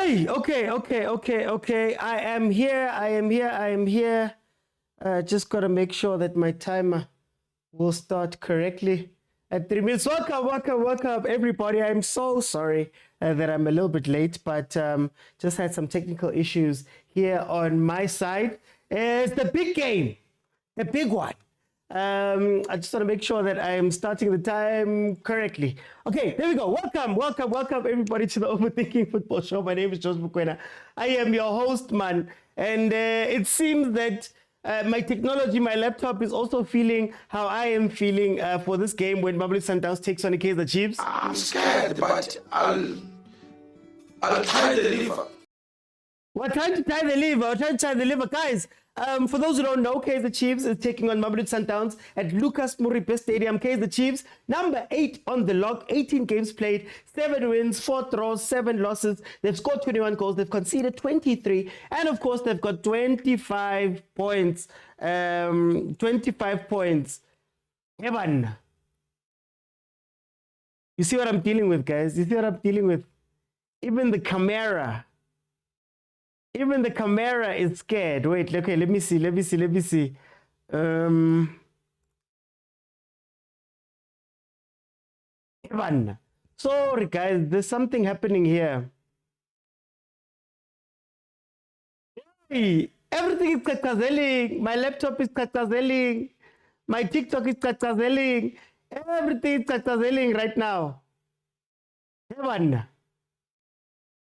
Hey, okay. I am here. Just got to make sure that my timer will start correctly at 3 minutes. Welcome, everybody. I'm so sorry that I'm a little bit late, but just had some technical issues here on my side. It's the big game, the big one. I just want to make sure that I'm starting the time correctly. Okay, there we go. Welcome everybody to the Overthinking Football Show. My name is Joseph Mokwena. I am your host, man. And it seems that my technology, my laptop is also feeling how I am feeling for this game when Mamelodi Sundowns takes on the Kaizer Chiefs. I'm scared, but I'll tie the liver. We're trying to tie the liver. Guys, for those who don't know, Kaizer Chiefs is taking on Mamelodi Sundowns at Lucas Muripe Stadium. Kaizer Chiefs, number 8 on the log, 18 games played, 7 wins, 4 draws, 7 losses. They've scored 21 goals, they've conceded 23, and of course they've got 25 points. 25 points. Evan. You see what I'm dealing with, guys? You see what I'm dealing with? Even the camera is scared. Wait, okay, let me see. Evan. Sorry, guys, there's something happening here. Hey, everything is kakazeling. My laptop is kakazeling. My TikTok is kakazeling. Everything is kakazeling right now. Evan.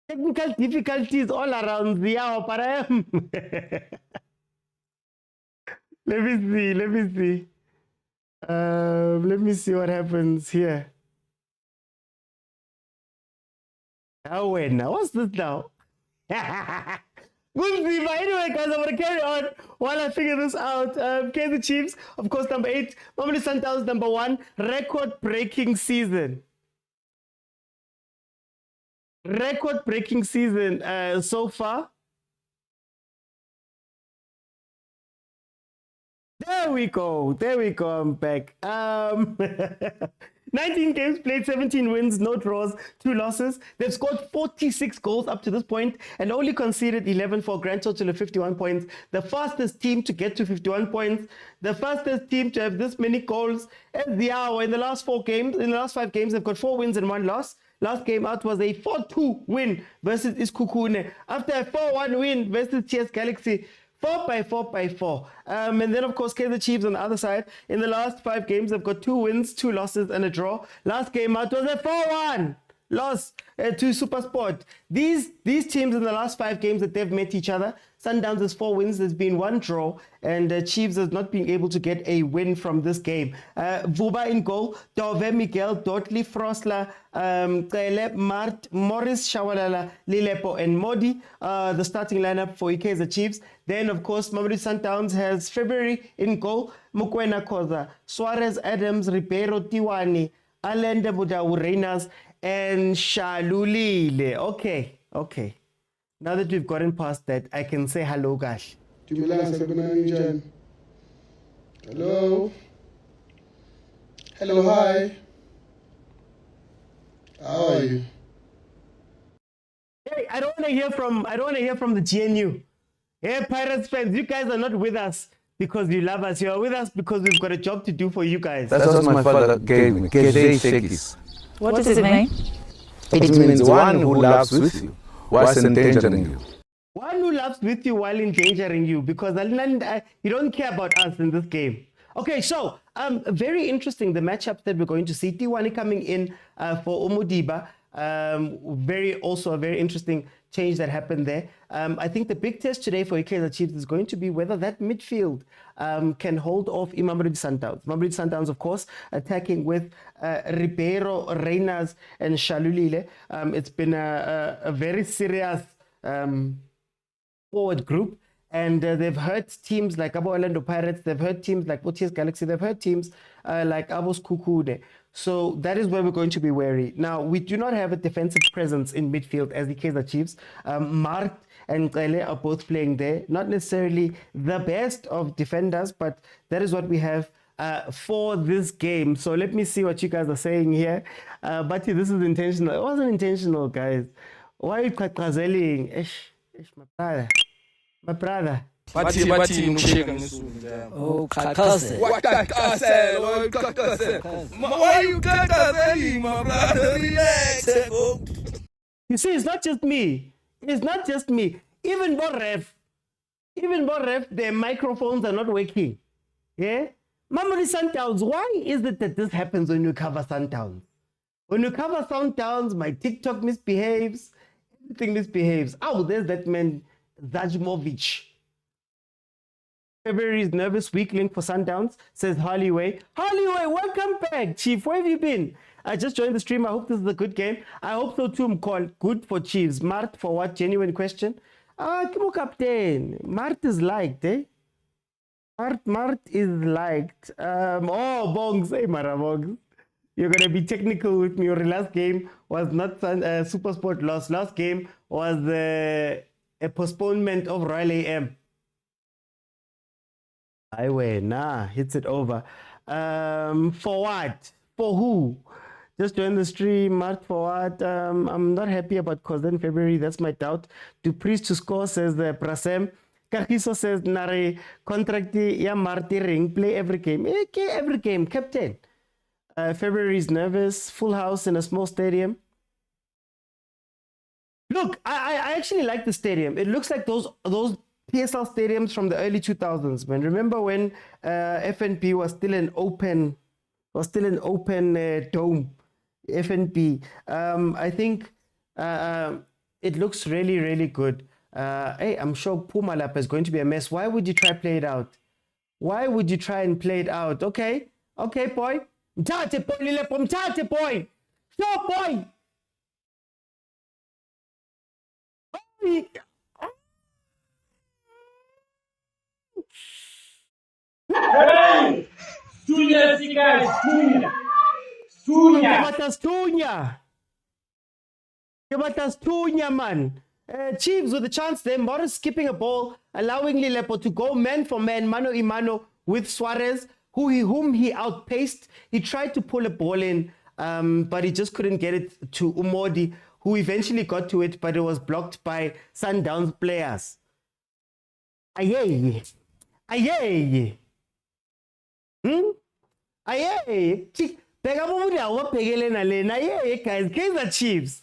Technical difficulties all around the hour, but I am. Let me see what happens here. Oh, wait, now what's this now? We'll see, but anyway, guys, I'm going to carry on while I figure this out. Kaizer Chiefs, of course, number 8. Mamelodi Sundowns, number 1. Record-breaking season. Record-breaking season so far. There we go, I'm back. 19 games played, 17 wins, no draws, 2 losses. They've scored 46 goals up to this point and only conceded 11 for a grand total of 51 points. The fastest team to get to 51 points. The fastest team to have this many goals as the hour in the last 4 games. In the last 5 games, they've got 4 wins and 1 loss. Last game out was a 4-2 win versus Iskukune. After a 4-1 win versus TS Galaxy, 4-4. And then, of course, Kaizer Chiefs on the other side. In the last 5 games, they've got 2 wins, 2 losses, and a draw. Last game out was a 4-1 loss to Supersport. These teams in the last 5 games that they've met each other, Sundowns has 4 wins, there's been 1 draw, and Chiefs has not been able to get a win from this game. Vuba in goal, Dove Miguel, Dotley, Frosla, Kele, Mart, Morris, Shawalala, Lilepo, and Modi, the starting lineup for Kaizer Chiefs. Then, of course, Mamelodi Sundowns has February in goal, Mokwena, Khoza, Suarez, Adams, Ribeiro, Tiwani, Alende, Budau, Reyners, and Shalulile. Okay. Now that we've gotten past that, I can say hello, guys. Hello. Hello, hi. How are you? Hey, I don't want to hear from the GNU. Hey, Pirates fans, you guys are not with us because you love us. You are with us because we've got a job to do for you guys. That's what my father gave me. Shekis. What does it mean? It means one who laughs with you whilst endangering you. One who laughs with you while endangering you, because you don't care about us in this game. Okay, so very interesting, the matchups that we're going to see. Tiwani coming in for Umudiba. Also a very interesting change that happened there. I think the big test today for Kaizer Chiefs is going to be whether that midfield can hold off Mamelodi Sundowns. Mamelodi Sundowns, of course, attacking with Ribeiro, Reyners, and Shalulile. It's been a very serious forward group, and they've hurt teams like Abo Orlando Pirates, they've hurt teams like TS Galaxy, they've hurt teams like Abos Kukude. So that is where we're going to be wary. Now, we do not have a defensive presence in midfield as the Kaizer Chiefs. Mart and Kele are both playing there. Not necessarily the best of defenders, but that is what we have for this game. So let me see what you guys are saying here. But this is intentional. It wasn't intentional, guys. Why are you qaqazeling? Ish, my brother. My brother. bathi nukusheka ngesulu Oh, khakhaze. waqaqasela why you qaqazeling my brother, relax go. You see, it's not just me. It's not just me. Even Boref, their microphones are not working. Yeah? Mamelodi Sundowns, why is it that this happens when you cover Sundowns? When you cover Sundowns, my TikTok misbehaves, everything misbehaves. Oh, there's that man, Zajmovic. February's nervous week link for Sundowns, says Hollyway. Hollyway, welcome back, Chief. Where have you been? I just joined the stream. I hope this is a good game. I hope so too. Call good for Chiefs. Mart for what? Genuine question. Come on, Captain. Mart is liked, eh? Mart is liked. Oh, Bongs. Hey, Mara Bongs. You're going to be technical with me. Your last game was not Supersport loss. Last game was a postponement of Royal AM. Hits it over. For what? For who? Just join the stream. Mark for what? I'm not happy about Khoza in February. That's my doubt. Dupreez to score, says Prasem. Kagiso says Nare contract ya Marty ring. Play every game. Okay, every game, captain. February is nervous. Full house in a small stadium. Look, I actually like the stadium. It looks like those PSL stadiums from the early 2000s. Man, remember when FNP was still an open dome. FNP. I think it looks really, really good. Hey, I'm sure Pumalapa is going to be a mess. Why would you try play it out? Why would you try and play it out? Okay, boy. Mtate boy, Lilepo, mtate boy. Show boy. Hey! Stunya, guys, Stunya. Stunya, man. Chiefs with a chance there. Morris skipping a ball, allowing Lilepo to go man for man, mano a mano with Suarez, whom he outpaced. He tried to pull a ball in, but he just couldn't get it to Umodi, who eventually got to it, but it was blocked by Sundowns players. Aye. Aye. Guys, Kaizer Chiefs.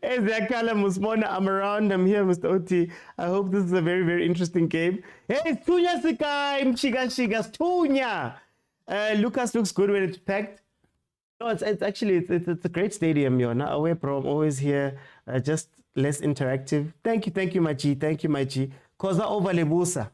I'm around. I'm here, Mr. Oti. I hope this is a very, very interesting game. Hey, Stunya Sikai, Mchiga, Stunya. Lucas looks good when it's packed. No, it's actually a great stadium. You're not away from. Always here, just less interactive. Thank you, my G. Khoza over Lebusa.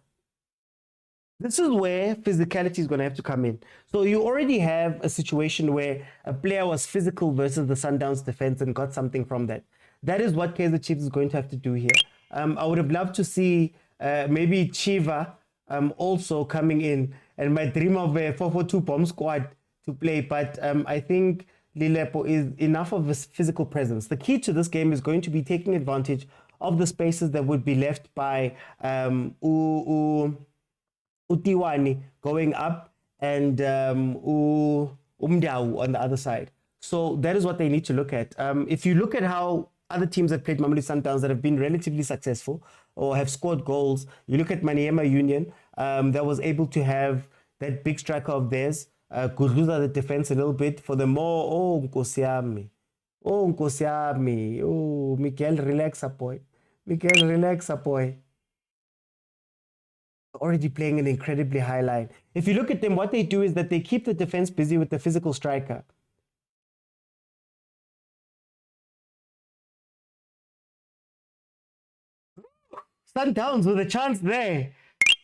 This is where physicality is going to have to come in. So you already have a situation where a player was physical versus the Sundowns defense and got something from that. That is what Kaizer Chiefs is going to have to do here. I would have loved to see maybe Chiva also coming in, and my dream of a 4-4-2 bomb squad to play. But I think Lilepo is enough of a physical presence. The key to this game is going to be taking advantage of the spaces that would be left by Utiwani going up and Umdau on the other side. So that is what they need to look at. If you look at how other teams have played Mamelodi Sundowns that have been relatively successful or have scored goals, you look at Maniema Union that was able to have that big striker of theirs, Gudluza the defense a little bit for the more, Nkosiami, Miguel relax, boy. Already playing an incredibly high line. If you look at them, what they do is that they keep the defense busy with the physical striker. Sundowns with a chance there.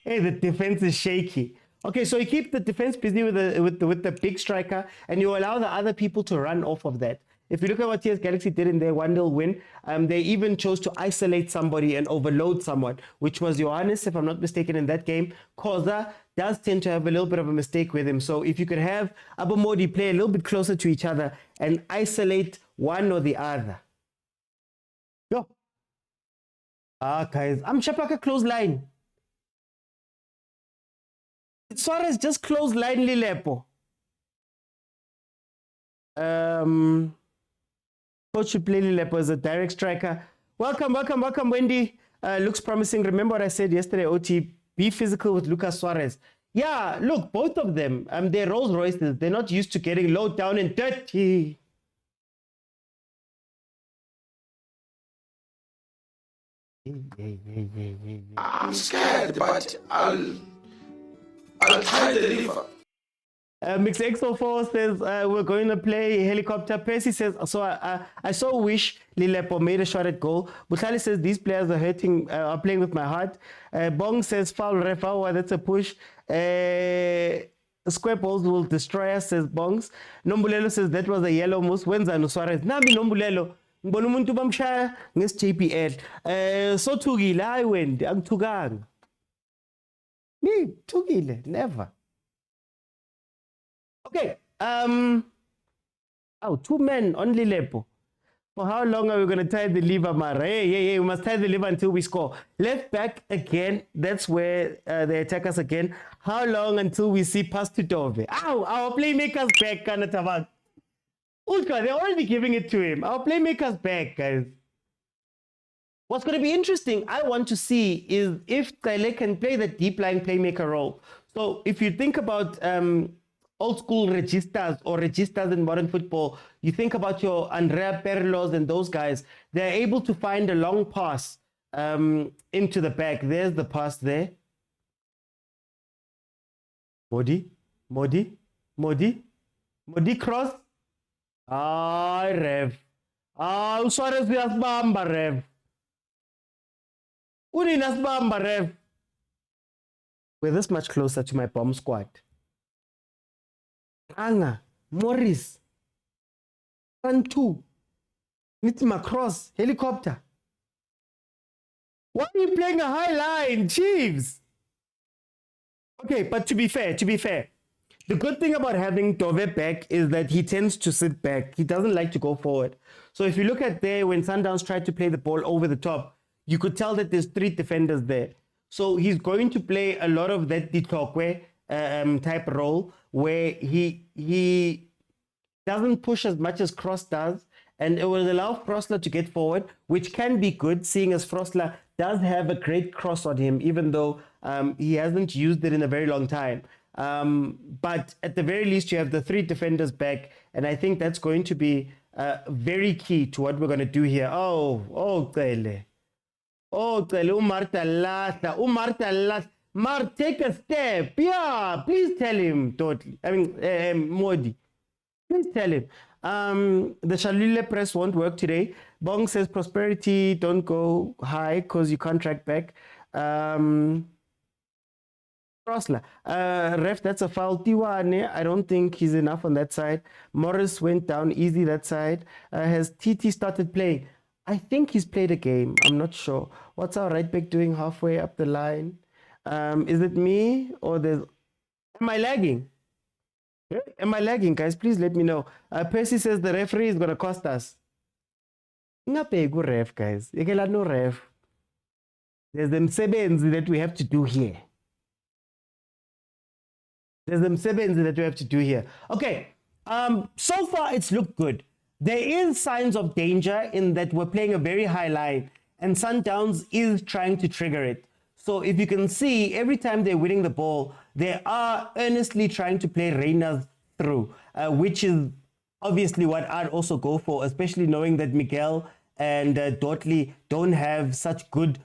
Hey, the defense is shaky. Okay, so you keep the defense busy with the big striker, and you allow the other people to run off of that. If you look at what TS Galaxy did in their 1-0 win, they even chose to isolate somebody and overload someone, which was Johannes, if I'm not mistaken, in that game. Khoza does tend to have a little bit of a mistake with him. So if you could have Abomodi play a little bit closer to each other and isolate one or the other. Yo. Guys, I'm Shapaka close line. Suarez just close line Lilepo. Coach should play Lilepo as a direct striker. Welcome, Wendy. Looks promising. Remember what I said yesterday, OT? Be physical with Lucas Suarez. Yeah, look, both of them, they're Rolls Royces. They're not used to getting low down and dirty. I'm scared, but I'll try to deliver. MixX04 says we're going to play helicopter. Percy says, so I so wish Lilepo made a shot at goal. Butlali says these players are playing with my heart. Bong says foul ref, that's a push. Square balls will destroy us, says Bongs. Nombulelo says that was a yellow moose. When's Suarez? Nami Nombulelo. Ngibona umuntu bamshaya nges-JPL. Sothukile hayi wendi angithukanga. Ngithukile never. Okay. 2 men on Lilepo. For how long are we going to tie the lever, Mara? Hey, we must tie the lever until we score. Left back again. That's where they attack us again. How long until we see pass to Dove? Our playmaker's back, Kanatavak. Ultra, they're already giving it to him. Our playmaker's back, guys. What's going to be interesting, I want to see, is if Kaizer can play the deep-lying playmaker role. So if you think about old school registers or registers in modern football, you think about your Andrea Perlos and those guys, they're able to find a long pass into the back. There's the pass there. Modi cross. Rev. Suarez uyasibamba Rev. Uninasibamba Rev. We're this much closer to my bomb squad. Anga, Morris, run 2, Nitima cross, helicopter. Why are you playing a high line, Chiefs? Okay, but to be fair, the good thing about having Dove back is that he tends to sit back. He doesn't like to go forward. So if you look at there, when Sundowns tried to play the ball over the top, you could tell that there's 3 defenders there. So he's going to play a lot of that Ditokwe type role where he doesn't push as much as Cross does, and it will allow Frosler to get forward, which can be good, seeing as Frosler does have a great cross on him, even though he hasn't used it in a very long time. But at the very least, you have the 3 defenders back, and I think that's going to be very key to what we're going to do here. Cele. Umarta Lata. Mar, take a step. Yeah, please tell him, totally. Modi. Please tell him. The Shalule press won't work today. Bong says prosperity, don't go high because you can't track back. Rosla. Ref, that's a foul. Tiwane, I don't think he's enough on that side. Morris went down easy that side. Has TT started playing? I think he's played a game. I'm not sure. What's our right back doing halfway up the line? Is it me or am I lagging? Am I lagging, guys? Please let me know. Percy says the referee is going to cost us. Ngapegu ref, guys. No ref. There's them sevens that we have to do here. Okay. So far, it's looked good. There is signs of danger in that we're playing a very high line, and Sundowns is trying to trigger it. So if you can see, every time they're winning the ball, they are earnestly trying to play Reyners through, which is obviously what I'd also go for, especially knowing that Miguel and Dotley don't have such good...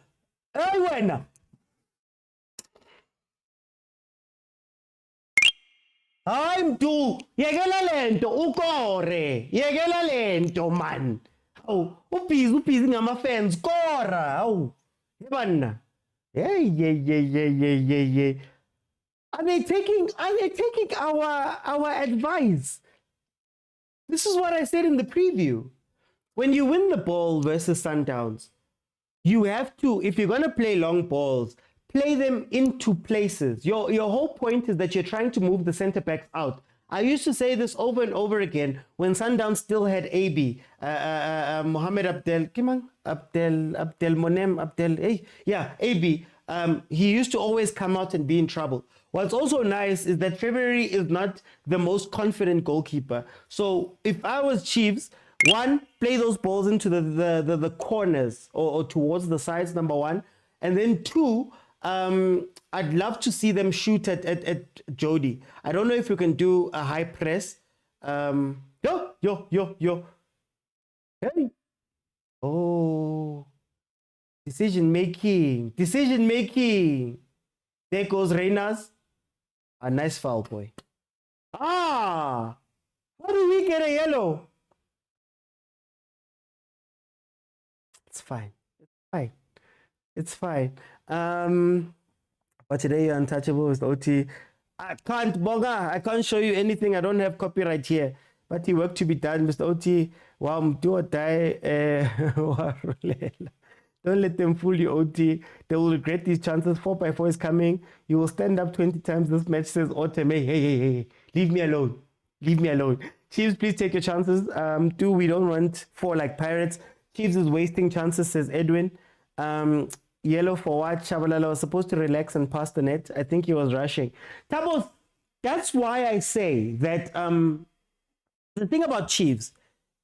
I'm too. Yekela lento ukore. Yekela lento man. Ubizi ngama fans kora. Yebana. Yeah. Are they taking our advice? This is what I said in the preview. When you win the ball versus Sundowns, you have to, if you're going to play long balls, play them into places. Your whole point is that you're trying to move the center backs out. I used to say this over and over again when Sundowns still had AB, Mohamed AB. He used to always come out and be in trouble. What's also nice is that February is not the most confident goalkeeper. So if I was Chiefs, One, play those balls into the corners or towards the sides, number one. And then two, I'd love to see them shoot at Jody. I don't know if you can do a high press. Yo. Hey. Oh. Decision making. There goes Reyners. A nice foul, boy. Ah! How do we get a yellow? It's fine. It's fine. But today you're untouchable with OT. I can't show you anything. I don't have copyright here. But the work to be done, Mr. OT. Wow, do or die. Don't let them fool you, OT. They will regret these chances. 4x4 is coming. You will stand up 20 times this match, says Autumn. Hey. Leave me alone. Chiefs, please take your chances. We don't want 4 like Pirates. Chiefs is wasting chances, says Edwin. Yellow for what? Shabalala was supposed to relax and pass the net. I think he was rushing. Tabos, that's why I say that the thing about Chiefs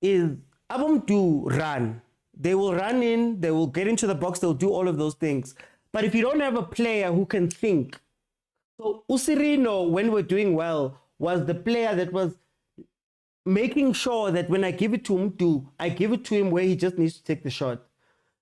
is Abum do run. They will run in, they will get into the box, they'll do all of those things. But if you don't have a player who can think, so Usirino, when we're doing well, was the player that was making sure that when I give it to him, I give it to him where he just needs to take the shot.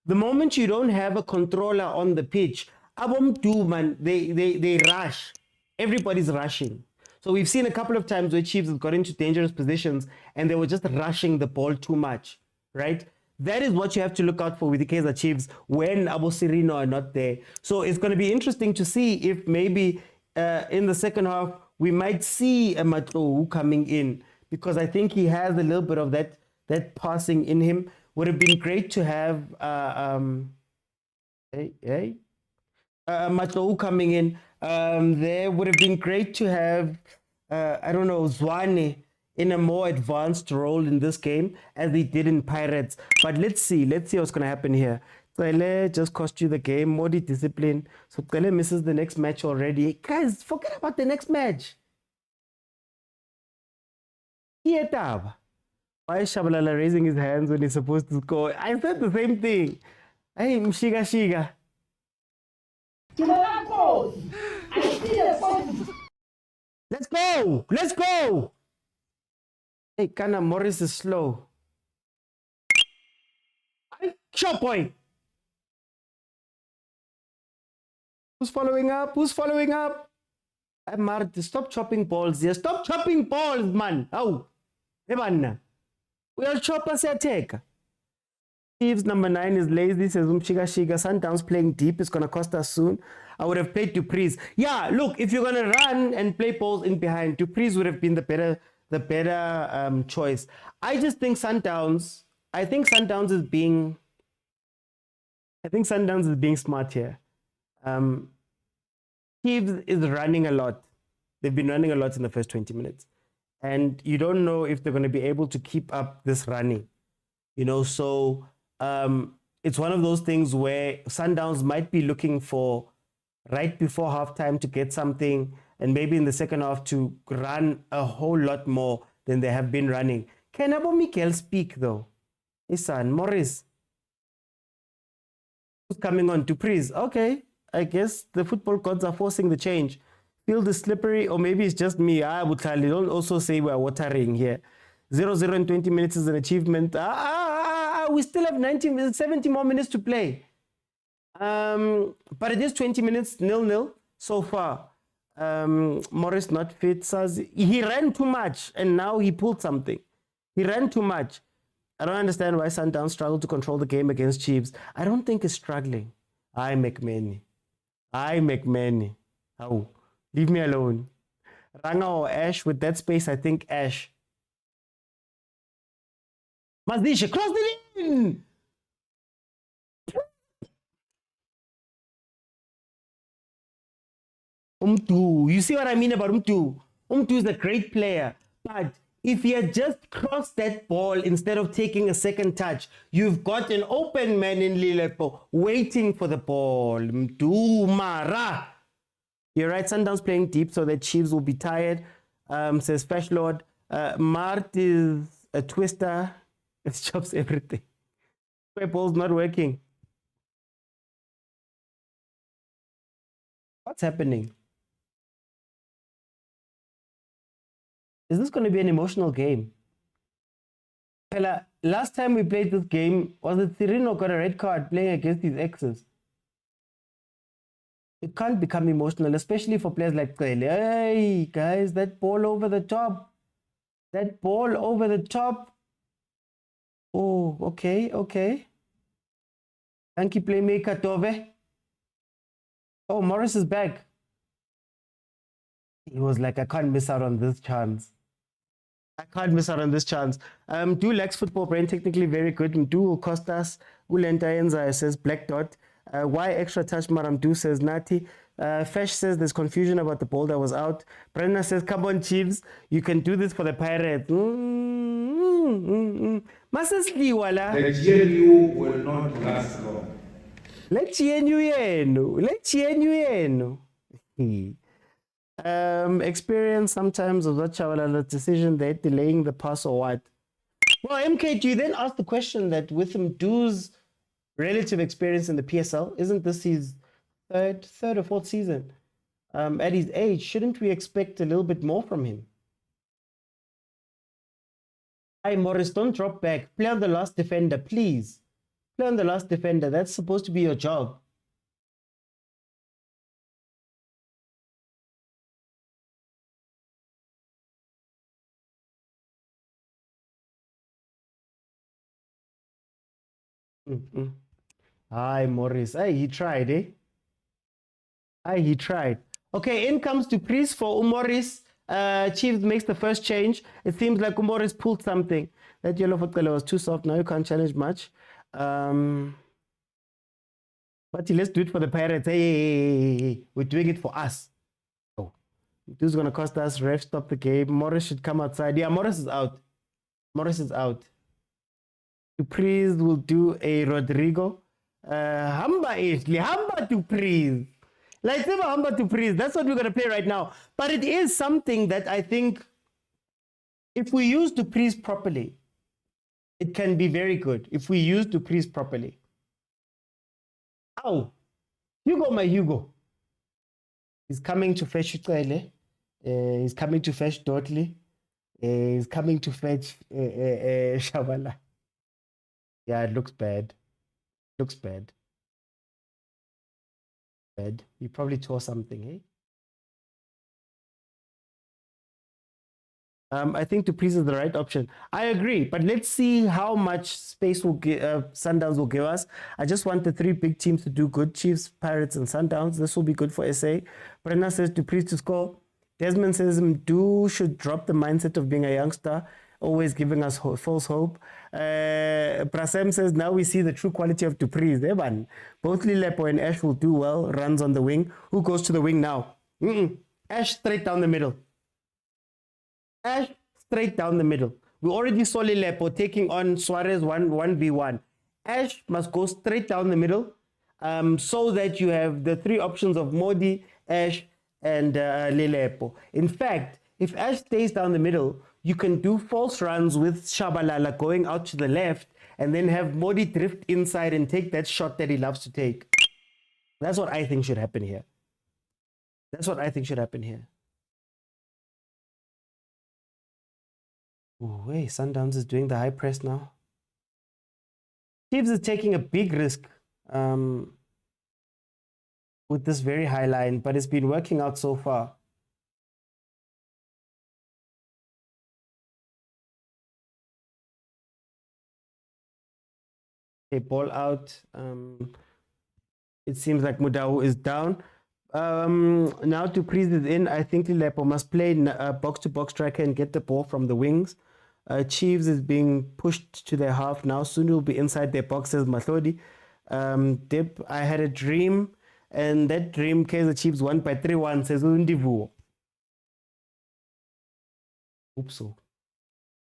The moment you don't have a controller on the pitch, man, they rush. Everybody's rushing. So we've seen a couple of times where Chiefs have got into dangerous positions and they were just rushing the ball too much, right? That is what you have to look out for with the Kaizer Chiefs when Abo Sirino are not there. So it's going to be interesting to see if maybe in the second half we might see a Matlou coming in, because I think he has a little bit of that passing in him. Would have been great to have Matlou coming in. There would have been great to have Zwane in a more advanced role in this game as he did in Pirates. But let's see what's going to happen here. Tsele just cost you the game. Modi discipline. So Tsele misses the next match already. Guys, forget about the next match. Why is Shabalala raising his hands when he's supposed to score? I said the same thing. Hey, Mshiga. Let's go! Hey, Kana Morris is slow. Shot point. Who's following up? I'm Marty. Stop chopping balls here. Stop chopping balls, man. Oh, hey, man. We are choppers here, take. Chiefs number 9 is lazy, says Shiga. Sundowns playing deep is going to cost us soon. I would have played Dupreez. Yeah, look, if you're going to run and play balls in behind, Dupreez would have been the better choice. I just think Sundowns is being smart here. Chiefs is running a lot. They've been running a lot in the first 20 minutes. And you don't know if they're going to be able to keep up this running. So it's one of those things where Sundowns might be looking for right before halftime to get something, and maybe in the second half to run a whole lot more than they have been running. Can Abo Mikel speak though? Isan, Morris. Who's coming on? Dupreez. Okay, I guess the football gods are forcing the change. Field is slippery, or maybe it's just me. Don't also say we're watering here. 0-0 in 20 minutes is an achievement. We still have 70 more minutes to play. But it is 20 minutes, 0-0 so far. Morris not fit. Says he ran too much and now he pulled something. He ran too much. I don't understand why Sundowns struggle to control the game against Chiefs. I don't think it's struggling. I make many. Oh, leave me alone. Ranga or Ash with that space, I think Ash. Mazdisha, cross the line! You see what I mean about Umtu? Umtu is a great player, but if he had just crossed that ball instead of taking a second touch, you've got an open man in Lilepo waiting for the ball. Umtu Mara. You're right, Sundowns playing deep, so the Chiefs will be tired, says Fresh Lord. Mart is a twister. It chops everything. My ball's not working. What's happening? Is this going to be an emotional game? Pella, last time we played this game, was it Cirino got a red card playing against his exes? It can't become emotional, especially for players like Cele. Hey, guys, that ball over the top. That ball over the top. Oh, okay, okay. Thank you, playmaker Tove. Oh, Morris is back. He was like, I can't miss out on this chance. I can't miss out on this chance. Do Lex Football Brain, technically very good. Do Costas, Ulenta Enza says Black Dot. Why extra touch Maramdu says Nati. Fesh says there's confusion about the ball that was out. Brenna says, come on, Chiefs. You can do this for the Pirates. Masasli wala. The GNU will not last long. Let's GNU yenu. Let's GNU yenu. Experience sometimes of that Chawala's decision, they're delaying the pass or what? Well, MK, do you then ask the question that with him Du's relative experience in the PSL, isn't this his third or fourth season? At his age, shouldn't we expect a little bit more from him? Hey, Morris, don't drop back. Play on the last defender, please. Play on the last defender. That's supposed to be your job. Hi, Morris. Hey, he tried, eh? Hi, he tried. Okay, in comes to Priest for Umoris. Chiefs makes the first change. It seems like Umoris pulled something. That yellow for color was too soft. Now you can't challenge much. But let's do it for the Pirates. Hey, we're doing it for us. Oh, this is going to cost us. Ref, stop the game. Morris should come outside. Yeah, Morris is out. Morris is out. Priest will do a Rodrigo. Hamba to Priest. Like Hamba to Priest. That's what we're going to play right now. But it is something that I think if we use the Priest properly, it can be very good. If we use the Priest properly. Ow. Hugo, my Hugo. He's coming to fetch Ucele. He's coming to fetch Dotli. He's coming to fetch Shabala. Yeah, it looks bad. Looks bad. Bad. You probably tore something, eh? I think Dupreez is the right option. I agree, but let's see how much space will Sundowns will give us. I just want the three big teams to do good: Chiefs, Pirates, and Sundowns. This will be good for SA. Brenna says Dupreez to score. Desmond says Mdu should drop the mindset of being a youngster, always giving us false hope. Prasem says, now we see the true quality of Dupreez. Both Lilepo and Ash will do well. Runs on the wing. Who goes to the wing now? Ash straight down the middle. Ash straight down the middle. We already saw Lilepo taking on Suarez 1v1. Ash must go straight down the middle so that you have the three options of Modi, Ash, and Lilepo. In fact, if Ash stays down the middle, you can do false runs with Shabalala going out to the left and then have Modi drift inside and take that shot that he loves to take. That's what I think should happen here. That's what I think should happen here. Oh, wait, Sundowns is doing the high press now. Chiefs is taking a big risk with this very high line, but it's been working out so far. Okay, ball out. It seems like Mudau is down. Now to Priest is in. I think Lilepo must play box-to-box striker and get the ball from the wings. Chiefs is being pushed to their half now. Soon will be inside their box, says Mathodi. Dip, I had a dream, and that dream, Kaizer Chiefs won by 3-1, says Undivu. Hope so.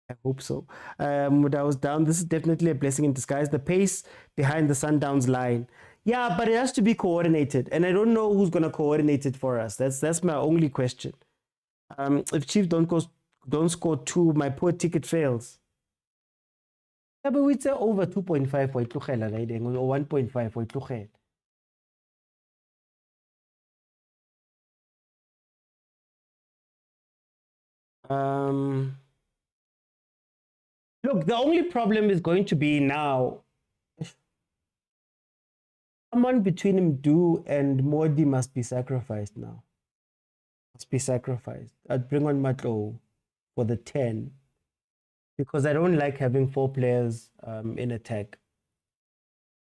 I hope so. Mudau was down. This is definitely a blessing in disguise. The pace behind the Sundowns line. Yeah, but it has to be coordinated. And I don't know who's going to coordinate it for us. That's my only question. If Chiefs don't score two, my poor ticket fails. Yeah, but it's over 2.5 for itlogela or 1.5 for itlogela. Look, the only problem is going to be now. Someone between Mdu and Modi must be sacrificed now. Must be sacrificed. I'd bring on Matlo for the 10 because I don't like having 4 players in attack.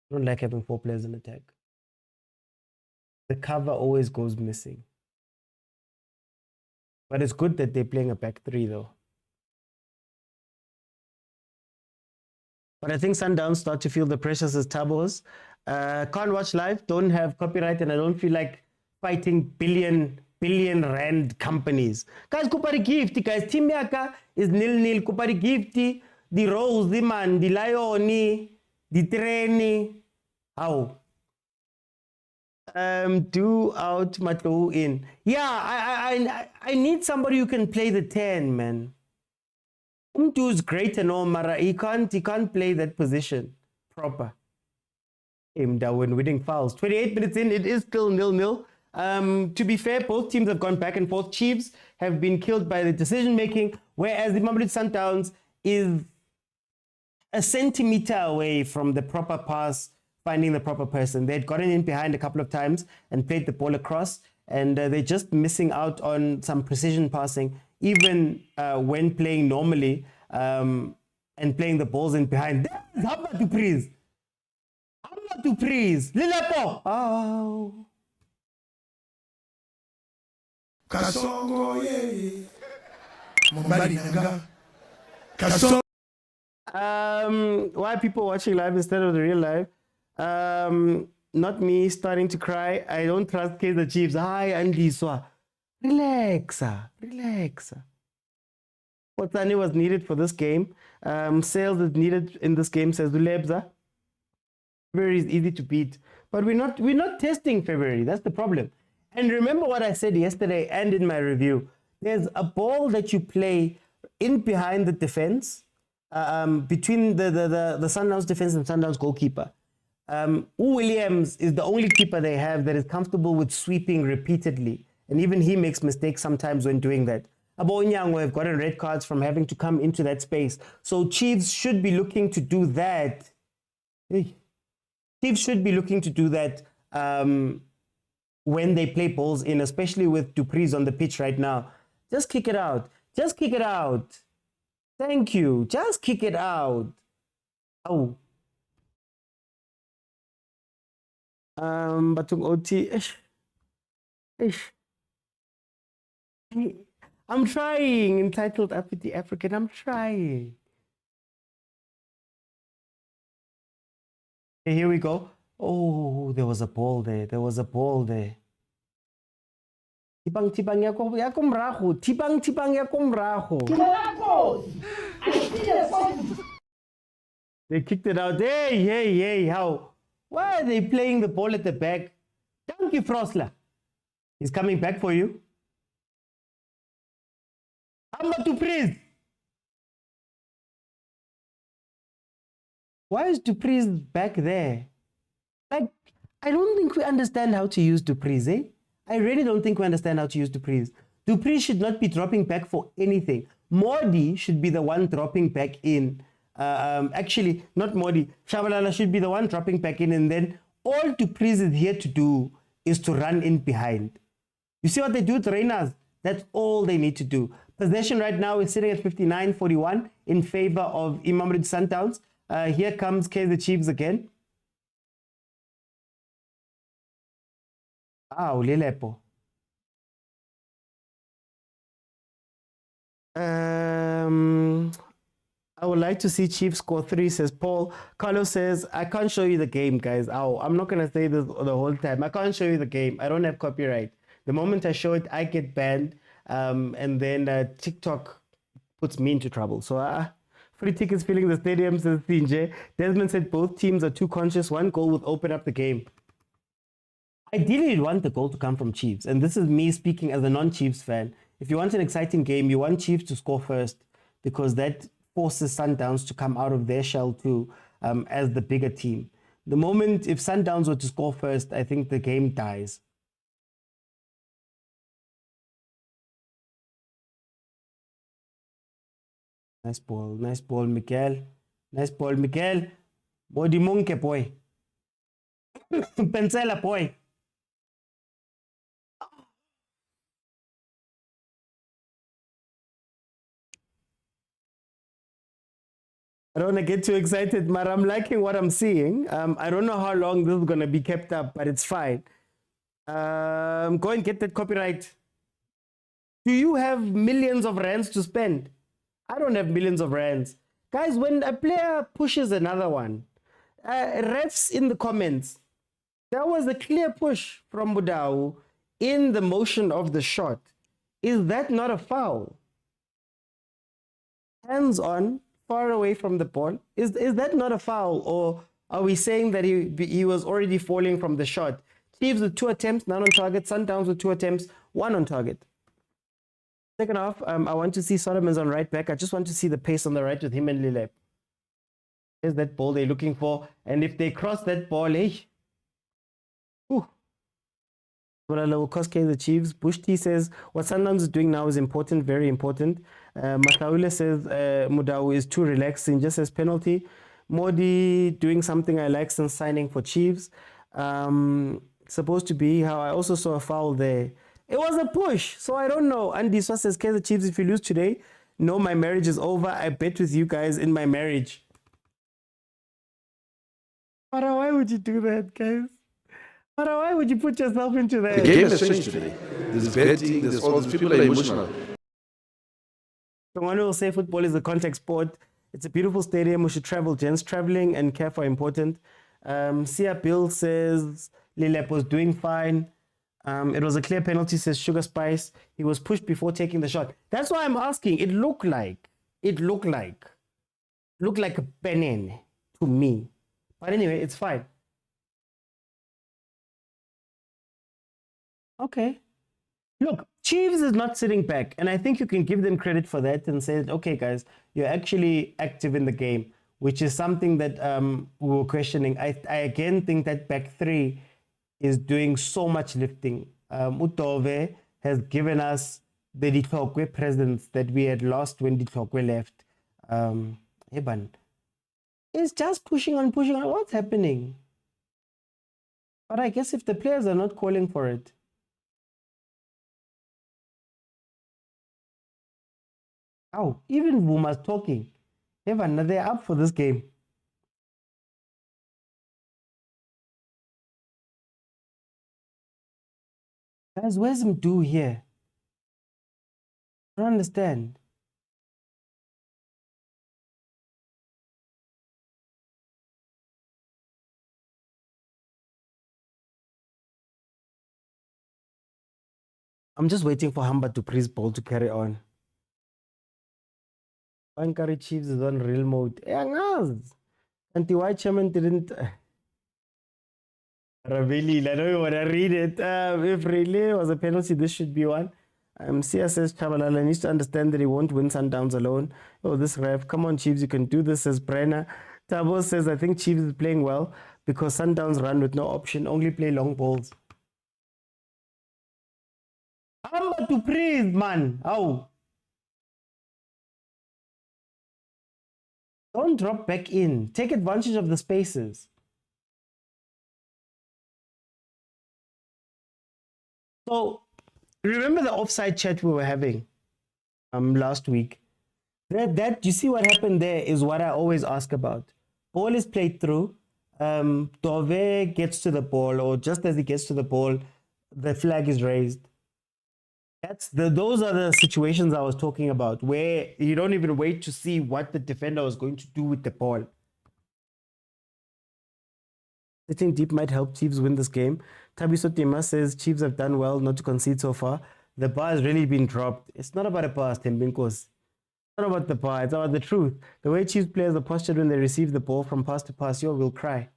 I don't like having 4 players in attack. The cover always goes missing. But it's good that they're playing a back 3 though. But I think Sundowns start to feel the pressures as Tabos. Can't watch live, don't have copyright, and I don't feel like fighting billion rand companies. Guys, kupari gifty, guys. Team Yaka is 0-0. Kupari gifty, the Rose, the man, the Lioni, the Trainee. How? Do out Matlo in. Yeah, I need somebody who can play the 10, man. Umtu is great and all, Mara. He can't play that position proper. When winning fouls. 28 minutes in, it is still 0-0. To be fair, both teams have gone back and forth. Chiefs have been killed by the decision making, whereas the Mamelodi Sundowns is a centimeter away from the proper pass, finding the proper person. They'd gotten in behind a couple of times and played the ball across, and they're just missing out on some precision passing, even when playing normally and playing the balls in behind. There's Hamba to praise. Hamba to praise. Lilepo. Oh. Kasongo ye. Mumbali nanga. Kasongo. Why are people watching live instead of the real live? Not me starting to cry. I don't trust Kaizer Chiefs. Hi, Andy Swa. Relaxa. Motsane was needed for this game. Sales is needed in this game, says Dulebza. February is easy to beat. But we're not testing February. That's the problem. And remember what I said yesterday and in my review. There's a ball that you play in behind the defense, between the Sundowns defense and Sundowns goalkeeper. Williams is the only keeper they have that is comfortable with sweeping repeatedly. And even he makes mistakes sometimes when doing that. Abonyango have gotten red cards from having to come into that space. So Chiefs should be looking to do that. Chiefs should be looking to do that when they play balls in, especially with Dupree's on the pitch right now. Just kick it out. Just kick it out. Thank you. Just kick it out. Oh. Batung OT. I'm trying. Entitled Uppity African. I'm trying. Okay, here we go. Oh, there was a ball there. Tibang ya komrago. Tibang ya komrago. They kicked it out. Hey, how? Why are they playing the ball at the back? Donkey Frosler. He's coming back for you. Hamba to praise. Why is Dupree's back there? Like, I don't think we understand how to use Dupree's, eh? I really don't think we understand how to use Dupree's. Dupree should not be dropping back for anything. Modi should be the one dropping back in. Actually, not Modi. Shabalala should be the one dropping back in, and then all Dupree's is here to do is to run in behind. You see what they do with Reyners? That's all they need to do. Possession right now is sitting at 59-41 in favor of Mamelodi Sundowns. Here comes Kaizer Chiefs again. Wow, Lilepo. I would like to see Chiefs score 3, says Paul. Carlos says, I can't show you the game, guys. Oh, I'm not going to say this the whole time. I can't show you the game. I don't have copyright. The moment I show it, I get banned. And then TikTok puts me into trouble. So, free tickets filling the stadium, says Tinje. Desmond said both teams are too conscious. One goal would open up the game. Ideally, you'd want the goal to come from Chiefs. And this is me speaking as a non-Chiefs fan. If you want an exciting game, you want Chiefs to score first, because that forces Sundowns to come out of their shell too, as the bigger team. The moment if Sundowns were to score first, I think the game dies. Nice ball, Miguel. Nice ball, Miguel. Body monkey boy. Pensela boy. I don't want to get too excited, but I'm liking what I'm seeing. I don't know how long this is going to be kept up, but it's fine. Go and get that copyright. Do you have millions of rands to spend? I don't have millions of rands. Guys, when a player pushes another one, refs in the comments, that was a clear push from Motaung in the motion of the shot. Is that not a foul? Hands on, far away from the ball. Is that not a foul? Or are we saying that he was already falling from the shot? Chiefs with 2 attempts, none on target. Sundowns with 2 attempts, 1 on target. Second half, I want to see Solomon's on right back. I just want to see the pace on the right with him and Lilep. There's that ball they're looking for. And if they cross that ball, hey. Ooh. Kaizer Chiefs. Bushti says, what Sundowns is doing now is important, very important. Makaule says, Motaung is too relaxing, just as penalty. Modi doing something I like since signing for Chiefs. Supposed to be how I also saw a foul there. It was a push, so I don't know. Andy Swa says, Kaizer Chiefs, if you lose today, no, my marriage is over. I bet with you guys in my marriage. But why would you do that, guys? But why would you put yourself into that? The game has changed today. There's betting, there's all these people are emotional. Someone will say football is a contact sport. It's a beautiful stadium. We should travel, gents. Traveling and CAF are important. Sia Bill says, Lilep was doing fine. It was a clear penalty, says Sugar Spice. He was pushed before taking the shot. That's why I'm asking. It looked like a penene to me. But anyway, it's fine. Okay. Look, Chiefs is not sitting back, and I think you can give them credit for that and say, okay, guys, you're actually active in the game, which is something that we were questioning. I again think that back three is doing so much lifting. Utove has given us the Ditlokwe presence that we had lost when Ditlokwe left. Eban is just pushing on. What's happening? But I guess if the players are not calling for it. Oh, even Vuma's talking. Evan, they're up for this game. Guys, where's Mdu here? I don't understand. I'm just waiting for Hamba to praise ball to carry on. Bankari Chiefs is on real mode. Anti-white chairman didn't. Ravili, I don't want to read it. If really was a penalty, this should be one. Sia says Chabalala needs to understand that he won't win Sundowns alone. Oh, this ref. Come on, Chiefs, you can do this, says Brenner. Tabo says, I think Chiefs is playing well because Sundowns run with no option, only play long balls. Hamba to praise, man. Oh. Don't drop back in. Take advantage of the spaces. So, remember the offside chat we were having last week? That you see what happened there is what I always ask about. Ball is played through. Dove gets to the ball, or just as he gets to the ball, the flag is raised. Those are the situations I was talking about, where you don't even wait to see what the defender was going to do with the ball. Sitting deep might help Chiefs win this game. Tabiso Tima says Chiefs have done well not to concede so far. The bar has really been dropped. It's not about a bar, Tembinkos. It's not about the bar, it's about the truth. The way Chiefs players are postured when they receive the ball from pass to pass, you will cry.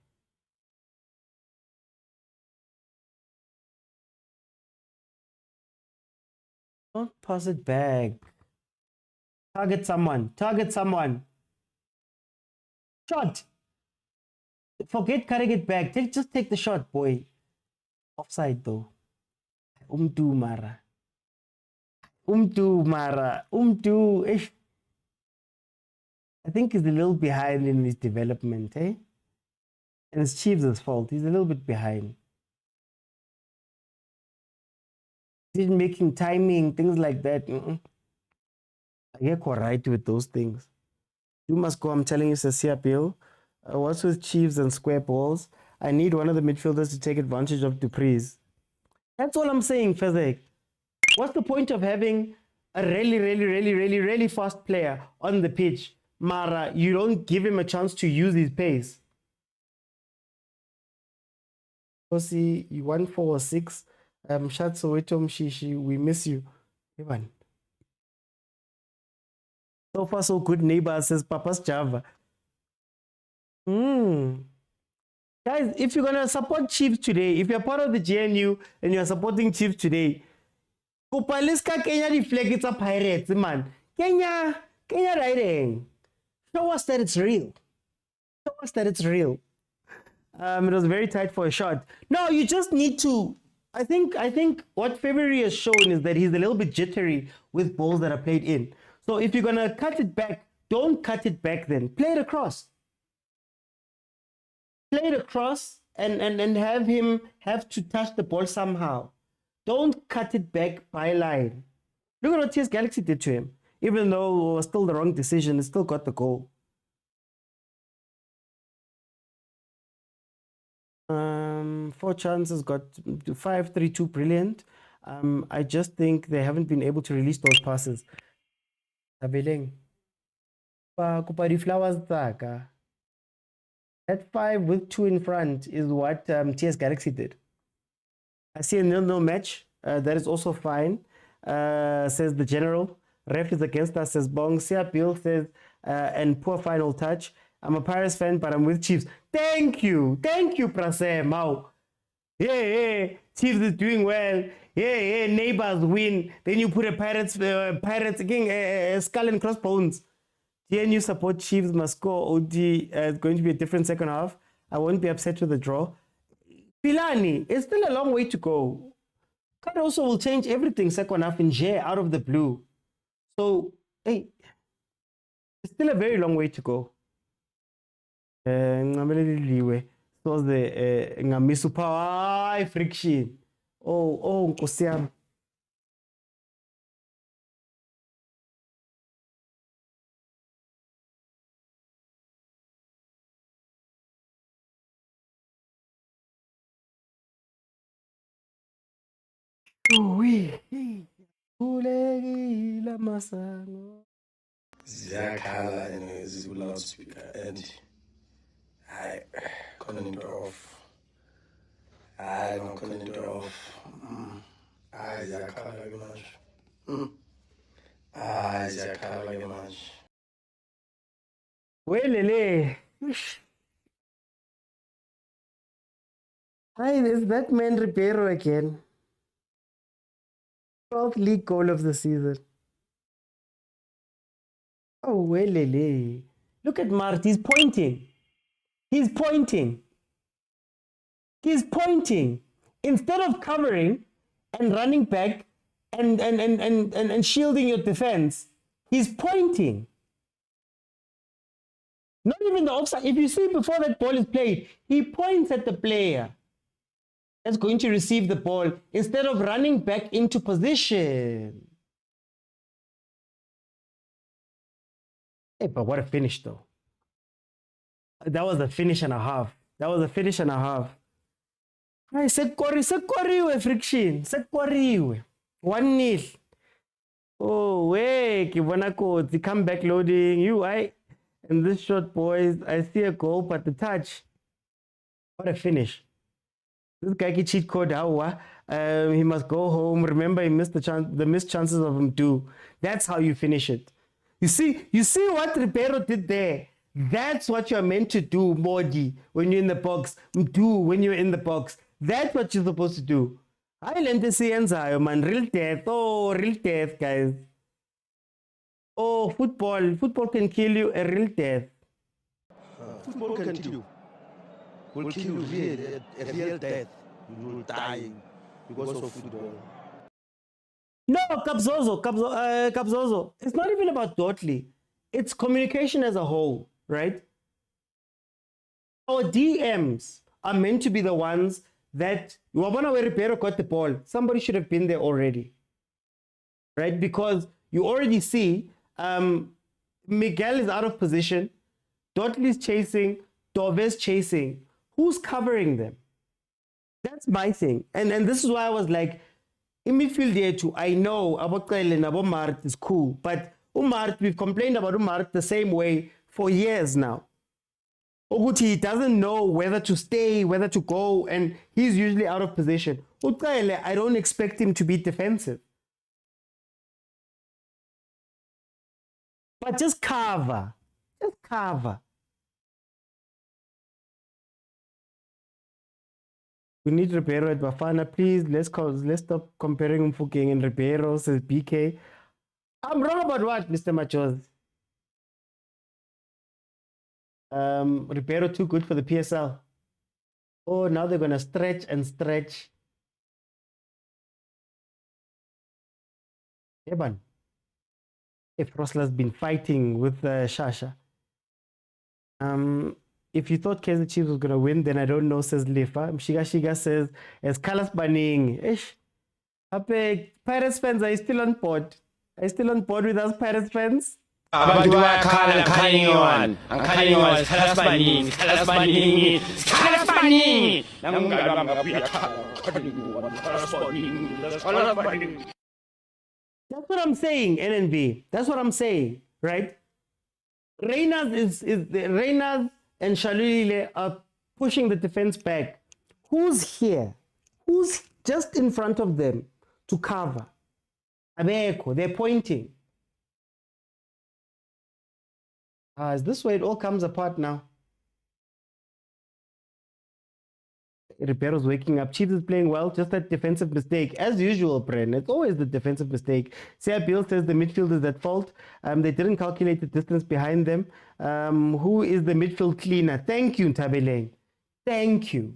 Don't pass it back. Target someone. Target someone. Shot. Forget cutting it back. Just take the shot, boy. Offside though. Umtu mara. Ish. I think he's a little behind in his development, eh? And it's Chiefs' fault. He's a little bit behind. Decision making, timing, things like that. I get quite right with those things. You must go. I'm telling you, Cecilia Bill. What's with Chiefs and square balls? I need one of the midfielders to take advantage of Dupree's. That's all I'm saying, Fezek. What's the point of having a really fast player on the pitch? Mara, you don't give him a chance to use his pace. See, you 146. Shatso Wetom Shishi, we miss you. Evan. So far, so good, neighbor, says Papa's Java. Guys, if you're gonna support Chiefs today, if you're part of the GNU and you're supporting Chiefs today, Kupaliska Kenya reflect it's a Pirates, man. Kenya riding. Show us that it's real. Show us that it's real. It was very tight for a shot. No, you just need to. I think what February has shown is that he's a little bit jittery with balls that are played in. So if you're gonna cut it back, don't cut it back then. Play it across. Play it across and have him have to touch the ball somehow. Don't cut it back by line. Look at what TS Galaxy did to him. Even though it was still the wrong decision, it still got the goal. 4 chances, got 5-3-2, brilliant. I just think they haven't been able to release those passes. That 5 with 2 in front is what TS Galaxy did. I see a 0-0 match. That is also fine, says the general. Ref is against us, says Bong. Sia Bill says, and poor final touch. I'm a Pirates fan, but I'm with Chiefs. Thank you, Prase Mau. Yeah, Chiefs is doing well. Yeah, neighbors win. Then you put a Pirates again, skull and crossbones. GNU support Chiefs must score. OD it's going to be a different second half. I won't be upset with the draw. Pilani, it's still a long way to go. That also will change everything second half in J out of the blue. So, hey, it's still a very long way to go. So the power friction. Oh, Nkosiam. Ziyakhala and loudspeaker and I couldn't into off. I don't couldn't into off. I ziyakhala like much. I ziyakhala like much. Welele. Hi, there's that man Ribeiro again. 12th league goal of the season. Oh, welele. Look at Mart, he's pointing. He's pointing. Instead of covering and running back and shielding your defense, he's pointing. Not even the offside. If you see before that ball is played, he points at the player that's going to receive the ball instead of running back into position. Hey, but what a finish though. That was a finish and a half. Ay, sekoriwe friction. Sekoriwe. 1-0. Oh, wait. The comeback loading. And this shot, boys. I see a goal, but the touch. What a finish. This guy can cheat code. He must go home. Remember, he missed the missed chances of him too. That's how you finish it. You see what Ribeiro did there? That's what you're meant to do, Modi, when you're in the box. When you're in the box. That's what you're supposed to do. I learned to see man. Real death. Oh, real death, guys. Oh, football. Football can kill you. A real death. football can kill you. Will kill you really, a real death. You will die because of football. No, Kabzozo. It's not even about Dottley. It's communication as a whole, right? Our DMs are meant to be the ones that, where Ribeiro got the ball, somebody should have been there already, right? Because you already see Miguel is out of position, Dottley's chasing, Dove's chasing. Who's covering them? That's my thing. And this is why I was like, in midfield here too, I know Abokel and Abomart is cool, but Umart, we've complained about Umart the same way for years now. Oguti doesn't know whether to stay, whether to go, and he's usually out of position. Utkele, I don't expect him to be defensive. But just cover. Just cover. We need Ribeiro at Bafana, please. Let's stop comparing Mfukeng and Ribeiro, says BK. I'm wrong about what, Mr. Machos? Ribeiro too good for the PSL. Oh, now they're gonna stretch and stretch. Eban. If Rosler's been fighting with Shasha. If you thought Kaizer Chiefs was gonna win, then I don't know, says Lifa. Shiga says, as Carlos Banning. Ish. Pirates fans, are you still on board? Are you still on board with us, Pirates fans? Abantu bayakhala ngikhanye ngiyona khalas baningi namngani wami ngabuya That's what I'm saying, NNB. That's what I'm saying, right? Reynolds Reynolds and Shalulile are pushing the defense back. Who's here? Who's just in front of them to cover? Abeko, they're pointing. Is this where it all comes apart now? Ribeiro's waking up. Chiefs is playing well, just that defensive mistake. As usual, Bren, it's always the defensive mistake. Sia Bill says the midfield is at fault. They didn't calculate the distance behind them. Who is the midfield cleaner? Thank you, Ntabeleng. Thank you.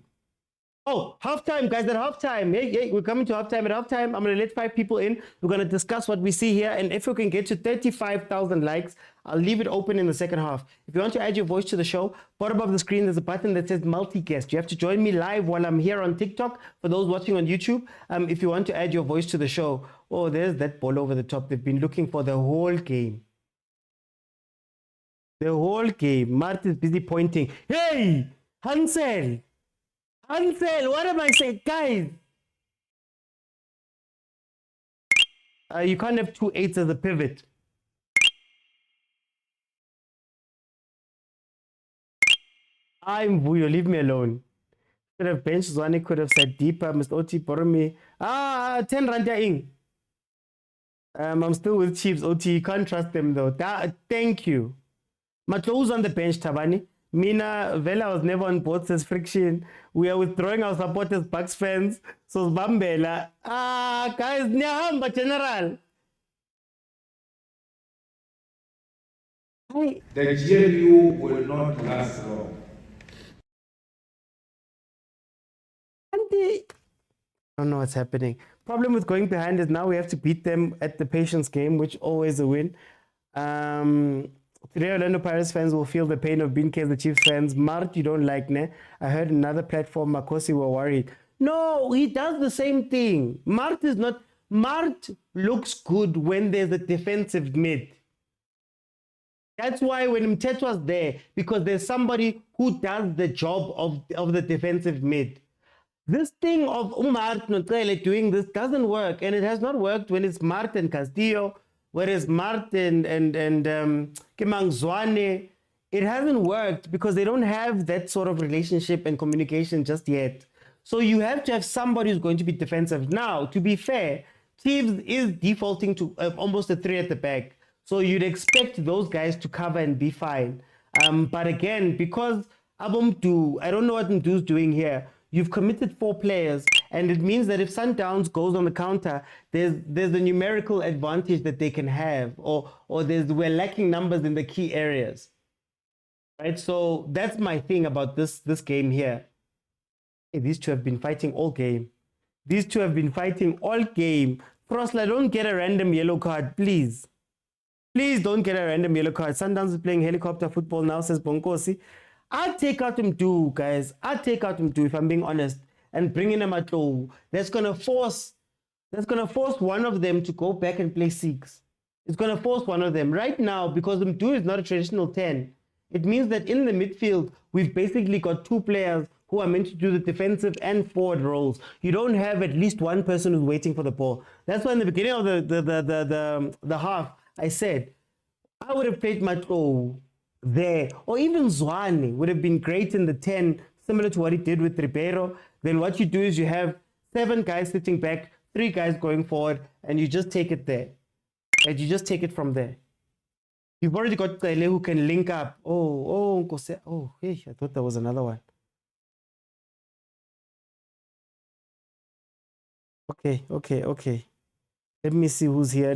Oh, halftime, guys, at halftime. Hey, we're coming to halftime. At halftime, I'm going to let 5 people in. We're going to discuss what we see here. And if we can get to 35,000 likes, I'll leave it open in the second half. If you want to add your voice to the show, bottom of the screen, there's a button that says multi-guest. You have to join me live while I'm here on TikTok. For those watching on YouTube, if you want to add your voice to the show. Oh, there's that ball over the top. They've been looking for the whole game. The whole game. Mart is busy pointing. Hey, Hansel! Hansel, what am I saying? Guys! You can't have 2 8s as a pivot. I'm Vuyo, leave me alone. Could have benched Zwane, could have said deeper. Mr. Oti, borrow me. 10 rand in. I'm still with Chiefs. Oti, you can't trust them though. Thank you. Matlo's on the bench, Tabani. Mina, Vela was never on board, says Friction. We are withdrawing our support as Bucks fans. So Bambela. Guys, Nyahamba General. Hi. The GLU will not last long. I don't know what's happening. Problem with going behind is now we have to beat them at the patience game, which always a win. Today, Orlando Pirates fans will feel the pain of being Kaizer Chiefs fans. Mart, you don't like, ne? I heard another platform, Makosi were worried. No, he does the same thing. Mart is not... Mart looks good when there's a defensive mid. That's why when Mtet was there, because there's somebody who does the job of the defensive mid. This thing of Mart doing this doesn't work, and it has not worked when it's Mart and Castillo. Whereas Martin and Kimang Zwane, it hasn't worked because they don't have that sort of relationship and communication just yet. So you have to have somebody who's going to be defensive. Now, to be fair, Chiefs is defaulting to almost a 3 at the back. So you'd expect those guys to cover and be fine. But again, because Abomdu, I don't know what Mdu's doing here. You've committed 4 players, and it means that if Sundowns goes on the counter, there's a numerical advantage that they can have, or we're lacking numbers in the key areas. right? So that's my thing about this game here. Hey, these two have been fighting all game. These two have been fighting all game. Frosla, don't get a random yellow card, please. Please don't get a random yellow card. Sundowns is playing helicopter football now, says Bonkosi. I'd take out Mdu, guys. I'd take out Mdu, if I'm being honest, and bring in a Mato. That's gonna force one of them to go back and play six. It's gonna force one of them. Right now, because Mdu is not a traditional 10, it means that in the midfield, we've basically got two players who are meant to do the defensive and forward roles. You don't have at least one person who's waiting for the ball. That's why in the beginning of the half, I said, I would have played Mato there, or even Zwane would have been great in the 10, similar to what he did with Ribeiro. Then what you do is you have 7 guys sitting back, 3 guys going forward, and you just take it there. And you just take it from there. You've already got Kele who can link up. Hey, I thought there was another one. Okay. Let me see who's here.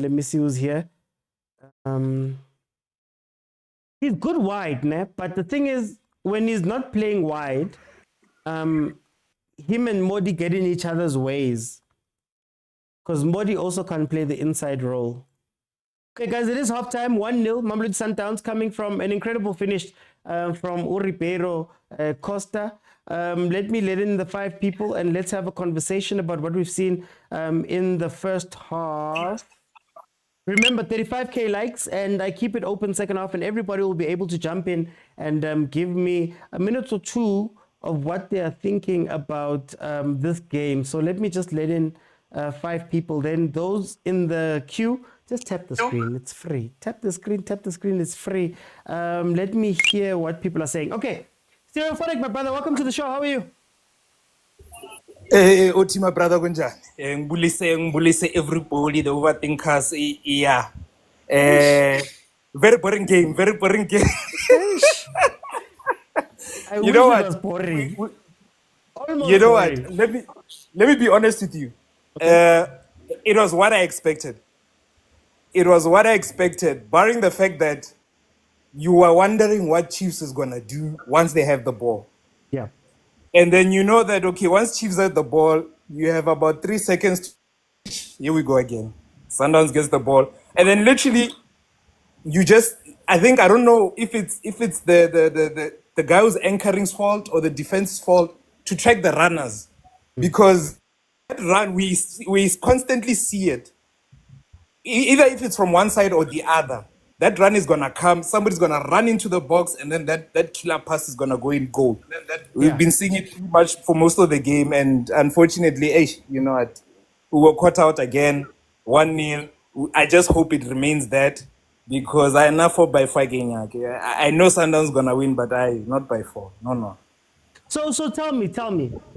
He's good wide, but the thing is, when he's not playing wide, him and Modi get in each other's ways. Because Modi also can play the inside role. Okay, guys, it is halftime, 1-0. Mamelodi Sundowns coming from an incredible finish from Ribeiro Costa. Let me let in the 5 people and let's have a conversation about what we've seen in the first half. Remember, 35k likes, and I keep it open second half, and everybody will be able to jump in and give me a minute or two of what they are thinking about this game. So let me just let in 5 people. Then those in the queue, just tap the screen. It's free. Tap the screen. It's free. Let me hear what people are saying. Okay. Stereophonic, my brother, welcome to the show. How are you? Oti my brother kunjani? Ngibulise everybody, the overthinkers. Yeah. Very boring game. I You wish know it what? was boring. Almost You know boring. what? Let me be honest with you. It was what I expected. Barring the fact that you were wondering what Chiefs is gonna do once they have the ball. Yeah. And then you know that, okay, once Chiefs have the ball, you have about 3 seconds. Here we go again. Sundowns gets the ball. And then literally, I don't know if it's the guy who's anchoring's fault or the defense's fault to track the runners. Because that run, we constantly see it. Either if it's from one side or the other. That run is going to come. Somebody's going to run into the box, and then that killer pass is going to go in goal. We've been seeing it pretty much for most of the game, and unfortunately, you know what? We were caught out again, 1-0. I just hope it remains that, because I enough for by 5 games. I know Sundowns going to win, but not by 4. No. So tell me.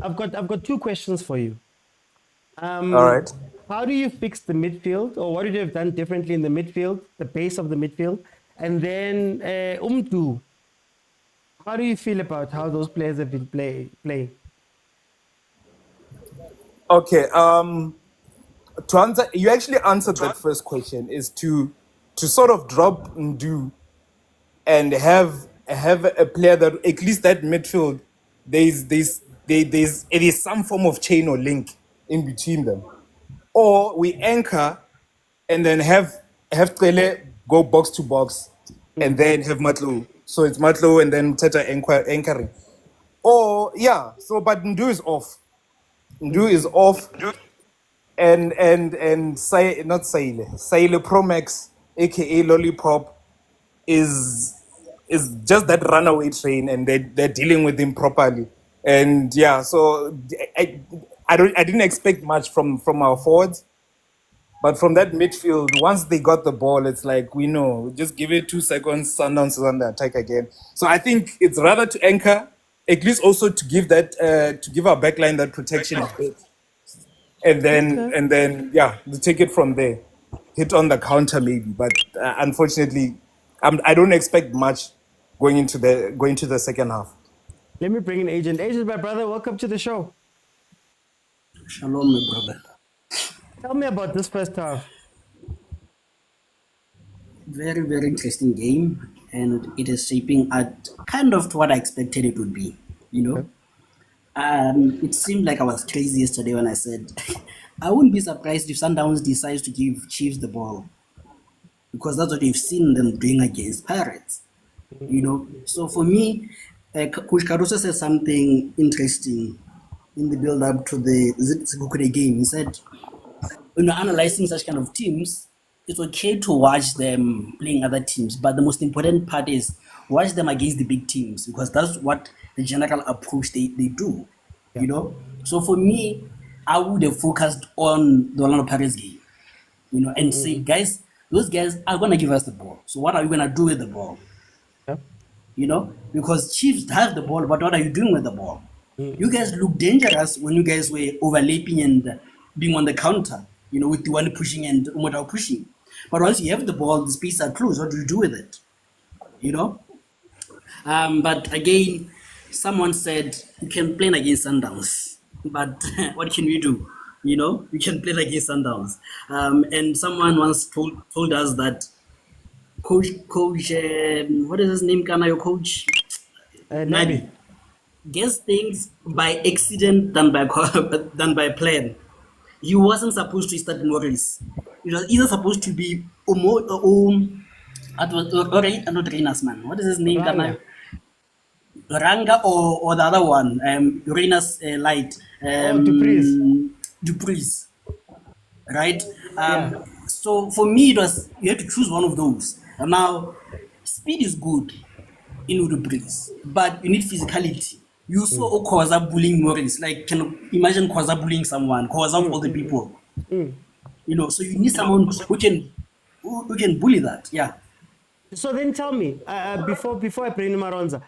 I've got 2 questions for you. All right. How do you fix the midfield, or what would you have done differently in the midfield, the base of the midfield? And then Umdu, how do you feel about how those players have been playing? Okay. To answer, you actually answered that first question, is to sort of drop Ndu and have a player that at least that midfield it is some form of chain or link in between them. Or we anchor and then have Tele go box to box and then have Matlo. So it's Matlo and then Teta anchoring. Or but Ndu is off. And not Saile Pro Max, aka Lollipop, is just that runaway train, and they're dealing with him properly. And so I didn't expect much from our forwards, but from that midfield, once they got the ball, it's like, we know, just give it 2 seconds, Sundowns is on the attack again. So I think it's rather to anchor, at least also to give our backline that protection a bit, and then to take it from there, hit on the counter maybe. But unfortunately, I don't expect much going into the second half. Let me bring in Agent. Agent, my brother, welcome to the show. Shalom, my brother. Tell me about this first half. Very, very interesting game. and it is shaping at kind of to what I expected it would be. You know, it seemed like I was crazy yesterday when I said I wouldn't be surprised if Sundowns decides to give Chiefs the ball, because that's what we've seen them doing against Pirates. You know, so for me, Coach Caruso said something interesting in the build-up to the Zikukure game. He said, when you're analyzing such kind of teams, it's okay to watch them playing other teams, but the most important part is watch them against the big teams, because that's what the general approach they do. You know, so for me, I would have focused on the Orlando Pirates game, you know, and say, guys, those guys are going to give us the ball. So what are we going to do with the ball? You know, because Chiefs have the ball, but what are you doing with the ball? You guys look dangerous when you guys were overlapping and being on the counter, you know, with the one pushing and Motaung pushing. But once you have the ball, the spaces are closed. What do you do with it? You know? But again, someone said you can play against Sundowns, but what can we do? You know, we can play against Sundowns. And someone once told us that coach, what is his name? Kana, your coach? Nadi gets things by accident than by plan. He wasn't supposed to start Morris. It was either supposed to be not Renas, man. What is his name? Ranga or the other one, Renas Light. Dupreez. Right? So for me, it was, you have to choose one of those. And now, speed is good in Dupreez, but you need physicality. You saw Khoza bullying Morris. Like, can you imagine Khoza bullying someone? Khoza all the people. You know, so you need someone who can bully that. Yeah. So then tell me, before I bring Maronza,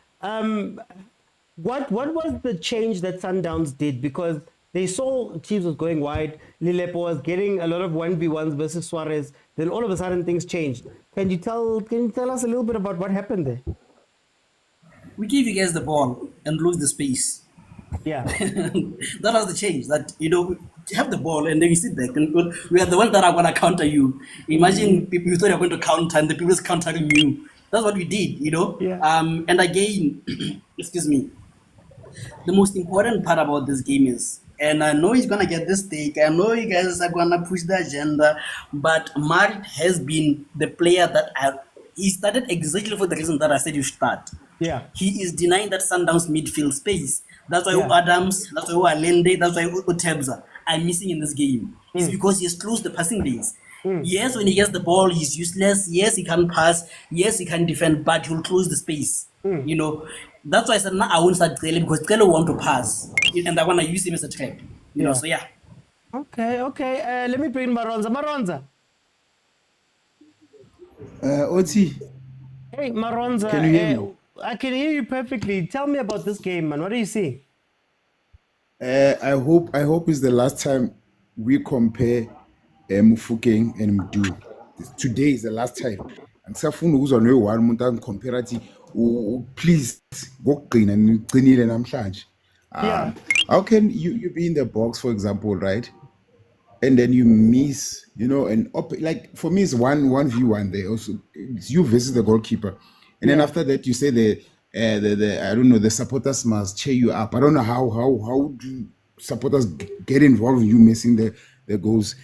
what was the change that Sundowns did? Because they saw Chiefs was going wide, Lilepo was getting a lot of 1v1s versus Suarez. Then all of a sudden things changed. Can you tell us a little bit about what happened there? We give you guys the ball and lose the space. Yeah. That was the change. That, you know, you have the ball and then you sit back and we are the ones that are going to counter you. Imagine people you thought you were going to counter and the people's countering you. That's what we did, you know. Yeah. And again, excuse me, the most important part about this game is, and I know he's going to get this take, I know you guys are going to push the agenda, but Marit has been the player that he started exactly for the reason that I said you start. Yeah. He is denying that Sundowns midfield space. That's why Adams, that's why Allende, that's why Tebza are missing in this game. It's because he has closed the passing lanes. Yes, when he gets the ball, he's useless. Yes, he can pass. Yes, he can defend, but he'll close the space. You know, that's why I said, I won't start Tele, because Tele want to pass. And I want to use him as a trap. You know, so yeah. Okay. Let me bring Maronza. Maronza. Oti. Hey, Maronza. Can you hear me? I can hear you perfectly. Tell me about this game, man. What do you see? I hope it's the last time we compare Mufukeng and Mdu. Today is the last time. And Safun who's on one Motaung comparative. Please go clean and clean it and charge. How can you be in the box, for example, right? And then you miss, you know, like for me it's 1v1 there. Also, it's you versus the goalkeeper. And then after that, you say the I don't know, the supporters must cheer you up. I don't know how do supporters get involved in you missing the goals.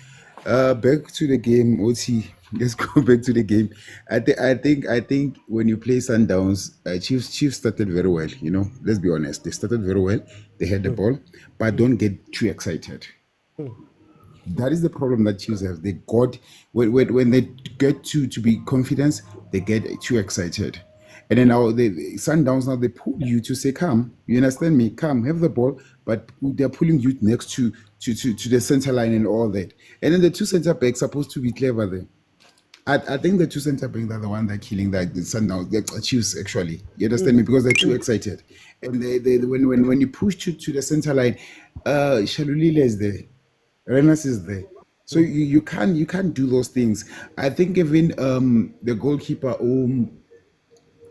Back to the game, OT. Let's go back to the game. I think when you play Sundowns, Chiefs started very well. You know, let's be honest, they started very well. They had the ball, but don't get too excited. That is the problem that Chiefs have. They got when they get to be confident, they get too excited. And then now the Sundowns, now they pull you to say, come, you understand me? Come, have the ball, but they're pulling you next to the center line and all that. And then the two center backs supposed to be clever there. I think the two center backs are the one that are killing the Sundowns, the Chiefs actually. You understand me? Because they're too excited. And when you push to the center line, Shalulile is there, Renas is there. So you can't do those things. I think even the goalkeeper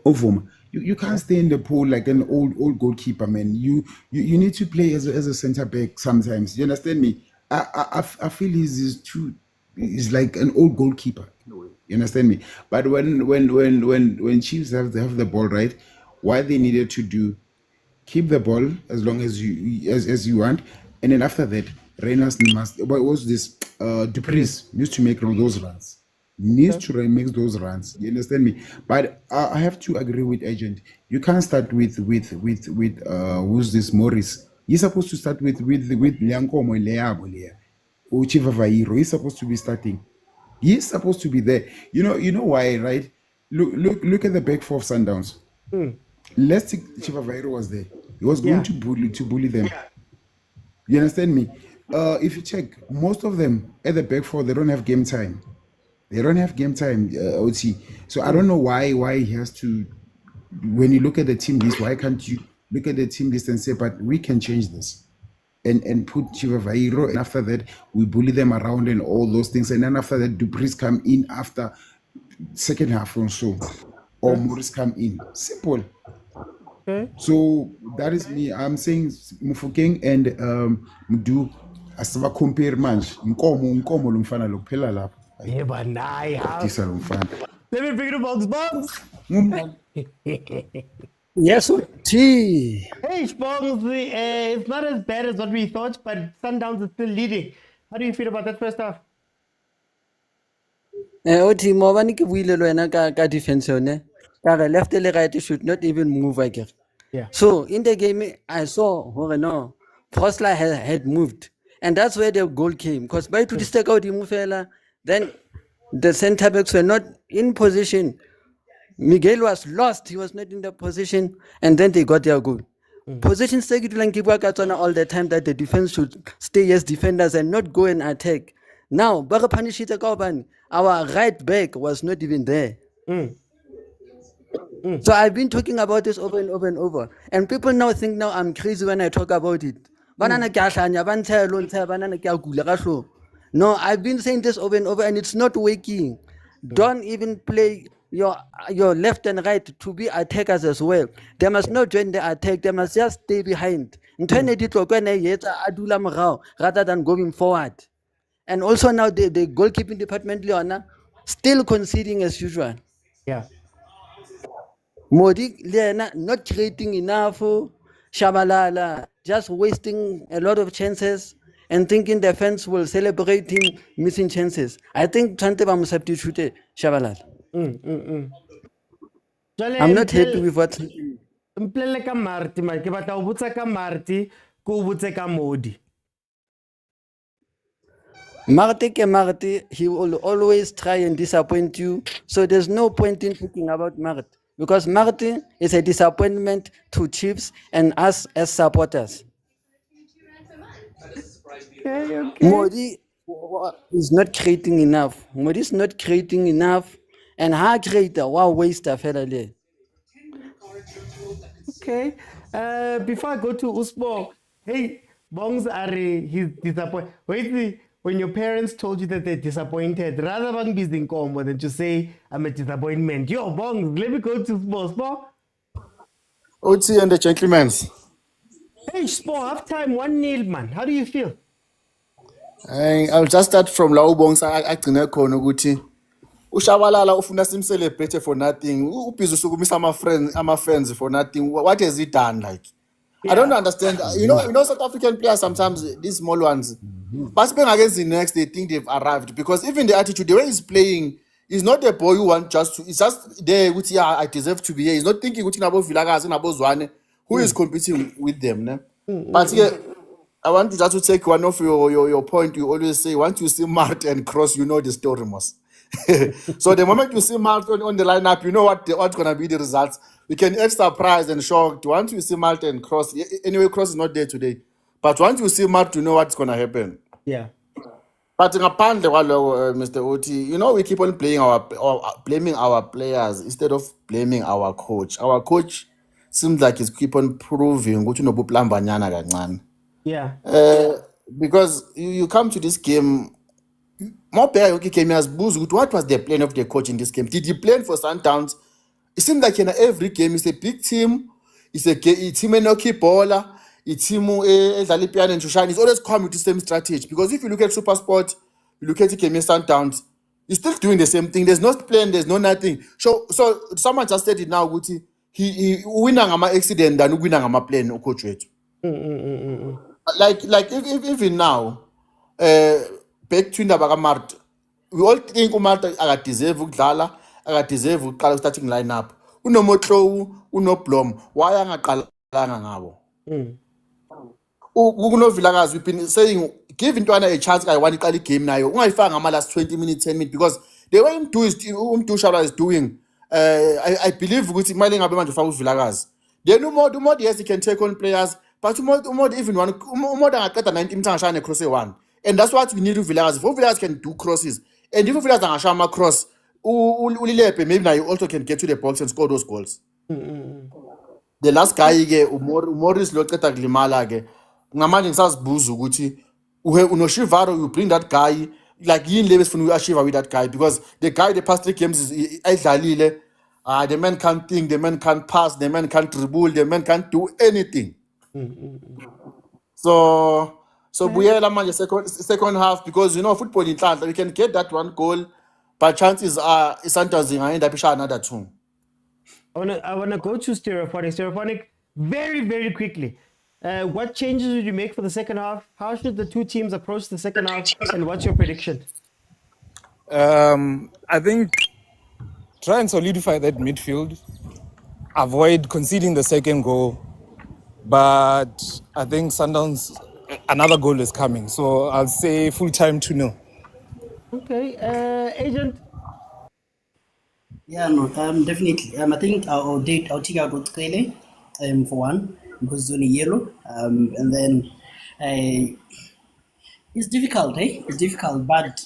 Ovum, you can't stay in the pool like an old goalkeeper, man. You need to play as a center back sometimes. You understand me? I feel he's like an old goalkeeper in a way. You understand me? But when Chiefs have the ball, right, what they needed to do, keep the ball as long as you want, and then after that, Reynolds must. What was this? Dupreez needs to make all those runs. Needs to make those runs. You understand me? But I have to agree with Agent. You can't start with who's this Morris? You're supposed to start with Liankomo Leabo Lea. Uchiva Vairo. He's supposed to be starting. He's supposed to be there. You know why, right? Look at the back four of Sundowns. Let's take Chiva Vairo was there. He was going to bully them. You understand me? If you check, most of them at the back four, they don't have game time. They don't have game time, OT. So I don't know why he has to. When you look at the team list, why can't you look at the team list and say, but we can change this and put Chiva Vairo, and after that we bully them around and all those things, and then after that Dupreez come in after second half or so, or Morris come in. Simple. Okay. So that is me. I'm saying Mufokeng and Mdu asaba compare manje. Nkomo lumfana lokuphela lapha. Yeah, but nah. This lumfana. Let me bring the box. Yes, T. Hey, Spongs, it's not as bad as what we thought, but Sundowns is still leading. How do you feel about that first half? Oti mo bani ke buile le wena ka defense yone. Ka left le right should not even move again. Yeah. So in the game I saw no Frosla had moved, and that's where the goal came. Because by to stake out the then the centre backs were not in position. Miguel was lost; he was not in the position, and then they got their goal. Position stake it like all the time that the defense should stay as defenders and not go and attack. Now, our right back was not even there. So I've been talking about this over and over and over. And people now think now I'm crazy when I talk about it. No, I've been saying this over and over, and it's not working. Don't even play your left and right to be attackers as well. They must not join the attack. They must just stay behind. Rather than going forward. And also now the goalkeeping department, Leona, still conceding as usual. Yeah. Modi, Leona, not creating enough. Shabalala, just wasting a lot of chances and thinking the fans will celebrate him missing chances. I think Tanteba must substitute Shabalala. I'm not happy with what. Mplele ka Marti, ma ke batla o botsa ka Marti, ko botse ka Modi. Marti, he will always try and disappoint you. So there's no point in talking about Marti. Because Marti is a disappointment to Chiefs and us as supporters. Okay. Modi is not creating enough. Modi is not creating enough. And how creator, wow, waster fella. Okay. Before I go to Uspo, hey, Bongs are he's disappointed. Wait, when your parents told you that they're disappointed, rather than be more than to say I'm a disappointment. Yo, Bongs, let me go to Spo. OT and the gentlemen's. Hey, Spo, halftime 1-0, man. How do you feel? I'll just start from la ubongs agcine khona ukuthi uShabalala ufuna simcelebrate for nothing. Ubhizi usukumisa ama friends for nothing. What has he done like? Yeah. I don't understand. You know South African players sometimes, these small ones, but against the next, they think they've arrived, because even the attitude, the way he's playing, is not a boy who wants just to, it's just there with, yeah, I deserve to be here. He's not thinking about vilakazi and about Zwane, who is competing with them. Ne? But yeah, I want to just to take one of your point. You always say, once you see Mart and Cross, you know the story must. So the moment you see Mart on the lineup, you know what's going to be the results. We can get surprised and shocked. Once you see Mart and Cross, anyway, Cross is not there today. But once you see Mart, you know what's going to happen. Yeah. But apparently, Mr. Oti, you know, we keep on blaming our players instead of blaming our coach. Our coach seems like he's keep on proving yeah. Because you come to this game, more player came as booze. What was the plan of the coach in this game? Did he plan for Sundowns? It seems like in every game, it's a big team. It's a team enoki baller. It's team Zalipian and Shushan. It's always come with the same strategy. Because if you look at Super Sport, you look at the game Sundowns, He's still doing the same thing. There's no plan, there's no nothing. So someone just said it now, Guti. He winning ama accident than winning ama plan coach wethu. Like if even now, back to indaba kaMart, we all think uMart akadeserve ukudlala, akadeserve ukuqala starting lineup. UnoMotlowu, unoBlom, why angaqalanga ngabo? Kuno Vilakazi, we've been saying give Ntwana a chance. I want to call game now. Ungayifanga ama last 20 minutes, 10 minutes because the way Shabala is doing, I believe ukuthi kumele ngabe manje ufaka uVilakazi. Then uMod yes he can take on players, but uMod even one uMod angaqeda 90 minutes angashaya cross one. And that's what we need uVilakazi. If uVilakazi can do crosses, and if uVilakazi angashaya ama cross, uLilepe maybe now you also can get to the box and score those goals. The last guy ke Morris lo qeda kulimala ke. Ngamanje ngisazibuza ukuthi unoShivaro you bring that guy like yini lebes funa uachieve with that guy because the guy the past 3 games is ayidlalile the man can't think, the man can't pass, the man can't dribble, the man can't do anything. So buyela manje second half because you know football in Atlanta we can get that one goal but chances are Sundowns end up shot another 2. I wanna go to Stereophonic very, very quickly. What changes would you make for the second half? How should the two teams approach the second half? And what's your prediction? I think try and solidify that midfield, avoid conceding the second goal. But I think Sundowns, another goal is coming. So I'll say full time 2-0. Okay, Agent. Yeah, no, definitely. I think I'll take out Otkele for one because it's only yellow. And then it's difficult, eh? It's difficult, but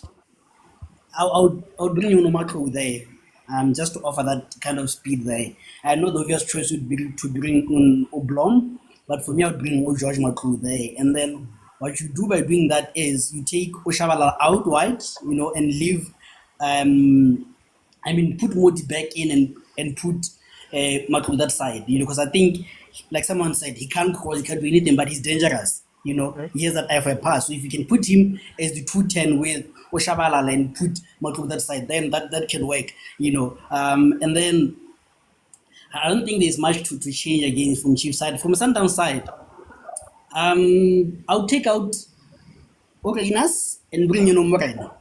I would bring Unomako there. Just to offer that kind of speed there. I know the obvious choice would be to bring Oblom, but for me, I would bring George Macru there. And then what you do by doing that is you take Oshabala out wide, you know, and leave, put Moti back in and put Macru that side, you know, because I think, like someone said, he can't cross, he can't do anything, but he's dangerous. You know, he has that eye for a pass. So if you can put him as the 210 with Oshabala and put Macru that side, then that can work, you know. And then I don't think there's much to change again from Chiefs side. From Sundowns side, I'll take out Oreinas and bring Morena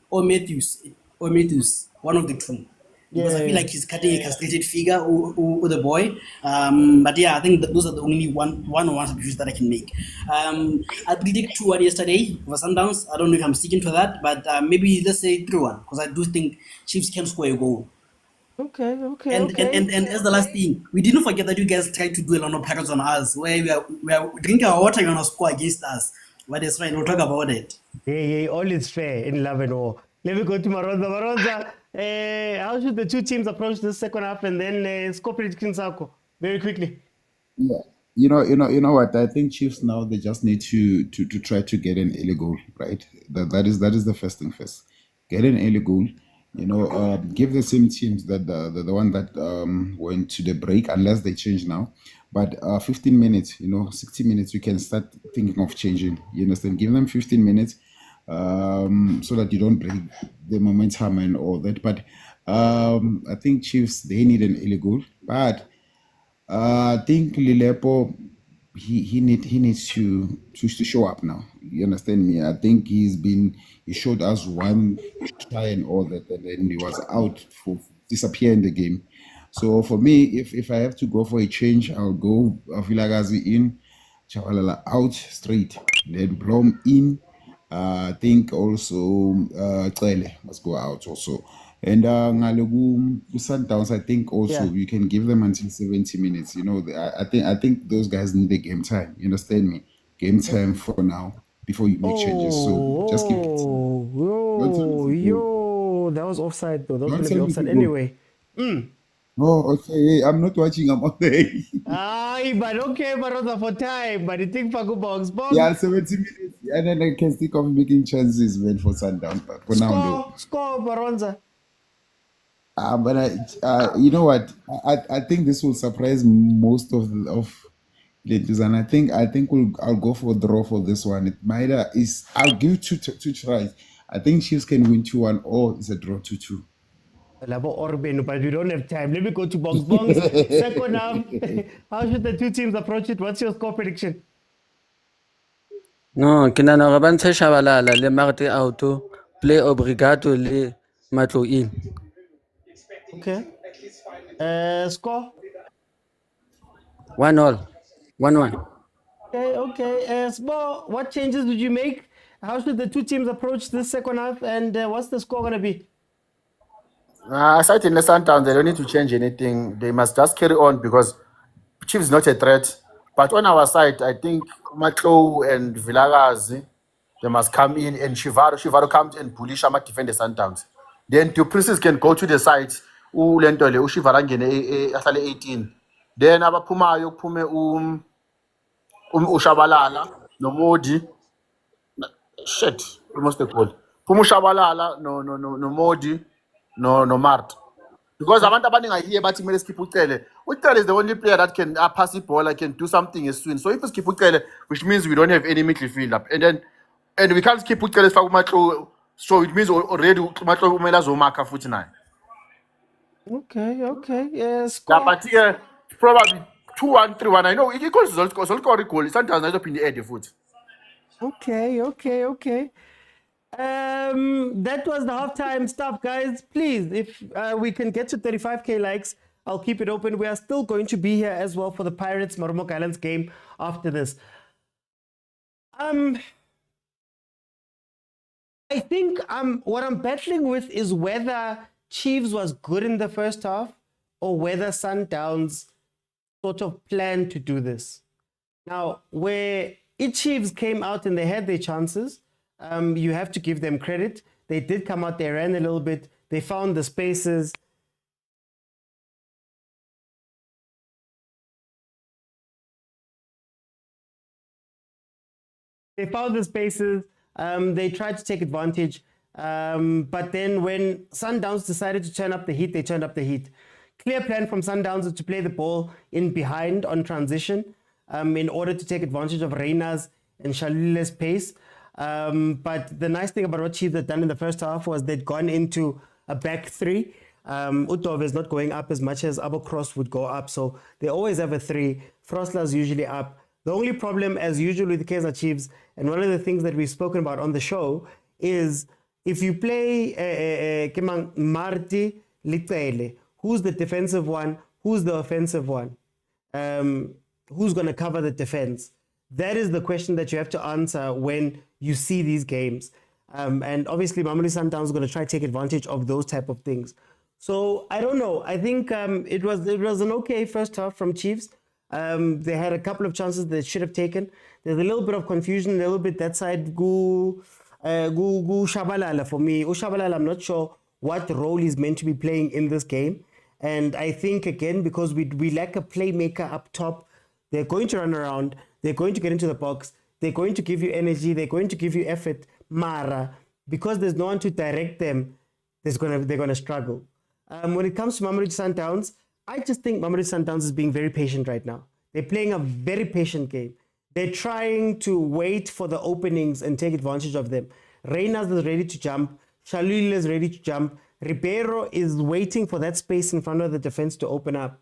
or Matthews, one of the two. Because I feel like he's cutting a castrated figure or the boy. But yeah, I think those are the only one-on-one substitutions that I can make. I predict 2-1 yesterday for Sundowns. I don't know if I'm sticking to that, but maybe let's say 3-1 because I do think Chiefs can score a goal. Okay. And as the last thing, we didn't forget that you guys tried to do a lot of parrots on us, where we are drinking our water, you're gonna score against us. But it's fine, we'll talk about it. Yeah, all is fair in love and war. Let me go to Maronza. How should the two teams approach the second half and then score predictions very quickly? Yeah, you know what? I think Chiefs now they just need to try to get an early goal, right? That is the first thing first. Get an early goal. You know, give the same teams that the one that went to the break, unless they change now. But 15 minutes, 60 minutes, you can start thinking of changing. You understand? Give them 15 minutes. So that you don't break the momentum and all that. But I think Chiefs, they need an early goal. But I think Lilepo, he needs to show up now. You understand me? I think he showed us one try and all that, and then he was out for disappear in the game. So for me, if I have to go for a change, I'll go Vilakazi in, Chavalala out straight, then Blom in. I think also Cele must go out also. And Ngalogu Sundowns, I think also you can give them until 70 minutes. You know, I think those guys need the game time. You understand me? Game time for now before you make changes. So just keep it. That was offside though. That was going to be offside anyway. Oh, okay. I'm not watching. I'm on there. But okay, Barossa for time. But you think Paku box. Yeah, 70 minutes. And then I can think of making chances, man, for Sundowns. But for now, score, Baronza. But you know what? I think this will surprise most of ladies, and I think I'll go for a draw for this one. It might I'll give two tries. I think Chiefs can win 2-1 or it's a draw 2-2. Labo Orben, but we don't have time. Let me go to Bongs Bongs. Second half, how should the two teams approach it? What's your score prediction? No, ke nahana hore ba ntshe Shabalala le Marte Auto, play Obrigado le Matlo in. Okay. Score? 1-1. 1-1. Okay. Spo, what changes did you make? How should the two teams approach this second half? And what's the score going to be? Aside in the Sundowns, they don't need to change anything. They must just carry on because Chiefs is not a threat. But on our side, I think Matlo and Vilakazi, they must come in, and Shivaro comes and bullish Shama defend the Sundowns. Then Duplessis can go to the sides. Ulentole, Ushivara ngene ahlale 18. Then abaphumayo kuphume uShabalala no Modi. Shit, almost a goal. Phume uShabalala no Modi no Mart. Because abantu abaningi I hear bathi kumele sikhiphe uCele. uCele is the only player that can pass the ball, can do something as soon. So if we skip uCele, which means we don't have any midfielder, and we can't skip uCele sifaka uMatlo, so it means already uMatlo kumele azomarka futhi naye. Okay. Yes. Yeah, but probably 2-1, 3-1. I know it equals result because all goal. Sometimes I in the air the foot. Okay. That was the halftime stuff, guys. Please, if we can get to 35k likes, I'll keep it open. We are still going to be here as well for the Pirates Marumo Gallants game after this. I think what I'm battling with is whether Chiefs was good in the first half or whether Sundowns sort of planned to do this. Now, where Chiefs came out and they had their chances, you have to give them credit. They did come out, they ran a little bit, they found the spaces. They tried to take advantage. But then when Sundowns decided to turn up the heat, they turned up the heat. Clear plan from Sundowns is to play the ball in behind on transition in order to take advantage of Reina's and Shalile's pace. But the nice thing about what Chiefs had done in the first half was they'd gone into a back three. Utov is not going up as much as Abocross would go up. So they always have a three. Frosler's usually up. The only problem, as usual, with the Kaizer Chiefs, and one of the things that we've spoken about on the show, is if you play Marti Litele, who's the defensive one? Who's the offensive one? Who's going to cover the defense? That is the question that you have to answer when you see these games. And obviously, Mamelodi Sundowns is going to try to take advantage of those type of things. So I don't know. I think it was an okay first half from Chiefs. They had a couple of chances they should have taken. There's a little bit of confusion, a little bit that side. Gu Shabalala for me. Shabalala, I'm not sure what role he's meant to be playing in this game. And I think, again, because we lack a playmaker up top, they're going to run around, they're going to get into the box, they're going to give you energy, they're going to give you effort. Mara, because there's no one to direct them, they're going to struggle. When it comes to Mamelodi Sundowns, I just think Mamelodi Sundowns is being very patient right now. They're playing a very patient game. They're trying to wait for the openings and take advantage of them. Reynolds is ready to jump. Shalil is ready to jump. Ribeiro is waiting for that space in front of the defense to open up.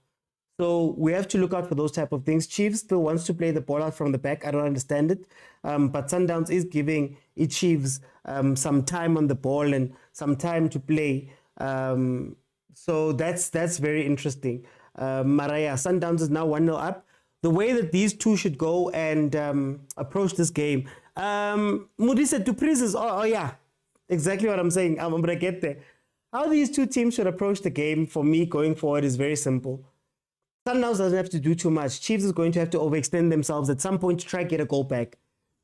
So we have to look out for those type of things. Chiefs still wants to play the ball out from the back. I don't understand it. But Sundowns is giving Chiefs some time on the ball and some time to play. So that's very interesting. Maraya, Sundowns is now 1-0 up. The way that these two should go and approach this game. Modise Dupriz is, yeah, exactly what I'm saying. I'm going to get there. How these two teams should approach the game for me going forward is very simple. Sundowns doesn't have to do too much. Chiefs is going to have to overextend themselves at some point to try to get a goal back.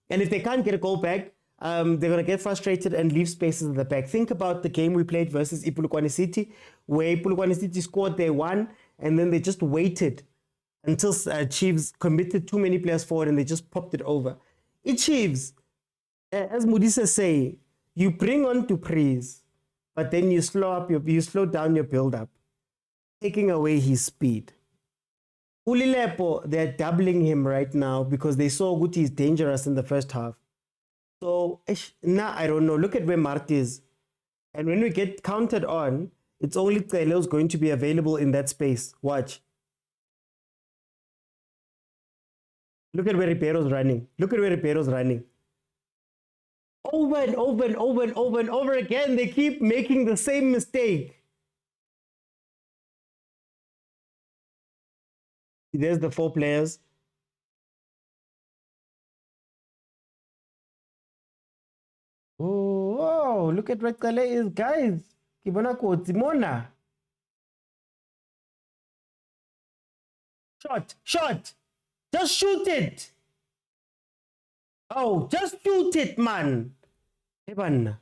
And if they can't get a goal back, they're going to get frustrated and leave spaces in the back. Think about the game we played versus Ipulukwane City, where Ipulukwane City scored their one, and then they just waited until Chiefs committed too many players forward and they just popped it over. Chiefs, as Modise say, you bring on to praise, but then you slow down your build-up, taking away his speed. Ulilepo, they're doubling him right now because they saw Guti is dangerous in the first half. So, now I don't know. Look at where Mart is. And when we get counted on, it's only Cele's going to be available in that space. Watch. Look at where Ribeiro's running. Look at where Ribeiro's running. Over and over and over and over and over again, they keep making the same mistake. There's the 4 players. Oh, wow, look at what Kale is, guys. Kibona ko Simona. Shot. Just shoot it. Oh, just shoot it, man. Eban.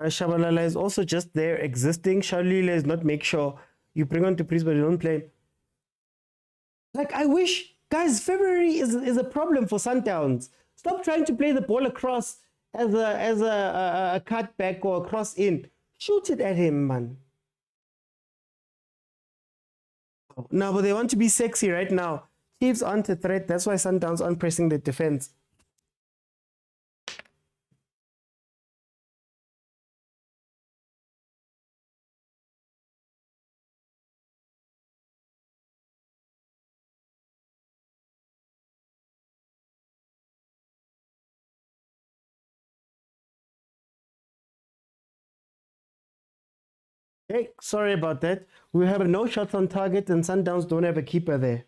Shabalala is also just there existing. Shalila is not make sure you bring on to Priest, but you don't play. Like, I wish, guys, February is a problem for Sundowns. Stop trying to play the ball across as a cutback or a cross in. Shoot it at him, man. No, but they want to be sexy right now. Chiefs aren't a threat. That's why Sundowns aren't pressing the defense. Hey, sorry about that. We have no shots on target and Sundowns don't have a keeper there.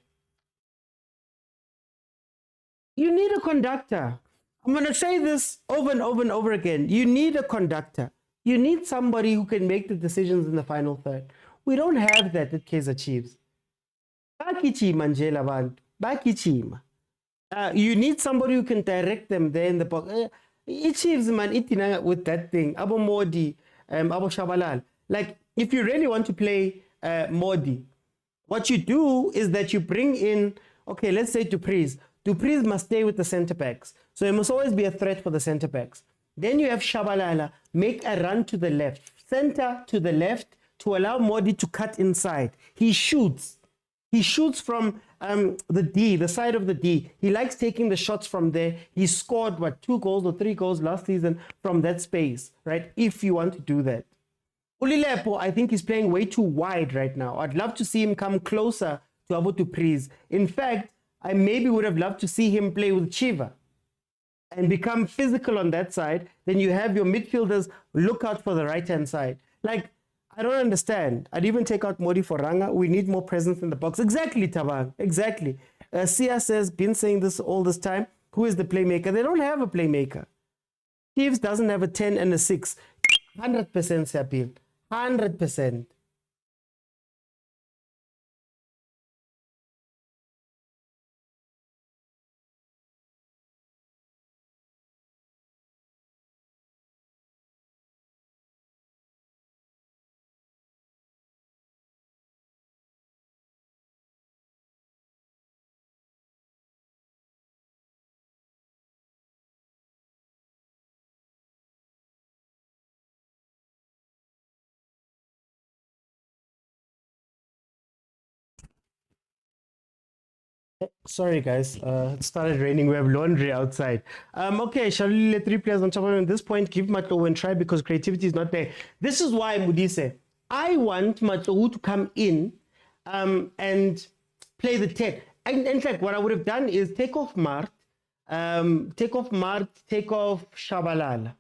You need a conductor. I'm going to say this over and over and over again. You need a conductor. You need somebody who can make the decisions in the final third. We don't have that at Kaizer Chiefs. You need somebody who can direct them there in the box. Chiefs, man, with that thing. Abo Modi, Abo Shabalal. Like, if you really want to play Modi, what you do is that you bring in, okay, let's say Dupreez. Dupreez must stay with the center backs. So it must always be a threat for the center backs. Then you have Shabalala, make a run to the left, center to the left to allow Modi to cut inside. He shoots. He shoots from the D, the side of the D. He likes taking the shots from there. He scored, 2 goals or 3 goals last season from that space, right? If you want to do that. Ulilepo, I think he's playing way too wide right now. I'd love to see him come closer to Abu Dupreez. In fact, I maybe would have loved to see him play with Chiva and become physical on that side. Then you have your midfielders look out for the right-hand side. Like, I don't understand. I'd even take out Modi for Ranga. We need more presence in the box. Exactly, Tabang. Exactly. Sia says, been saying this all this time. Who is the playmaker? They don't have a playmaker. Chiefs doesn't have a 10 and a 6. 100% Sapil. 100%. Sorry, guys. It started raining. We have laundry outside. Okay, shall we let 3 players on top of him at this point? Give Matlo and try because creativity is not there. This is why, Mudise, I want Matlo to come in and play the 10. And in fact, what I would have done is take off Mart, take off Shabalala.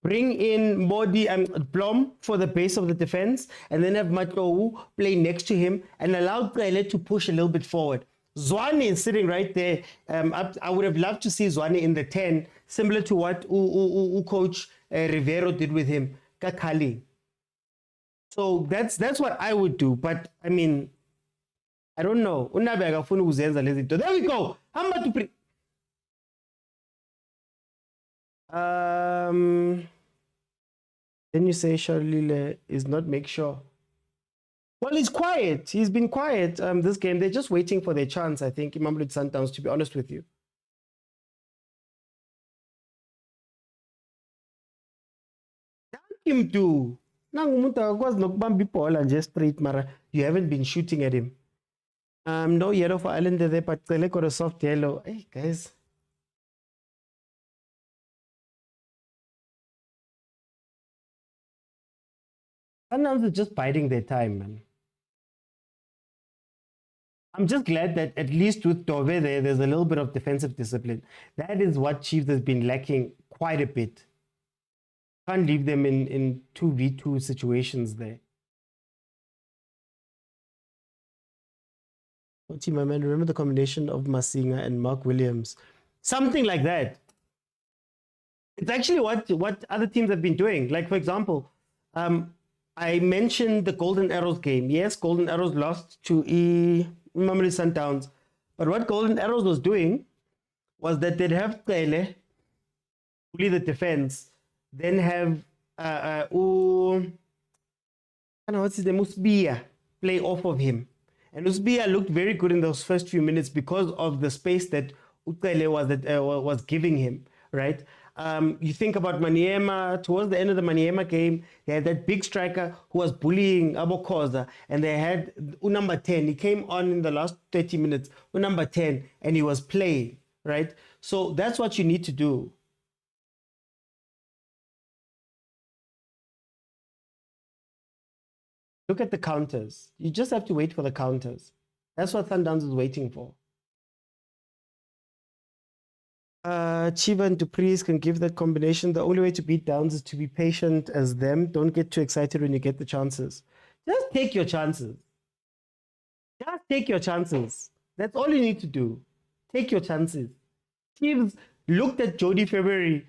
Bring in Modi and Blom for the base of the defense, and then have Matlo play next to him and allow Kele to push a little bit forward. Zwane is sitting right there. I would have loved to see Zwane in the 10, similar to what Coach Rivero did with him, Kakali. So that's what I would do. But I mean, I don't know. There we go. Then you say Charlile is not make sure. Well, he's quiet. He's been quiet this game. They're just waiting for their chance, I think, Mamelodi Sundowns, to be honest with you. Him too. Just straight, Mara. You haven't been shooting at him. No yellow for Islander there, but they got a soft yellow. Hey, guys. Sundowns is just biding their time, man. I'm just glad that at least with Dove there's a little bit of defensive discipline. That is what Chiefs has been lacking quite a bit. Can't leave them in 2v2 situations there. What's my man? Remember the combination of Masinga and Mark Williams? Something like that. It's actually what other teams have been doing. Like, for example, I mentioned the Golden Arrows game. Yes, Golden Arrows lost to Mamelodi Sundowns. But what Golden Arrows was doing was that they'd have Tele, bully the defense, then have what's his name? Usbia play off of him. And Usbia looked very good in those first few minutes because of the space that Utele was giving him, right? You think about Maniema, towards the end of the Maniema game, they had that big striker who was bullying Khoza, and they had number 10. He came on in the last 30 minutes, number 10, and he was playing, right? So that's what you need to do. Look at the counters. You just have to wait for the counters. That's what Sundowns is waiting for. Chiva and Dupreez can give that combination. The only way to beat Downs is to be patient as them. Don't get too excited when you get the chances. Just take your chances. Just take your chances. That's all you need to do. Take your chances. Teams looked at Jody February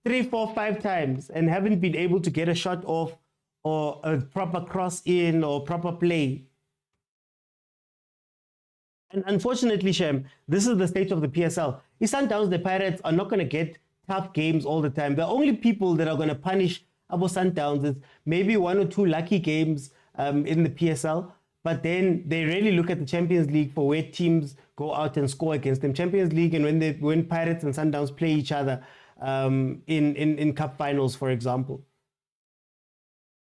3, 4, 5 times and haven't been able to get a shot off or a proper cross in or proper play. And unfortunately, Shem, this is the state of the PSL. The Sundowns, the Pirates, are not going to get tough games all the time. The only people that are going to punish Abo Sundowns is maybe 1 or 2 lucky games in the PSL. But then they really look at the Champions League for where teams go out and score against them. Champions League, and when Pirates and Sundowns play each other in cup finals, for example.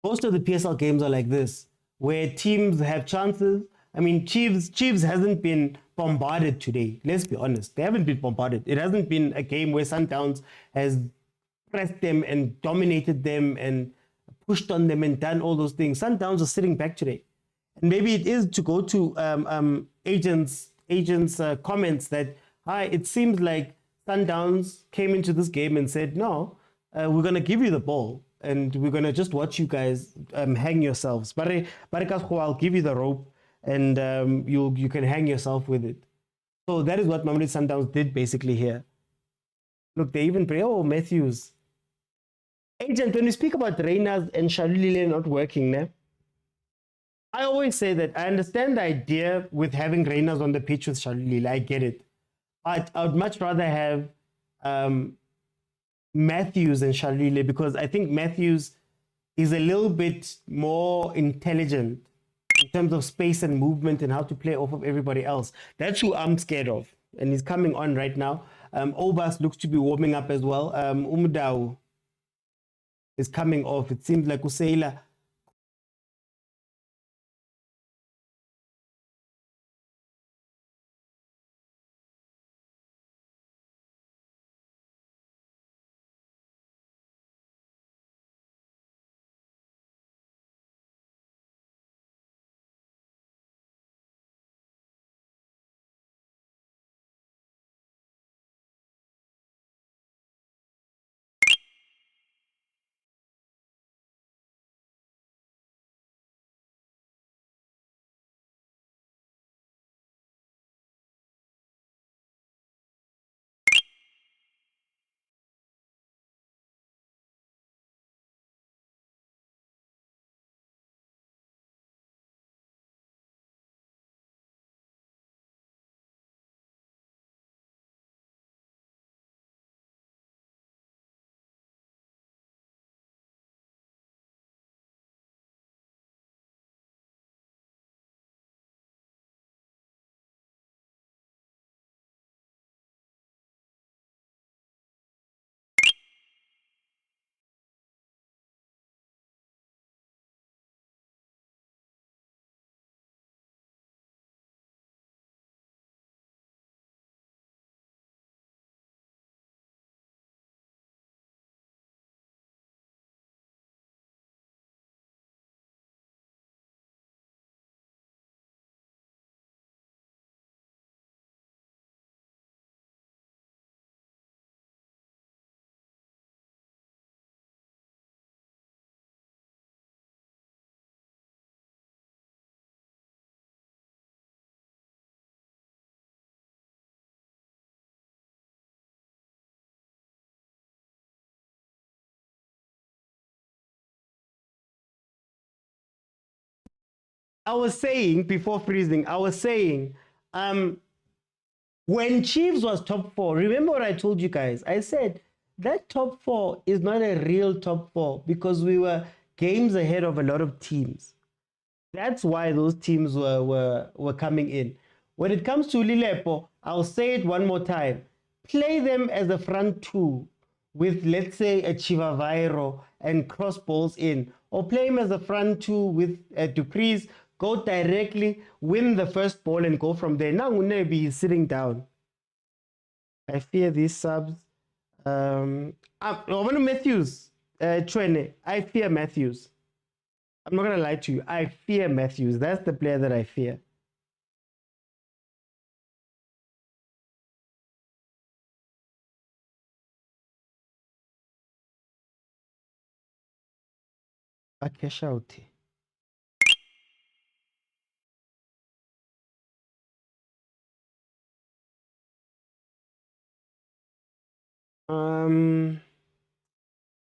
Most of the PSL games are like this, where teams have chances. I mean, Chiefs hasn't been bombarded today. Let's be honest. They haven't been bombarded. It hasn't been a game where Sundowns has pressed them and dominated them and pushed on them and done all those things. Sundowns are sitting back today. And maybe it is to go to agents' comments that, hi, it seems like Sundowns came into this game and said, no, we're going to give you the ball. And we're going to just watch you guys hang yourselves. But I'll give you the rope and you can hang yourself with it. So that is what Mamelodi Sundowns did basically here. Look, they even pray, oh, Matthews. Agent, when we speak about Reyners and Shalulile not working, ne? I always say that I understand the idea with having Reyners on the pitch with Shalulile. I get it. But I would much rather have Matthews and Shalulile, because I think Matthews is a little bit more intelligent in terms of space and movement and how to play off of everybody else. That's who I'm scared of. And he's coming on right now. Obas looks to be warming up as well. Umudau is coming off. It seems like Usaila I was saying before freezing, when Chiefs was top 4, remember what I told you guys? I said that top 4 is not a real top 4 because we were games ahead of a lot of teams. That's why those teams were coming in. When it comes to Lilepo, I'll say it one more time. Play them as a front two with, let's say, a Chivavairo and cross balls in. Or play him as a front two with Dupreez, go directly, win the first ball and go from there. Now Unebi is sitting down. I fear these subs. Matthews, Chwene, I fear Matthews. I'm not going to lie to you. I fear Matthews. That's the player that I fear. Cash out.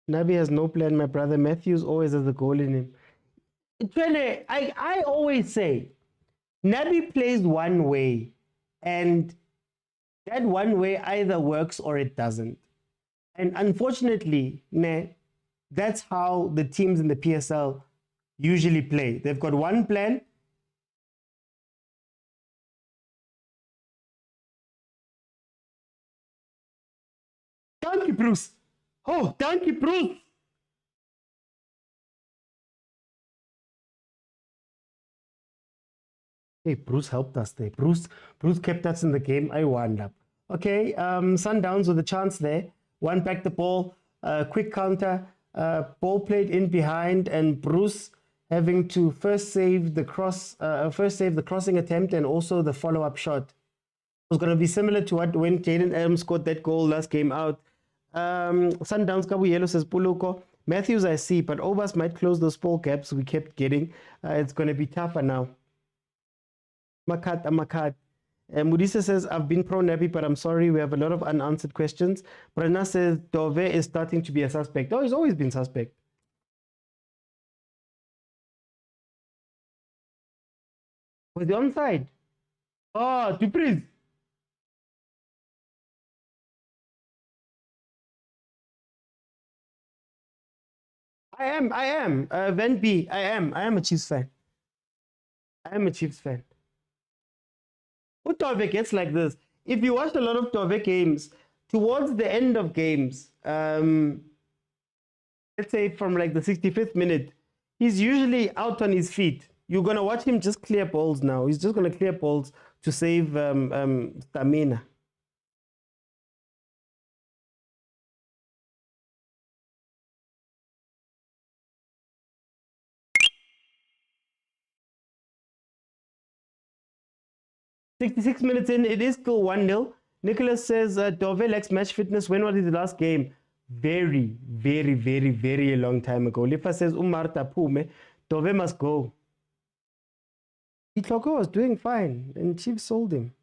Nabi has no plan. My brother Matthews always has a goal in him. I always say Nabi plays one way, and that one way either works or it doesn't. And unfortunately, that's how the teams in the PSL usually play. They've got one plan. Thank you, Bruce. Oh, thank you, Bruce. Hey, Bruce helped us there. Bruce kept us in the game. I wound up. Okay, Sundowns with a chance there. One back the ball, quick counter, ball played in behind, and Bruce having to first save the crossing attempt and also the follow-up shot. It was going to be similar to what when Jaden Adams scored that goal last game out. Sundowns Kabuyelo says Puluko. Matthews I see, but Obas might close those ball gaps we kept getting. It's going to be tougher now. Makat. Mudisa says, I've been pro-Nabi, but I'm sorry, we have a lot of unanswered questions. Brana says, Dove is starting to be a suspect. Oh, he's always been suspect. Was he onside? Oh, Dupreez. I am. Van B, I am a Chiefs fan. I am a Chiefs fan. What Tove gets like this? If you watch a lot of Tove games, towards the end of games, let's say from like the 65th minute, he's usually out on his feet. You're going to watch him just clear balls now. He's just going to clear balls to save stamina. "66 minutes in, it is still 1-0. Nicholas says, Dove lacks match fitness. When was his last game? Very, very, very, very a long time ago. Lifa says, Umarta Pume, Dove must go. Itloko was doing fine, and Chiefs sold him.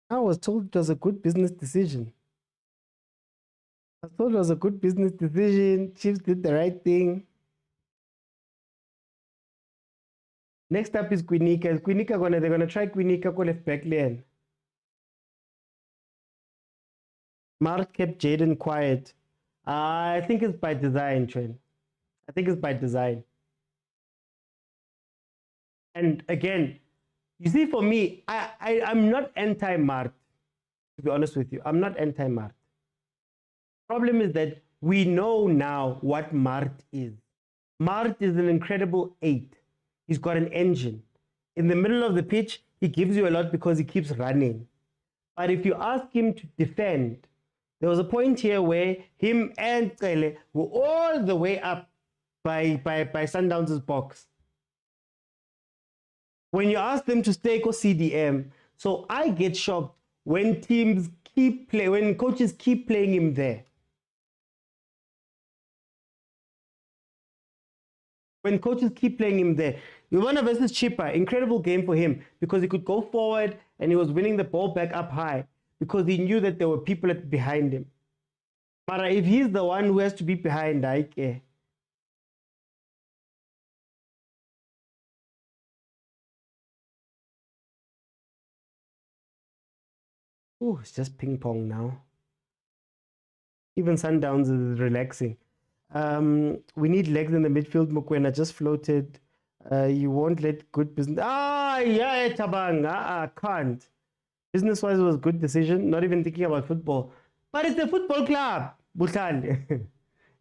I was told it was a good business decision. Chiefs did the right thing. Next up is Quinica. They're gonna try Quinica go left back lane. Mark kept Jaden quiet. I think it's by design, Trent. I think it's by design. And again, you see, for me, I'm not anti-Mart, to be honest with you. I'm not anti-Mart. Problem is that we know now what Mart is. Mart is an incredible 8. He's got an engine. In the middle of the pitch, he gives you a lot because he keeps running. But if you ask him to defend, there was a point here where him and Kele were all the way up by Sundowns' box. When you ask them to stay go CDM, so I get shocked when when coaches keep playing him there. When coaches keep playing him there. Ivana versus Chippa, incredible game for him because he could go forward and he was winning the ball back up high because he knew that there were people behind him. But if he's the one who has to be behind, I care. Oh, it's just ping pong now. Even Sundowns is relaxing. We need legs in the midfield. Mokwena just floated. You won't let good business. Yeah, Tabang. Can't. Business-wise, it was a good decision. Not even thinking about football. But it's a football club, Butan.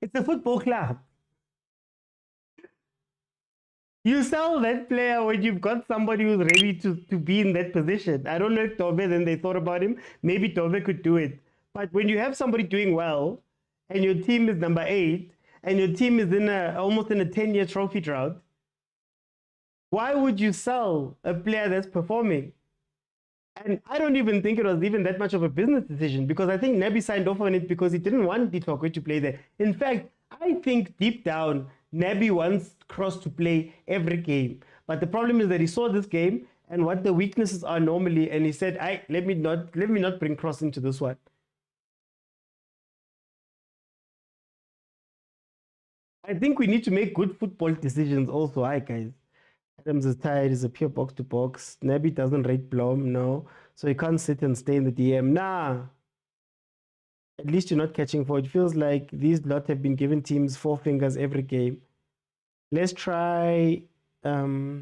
It's a football club. You sell that player when you've got somebody who's ready to be in that position. I don't know if Tove, then they thought about him. Maybe Tove could do it. But when you have somebody doing well, and your team is number 8, and your team is almost in a 10-year trophy drought, why would you sell a player that's performing? And I don't even think it was even that much of a business decision, because I think Nabi signed off on it because he didn't want Ditokwe to play there. In fact, I think deep down, Nabi wants Cross to play every game. But the problem is that he saw this game and what the weaknesses are normally, and he said, let me not bring Cross into this one. I think we need to make good football decisions also. Hi, guys. Adams is tired. He's a pure box-to-box. Nabi doesn't rate Blom, no. So he can't sit and stay in the DM. Nah. At least you're not catching for it. Feels like these lot have been given teams 4 fingers every game. Let's try Simango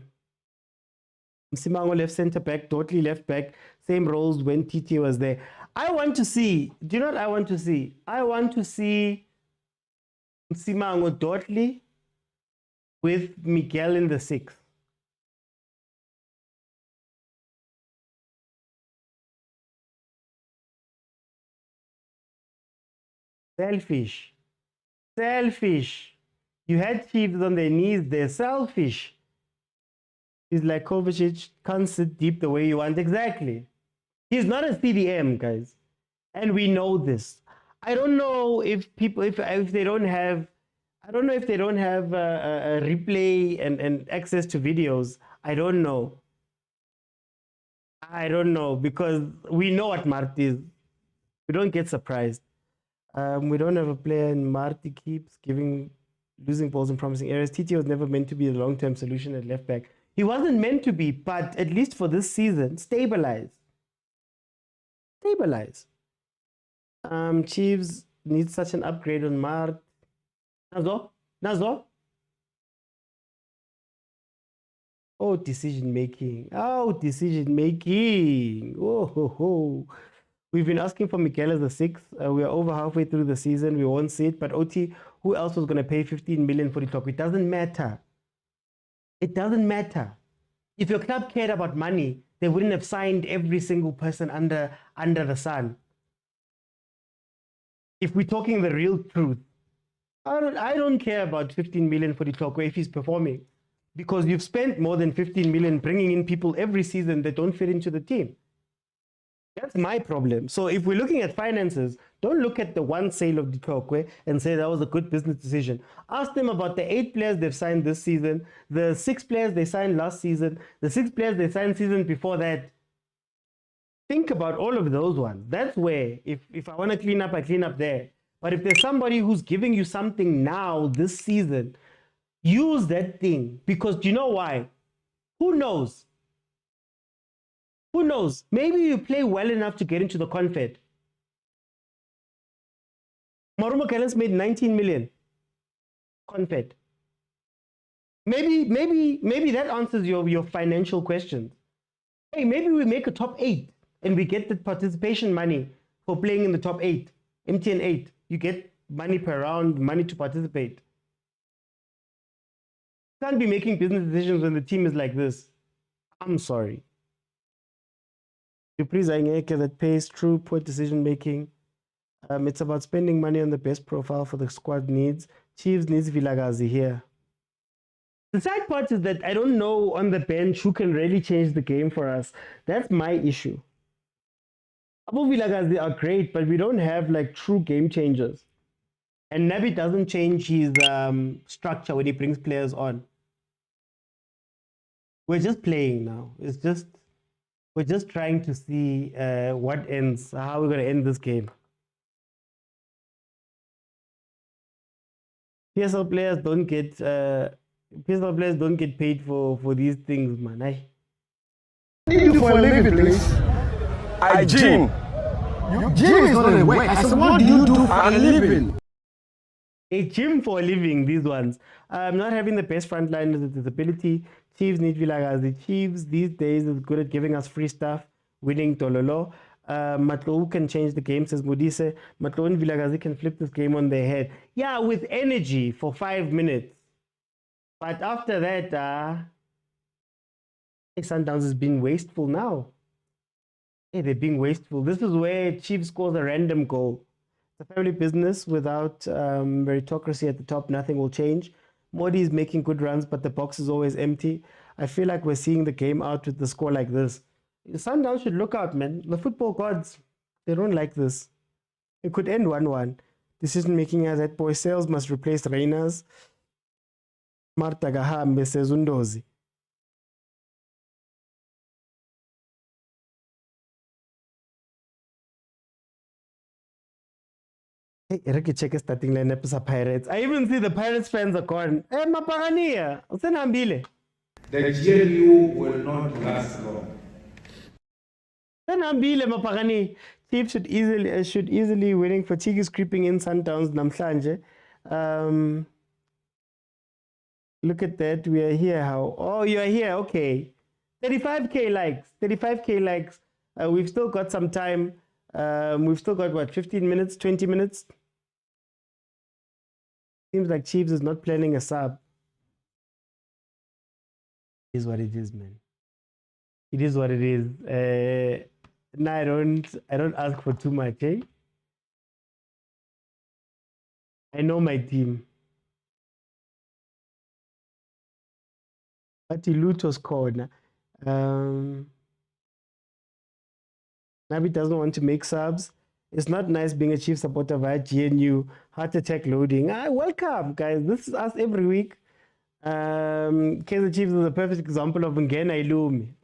left centre back, Dotley left back. Same roles when TT was there. I want to see. Do you know what I want to see? I want to see Simango Dotley with Miguel in the 6th. Selfish. You had Chiefs on their knees. They're selfish. He's like Kovacic, can't sit deep the way you want. Exactly. He's not a CDM, guys, and we know this. I don't know if people, if they don't have, I don't know if they don't have a replay and access to videos. I don't know. Because we know what Marty is. We don't get surprised. We don't have a player, and Marty keeps losing balls in promising areas. TT was never meant to be a long-term solution at left back. He wasn't meant to be, but at least for this season, stabilize. Chiefs need such an upgrade on Mart. Nazo. Oh, decision making. Oh, ho, ho. We've been asking for Miguel as a 6th. We are over halfway through the season. We won't see it. But OT, who else was going to pay 15 million for the talk? It doesn't matter. If your club cared about money, they wouldn't have signed every single person under the sun. If we're talking the real truth, I don't care about 15 million for the talk if he's performing, because you've spent more than 15 million bringing in people every season that don't fit into the team. That's my problem. So if we're looking at finances, don't look at the one sale of Ditokwe and say that was a good business decision. Ask them about the 8 players they've signed this season, the 6 players they signed last season, the 6 players they signed season before that. Think about all of those ones. That's where, if I want to clean up, I clean up there. But if there's somebody who's giving you something now, this season, use that thing. Because do you know why? Who knows? Maybe you play well enough to get into the Confed. Marumo Gallants made 19 million. Confed. Maybe that answers your financial questions. Hey, maybe we make a top 8 and we get the participation money for playing in the top 8. MTN 8. You get money per round, money to participate. You can't be making business decisions when the team is like this. I'm sorry. That pays true poor decision making. It's about spending money on the best profile for the squad needs. Chiefs needs Vilakazi here. The sad part is that I don't know on the bench who can really change the game for us. That's my issue. Abu Vilakazi are great, but we don't have like true game changers. And Nabi doesn't change his structure when he brings players on. We're just playing now. We're just trying to see how we're going to end this game. PSL players don't get paid for these things, man. For a living, please. Hygiene. Gym is not a work. I said, what do you do for a living? A gym for a living, these ones. Not having the best front line with disability. Chiefs need vilakazi. Chiefs these days is good at giving us free stuff, winning Tololo. Matlou can change the game, says Modise. Matlou and Vilakazi can flip this game on their head. Yeah, with energy for 5 minutes. But after that, Sundowns is being wasteful now. Hey, they're being wasteful. This is where Chiefs scores a random goal. It's a family business without meritocracy at the top. Nothing will change. Modi is making good runs, but the box is always empty. I feel like we're seeing the game out with the score like this. Sundowns should look out, man. The football gods, they don't like this. It could end 1-1. Decision making as that boy Sales must replace Reyners. Marta Gahambe says Undozi. Hey, Ricky check starting lineup is Pirates. I even see the Pirates fans are gone. Hey, Mapagania, Usenambile. The GNU will not last long. Usenambile, Mapagani. Chiefs should easily winning. Fatigue is creeping in Sundowns, Namhlanje. Look at that. We are here. How? Oh, you are here. Okay. 35K likes. 35K likes. We've still got some time. We've still got what, 15 minutes, 20 minutes? Seems like Chiefs is not planning a sub. It is what it is, man. It is what it is. No, I don't ask for too much, eh? I know my team. But Luto's corner. Nabi doesn't want to make subs. It's not nice being a Chief supporter via GNU. Heart attack loading. Welcome, guys. This is us every week. Kaizer Chiefs is a perfect example of Ngena Ilumi.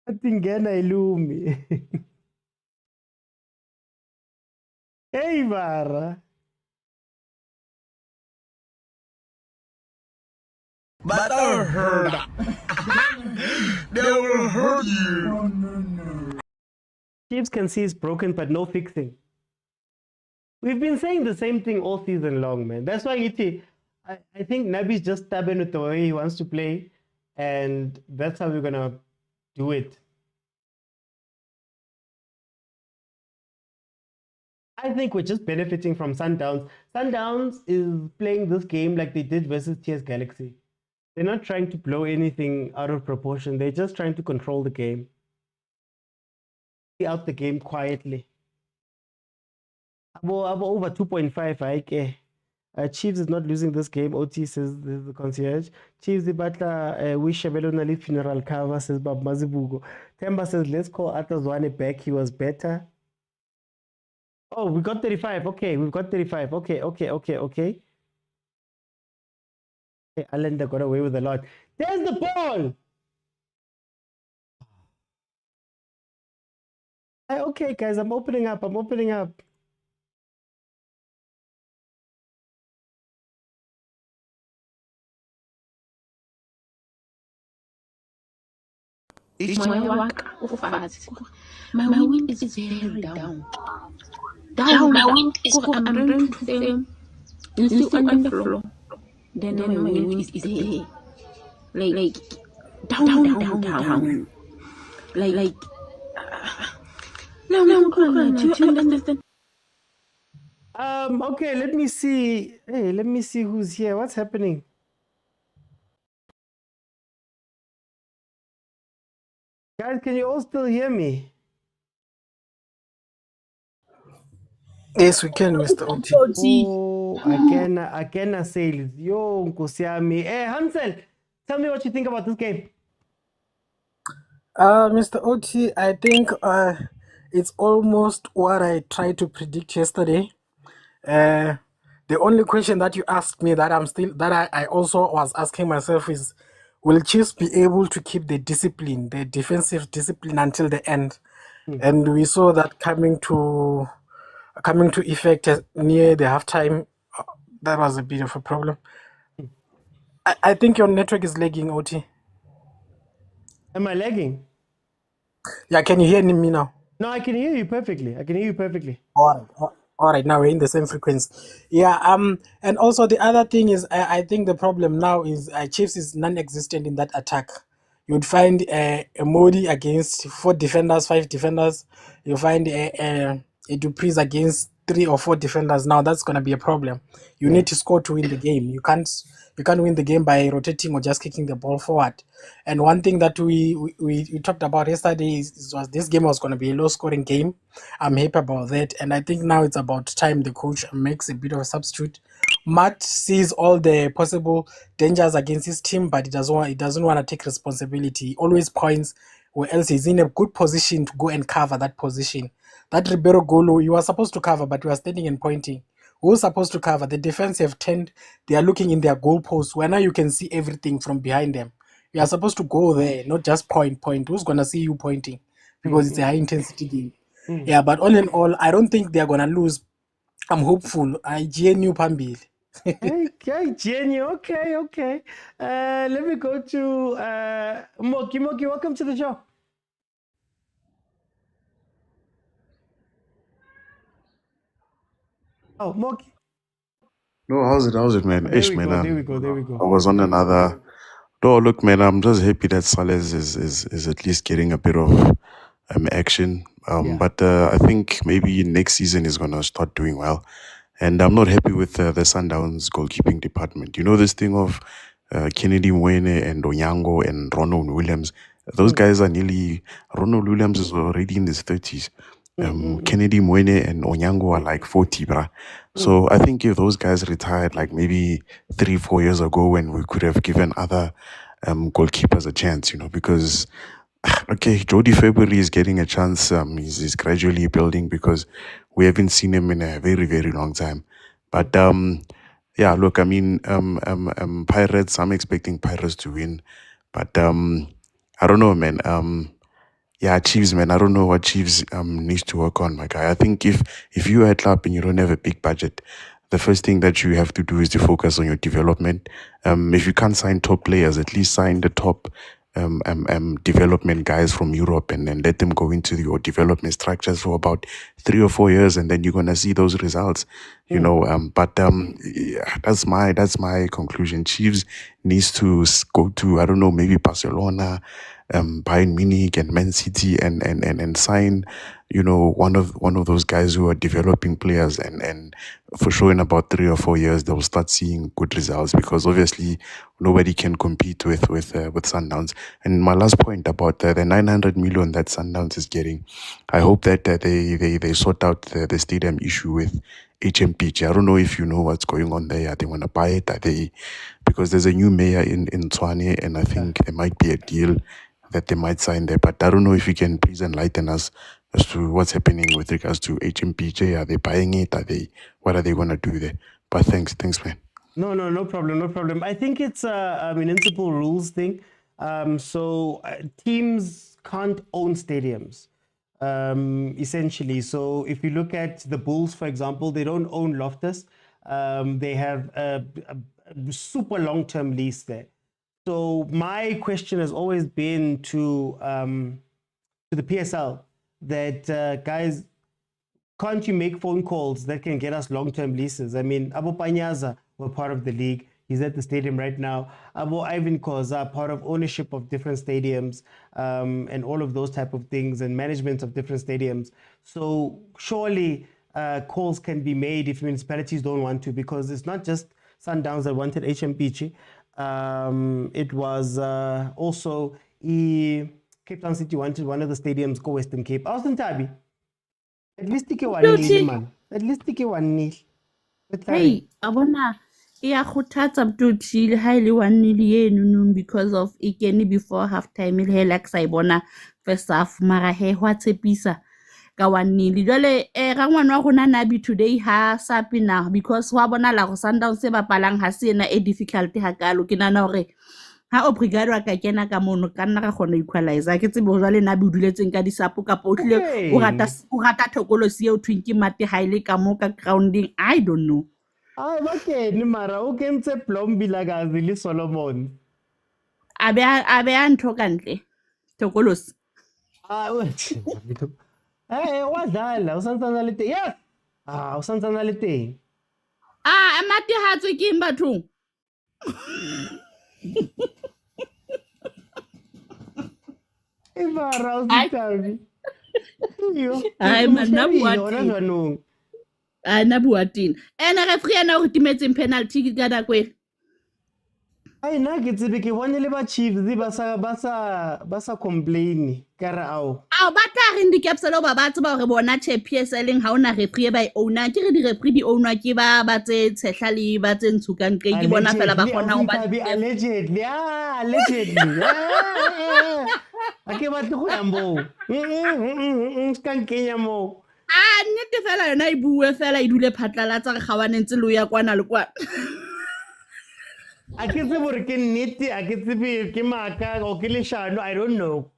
Ngena Ilumi. Hey, Vara. But I heard. They will hurt you. No. Chiefs can see it's broken, but no fixing. We've been saying the same thing all season long, man. That's why I think Nabi's just stubborn with the way he wants to play, and that's how we're going to do it. I think we're just benefiting from Sundowns. Sundowns is playing this game like they did versus TS Galaxy. They're not trying to blow anything out of proportion. They're just trying to control the game. Out the game quietly. Over 2.5. Chiefs is not losing this game. OT says the concierge. Chiefs the butler wish Shabelonali funeral cover, says Bab Mazibugo. Temba says let's call Atazwane back. He was better. Oh, we got 35. Okay, we've got 35. Okay. Hey, Allender got away with a lot. There's the ball. Okay, guys, I'm opening up. My wind is very down. My wind is I'm trying to film and still on the floor. Then my wind is there. Like down. Like no, do you understand? Okay, let me see. Hey, let me see who's here. What's happening? Guys, can you all still hear me? Yes, we can, Mr. OT. Oh, again, sales. Yo, Nkosiami. Hey, Hansel, tell me what you think about this game. Mr. OT, I think it's almost what I tried to predict yesterday. The only question that you asked me that I also was asking myself is, will Chiefs be able to keep the discipline, the defensive discipline until the end? And we saw that coming to effect near the halftime. That was a bit of a problem. I think your network is lagging, OT. Am I lagging? Yeah, can you hear me now? No, I can hear you perfectly. I can hear you perfectly. All right, now we're in the same frequency. Yeah. And also the other thing is, I think the problem now is Chiefs is non-existent in that attack. You'd find a Modi against 4 defenders, 5 defenders. You find a Dupreez against 3 or 4 defenders. Now that's gonna be a problem. You need to score to win the game. You can't win the game by rotating or just kicking the ball forward. And one thing that we talked about yesterday was this game was going to be a low scoring game. I'm happy about that, and I think now it's about time the coach makes a bit of a substitute. Matt sees all the possible dangers against his team, but he doesn't want to take responsibility. He always points where else he's in a good position to go and cover that position. That Ribeiro goal, you were supposed to cover, but you are standing and pointing. Who's supposed to cover? The defense have turned, they are looking in their goalposts where now you can see everything from behind them. You are supposed to go there, not just point. Who's gonna see you pointing? Because it's a high intensity game. Yeah, but all in all, I don't think they're gonna lose. I'm hopeful. I GNU Pambil. Okay, Jenny. Okay. Let me go to Moki. Moki, welcome to the show. Oh, Moki. No, how's it, man? There we go. There we go. I was on another. No, look, man, I'm just happy that Saleh is at least getting a bit of action. But I think maybe next season is gonna start doing well. And I'm not happy with the Sundowns goalkeeping department. You know this thing of Kennedy Mwene and Onyango and Ronald Williams. Those guys are nearly. Ronald Williams is already in his 30s. Kennedy Mwene and Onyango are like 40, bruh. So I think if those guys retired like maybe 3-4 years ago, when we could have given other goalkeepers a chance, because okay, Jody February is getting a chance. He's gradually building because we haven't seen him in a very, very long time. But yeah, look, I mean, Pirates. I'm expecting Pirates to win, but I don't know, man. Yeah, Chiefs, man. I don't know what Chiefs needs to work on, my guy. I think if you're a club and you don't have a big budget, the first thing that you have to do is to focus on your development. If you can't sign top players, at least sign the top development guys from Europe and then let them go into your development structures for about 3 or 4 years, and then you're gonna see those results. But yeah, that's my conclusion. Chiefs needs to go to, I don't know, maybe Barcelona, Bayern Munich and Man City and sign, one of those guys who are developing players, and for sure in about 3 or 4 years they'll start seeing good results, because obviously nobody can compete with Sundowns. And my last point about the 900 million that Sundowns is getting, I hope that they sort out the stadium issue with HMPG. I don't know if you know what's going on there. They want to buy it. Because there's a new mayor in Tshwane, and I think there might be a deal that they might sign there. But I don't know if you can please enlighten us as to what's happening with regards to HMPJ. Are they buying it? What are they going to do there? But thanks, man. No problem. I think it's a municipal rules thing. So teams can't own stadiums, essentially. So if you look at the Bulls, for example, they don't own Loftus. They have a super long-term lease there. So my question has always been to the PSL that guys, can't you make phone calls that can get us long-term leases? I mean, Abu Panyaza were part of the league. He's at the stadium right now. Abu Ivan Khoza, part of ownership of different stadiums, and all of those type of things, and management of different stadiums. So surely calls can be made if municipalities don't want to, because it's not just Sundowns that wanted HMPG. It was also Cape Town City wanted one of the stadiums go Western Cape. Austin Tabi. At least take 1-0, man. At least take 1-0. Hey, abona iyakhuthaza Mtutshi highly 1-0 yenu because of ikeni before half time ile like sayibona first half mara he WhatsAppisa ka 1-0 jole ga ngwana wa gona Nabi today ha sapi na because wa bona la go Sundowns se bapalang ha se na e difficulty ha kalo ke nana hore ha Obrigado ka kena ka mono ka nna ga gona equalizer ke tsebo jale Nabi duletseng ka disapo ka potlile o rata thokolosi e o twinki mate haile ka mo ka grounding. I don't know. Okay, ni mara o kentse plom vilakazi le Solomon. Abe antho kantle thokolosi. wadlala usantsana le teng. Yes. Usantsana le teng. Amati hatswe ke bathong. Ibara usitabi. Ai man na buati. Na buatini. Ena referee ana o timetseng penalty ka nakwe. Ai na ke tsebe ke bone le ba Chiefs ba sa complain ka re ao. Ba tla re ndi capsule ba tseba hore bona PSL ha ona referee ba owner ke re di referee di owner ke ba tse tshehla le ba tse ntshukang qeng ke bona fela ba kgona ho ba allegedly. Ake ba tlo go ya mo. Ska Kenya mo. Nnete fela yona e bue fela e dule phatlalatsa re gawanentse le ya kwana le kwana. A ke tsebe gore ke nnete, a ke tsebe ke maaka o ke leshano, I don't know.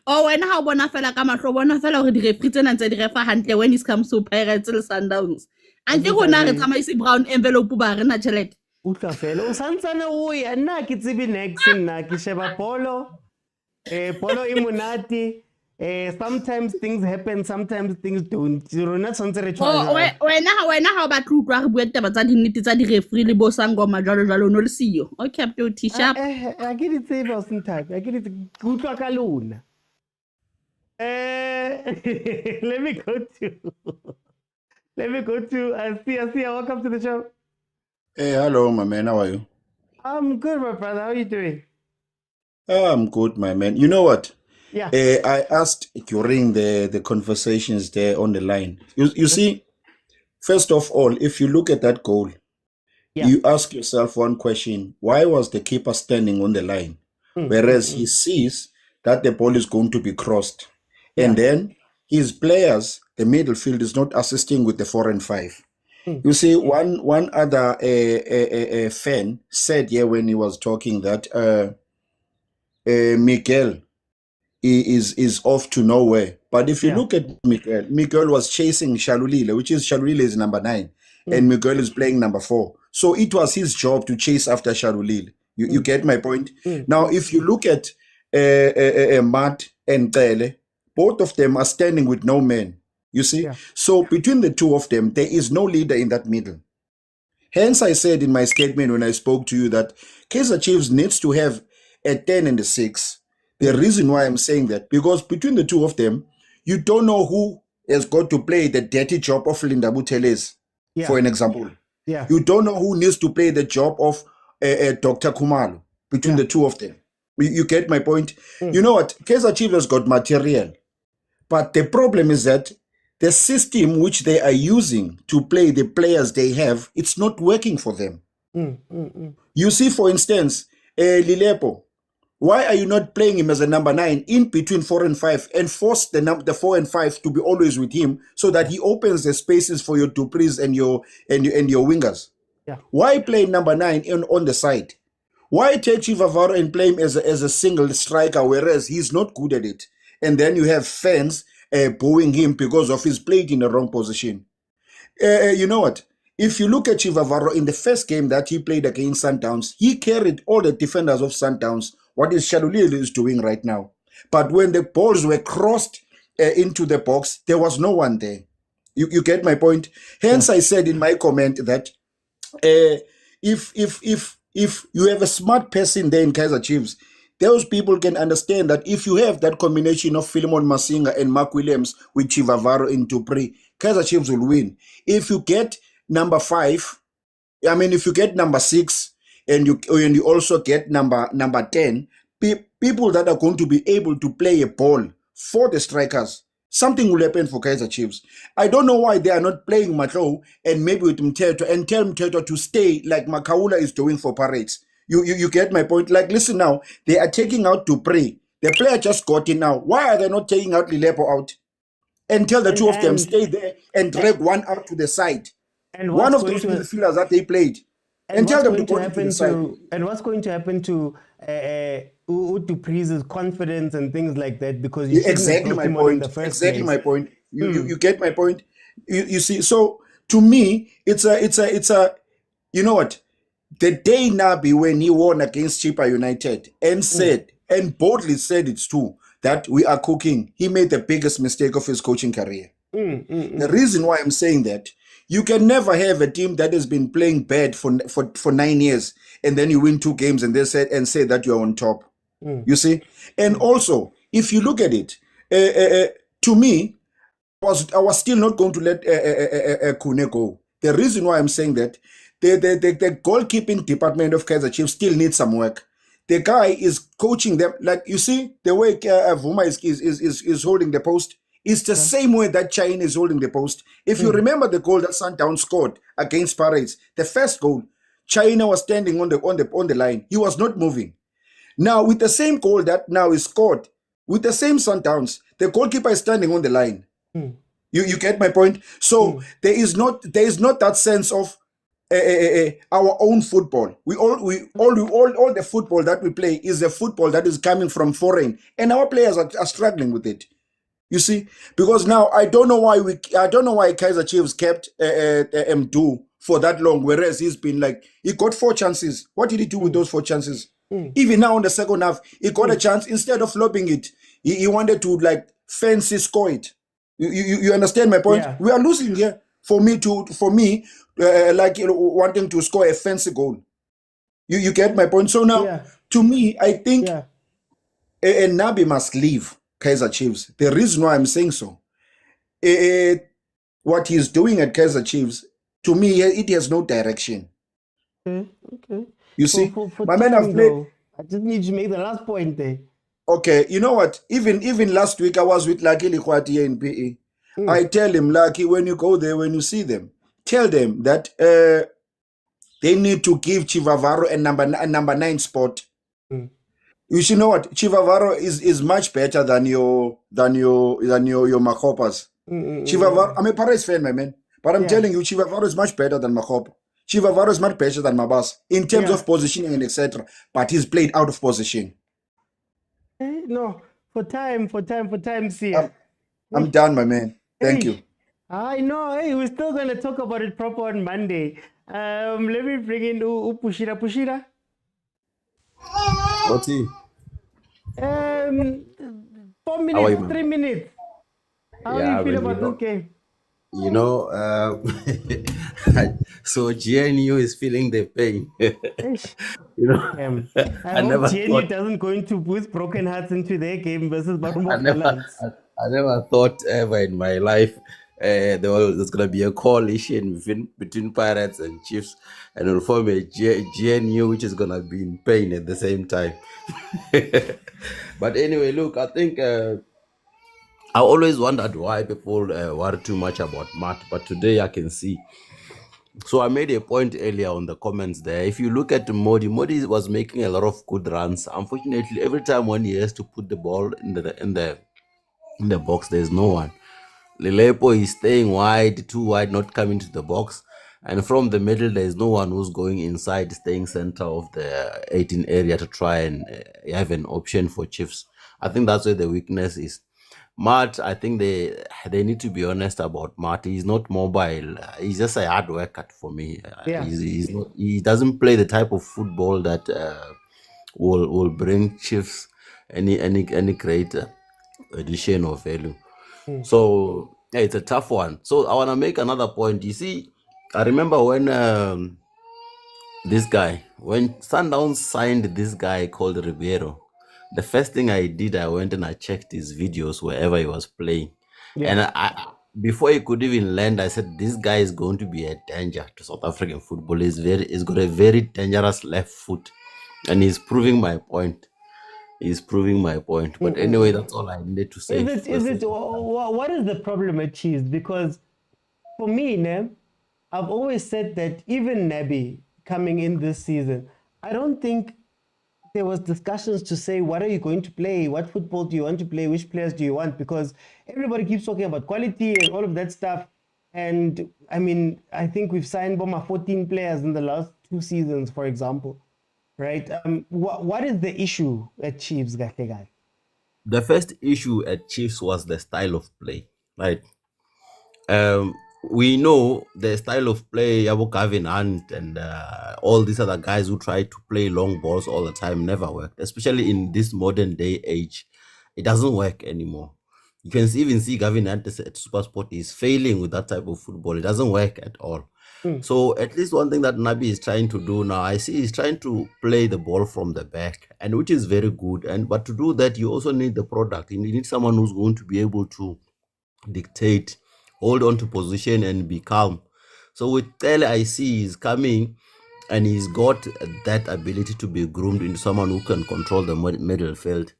Wena ha o bona fela ka mahlo bona fela hore di referee tsena ntse di refa hantle when it comes to Pirates le Sundowns. Anke gona re tsamaise brown envelope ba rena tšhelete. Utla fela o santsana o ya nna ke tsebe next nna ke sheba polo. Polo e monate. Sometimes things happen, sometimes things don't. Rona tshwantse re tshwana. Wena ha ba tlutwa re bua taba tsa dinnete tsa di referee le bo sangoma jalo no le siyo. O captain T-sharp. A ke di tsebe o senthapi. A ke di utlwa ka lona. Let me go to Asia. Welcome to the show. Hey, hello, my man. How are you? I'm good, my brother. How are you doing? I'm good, my man. You know what? Yeah. I asked during the conversations there on the line. You see, first of all, if you look at that goal, you ask yourself one question: why was the keeper standing on the line, whereas he sees that the ball is going to be crossed, and then his players, the midfield, is not assisting with the 4 and 5. You see, one other fan said here when he was talking that Miguel is off to nowhere. But if you look at Miguel was chasing Shalulile, which is Shalulile is number 9, and Miguel is playing number 4. So it was his job to chase after Shalulile. You get my point? Now, if you look at Matt and Tele, both of them are standing with no man. You see? So between the two of them, there is no leader in that middle. Hence, I said in my statement when I spoke to you that Kaizer Chiefs needs to have a 10 and a 6. The reason why I'm saying that, because between the two of them, you don't know who has got to play the dirty job of Linda Buteles, for an example. You don't know who needs to play the job of Dr. Kumalo between the two of them. You get my point? You know what? Kaizer Chiefs has got material. But the problem is that the system which they are using to play the players they have, it's not working for them. You see, for instance, Lilepo, why are you not playing him as a number 9 in between 4 and 5 and force the 4 and 5 to be always with him so that he opens the spaces for your Dupris and your wingers? Why play number 9 on the side? Why take Chivavaro and play him as a single striker, whereas he's not good at it? And then you have fans booing him because of his played in the wrong position. You know what? If you look at Chivavaro in the first game that he played against Sundowns, he carried all the defenders of Sundowns. What is Shalulile is doing right now? But when the balls were crossed into the box, there was no one there. You get my point? Hence, I said in my comment that if you have a smart person there in Kaizer Chiefs, those people can understand that if you have that combination of Philemon Masinga and Mark Williams with Chivavaro in Dupri, Kaizer Chiefs will win. If you get number 5, if you get number 6, and you also get number 10, people that are going to be able to play a ball for the strikers, something will happen for Kaizer Chiefs. I don't know why they are not playing Matlo and maybe with Mteto and tell Mteto to stay like Makaula is doing for Pirates. You get my point? Like, listen now, they are taking out Dupri. The player just got in now. Why are they not taking out Lilepo out? And tell the two of them stay there and drag one out to the side. And one of those midfielders that they played. And tell them to go to the side. And what's going to happen to Dupri's confidence and things like that? Because you exactly my point. Exactly my point. You get my point. You see. So to me, it's a you know what? The day Nabi when he won against Chipa United and said and boldly said it's true that we are cooking, he made the biggest mistake of his coaching career. The reason why I'm saying that, you can never have a team that has been playing bad for 9 years and then you win 2 games and say that you're on top. You see? And also, if you look at it, to me, I was still not going to let Kune go. The reason why I'm saying that, the goalkeeping department of Kaizer Chiefs still needs some work. The guy is coaching them, like you see the way Vuma is holding the post. It's the same way that China is holding the post. If you remember the goal that Sundowns scored against Pirates, the first goal, China was standing on the line. He was not moving. Now with the same goal that now is scored, with the same Sundowns, the goalkeeper is standing on the line. You get my point? So there is not that sense of our own football. All the football that we play is the football that is coming from foreign, and our players are struggling with it. You see, because now I don't know why Kaizer Chiefs kept Mdu for that long, whereas he's been like, he got 4 chances. What did he do with those 4 chances? Even now in the second half, he got a chance. Instead of lobbing it, he wanted to like fancy score it. You understand my point? We are losing here. For me, like, you know, wanting to score a fancy goal. You get my point? So now, to me, I think Nabi must leave Kaizer Chiefs. The reason why I'm saying so, what he's doing at Kaizer Chiefs, to me, it has no direction. Okay. You see, for my man, I've played. though, I just need to make the last point there. Okay, you know what? Even last week, I was with Lucky Likwati here in PE. I tell him, Lucky, when you go there, when you see them, tell them that they need to give Chivavaro a number 9 spot. You should know what? Chivavaro is much better than your Makopas. Chivavaro, I'm a Paris fan, my man. But I'm telling you, Chivavaro is much better than Makopa. Chivavaro is much better than Mabas in terms of positioning and etc. But he's played out of position. No, for time, see. I'm done, my man. Thank you. I know. Hey, we're still going to talk about it proper on Monday. Let me bring in Pushira. Pushira. What's he? 4 minutes, How are you, 3 minutes. How do you feel about this game? You know, so GNU is feeling the pain. You know, I hope GNU doesn't go into with broken hearts into their game versus Barumo Gallants. I never thought ever in my life there's going to be a coalition between Pirates and Chiefs, and will form a GNU which is going to be in pain at the same time. But anyway, look, I think I always wondered why people worry too much about Matt, but today I can see. So I made a point earlier on the comments there. If you look at Modi was making a lot of good runs. Unfortunately, every time when he has to put the ball in the box, there's no one. Lilepo is staying wide, too wide, not coming to the box. And from the middle, there's no one who's going inside, staying center of the 18 area to try and have an option for Chiefs. I think that's where the weakness is. Matt, I think they need to be honest about Matt. He's not mobile. He's just a hard worker for me. He doesn't play the type of football that will bring Chiefs any great addition or value. So yeah, it's a tough one. So I want to make another point. You see, I remember when when Sundowns signed this guy called Ribeiro, the first thing I did, I went and I checked his videos wherever he was playing. And I before he could even land, I said, this guy is going to be a danger to South African football. He's got a very dangerous left foot. And he's proving my point. But anyway, that's all I needed to say. What is the problem at Chiefs? Because for me, I've always said that even Nabi coming in this season, I don't think there was discussions to say, what are you going to play? What football do you want to play? Which players do you want? Because everybody keeps talking about quality and all of that stuff. And I mean, I think we've signed Boma 14 players in the last 2 seasons, for example. Right? What is the issue at Chiefs, Gategal? The first issue at Chiefs was the style of play, right? We know the style of play, Gavin and all these other guys who try to play long balls all the time never worked, especially in this modern day age. It doesn't work anymore. You can even see Gavin at Supersport is failing with that type of football. It doesn't work at all. So at least one thing that Nabi is trying to do now, I see he's trying to play the ball from the back, and which is very good. But to do that, you also need the product. You need someone who's going to be able to dictate, hold on to position, and be calm. So with Tele, I see he's coming, and he's got that ability to be groomed into someone who can control the middle field.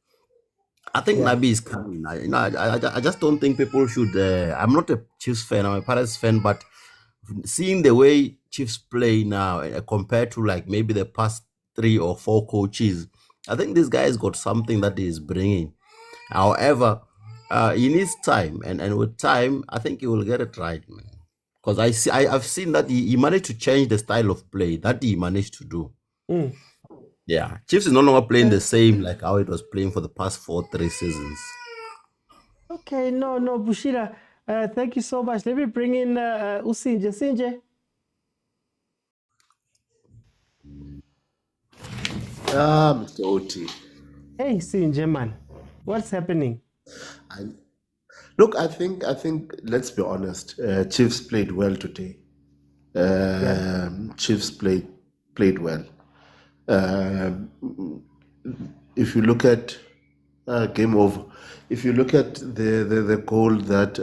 I think Nabi is coming. I just don't think people should. I'm not a Chiefs fan. I'm a Pirates fan, but seeing the way Chiefs play now compared to like maybe the past 3 or 4 coaches, I think this guy has got something that he is bringing. However, he needs time, and with time, I think he will get it right, man. Because I've seen that he managed to change the style of play that he managed to do. Yeah, Chiefs is no longer playing the same like how it was playing for the past 3 seasons. Okay, no, Bushira. Thank you so much. Let me bring in Usinje. Sinje. Mr. Oti. Hey, Sinje, man. What's happening? Look, I think. Let's be honest. Chiefs played well today. Chiefs played well. If you look at game over, if you look at the goal that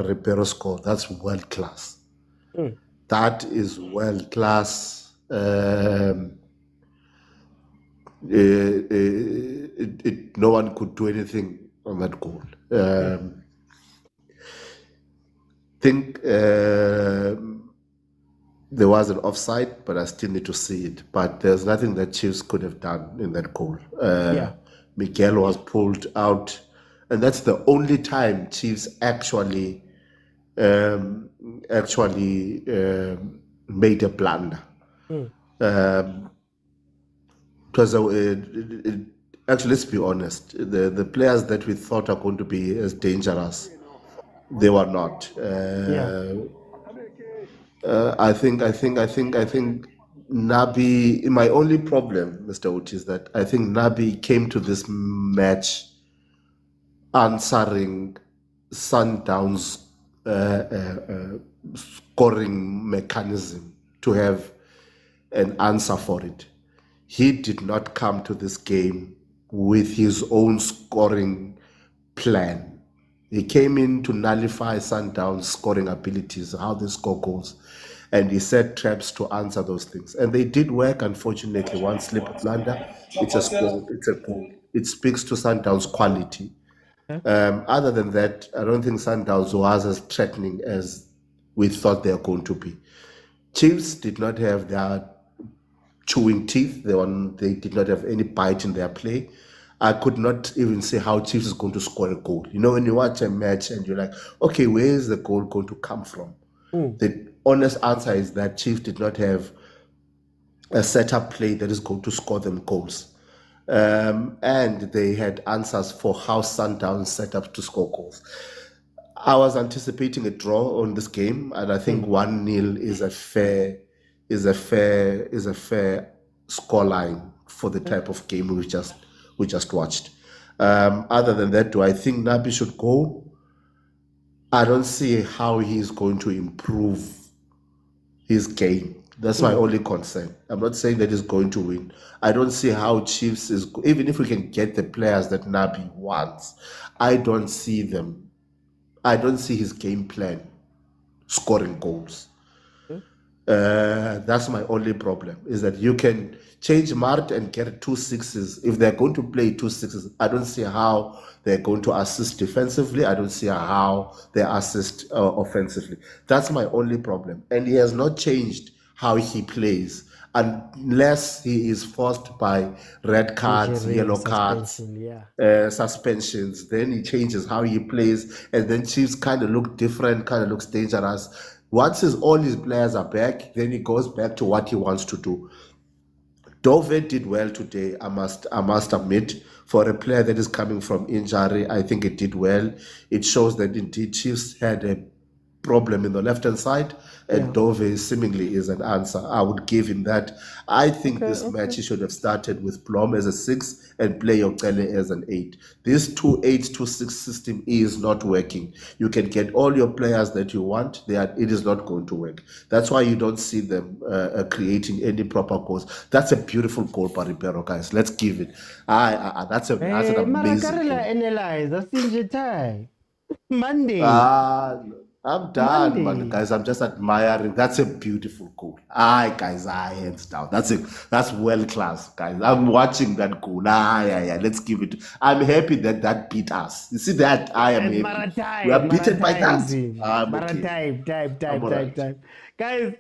Ribeiro scored, that's world class. That is world class. No one could do anything on that goal. Think there was an offside, but I still need to see it. But there's nothing that Chiefs could have done in that goal. Miguel was pulled out, and that's the only time Chiefs actually made a blunder. Actually, let's be honest. The players that we thought are going to be as dangerous, they were not. I think Nabi. My only problem, Mr. Uti, is that I think Nabi came to this match answering Sundowns' scoring mechanism to have an answer for it. He did not come to this game with his own scoring plan. He came in to nullify Sundowns' scoring abilities, how they score goals, and he set traps to answer those things. And they did work, unfortunately. One slip of blunder, it's a goal. It speaks to Sundowns' quality. Other than that, I don't think Sundowns was as threatening as we thought they were going to be. Chiefs did not have their chewing teeth. They did not have any bite in their play. I could not even say how Chiefs is going to score a goal. You know, when you watch a match and you're like, okay, where is the goal going to come from? The honest answer is that Chiefs did not have a setup play that is going to score them goals. And they had answers for how Sundowns set up to score goals. I was anticipating a draw on this game, and I think 1-0 is a fair scoreline for the type of game we just watched. Other than that, do I think Nabi should go? I don't see how he's going to improve his game. That's my only concern. I'm not saying that he's going to win. I don't see how Chiefs is, even if we can get the players that Nabi wants, I don't see them. I don't see his game plan scoring goals. That's my only problem, is that you can change Mart and get 2 6s. If they're going to play 2 6s, I don't see how they're going to assist defensively. I don't see how they assist offensively. That's my only problem. And he has not changed how he plays unless he is forced by red cards, yellow cards, suspensions. Then he changes how he plays, and then Chiefs kind of look different, kind of looks dangerous. Once all his players are back, then he goes back to what he wants to do. Dove did well today, I must admit. For a player that is coming from injury, I think it did well. It shows that indeed Chiefs had a problem in the left-hand side, and Dove seemingly is an answer. I would give him that. I think this match he should have started with Blom as a 6 and play Yokele as an 8. This 2-8-2-6 system is not working. You can get all your players that you want, it is not going to work. That's why you don't see them creating any proper goals. That's a beautiful goal by Ribeiro, guys. Let's give it. That's an amazing goal. Analyze. That's in the time. Monday. I'm done, man, guys. I'm just admiring. That's a beautiful goal. Guys, hands down. That's world class, guys. I'm watching that goal. Let's give it. I'm happy that beat us. You see that? I am happy. We are beaten by that. Time. Guys,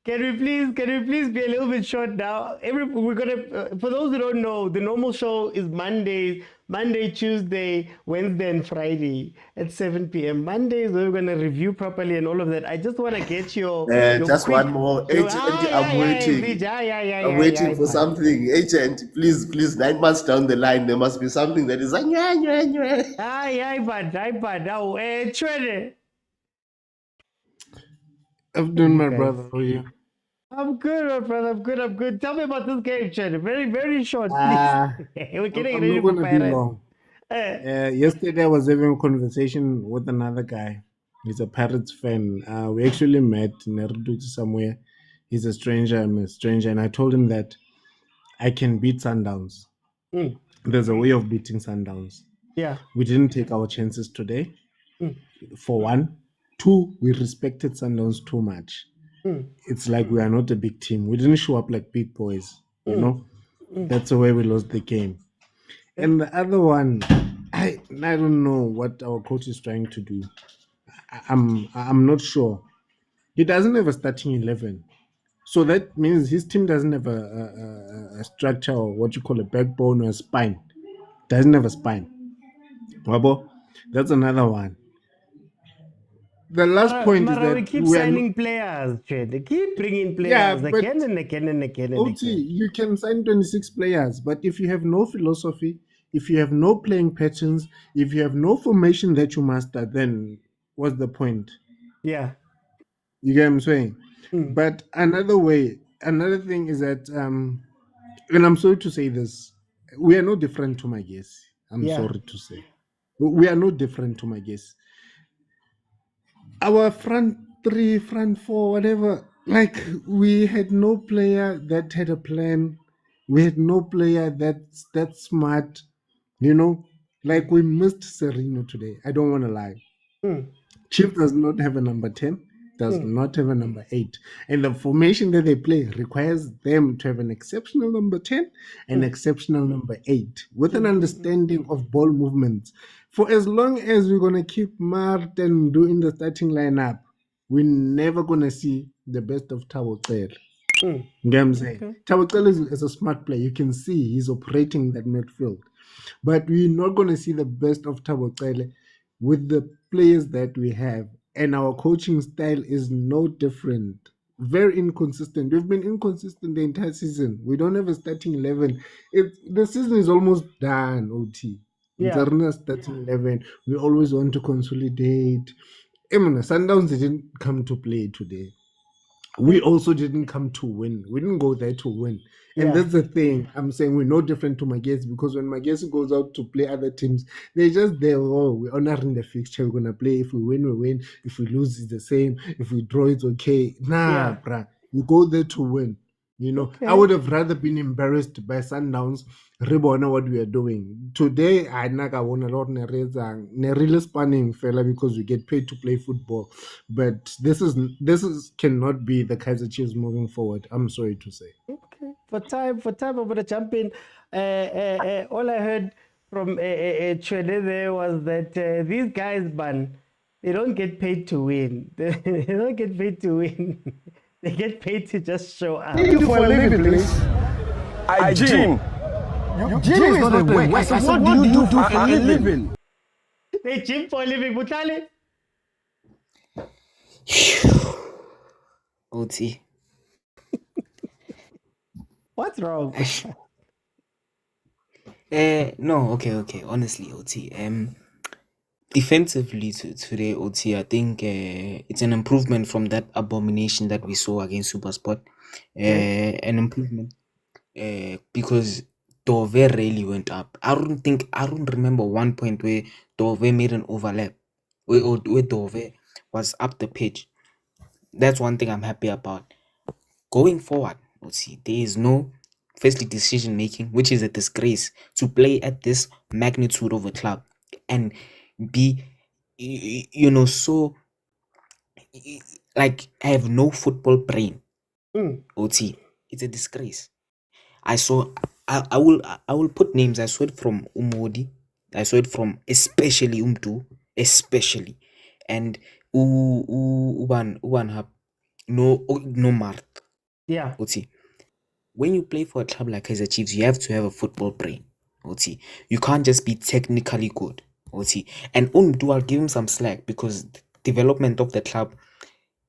can we please be a little bit short now? We're gonna for those who don't know, the normal show is Monday, Tuesday, Wednesday, and Friday at 7 p.m. Mondays we're gonna review properly and all of that. I just want to get your just quick, one more. I'm waiting. I'm waiting for something. Agent, please. 9 months down the line, there must be something that is like I'm doing my brother. How are you? I'm good, my brother. I'm good. Tell me about this game, Chad. Very, very short, please. We're getting I'm ready not for going to be Pirates. long. Yesterday I was having a conversation with another guy. He's a Pirates fan. We actually met in somewhere. He's a stranger. I'm a stranger. And I told him that I can beat Sundowns. There's a way of beating Sundowns. Yeah. We didn't take our chances today, for one. Two, we respected Sundowns too much. It's like we are not a big team. We didn't show up like big boys, you know? That's the way we lost the game. And the other one, I don't know what our coach is trying to do. I'm not sure. He doesn't have a starting 11. So that means his team doesn't have a structure or what you call a backbone or a spine. Doesn't have a spine. Wabo, that's another one. The last point is that we keep signing players, Chad. They keep bringing players again and again. OT, you can sign 26 players, but if you have no philosophy, if you have no playing patterns, if you have no formation that you master, then what's the point? Yeah. You get what I'm saying? But another thing is that, and I'm sorry to say this, we are no different to my guess. I'm sorry to say. We are no different to my guess. Our front three, front four, whatever, like we had no player that had a plan. We had no player that's that smart, you know. Like we missed Sereno today. I don't want to lie. Chief does not have a number 10, does not have a number 8. And the formation that they play requires them to have an exceptional number 10 and exceptional number 8 with an understanding of ball movements. For as long as we're going to keep Martin doing the starting lineup, we're never going to see the best of Thabo Cele. You know what I'm saying? Thabo Cele is a smart player. You can see he's operating that midfield. But we're not going to see the best of Thabo Cele with the players that we have. And our coaching style is no different. Very inconsistent. We've been inconsistent the entire season. We don't have a starting 11. The season is almost done, OT. Yeah. Starting 11. We always want to consolidate. Sundowns didn't come to play today. We also didn't come to win. We didn't go there to win. And that's the thing. I'm saying we're no different to Magesi, because when Magesi goes out to play other teams, they're just there, we're honoring the fixture. We're going to play. If we win, we win. If we lose, it's the same. If we draw, it's okay. Bruh. You go there to win. You know, I would have rather been embarrassed by Sundowns. Ribona what we are doing today. I won a lot. Really spanning fella, because we get paid to play football. But this cannot be the Kaizer Chiefs moving forward. I'm sorry to say. Okay. For time, I'm gonna jump in. All I heard from Chwele there was that these guys, they don't get paid to win. They don't get paid to win. They get paid to just show up. What do you do for a living, please? I gym. Gym is not a work. I said, what do you do for a living? They gym for a living, Butali. OT. What's wrong? No, okay. Honestly, OT. Defensively today, OT, I think it's an improvement from that abomination that we saw against Supersport. An improvement because Dove really went up. I don't remember one point where Dove made an overlap, where Dove was up the pitch. That's one thing I'm happy about. Going forward, OT, there is no firstly decision making, which is a disgrace to play at this magnitude of a club and be so like I have no football brain. OT, it's a disgrace. I will put names. I saw it from Umodi. I saw it from especially Umtu, especially, and Uban Hab. No Mart. Yeah. OT. When you play for a club like Kaizer Chiefs, you have to have a football brain. OT. You can't just be technically good. OT. And Umtu, I'll give him some slack because the development of the club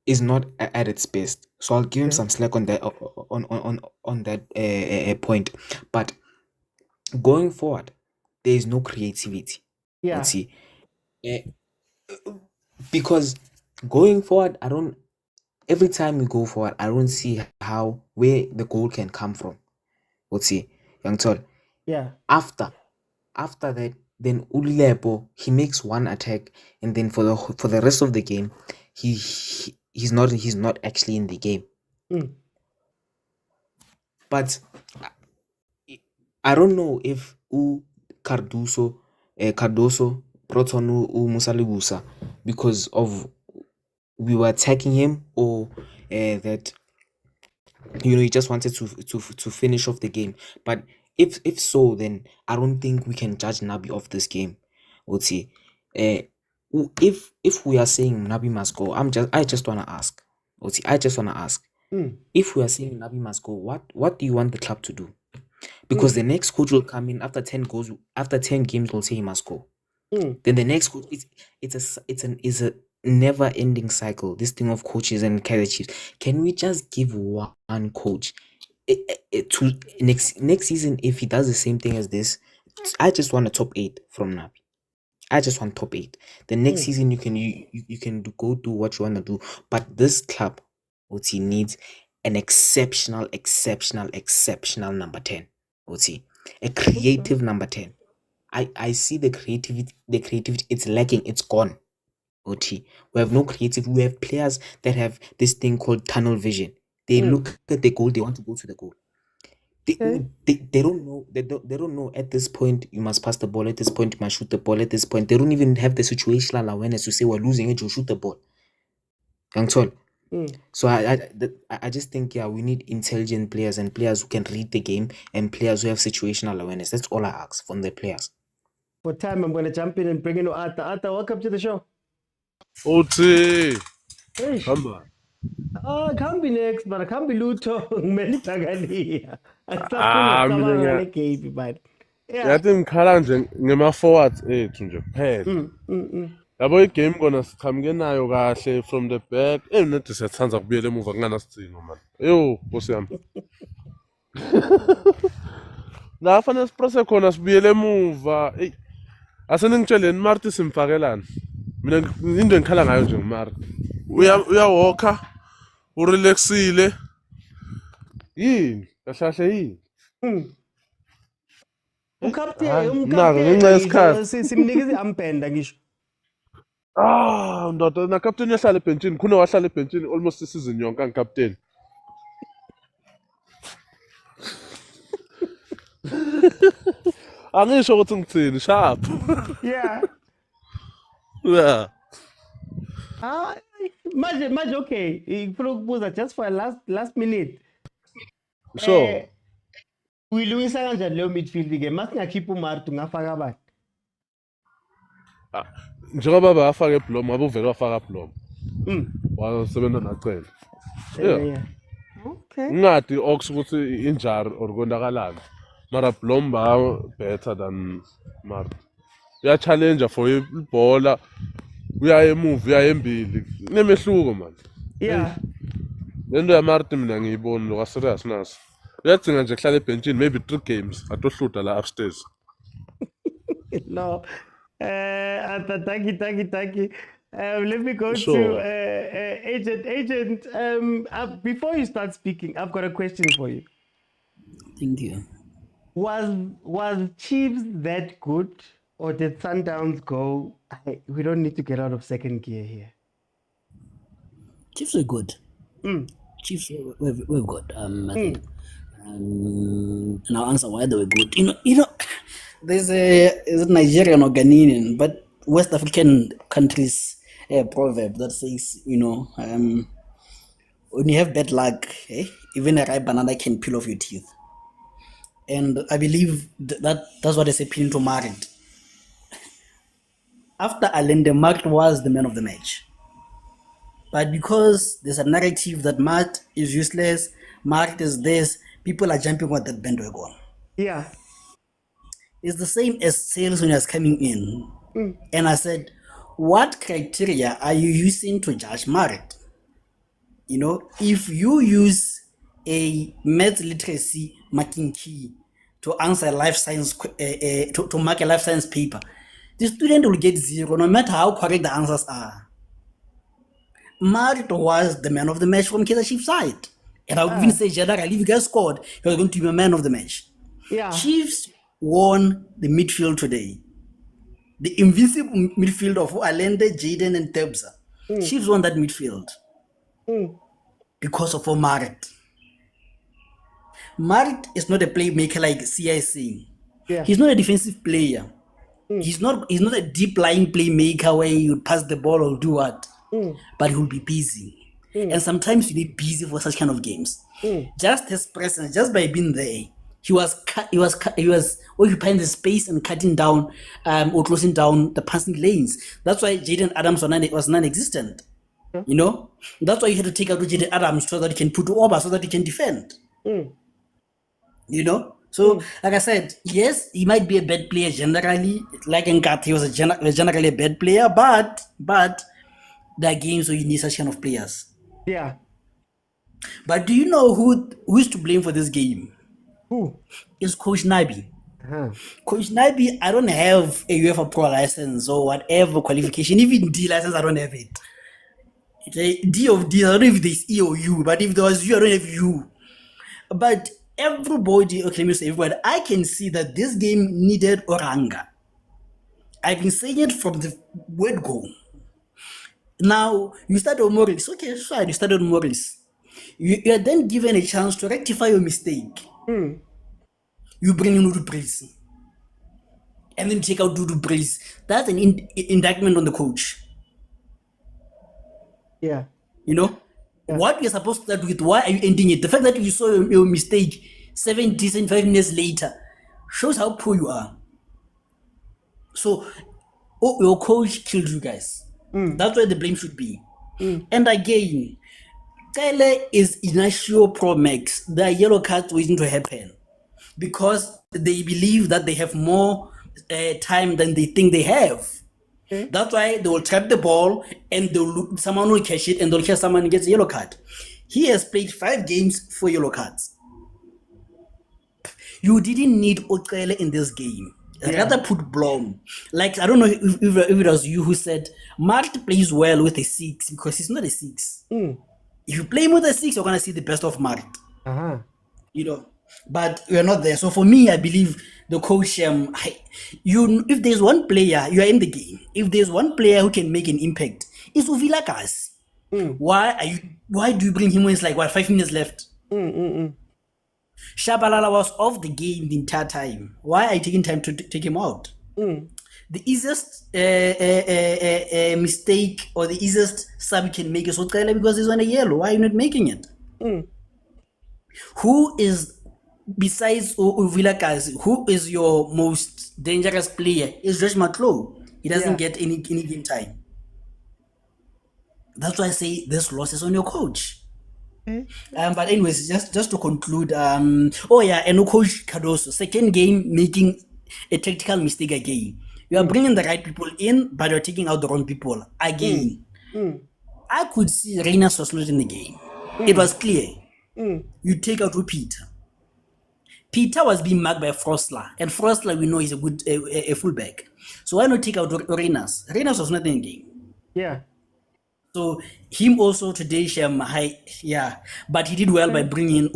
is not at its best. So I'll give him some slack on that on that point. But going forward, there is no creativity. Yeah. See, because going forward, every time we go forward, I don't see where the goal can come from. Let's see, young tall. Yeah. After that, then Ulepo, he makes one attack, and then for the rest of the game, he's not actually in the game. But I don't know if Cardoso brought on Musalibusa because of we were attacking him, or that he just wanted to finish off the game. But if so, then I don't think we can judge Nabi off this game. Would say, if we are saying Nabi must go, I just wanna ask. If we are saying Nabi must go, what do you want the club to do? Because the next coach will come in after 10 goals, after 10 games, will say he must go. Then the next coach, it's a never-ending cycle. This thing of coaches and Kaizer Chiefs. Can we just give one coach to next season? If he does the same thing as this, I just want a top 8 from Nabi. I just want top 8. The next season you can go do what you want to do. But this club, OT, needs an exceptional number 10. OT, a creative number 10. I see the creativity, it's lacking, it's gone. OT, we have no creative. We have players that have this thing called tunnel vision. They look at the goal, they want to go to the goal. They don't know. They don't know at this point you must pass the ball. At this point you must shoot the ball. At this point they don't even have the situational awareness to say we're losing it, you shoot the ball. So I just think we need intelligent players and players who can read the game and players who have situational awareness. That's all I ask from the players. For time, I'm going to jump in and bring in Arthur. Arthur, welcome to the show. OT. Come on. Oh, can't be next, but I can't be Luto. Yathi ngikhala nje ngema-forwards ethu nje kuphela. Yabo igame kona siqhamuke nayo kahle from the back. Nedi siyathanda kubuyela emuva kunganasithingo man. Yo, Nkosi yami. La fanele siprose khona sibuyele emuva. Aseningitsheleni Marti simfakelani. Mina into engikhala ngayo nje nguMarti. Uyawalker, urelaxile. Yini? Kahle yini? Ukapteni simnikeze ampenda ngisho. Ndoda na captain yahlala ebhenchini, khona wahlala ebhenchini almost isizini yonke angicaptain. Angisho ukuthi ngithini sharp. Yeah. Yeah. Manje okay. Ngifuna ukubuza just for a last minute. Sure. Uyilungisa kanjani leyo midfield ke? Masingakhipha uMartu ngafaka abani? Njengoba bafaka eBlom, ngabe uvela wafaka eBlom. Wasebenza nacela. Yeah. Okay. Ngadi ox ukuthi injury or kondakalana. Mara Blom ba better than Martu. Uya challenge for ibhola. Uya emove, uya embili. Nemehluko man. Yeah. Lento ya Martu mina ngiyibona lo serious naso. Uyadzinga nje kuhlala ebhenchini maybe 3 games atohluda la upstairs. No. Taki. Let me go to Sure. Agent. Agent, before you start speaking, I've got a question for you. Thank you. Was Chiefs that good, or did Sundowns go, we don't need to get out of second gear here? Chiefs were good. Chiefs were good. I think. And I'll answer why they were good. You know, there's is it Nigerian or Ghanaian, but West African countries proverb that says, when you have bad luck, even a ripe banana can peel off your teeth. And I believe that's what they say, peeling to Marit. After Allende, Marit was the man of the match. But because there's a narrative that Marit is useless, Marit is this, people are jumping on that bandwagon. Yeah. It's the same as sales when I was coming in. And I said, what criteria are you using to judge Marit? If you use a math literacy marking key to answer life science, to mark a life science paper, the student will get 0 no matter how correct the answers are. Marit was the man of the match from Kaizer Chiefs side. And I'll even say, generally, if you guys scored, he was going to be a man of the match. Yeah. Chiefs won the midfield today. The invincible midfield of Allende, Jayden, and Tebza. Chiefs won that midfield because of Marit. Marit is not a playmaker like CIC. Yeah. He's not a defensive player. He's not a deep lying playmaker where you pass the ball or do what. But he'll be busy. And sometimes you need busy for such kind of games. Just his presence, just by being there, he was occupying the space and cutting down or closing down the passing lanes. That's why Jayden Adams was non-existent. That's why you had to take out Jayden Adams so that he can put over, so that he can defend. So like I said, yes, he might be a bad player generally. Like Nkat, he was generally a bad player, but there are games where you need such kind of players. Yeah. But do you know who is to blame for this game? Who? It's Coach Nabi. Coach Nabi, I don't have a UEFA Pro license or whatever qualification. Even D license, I don't have it. Okay? D of D, I don't know if there's E or U, but if there was U, I don't have U. But everybody, okay, let me say everybody, I can see that this game needed Oranga. I've been saying it from the word go. Now, you start on Morris. Okay, fine, you started on Morris. You are then given a chance to rectify your mistake. You bring in Dudu Breeze. And then take out Dudu Breeze. That's an indictment on the coach. Yeah. What you're supposed to start with, why are you ending it? The fact that you saw your mistake 7 decent 5 minutes later shows how poor you are. So, your coach killed you guys. That's where the blame should be. And again, Kyle is Inacio Pro Max. There are yellow cards waiting to happen because they believe that they have more time than they think they have. That's why they will trap the ball and someone will catch it and they'll catch someone and gets a yellow card. He has played 5 games for yellow cards. You didn't need Okele in this game. I'd rather put Blom. Like, I don't know if it was you who said, Marit plays well with a 6 because he's not a 6. If you play him with a 6, you're going to see the best of Marit. But we're not there. So for me, I believe the coach, if there's one player, you are in the game. If there's one player who can make an impact, it's vilakazi. Why do you bring him when it's like, 5 minutes left? Shabalala was off the game the entire time. Why are you taking time to take him out? The easiest mistake or the easiest sub you can make is Otrela because he's on a yellow. Why are you not making it? Who is, besides Vilakazi, who is your most dangerous player? Is Josh McClough. He doesn't get any game time. That's why I say this loss is on your coach. But anyways, just to conclude, and Coach Cardoso, second game making a tactical mistake again. You are bringing the right people in, but you're taking out the wrong people again. I could see Reina was not in the game. It was clear. You take out Peter. Peter was being marked by Frostler, and Frostler we know is a good a fullback. So why not take out Renas? Renas was not in the game. Yeah. So him also today, but he did well by bringing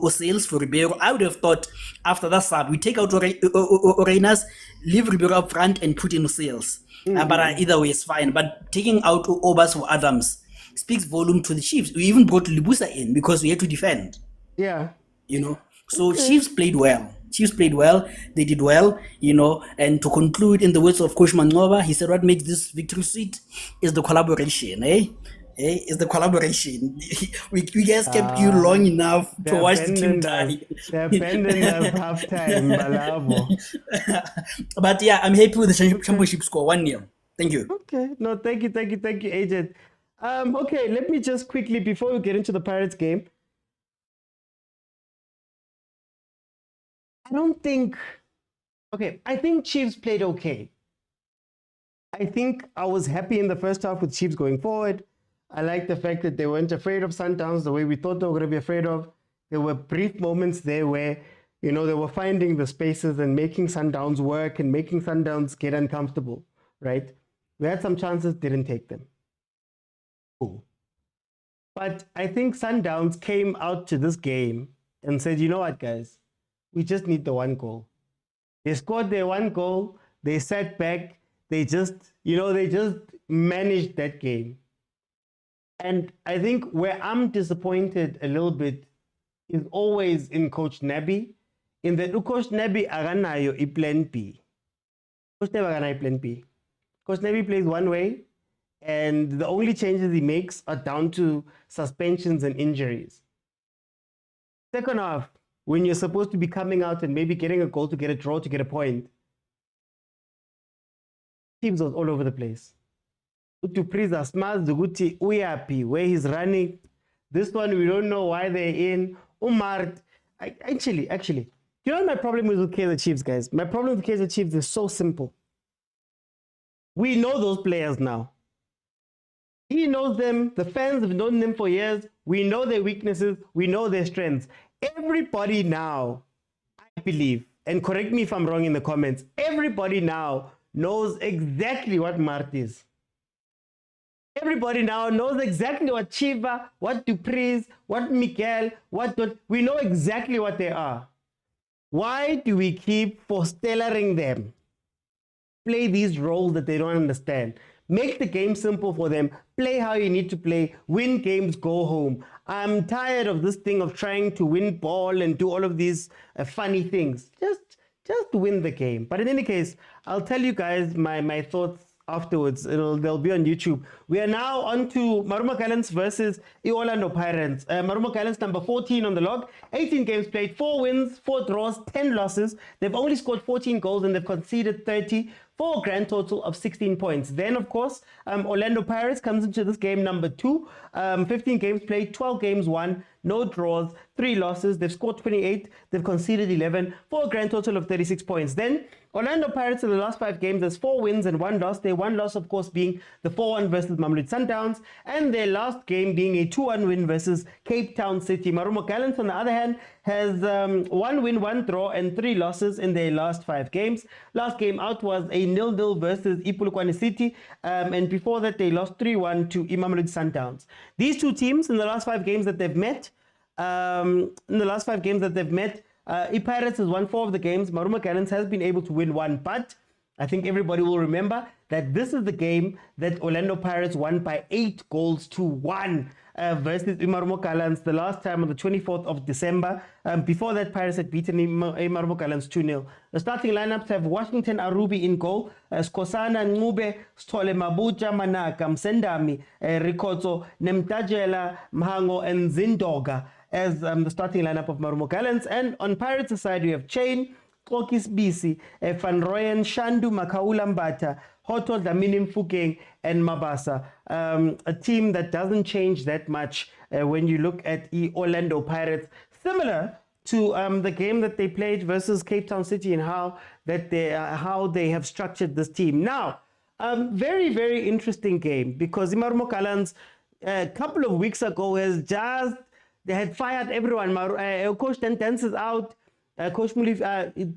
sales for Ribeiro. I would have thought after that sub, we take out Renas, leave Ribeiro up front and put in sales. But either way, it's fine. But taking out Obas for Adams speaks volume to the Chiefs. We even brought Libusa in because we had to defend. Yeah. So Chiefs played well. They did well, and to conclude, in the words of Coach Manova, he said, what makes this victory sweet is the collaboration, Is the collaboration. we guys kept you long enough to watch the team die. They're pending the halftime, Balabo. But yeah, I'm happy with the championship score, 1-0. Thank you. Okay. No, thank you, Agent. Okay, let me just quickly, before we get into the Pirates game, I think Chiefs played okay. I think I was happy in the first half with Chiefs going forward. I like the fact that they weren't afraid of Sundowns the way we thought they were going to be afraid of. There were brief moments there where, they were finding the spaces and making Sundowns work and making Sundowns get uncomfortable, right? We had some chances, didn't take them. Cool. But I think Sundowns came out to this game and said, you know what, guys? We just need the one goal. They scored their one goal. They sat back. They just managed that game. And I think where I'm disappointed a little bit is always in Coach Nabi. In that Coach Nabi aganayo I plan B. Coach Nabi aganayo plan B. Coach Nabi plays one way, and the only changes he makes are down to suspensions and injuries. Second half, when you're supposed to be coming out and maybe getting a goal to get a draw, to get a point, teams was all over the place. Utupriza smiles Zuguti Uyapi, where he's running. This one, we don't know why they're in. Umar, actually, you know what my problem is with Kaizer Chiefs, guys? My problem with Kaizer Chiefs is so simple. We know those players now. He knows them. The fans have known them for years. We know their weaknesses. We know their strengths. Everybody now, I believe, and correct me if I'm wrong in the comments, everybody now knows exactly what Mart is. Everybody now knows exactly what Chiva, what Dupreez, what Miguel, what we know exactly what they are. Why do we keep fostellaring them? Play these roles that they don't understand. Make the game simple for them. Play how you need to play. Win games, go home. I'm tired of this thing of trying to win ball and do all of these funny things. Just win the game. But in any case, I'll tell you guys my thoughts afterwards. They'll be on YouTube. We are now on to Maruma Gallants versus Orlando Pirates. Maruma Gallants number 14 on the log. 18 games played, 4 wins, 4 draws, 10 losses. They've only scored 14 goals and they've conceded 30 for a grand total of 16 points. Then, of course, Orlando Pirates comes into this game number 2. 15 games played, 12 games won, no draws, 3 losses. They've scored 28. They've conceded 11 for a grand total of 36 points. Then Orlando Pirates in the last 5 games, there's 4 wins and 1 loss. Their 1 loss, of course, being the 4-1 versus Mamelodi Sundowns, and their last game being a 2-1 win versus Cape Town City. Maruma Gallants, on the other hand, has 1 win, 1 draw, and 3 losses in their last 5 games. Last game out was a 0-0 versus Ipulukwane City, and before that, they lost 3-1 to Mamelodi Sundowns. These two teams, in the last 5 games that they've met, Pirates has won 4 of the games. Maruma Gallants has been able to win 1, but I think everybody will remember that this is the game that Orlando Pirates won by 8-1 versus Maruma Gallants the last time on the 24th of December. Before that, Pirates had beaten Maruma Gallants 2-0. The starting lineups have Washington Arubi in goal, Skosana Ngube, Stole Mabuja Manaka, Msendami, Rikotso, Nemtajela, Mhango, and Zindoga as the starting lineup of Maruma Gallants. And on Pirates' side, we have Chain, Kokis Bisi, Van Royen, Shandu, Makaula Mbata, Hoto, Dlamini Mfukeng, and Mabasa. A team that doesn't change that much when you look at the Orlando Pirates. Similar to the game that they played versus Cape Town City and how they have structured this team. Now, very, very interesting game because Maruma Gallants a couple of weeks ago they had fired everyone. Coach Tentens is out. Coach Mulif,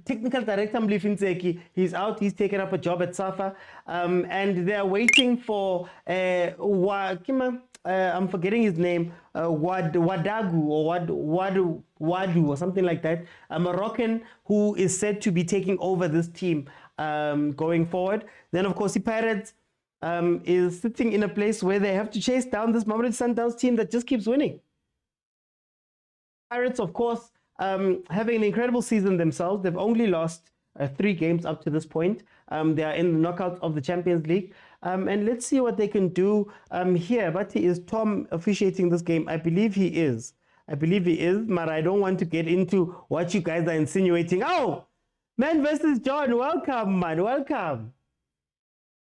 technical director Mulif Ntseki, he's out. He's taken up a job at Safa, and they are waiting for I'm forgetting his name, Wadagu or Wadu or something like that. A Moroccan who is said to be taking over this team going forward. Then of course the Pirates is sitting in a place where they have to chase down this Mamelodi Sundowns team that just keeps winning. Pirates, of course, having an incredible season themselves. They've only lost 3 games up to this point. They are in the knockouts of the Champions League. And let's see what they can do here. But is Tom officiating this game? I believe he is. But I don't want to get into what you guys are insinuating. Oh, man versus John. Welcome, man. Welcome.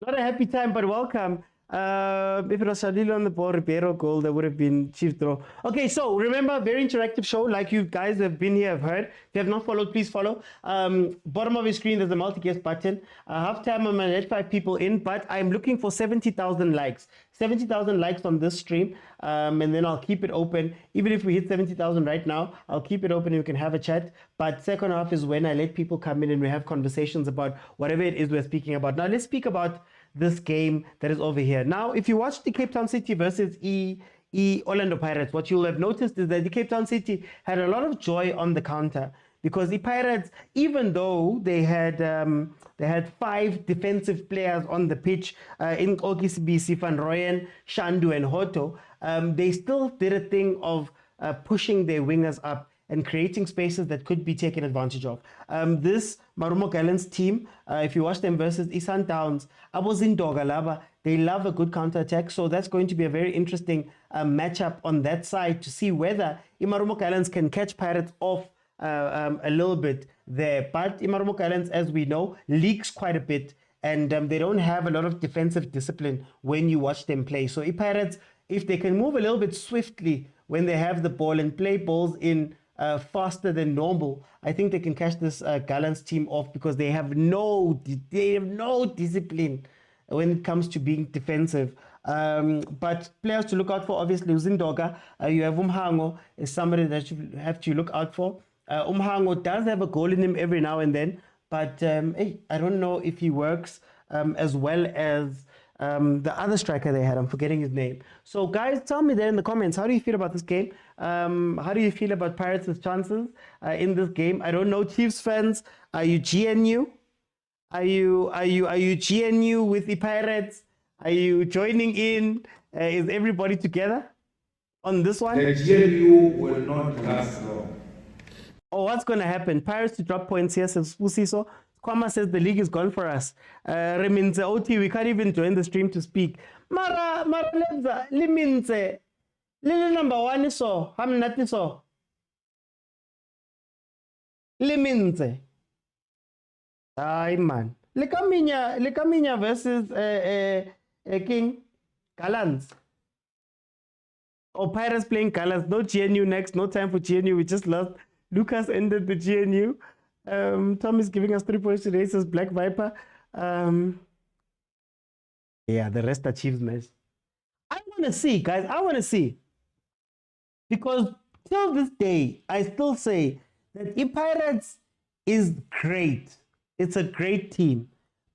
Not a happy time, but welcome. If it was Shadil on the ball, Ribeiro goal, that would have been Chief draw. Okay, so remember, very interactive show, like you guys have been here, have heard. If you have not followed, please follow. Bottom of your screen, there's a multi-guest button. Halftime, I'm going to let 5 people in, but I'm looking for 70,000 likes. 70,000 likes on this stream, and then I'll keep it open. Even if we hit 70,000 right now, I'll keep it open and we can have a chat. But second half is when I let people come in and we have conversations about whatever it is we're speaking about. Now, let's speak about this game that is over here. Now, if you watch the Cape Town City versus Orlando Pirates, what you'll have noticed is that the Cape Town City had a lot of joy on the counter, because the Pirates, even though they had 5 defensive players on the pitch in Okisibisi, Van Rooyen, Shandu, and Hoto, they still did a thing of pushing their wingers up and creating spaces that could be taken advantage of. This Marumo Gallants team, if you watch them versus Sundowns, I was in Dogalaba. They love a good counter-attack, so that's going to be a very interesting matchup on that side to see whether Marumo Gallants can catch Pirates off a little bit there. But Marumo Gallants, as we know, leaks quite a bit, and they don't have a lot of defensive discipline when you watch them play. So Pirates, if they can move a little bit swiftly when they have the ball and play balls in faster than normal, I think they can catch this Gallants team off, because they have no discipline when it comes to being defensive. But players to look out for, obviously, Uzindoga. You have Umhango, is somebody that you have to look out for. Umhango does have a goal in him every now and then, but I don't know if he works as well as the other striker they had. I'm forgetting his name. So guys, tell me there in the comments, how do you feel about this game? How do you feel about Pirates' chances in this game? I don't know. Chiefs fans, are you GNU? Are you GNU with the Pirates? Are you joining in? Is everybody together on this one? The GNU will not last long. Oh, what's going to happen? Pirates to drop points here, says Fusiso. Kwama says the league is gone for us. Reminze OT, we can't even join the stream to speak. Mara lebza, liminze. Lili number 1 so, hamnati so. Liminze. Ay man. Lekaminya versus King Gallants. Or Pirates playing Gallants. No GNU next. No time for GNU. We just lost. Lucas ended the GNU. Tom is giving us 3 points today, says Black Viper. Yeah, the rest are Chiefs, man. I want to see, guys. I want to see. Because till this day, I still say that Pirates is great. It's a great team.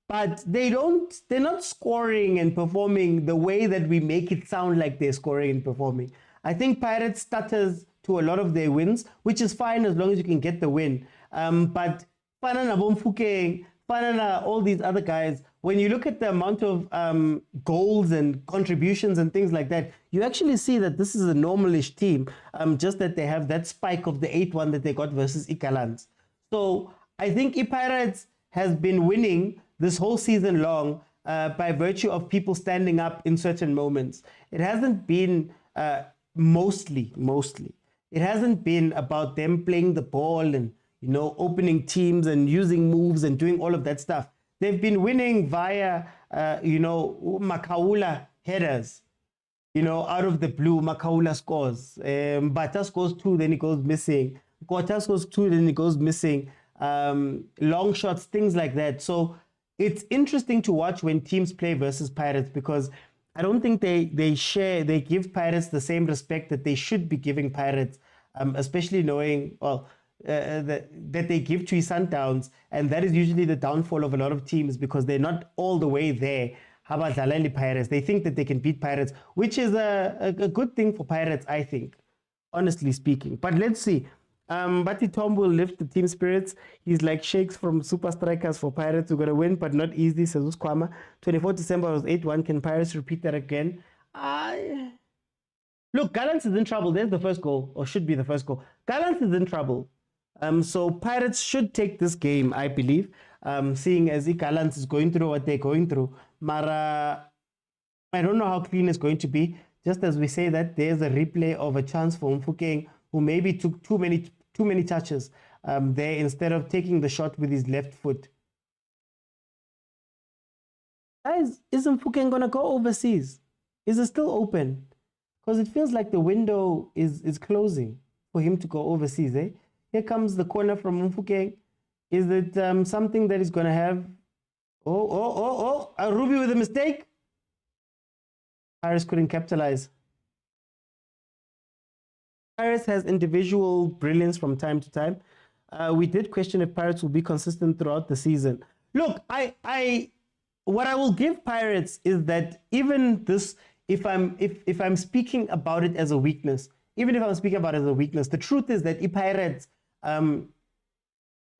But they're not scoring and performing the way that we make it sound like they're scoring and performing. I think Pirates stutters to a lot of their wins, which is fine as long as you can get the win. But Panana Bomfukeng, Panana, all these other guys, when you look at the amount of goals and contributions and things like that, you actually see that this is a normalish team, just that they have that spike of the 8-1 that they got versus Gallants. So I think Pirates has been winning this whole season long by virtue of people standing up in certain moments. It hasn't been mostly. It hasn't been about them playing the ball and, opening teams and using moves and doing all of that stuff. They've been winning via, Makaula headers, out of the blue. Makaula scores. Bata scores 2, then he goes missing. Kota scores 2, then he goes missing. Long shots, things like that. So it's interesting to watch when teams play versus Pirates, because I don't think they give Pirates the same respect that they should be giving Pirates, especially knowing, that they give to Sundowns, and that is usually the downfall of a lot of teams because they're not all the way there. How about Zalali Pirates? They think that they can beat Pirates, which is a good thing for Pirates, I think, honestly speaking. But let's see. Bati Tom will lift the team spirits. He's like shakes from super strikers for Pirates who are going to win, but not easy, says Uskwama. 24 December was 8-1. Can Pirates repeat that again? Look, Gallants is in trouble. There's the first goal, or should be the first goal. Gallants is in trouble. So Pirates should take this game, I believe, seeing as Gallants is going through what they're going through. Mara, I don't know how clean it's going to be. Just as we say that, there's a replay of a chance for Mfukeng, who maybe took too many touches there instead of taking the shot with his left foot. Guys, is Mfukeng going to go overseas? Is it still open? Because it feels like the window is closing for him to go overseas. Eh? Here comes the corner from Mfukeng. Is it something that is going to have... a Ruby with a mistake? Paris couldn't capitalize. Paris has individual brilliance from time to time. We did question if Pirates will be consistent throughout the season. Look, what I will give Pirates is that even this, if I'm speaking about it as a weakness, the truth is that Pirates,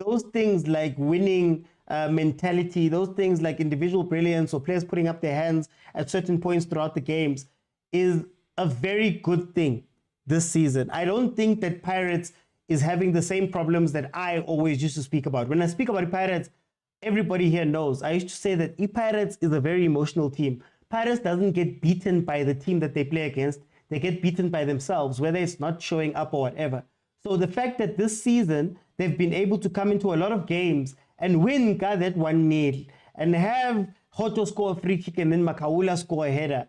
those things like winning mentality, those things like individual brilliance or players putting up their hands at certain points throughout the games is a very good thing this season. I don't think that Pirates is having the same problems that I always used to speak about. When I speak about Pirates, everybody here knows. I used to say that Pirates is a very emotional team. Pirates doesn't get beaten by the team that they play against. They get beaten by themselves, whether it's not showing up or whatever. So the fact that this season they've been able to come into a lot of games and win that 1-0 and have Hoto score a free kick and then Makaula score a header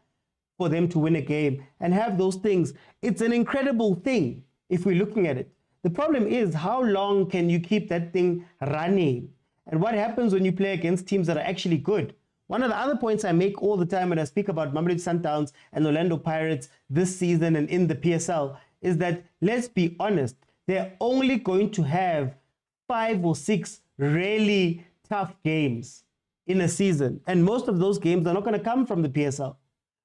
for them to win a game and have those things, it's an incredible thing if we're looking at it. The problem is, how long can you keep that thing running? And what happens when you play against teams that are actually good? One of the other points I make all the time when I speak about Mamelodi Sundowns and Orlando Pirates this season and in the PSL is that, let's be honest, they're only going to have 5 or 6 really tough games in a season. And most of those games are not going to come from the PSL.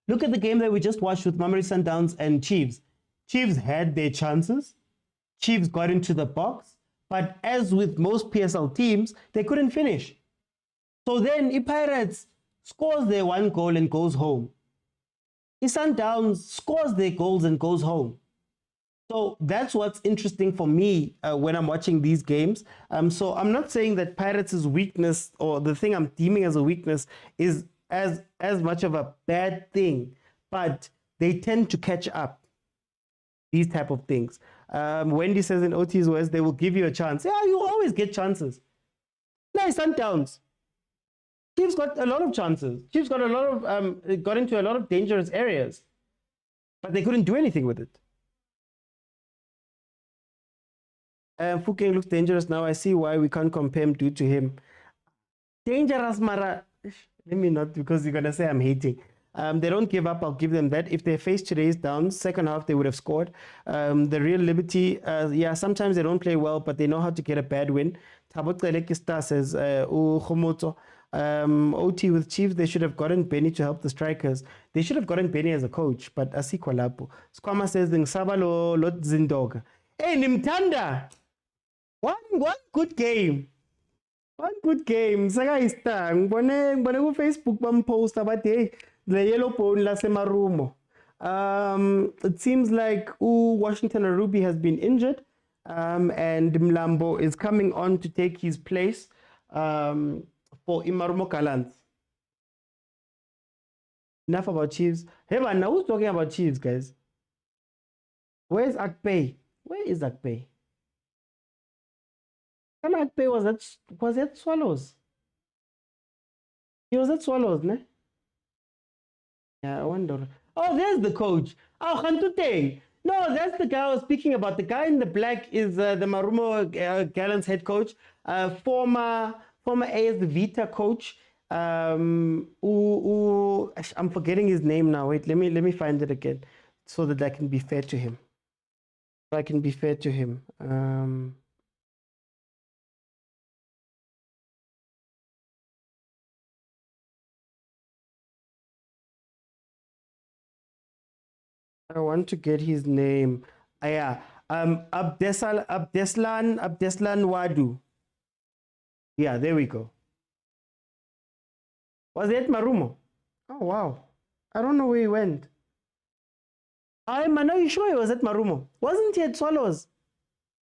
Look at the game that we just watched with Mamelodi Sundowns and Chiefs. Chiefs had their chances. Chiefs got into the box. But as with most PSL teams, they couldn't finish. So then Pirates scores their 1 goal and goes home. Sundowns scores their goals and goes home. So that's what's interesting for me when I'm watching these games. So I'm not saying that Pirates' weakness or the thing I'm deeming as a weakness is as much of a bad thing, but they tend to catch up, these type of things. Wendy says in OT's words, they will give you a chance. Yeah, you always get chances. Nice Sundowns. Chiefs got a lot of chances. Chiefs got got into a lot of dangerous areas, but they couldn't do anything with it. Fukeng looks dangerous now. I see why we can't compare him due to him. Dangerous, Mara. Let me not, because you're going to say I'm hating. They don't give up. I'll give them that. If they faced today's Downs, second half, they would have scored. The Real Liberty, yeah, sometimes they don't play well, but they know how to get a bad win. Tabot Lekista says, OT with Chiefs, they should have gotten Benny to help the strikers. They should have gotten Benny as a coach, but asikho lapho. Skwama says, Ngisaba lo Zindoga. Hey, Nimtanda! One good game. One good game. Saka ista. Ngibone ku Facebook bamposta bathi hey, the yellow bone lase marumo. It seems like Washington Arubi has been injured, and Mlambo is coming on to take his place for Imarumo Gallants. Enough about Chiefs. Hey man, now who's talking about Chiefs, guys? Where's Akpay? Where is Akpay? Akpay was at Swallows. He was at Swallows, ne? Yeah, I wonder. Oh, there's the coach. Oh, Khantute. No, that's the guy I was speaking about. The guy in the black is the Marumo Gallants head coach, former AS Vita coach. I'm forgetting his name now. Wait, let me find it again so that I can be fair to him. I want to get his name. Yeah. Abdeslan Wadu. Yeah, there we go. Was it Marumo? Oh wow. I don't know where he went. I'm not sure he was at Marumo. Wasn't he at Swallows?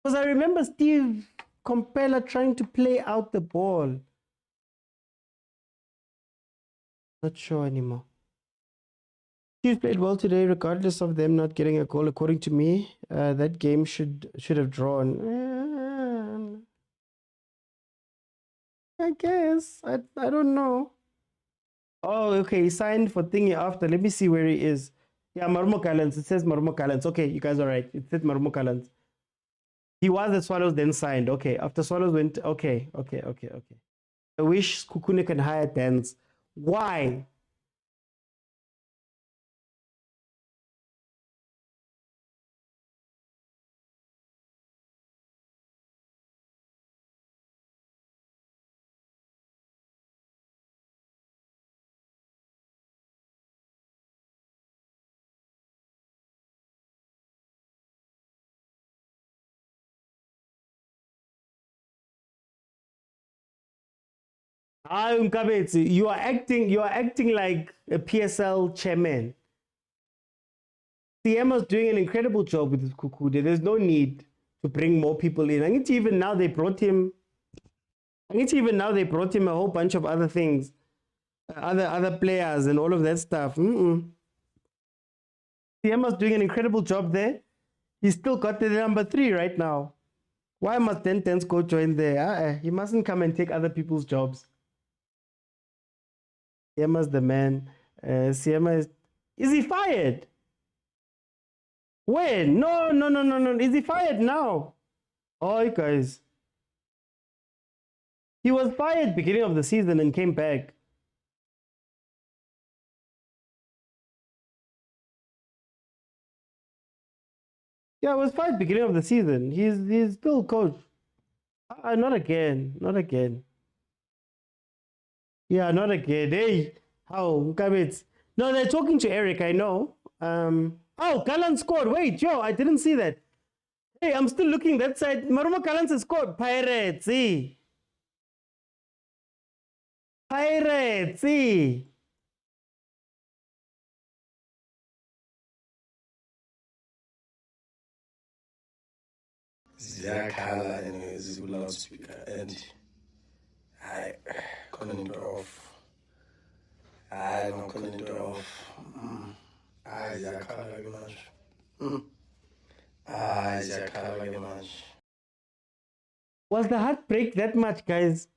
Because I remember Steve Compella trying to play out the ball. Not sure anymore. Chiefs played well today, regardless of them not getting a goal. According to me, that game should have drawn. I guess. I don't know. Oh, okay. He signed for thingy after. Let me see where he is. Yeah, Marumo Gallants. It says Marumo Gallants. Okay, you guys are right. It said Marumo Gallants. He was at Swallows, then signed. Okay, after Swallows went. Okay. I wish Kukune can hire Dance. Why? Ah, Mkabetsi, you are acting like a PSL chairman. CM's doing an incredible job with this Kukude. There's no need to bring more people in. I think even now they brought him a whole bunch of other things, other players and all of that stuff. CM's doing an incredible job there. He's still got the number 3 right now. Why must Dentens go join there? He mustn't come and take other people's jobs. Siema's the man. Siema is he fired? When? No. Is he fired now? Oh, guys. He was fired beginning of the season and came back. Yeah, he was fired beginning of the season. He's still coach. Not again. Yeah, not again. Hey, how? No, they're talking to Eric, I know. Oh, Gallants scored. Wait, yo, I didn't see that. Hey, I'm still looking that side. Marumo Gallants has scored. Pirates, see. Pirates, see. Ziyakhala anyways loudspeaker and I khona into off. I khona into off. Ziyakhala ke manje. Ziyakhala ke manje. Was the heartbreak that much, guys?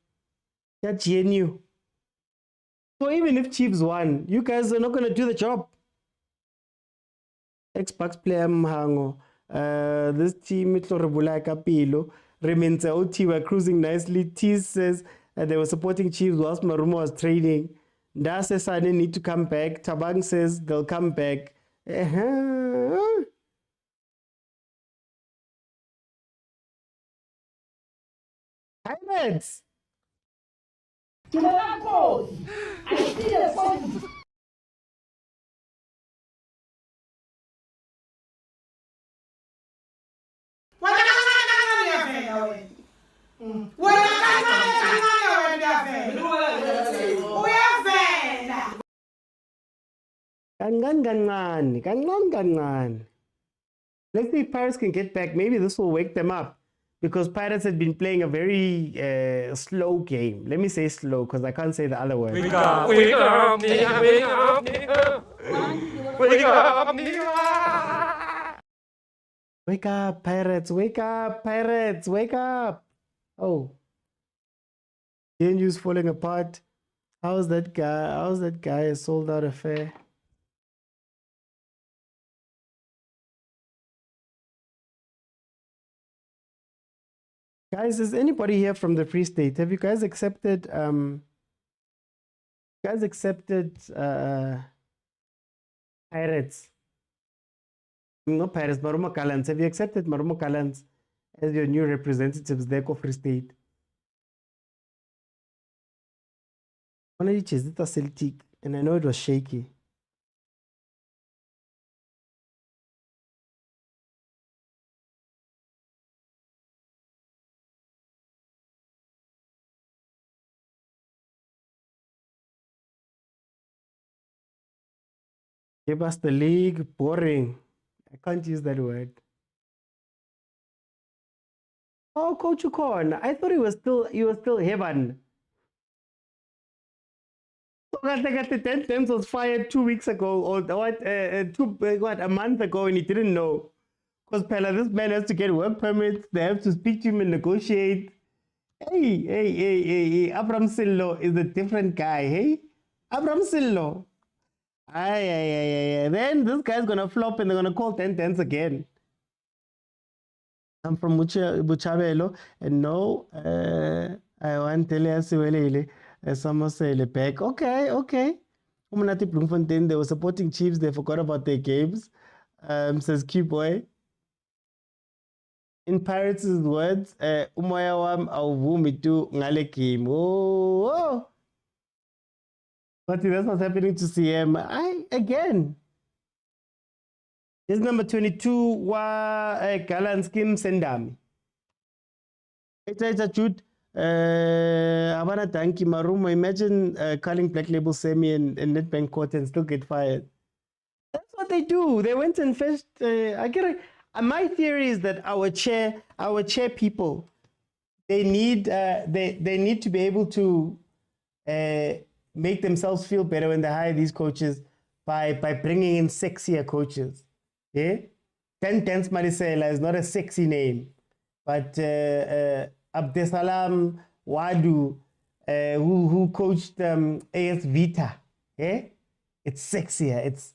That GNU. So even if Chiefs won, you guys are not going to do the job. Xbox player Mhango. This team Kapilo remains OT were cruising nicely. T says they were supporting Chiefs whilst Marumo was training. Da says Sane need to come back. Tabang says they'll come back. Pirates! Gangan. Let's see if Pirates can get back. Maybe this will wake them up. Because Pirates had been playing a very slow game. Let me say slow because I can't say the other word. Wake up, nigga, wake up, nigga. Wake up, nigga. Wake up, Pirates. Wake up, Pirates. Wake up. Oh. GNU's falling apart. How's that guy a sold out affair? Guys, is anybody here from the Free State? Have you guys accepted Pirates? Not Pirates, Marumo Gallants. Have you accepted Marumo Gallants as your new representatives there for Free State? One of you Celtic, and I know it was shaky. Give us the league. Boring. I can't use that word. Oh, Coach Ukon. I thought he was still heaven. So that the 10 times was fired 2 weeks ago, or what? A month ago, and he didn't know. Because Pella, this man has to get work permits. They have to speak to him and negotiate. Hey. Abram Sillo is a different guy. Hey, Abram Sillo. Aye. Then this guy's gonna flop, and they're gonna call 10 tens again. I'm from Buchabelo, and no, I want Telesiwelele, Samosele back. Okay. Umanati Bloemfontein, they were supporting Chiefs, they forgot about their games, says Q-Boy. In Pirates' words, Umoya wam awuvumi tu ngale game. Oh. But that's what's happening to CM. Again. This is number 22, wa Gallants Kim Sendami. It's a Jude. Havana Danki Marumo. Imagine calling Black Label Semi and Nedbank Court and still get fired. That's what they do. They went and fetched. My theory is that our chair people, they need to be able to make themselves feel better when they hire these coaches by bringing in sexier coaches. Yeah, 10 Marisela is not a sexy name, but Abdesalam Wadu, who coached AS Vita, yeah, it's sexier. It's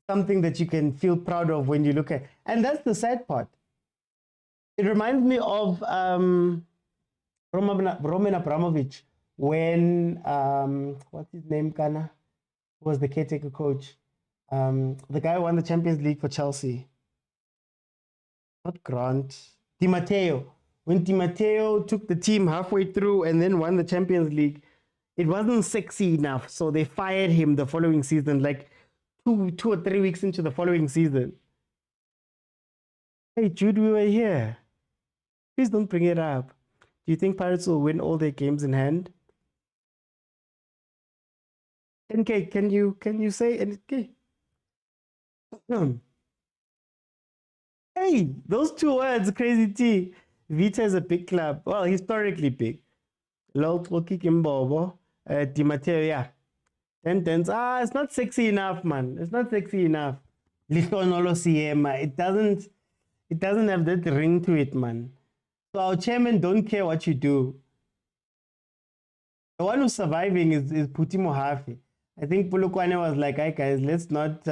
something that you can feel proud of when you look at, and that's the sad part. It reminds me of Roman Abramovich when what's his name, Kana, who was the caretaker coach. The guy who won the Champions League for Chelsea. Not Grant. Di Matteo. When Di Matteo took the team halfway through and then won the Champions League, it wasn't sexy enough. So they fired him the following season, like two or 3 weeks into the following season. Hey, Jude, we were here. Please don't bring it up. Do you think Pirates will win all their games in hand? NK, can you say anything? Hey, those 2 words, Crazy T. Vita is a big club. Well, historically big. Lot Kimbobo, Di Matteo, yeah. 10 tens. It's not sexy enough, man. It's not sexy enough. Listonolo Siema. It doesn't have that ring to it, man. So our chairman don't care what you do. The one who's surviving is Puti Mohafi. I think Polokwane was like, "Hey guys, let's not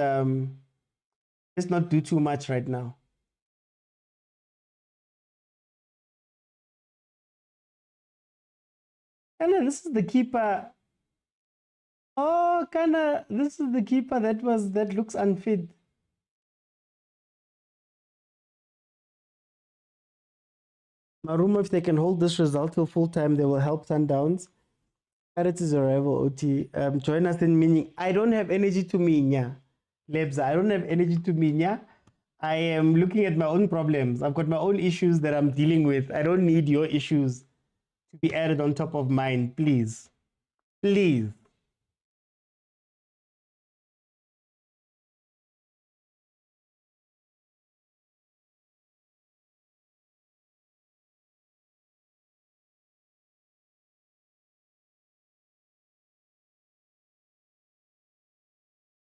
do too much right now." Kana, this is the keeper. Oh, Kana, this is the keeper that looks unfit. Marumo, if they can hold this result till full time, they will help Sundowns. Pirates is a rival, OT. Join us in meaning. I don't have energy to minya. Lebza, I don't have energy to minya. I am looking at my own problems. I've got my own issues that I'm dealing with. I don't need your issues to be added on top of mine, please. Please.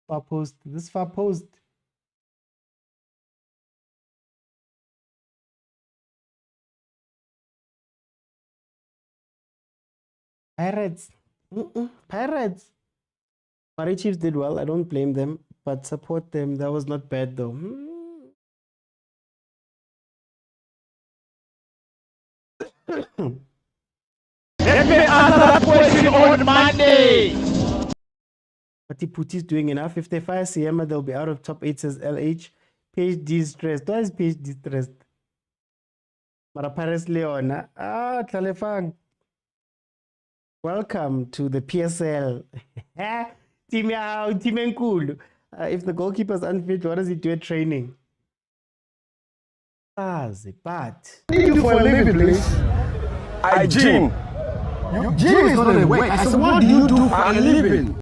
Far post. This far post. Pirates. Pirates. Mari Chiefs did well. I don't blame them, but support them. That was not bad though. Let me answer that question on Monday. But Puti is doing enough. If they fire Siema, they'll be out of top 8, says LH. PhD stressed. Why is PhD stressed? Mara Paris Leona. Talefang. Welcome to the PSL. Team Enkulu. If the goalkeeper's unfit, what does he do at training? But. You for a living, please. I gym. Gym is not a work. I said, what do you do for a living?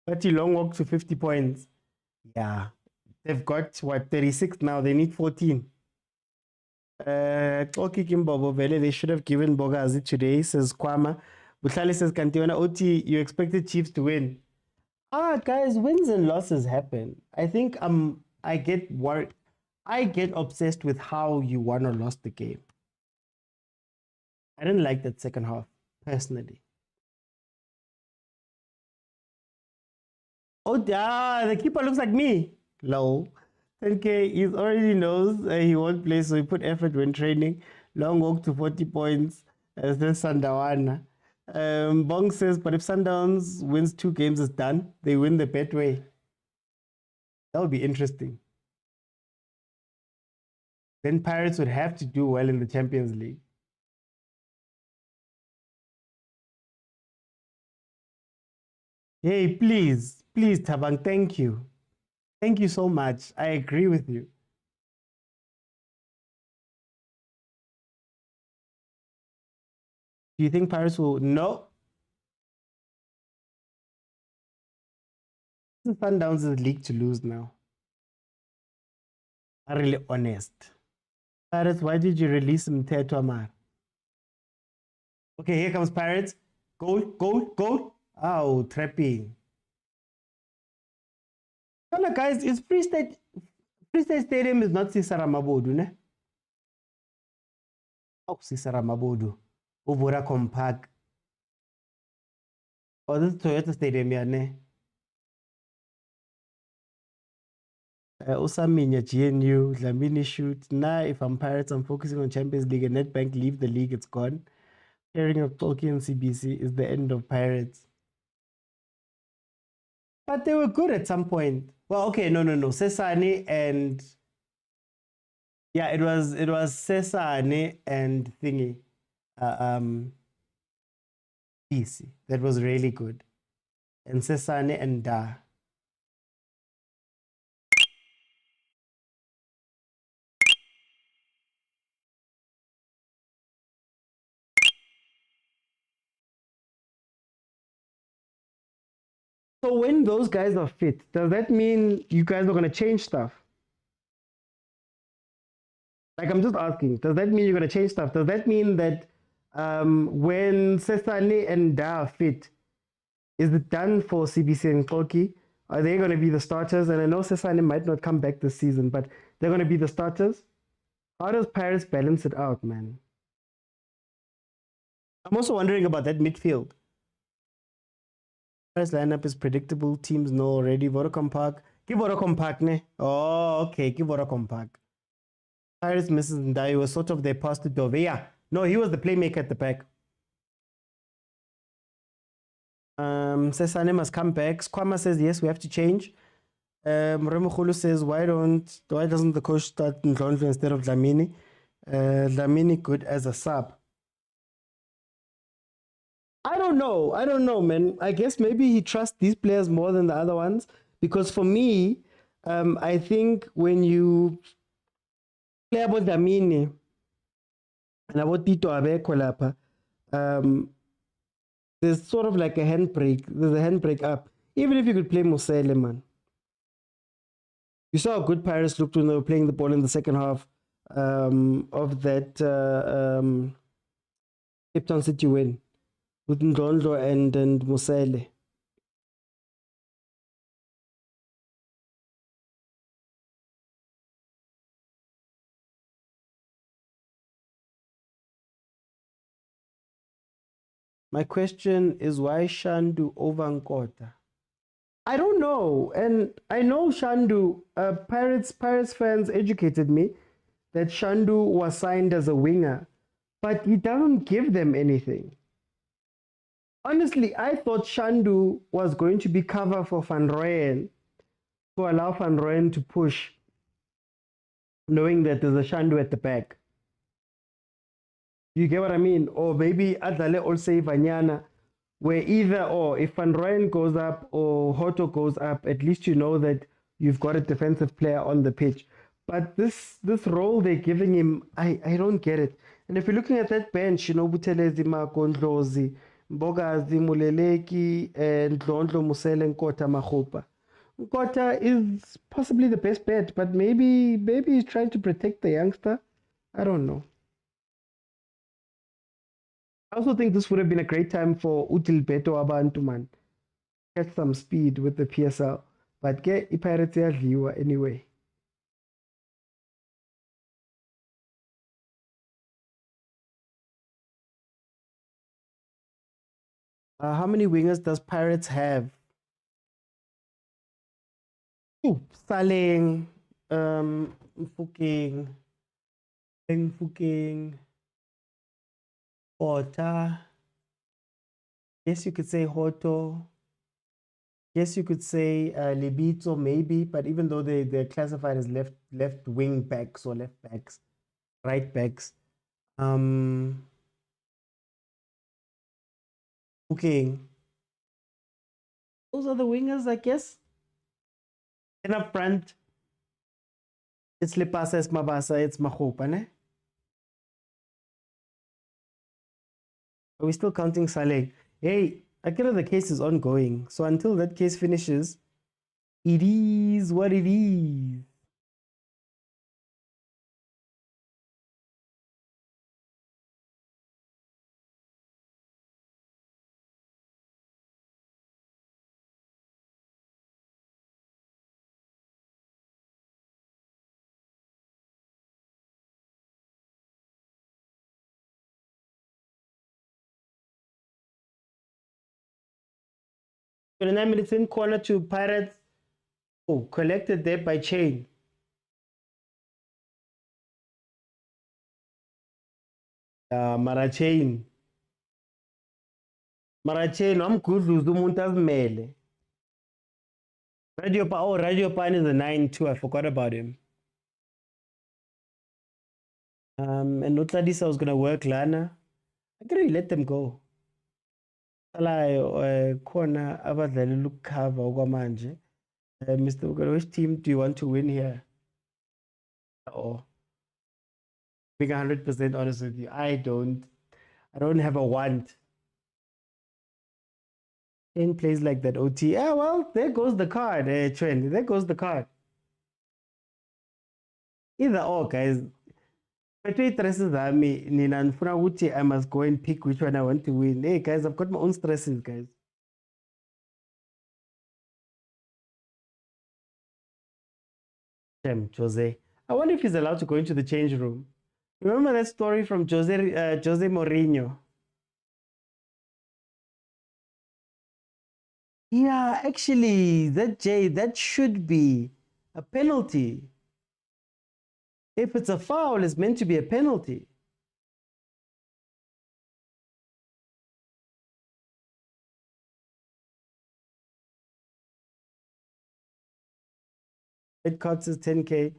30 long walk to 50 points. Yeah. They've got, what, 36 now? They need 14. Xoki Kimbobo Vele, they should have given Bogazi today, says Kwama. Butlali says, Kantiwana Oti, you expected Chiefs to win. Guys, wins and losses happen. I think I get worried. I get obsessed with how you won or lost the game. I didn't like that second half, personally. Oh, yeah, the keeper looks like me. Low. 10K, he already knows he won't play, so he put effort when training. Long walk to 40 points. As the Sandawana. Bong says, but if Sundowns wins 2 games, it's done. They win the Betway. That would be interesting. Then Pirates would have to do well in the Champions League. Hey, please, Tabang, thank you. Thank you so much. I agree with you. Do you think Pirates will? No. The Sundowns' league to lose now. I'm really honest. Pirates, why did you release Mteto Amar? Okay, here comes Pirates. Goal. Oh, trapping. No, guys, it's Free State Stadium is not Sisara Mabodu, ne? Oh, Sisara Mabodu. Vodacom Park. Oh, this is Toyota Stadium, yeah, ne? Osaminya GNU, Dlamini shoot. Now, if I'm Pirates, I'm focusing on Champions League and Nedbank leave the league, it's gone. Hearing of Tolkien CBC is the end of Pirates. But they were good at some point. Well, okay, no. Sesane and yeah, it was Sesane and thingy. PC. That was really good. And Sesane and Da. So when those guys are fit, does that mean you guys are going to change stuff? Like, I'm just asking, does that mean you're going to change stuff? Does that mean that when Sesane and Da are fit, is it done for CBC and Koki? Are they going to be the starters? And I know Sesane might not come back this season, but they're going to be the starters? How does Pirates balance it out, man? I'm also wondering about that midfield. Pirates lineup is predictable. Teams know already. Vodacom Park. Give Vodacom Park, ne? Oh, okay. Give Vodacom Park. Pirates misses Ndai was sort of their pass to Dove. Yeah. No, he was the playmaker at the back. Sesane must come back. Squama says yes, we have to change. Mremukhulu says why doesn't the coach start Ndlondlo instead of Dlamini? Dlamini good as a sub. I don't know, man. I guess maybe he trusts these players more than the other ones. Because for me, I think when you play about Dlamini and about Tito Abeko Lapa, there's sort of like a handbrake. There's a handbrake up. Even if you could play Mosele, man. You saw how good Pirates looked when they were playing the ball in the second half of that Cape Town City win with Ndlondlo and Mosele. My question is why Shandu over Nkota? I don't know. And I know Shandu, Pirates fans educated me that Shandu was signed as a winger, but he doesn't give them anything. Honestly, I thought Shandu was going to be cover for Van Rooyen to allow Van Rooyen to push, knowing that there's a Shandu at the back. You get what I mean? Or maybe Adale also Vanyana, where either or, if Van Rooyen goes up or Hoto goes up, at least you know that you've got a defensive player on the pitch. But this role they're giving him, I don't get it. And if you're looking at that bench, you know, Butelezi, Makondlozi, Mbogazi, Muleleki, and Ndlondlo, Musele, Nkota, Mahopa. Kota is possibly the best bet, but maybe he's trying to protect the youngster. I don't know. I also think this would have been a great time for Utilbeto Abantu man. Get some speed with the PSL. But get iPirates yadliwa anyway. How many wingers does Pirates have? Ooh, Saleng, Mfukeng, Ota. Yes, you could say Hoto. Yes, you could say Libito maybe, but even though they're classified as left wing backs or left backs, right backs. Okay. Those are the wingers, I guess. And up front, it's Lepasa, it's Mabasa, it's Mahopa, ne? Are we still counting Saleh? Hey, Akira, the case is ongoing. So until that case finishes, it is what it is. So 9 minutes in, corner to Pirates. Oh, collected there by Chain. Marachain. Marachain, I'm good. Umuntu azimele. Radio Pan is a 9 too. I forgot about him. And Notladisa was gonna work Lana. I couldn't let them go. Corner abadlali lokukhava okwamanje. Mr. Ugolo, which team do you want to win here? Oh, being 100% honest with you, I don't have a want. In plays like that OT. Yeah, well, there goes the card, Trent. There goes the card. Either or, guys. Between stresses nina nifuna ukuthi I must go and pick which one I want to win. Hey guys, I've got my own stresses, guys. Damn, Jose. I wonder if he's allowed to go into the change room. Remember that story from Jose Mourinho? Yeah, actually, that should be a penalty. If it's a foul, it's meant to be a penalty. It costs us 10K.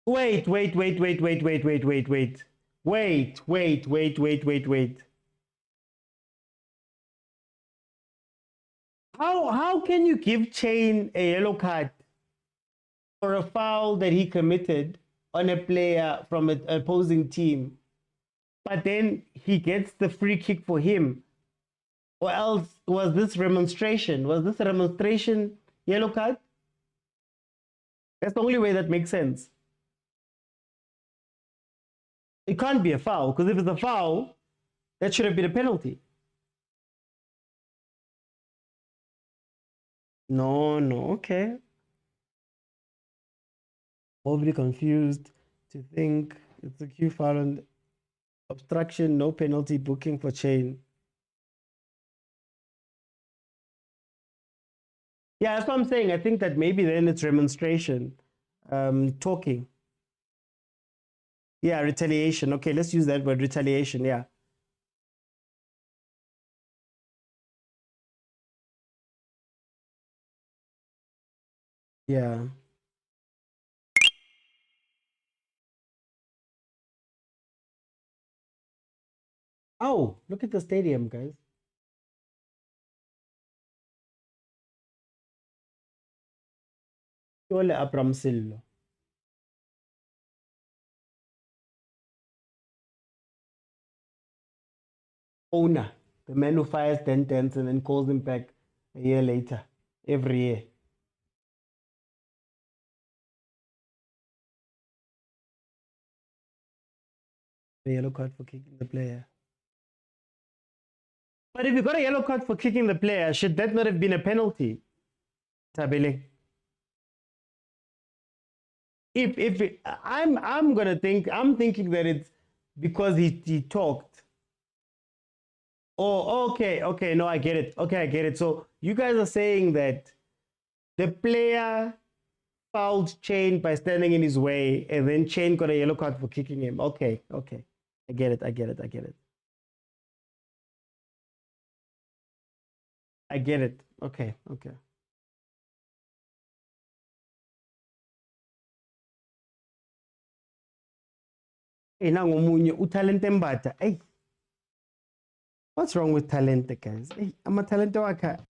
Wait. How can you give Chain a yellow card for a foul that he committed on a player from an opposing team, but then he gets the free kick for him? Or else, was this remonstration? Was this a remonstration yellow card? That's the only way that makes sense. It can't be a foul, because if it's a foul, that should have been a penalty. No, okay. Overly confused to think it's a Q foul on obstruction, no penalty, booking for Chain. Yeah, that's what I'm saying. I think that maybe then it's remonstration, talking. Yeah, retaliation. Okay, let's use that word, retaliation. Yeah. Yeah. Oh, look at the stadium, guys. Ole Abramsillo. owner, the man who fires 10 tents and then calls him back a year later, every year. A yellow card for kicking the player. But if you got a yellow card for kicking the player, should that not have been a penalty? Tabele. I'm thinking that it's because he talked. Oh, okay, no, I get it. Okay, I get it. So you guys are saying that the player fouled Chain by standing in his way, and then Chain got a yellow card for kicking him. Okay. I get it. I get it. Okay. Hey, nangomunye utalente mbata. Hey, what's wrong with talente, guys? Hey, I'm a talente waka.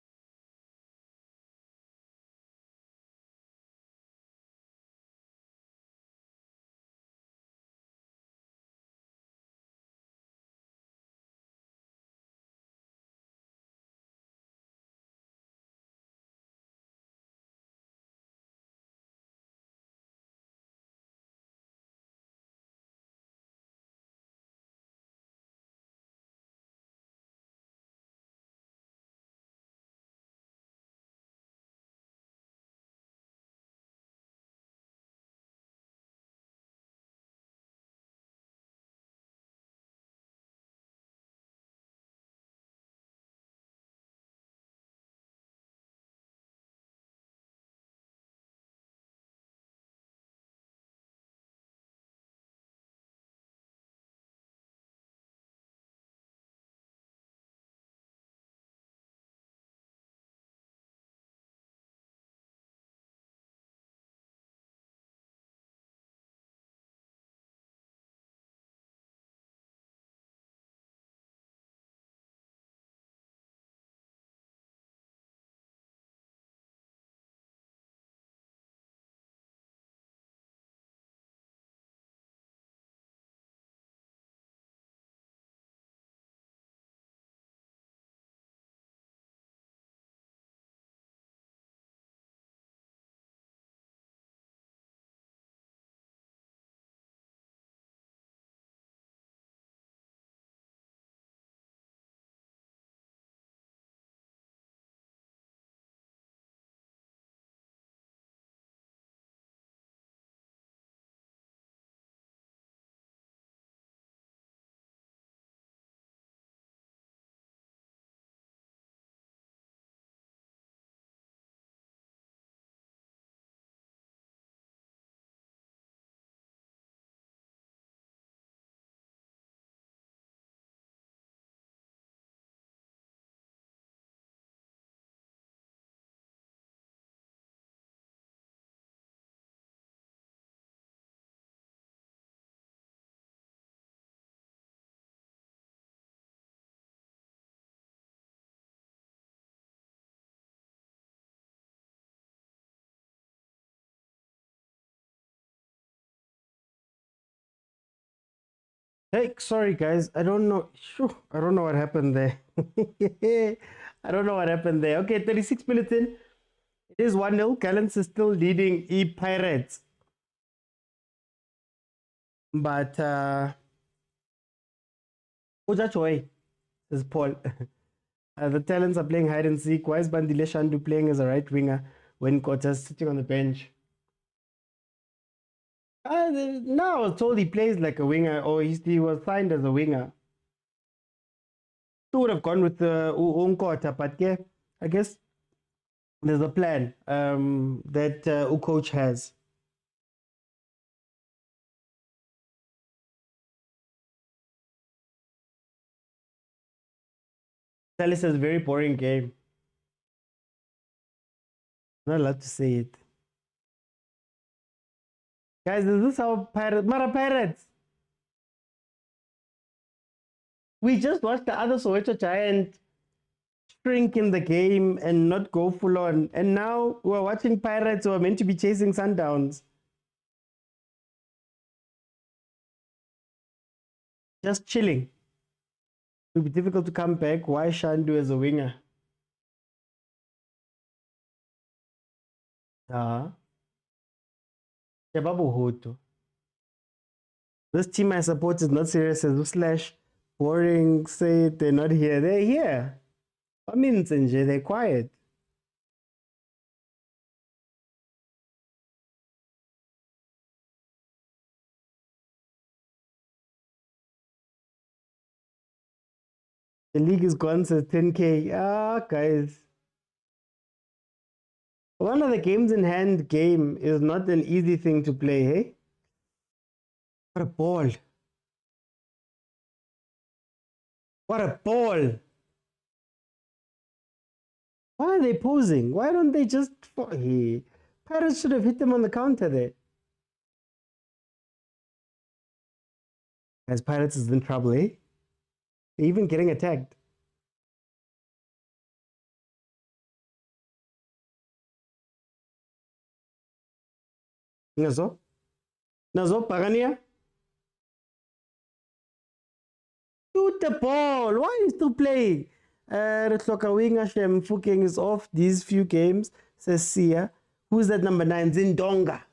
Hey, sorry guys, I don't know. I don't know what happened there. I don't know what happened there. Okay, 36 minutes in. It is 1-0. Gallants is still leading Pirates. But Ujachoy, says Paul. The talents are playing hide and seek. Why is Bandile Shandu playing as a right winger when Kota's sitting on the bench? Now I was told he plays like a winger, or he was signed as a winger. He would have gone with the Unkota, but yeah, I guess there's a plan that coach has. Salis is a very boring game. Not allowed to say it. Guys, is this how Pirates? We just watched the other Soweto Giant shrink in the game and not go full on. And now we're watching Pirates who are meant to be chasing Sundowns. Just chilling. It will be difficult to come back. Why Shandu as a winger? Shababu Hoto. This team I support is not serious as slash boring. Say they're not here. They're here. I mean, they're quiet. The league is gone since 10K. Guys. One of the games in hand game is not an easy thing to play, hey? What a ball. What a ball. Why are they posing? Why don't they just... Pirates should have hit them on the counter there. As Pirates is in trouble, eh? They're even getting attacked. Nazo? Nazo, Pagania? Shoot the ball. Why are you still playing? Retloka winger Shem Fuking is off these few games, says Sia. Who's that number 9? Zindoga.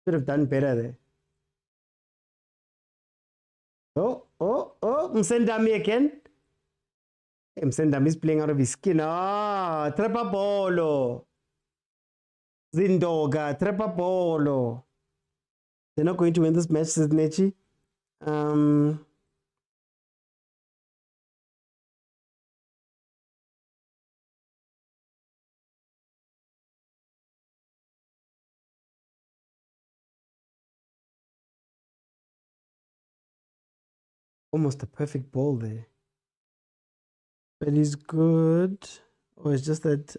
Should have done better there. Msendami again. Msendami is playing out of his skin. Trepapolo. Zindoga, Trepapolo. They're not going to win this match, says Nechi. Almost a perfect ball there. But he's good. Or it's just that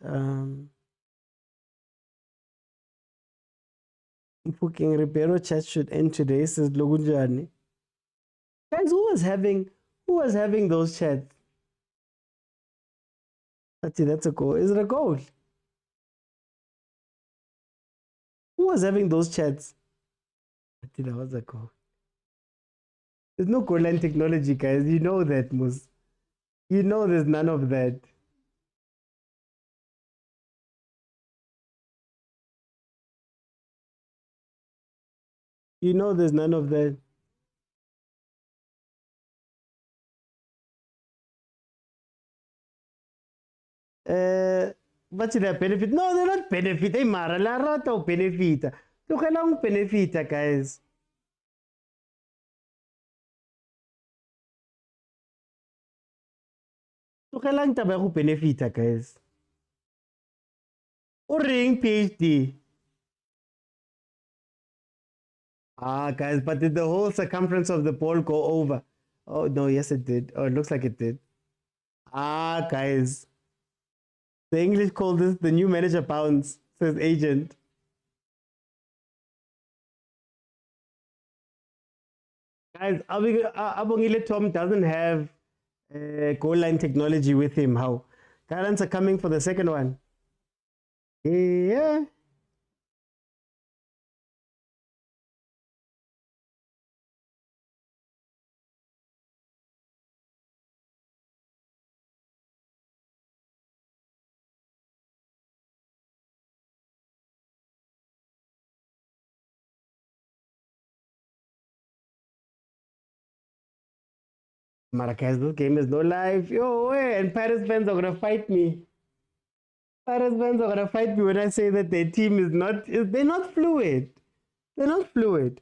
Fucking Ribeiro chat should end today, says Logunjani. Guys, who was having those chats? Actually, that's a goal. Is it a goal? Who was having those chats? Actually, that was a goal. There's no goal line technology, guys. You know that, Mus. You know there's none of that. You know there's none of that. What's their benefit? No, they're not benefit. Hey, Mara, la rata o benefita. Look how long benefita, guys. Look how long taba go benefita, guys. O ring PhD. Guys, but did the whole circumference of the ball go over? Oh, no, yes, it did. Oh, it looks like it did. Guys. The English call this the new manager bounce, says agent. Guys, Abongile Tom doesn't have goal line technology with him. How? Gallants are coming for the second one. Yeah. Maracas, this game is no life. Yo, and Paris fans are gonna fight me. Paris fans are gonna fight me when I say that their team is not. They're not fluid. They're not fluid.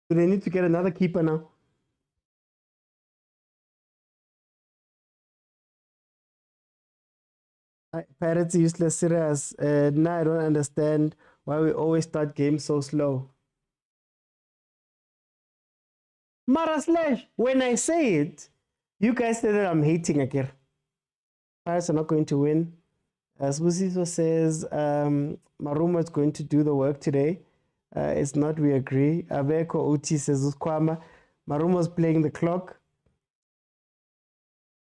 Do they need to get another keeper now? Pirates useless, serious. Now I don't understand why we always start games so slow. Mara slash, when I say it, you guys say that I'm hating again. Pirates are not going to win. As Busiso says, Maruma is going to do the work today. It's not, we agree. Abeko Oti says, Uskwama, Maruma's playing the clock.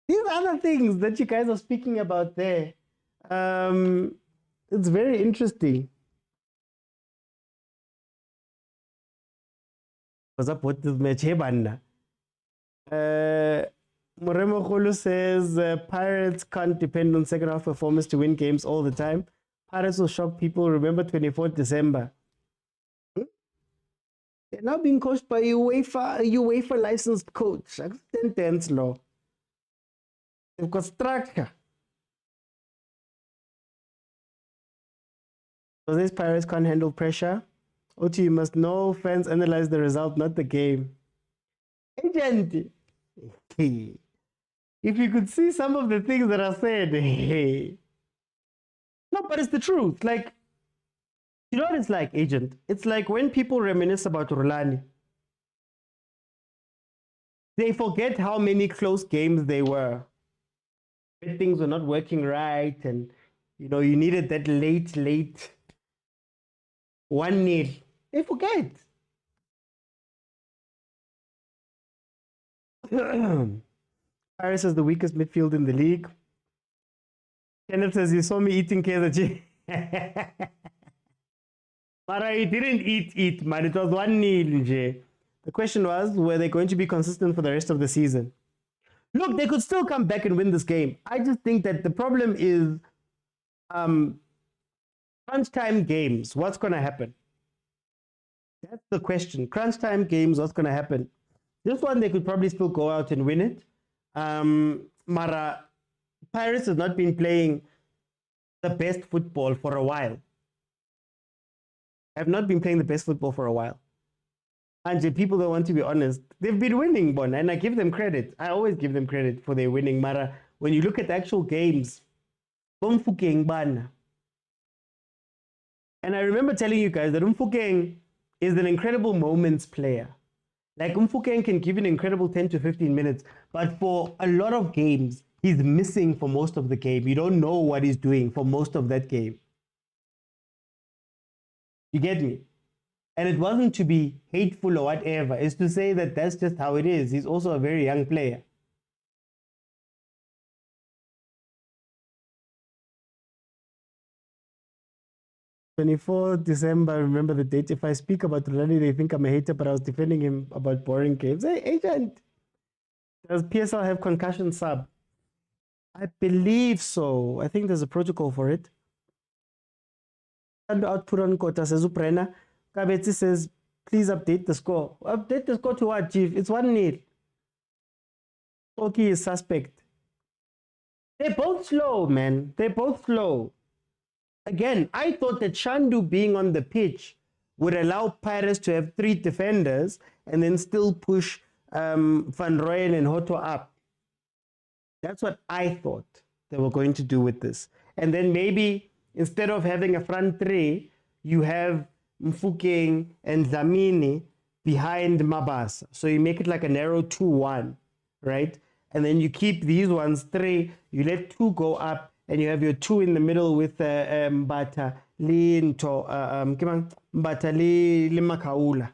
These other things that you guys are speaking about there, it's very interesting. because I bought this match. Hey, banna. Moremo Khulu says Pirates can't depend on second half performance to win games all the time. Pirates will shock people. Remember 24th December. They're now being coached by a UEFA licensed coach. Tense law. They've got structure. So these Pirates can't handle pressure. Oti, you must know fans analyze the result, not the game. Agent. If you could see some of the things that are said. No, but it's the truth. Like, you know what it's like, Agent? It's like when people reminisce about Rulani. They forget how many close games they were. When things were not working right and, you know, you needed that late 1-0. They forget. Paris is the weakest midfield in the league. Kenneth says, you saw me eating Kaizer Chiefs. But I didn't eat, man. It was 1-0. The question was, were they going to be consistent for the rest of the season? Look, they could still come back and win this game. I just think that the problem is crunch time games. What's going to happen? That's the question. Crunch time games, what's going to happen? This one, they could probably still go out and win it. Mara, Pirates has not been playing the best football for a while. Have not been playing the best football for a while. And people don't want to be honest. They've been winning, Bon, and I give them credit. I always give them credit for their winning. Mara, when you look at the actual games, Mfukeng Bana. And I remember telling you guys that Mfukeng is an incredible moments player. Like Mfukeng can give an incredible 10 to 15 minutes, but for a lot of games, he's missing for most of the game. You don't know what he's doing for most of that game. You get me? And it wasn't to be hateful or whatever. It's to say that that's just how it is. He's also a very young player. December, remember the date. If I speak about Rulani, they think I'm a hater, but I was defending him about boring games. Hey, Agent, does PSL have concussion sub? I believe so. I think there's a protocol for it. And output on Kota says, Uprena. Kabetsi says, please update the score. Update the score to what, Chief? It's 1-0. Oki is suspect. They're both slow, man. They're both slow. Again, I thought that Shandu being on the pitch would allow Pirates to have 3 defenders and then still push Van Rooyen and Hoto up. That's what I thought they were going to do with this. And then maybe instead of having a front 3, you have Mfukeng and Dlamini behind Mabasa. So you make it like a narrow 2-1, right? And then you keep these ones 3, you let 2 go up, and you have your 2 in the middle with Mbata Makaula.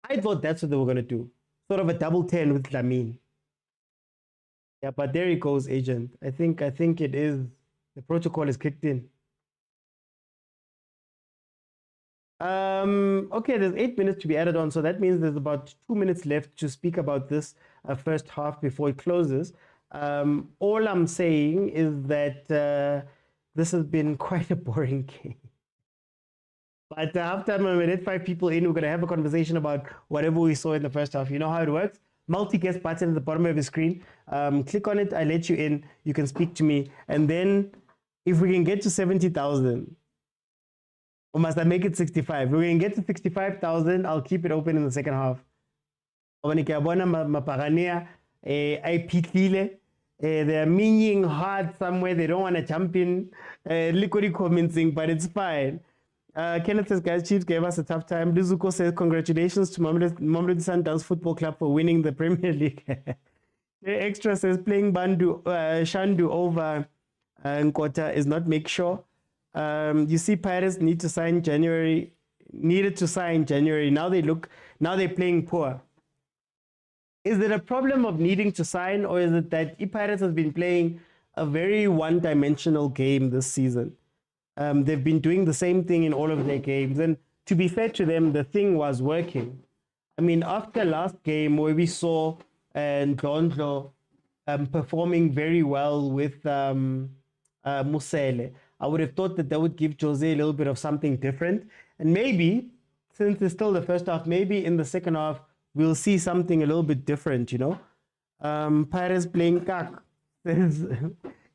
I thought that's what they were going to do. Sort of a double 10 with Lamin. Yeah, but there he goes, Agent. I think it is. The protocol is kicked in. Okay, there's 8 minutes to be added on, so that means there's about 2 minutes left to speak about this first half before it closes. All I'm saying is that this has been quite a boring game. But after I'm going to let 5 people in, we're going to have a conversation about whatever we saw in the first half. You know how it works? Multi-guest button at the bottom of your screen. Click on it. I let you in. You can speak to me. And then if we can get to 70,000, or must I make it 65? If we can get to 65,000, I'll keep it open in the second half. They're meaning hard somewhere. They don't want to jump in. Liquid commenting, but it's fine. Kenneth says, guys, Chiefs gave us a tough time. Lizuko says, congratulations to Mamelodi Sundowns Football Club for winning the Premier League. Extra says, playing Shandu over Nkota is not make sure. You see, Pirates needed to sign January. Now they're playing poor. Is it a problem of needing to sign, or is it that Pirates has been playing a very one-dimensional game this season? They've been doing the same thing in all of their games. And to be fair to them, the thing was working. I mean, after last game where we saw Ndlondlo performing very well with Musele, I would have thought that would give Jose a little bit of something different. And maybe, since it's still the first half, maybe in the second half, we'll see something a little bit different, you know? Pirates playing kak, says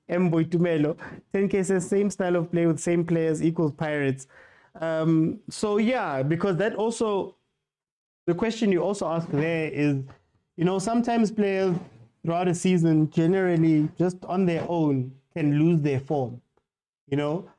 Mboy Tumelo. 10K says same style of play with same players equals Pirates. So yeah, because that also, the question you also ask there is, you know, sometimes players throughout a season generally just on their own can lose their form. You know,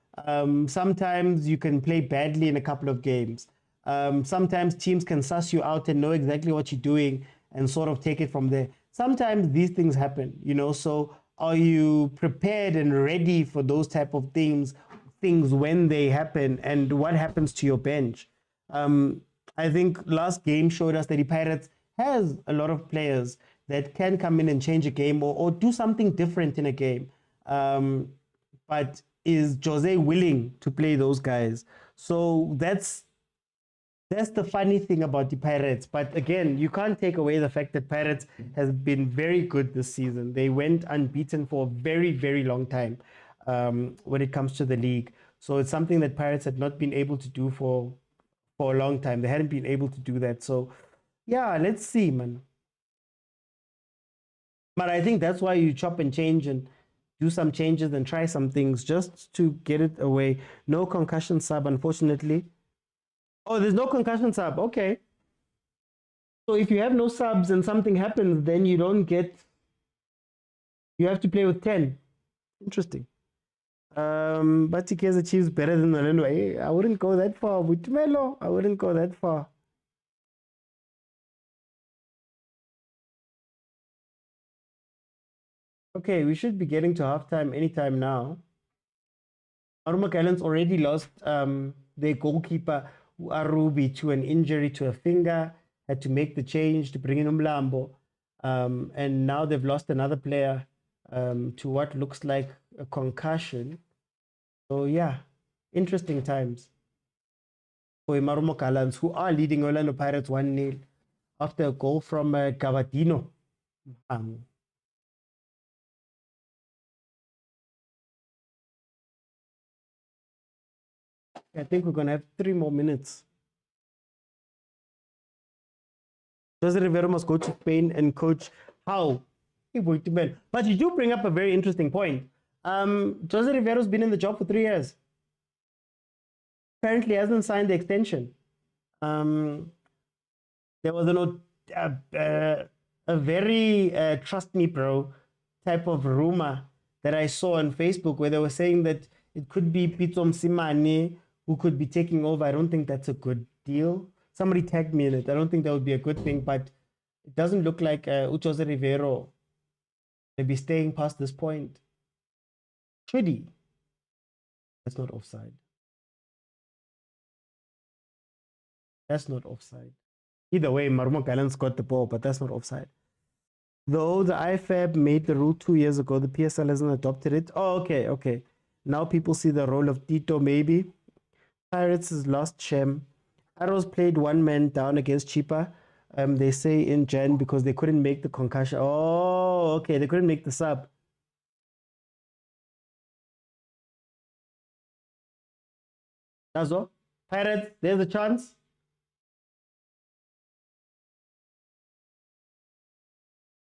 sometimes you can play badly in a couple of games. Sometimes teams can suss you out and know exactly what you're doing and sort of take it from there. Sometimes these things happen, you know, so are you prepared and ready for those type of things when they happen, and what happens to your bench? I think last game showed us that the Pirates has a lot of players that can come in and change a game or do something different in a game. But is Jose willing to play those guys? So that's the funny thing about the Pirates. But again, you can't take away the fact that Pirates has been very good this season. They went unbeaten for a very, very long time when it comes to the league. So it's something that Pirates had not been able to do for a long time. They hadn't been able to do that. So yeah, let's see, man. But I think that's why you chop and change and do some changes and try some things just to get it away. No concussion sub, unfortunately. Oh, there's no concussion sub. Okay. So if you have no subs and something happens, then you don't get... You have to play with 10. Interesting. But Kaizer Chiefs better than Orlando. I wouldn't go that far. With Melo, I wouldn't go that far. Okay, we should be getting to halftime anytime now. Aruma Gallants already lost their goalkeeper Arubi to an injury to a finger, had to make the change to bring in Umlambo. And now they've lost another player to what looks like a concussion. So yeah, interesting times for Marumo Gallants, who are leading Orlando Pirates 1-0 after a goal from Gavadino. I think we're going to have 3 more minutes. Jose Rivero must go to Spain and coach how? But you do bring up a very interesting point. Jose Rivero's been in the job for 3 years. Apparently hasn't signed the extension. There was a very trust me bro type of rumor that I saw on Facebook where they were saying that it could be Pitso Mosimane who could be taking over. I don't think that's a good deal. Somebody tagged me in it. I don't think that would be a good thing, but it doesn't look like Jose Rivero may be staying past this point. Should he? That's not offside. That's not offside. Either way, Marumo Gallants got the ball, but that's not offside. Though the IFAB made the rule 2 years ago, the PSL hasn't adopted it. Oh, okay. Now people see the role of Tito, maybe. Pirates has lost Shem. Arrows played one man down against Chipa. They say in Jan because they couldn't make the concussion. Oh, okay. They couldn't make the sub. That's all. Pirates, there's a chance.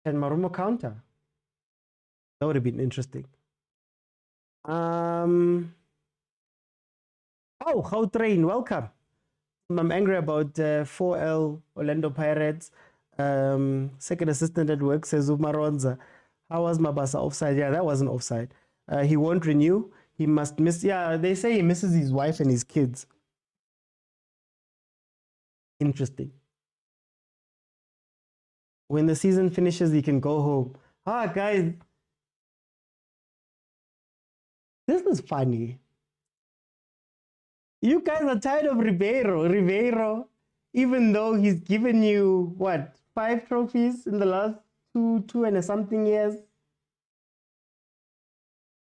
Can Marumo counter? That would have been interesting. Oh, Gautrain, welcome. I'm angry about 4L Orlando Pirates. Second assistant at work says Umaronza. How was Mabasa offside? Yeah, that wasn't offside. He won't renew. He must miss. Yeah, they say he misses his wife and his kids. Interesting. When the season finishes, he can go home. Guys. This is funny. You guys are tired of Ribeiro, even though he's given you, what, 5 trophies in the last two and something years?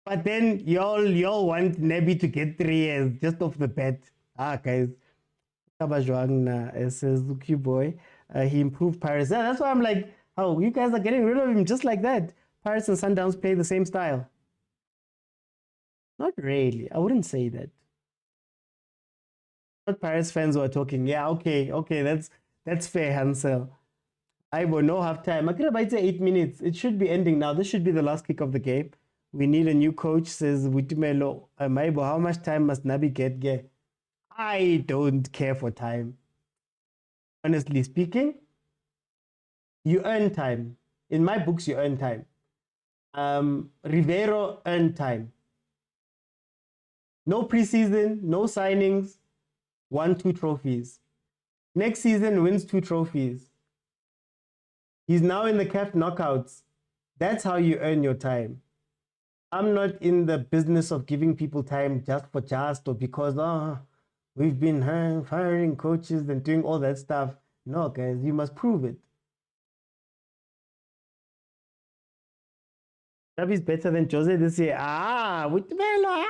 But then y'all want Nebi to get 3 years just off the bat. Guys. Says Zuki boy. He improved Pirates. That's why I'm like, oh, you guys are getting rid of him just like that. Pirates and Sundowns play the same style. Not really. I wouldn't say that. Not Pirates fans who are talking. Yeah, okay, that's fair, Hansel. I will no half time. I could have say 8 minutes. It should be ending now. This should be the last kick of the game. We need a new coach, says Witumelo. Maibo, how much time must Nabi get? Yeah. I don't care for time. Honestly speaking, you earn time. In my books, you earn time. Rivero earned time. No preseason, no signings, won 2 trophies. Next season wins 2 trophies. He's now in the CAF knockouts. That's how you earn your time. I'm not in the business of giving people time just or because we've been firing coaches and doing all that stuff. No, guys, you must prove it. Nabi's better than Jose this year. With Velo.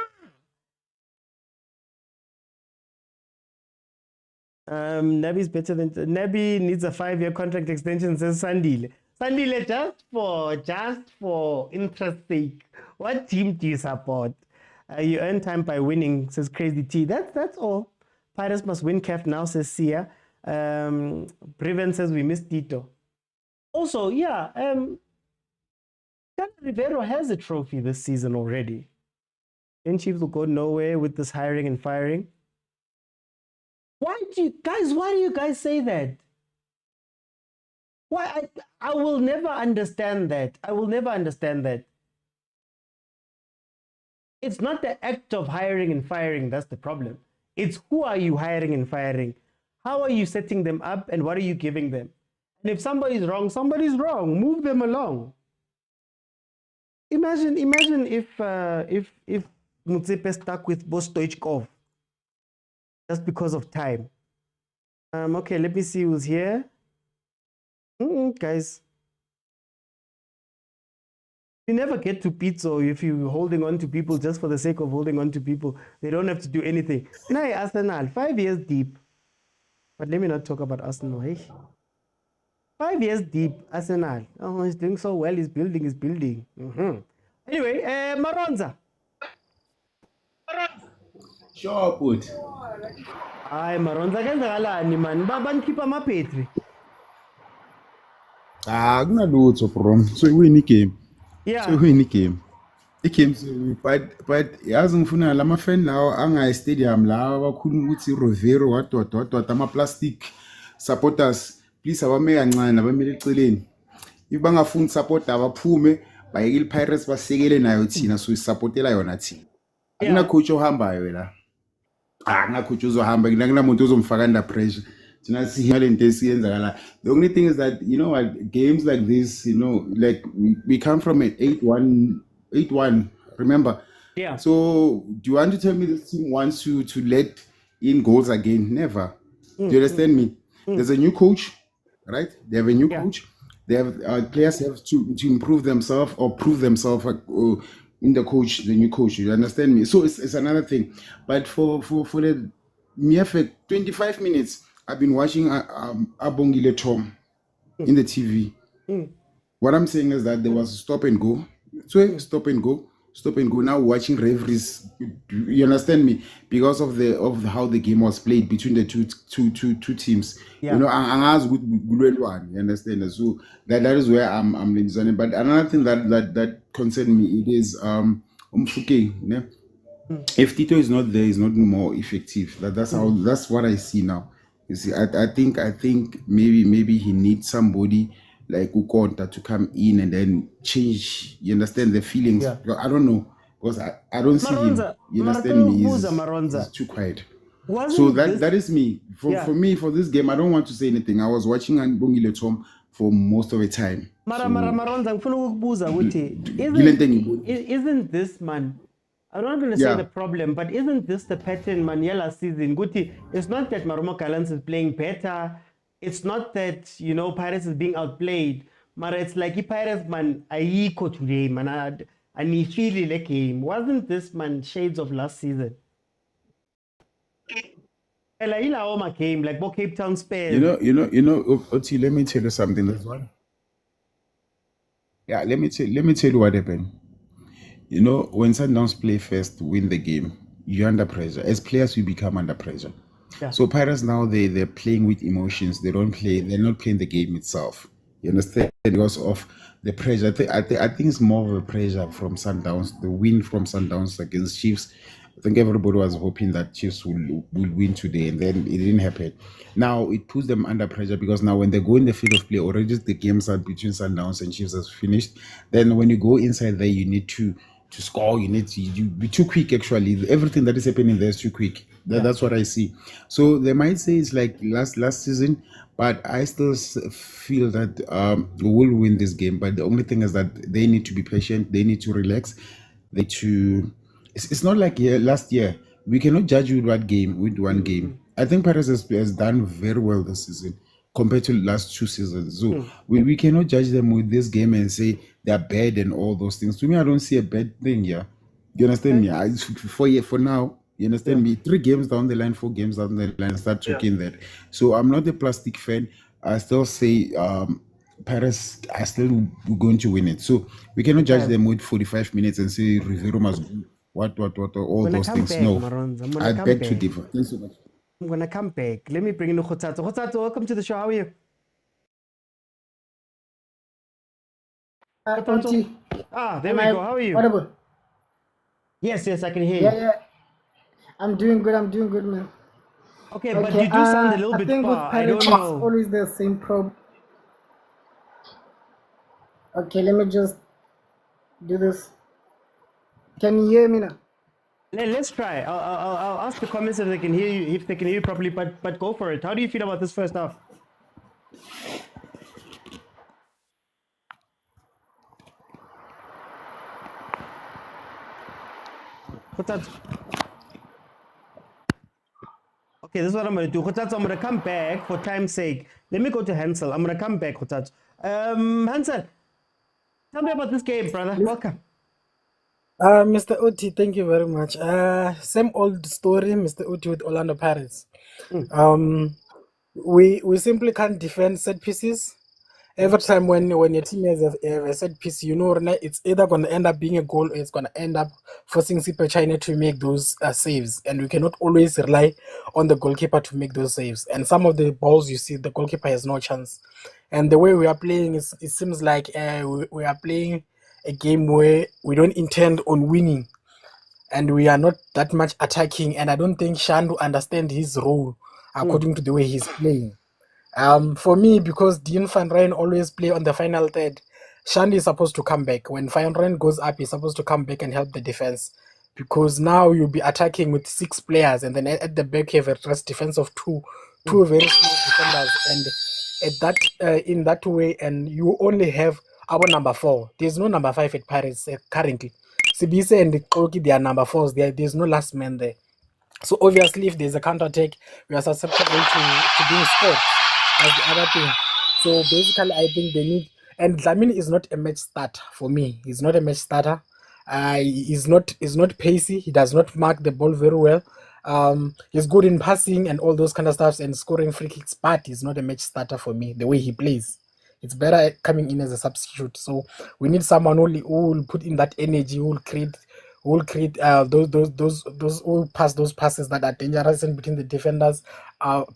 Nabi's better than Nabi needs a 5-year contract extension, says Sandile. Sandile, just for interest sake, what team do you support? You earn time by winning, says Crazy T. That's all. Pirates must win CAF now, says Sia. Breven says we missed Tito. Also, yeah, Rivero has a trophy this season already. Then Chiefs will go nowhere with this hiring and firing. Why do you guys say that? Why? I will never understand that. I will never understand that. It's not the act of hiring and firing that's the problem. It's who are you hiring and firing? How are you setting them up and what are you giving them? And if somebody's wrong, somebody's wrong. Move them along. Imagine if Motsepe stuck with Bostoichkov just because of time. Okay, let me see who's here. Guys, you never get to Pitso if you're holding on to people just for the sake of holding on to people. They don't have to do anything. Now, Arsenal, 5 years deep. But let me not talk about Arsenal. Hey? 5 years deep, Arsenal. Oh, he's doing so well. He's building. Anyway, Maronza. Sure, put. Ay, Maronza, kenzakalani man? Bankhipha amaphetri. Kunalutho bro. So we win game. Yeah. So we win game. Game but yazi ngifuna lama fan lawo anga stadium lawo bakhuluma ukuthi Rovero what ama plastic supporters please abame kancane abamele eceleni. If bangafuni support abaphume bayekile Pirates basekele nayo thina so supportela yona thina. Akuna coach ohambayo la. Akuna coach ozohamba kunamuntu ozomfaka under pressure. The only thing is that, you know what, games like this, you know, like we come from an 8-1, remember? Yeah. So do you want to tell me this team wants to let in goals again? Never. Do you understand me? There's a new coach, right? They have a new coach. They have players have to improve themselves or prove themselves in the new coach. You understand me? So it's another thing. But for the mere 25 minutes, I've been watching Abongile Tom in the TV. What I'm saying is that there was stop and go. So stop and go. Now watching referees. You understand me? Because of how the game was played between the two teams. Yeah. You know, angazi ukuthi one. You understand? So that is where I'm listening. But another thing that concerned me, it is Umfuke. Yeah? If Tito is not there, he's not more effective. That's what I see now. You see, I think maybe he needs somebody like Ukonta to come in and then change. You understand the feelings? Yeah. I don't know because I don't see him. You understand me? He's too quiet. So that is me. For me, for this game, I don't want to say anything. I was watching Bongile Tom for most of the time. Maronza, ngifuna ukukubuza ukuthi isn't this man? I'm not going to say the problem, but isn't this the pattern Maniela season? Guti, it's not that Marumo Gallants is playing better. It's not that, you know, Pirates is being outplayed. But it's like Pirates man ayiko today, man. And he feel like game. Wasn't this man shades of last season? Like my game, like what Cape Town Spurs. Oti, let me tell you something. There's one. Yeah, let me tell you what happened. When Sundowns play first, win the game, you're under pressure. As players, you become under pressure. Yeah. So Pirates now they're playing with emotions. They're not playing the game itself. You understand? Because of the pressure. I think it's more of a pressure from Sundowns. The win from Sundowns against Chiefs. I think everybody was hoping that Chiefs will win today, and then it didn't happen. Now it puts them under pressure because now when they go in the field of play, already the games are between Sundowns and Chiefs has finished. Then when you go inside there, you need to score. You need to be too quick. Actually, everything that is happening there is too quick. That's what I see. So they might say it's like last season, but I still feel that we will win this game. But the only thing is that they need to be patient. They need to relax. It's not like last year. We cannot judge with one game. I think Paris has done very well this season compared to last 2 seasons. So we cannot judge them with this game and say they're bad and all those things. To me, I don't see a bad thing here. You understand me? For now, you understand me? 3 games down the line, 4 games down the line, start talking that. So I'm not a plastic fan. I still say Paris are still going to win it. So we cannot judge them with 45 minutes and say Rivero must what all those things. No, I beg to differ. Thanks so much. I'm gonna come back. Let me bring in Khoza. Khoza, welcome to the show. How are you? There we go. How are you? Audible? Yes, I can hear you. Yeah. I'm doing good, man. Okay, but you do sound a little bit far. I don't know. It's always the same problem. Okay, let me just do this. Can you hear me now? Let's try. I'll ask the comments if they can hear you, properly. But go for it. How do you feel about this first half? What's that? Okay, this is what I'm going to do. Khoza, I'm going to come back for time's sake. Let me go to Hansel. I'm going to come back, Khoza. Hansel, tell me about this game, brother. Welcome. Mr. Oti, thank you very much. Same old story, Mr. Oti, with Orlando Pirates. We simply can't defend set pieces. Every time when your team has a set piece, it's either going to end up being a goal or it's going to end up forcing Super China to make those saves. And we cannot always rely on the goalkeeper to make those saves. And some of the balls you see, the goalkeeper has no chance. And the way we are playing, it seems like we are playing a game where we don't intend on winning. And we are not that much attacking. And I don't think Shandu understands his role according to the way he's playing. For me, because Dean Van Rijn always play on the final third, Shandy is supposed to come back. When Van Rijn goes up, he's supposed to come back and help the defense. Because now you'll be attacking with 6 players, and then at the back you have a rest defense of two very small defenders. And at that in that way, and you only have our number 4. There's no number 5 at Pirates currently. Sibise and Koki, they are number 4s. There's no last man there. So obviously, if there's a counter attack, we are susceptible to being scored. As the other thing. So basically, I think they need, and Dlamini is not a match starter for me. He's not a match starter. He's not pacey. He does not mark the ball very well. He's good in passing and all those kind of stuff and scoring free kicks, but he's not a match starter for me. The way he plays, it's better coming in as a substitute. So we need someone who will put in that energy, who will create those all pass those passes that are dangerous in between the defenders,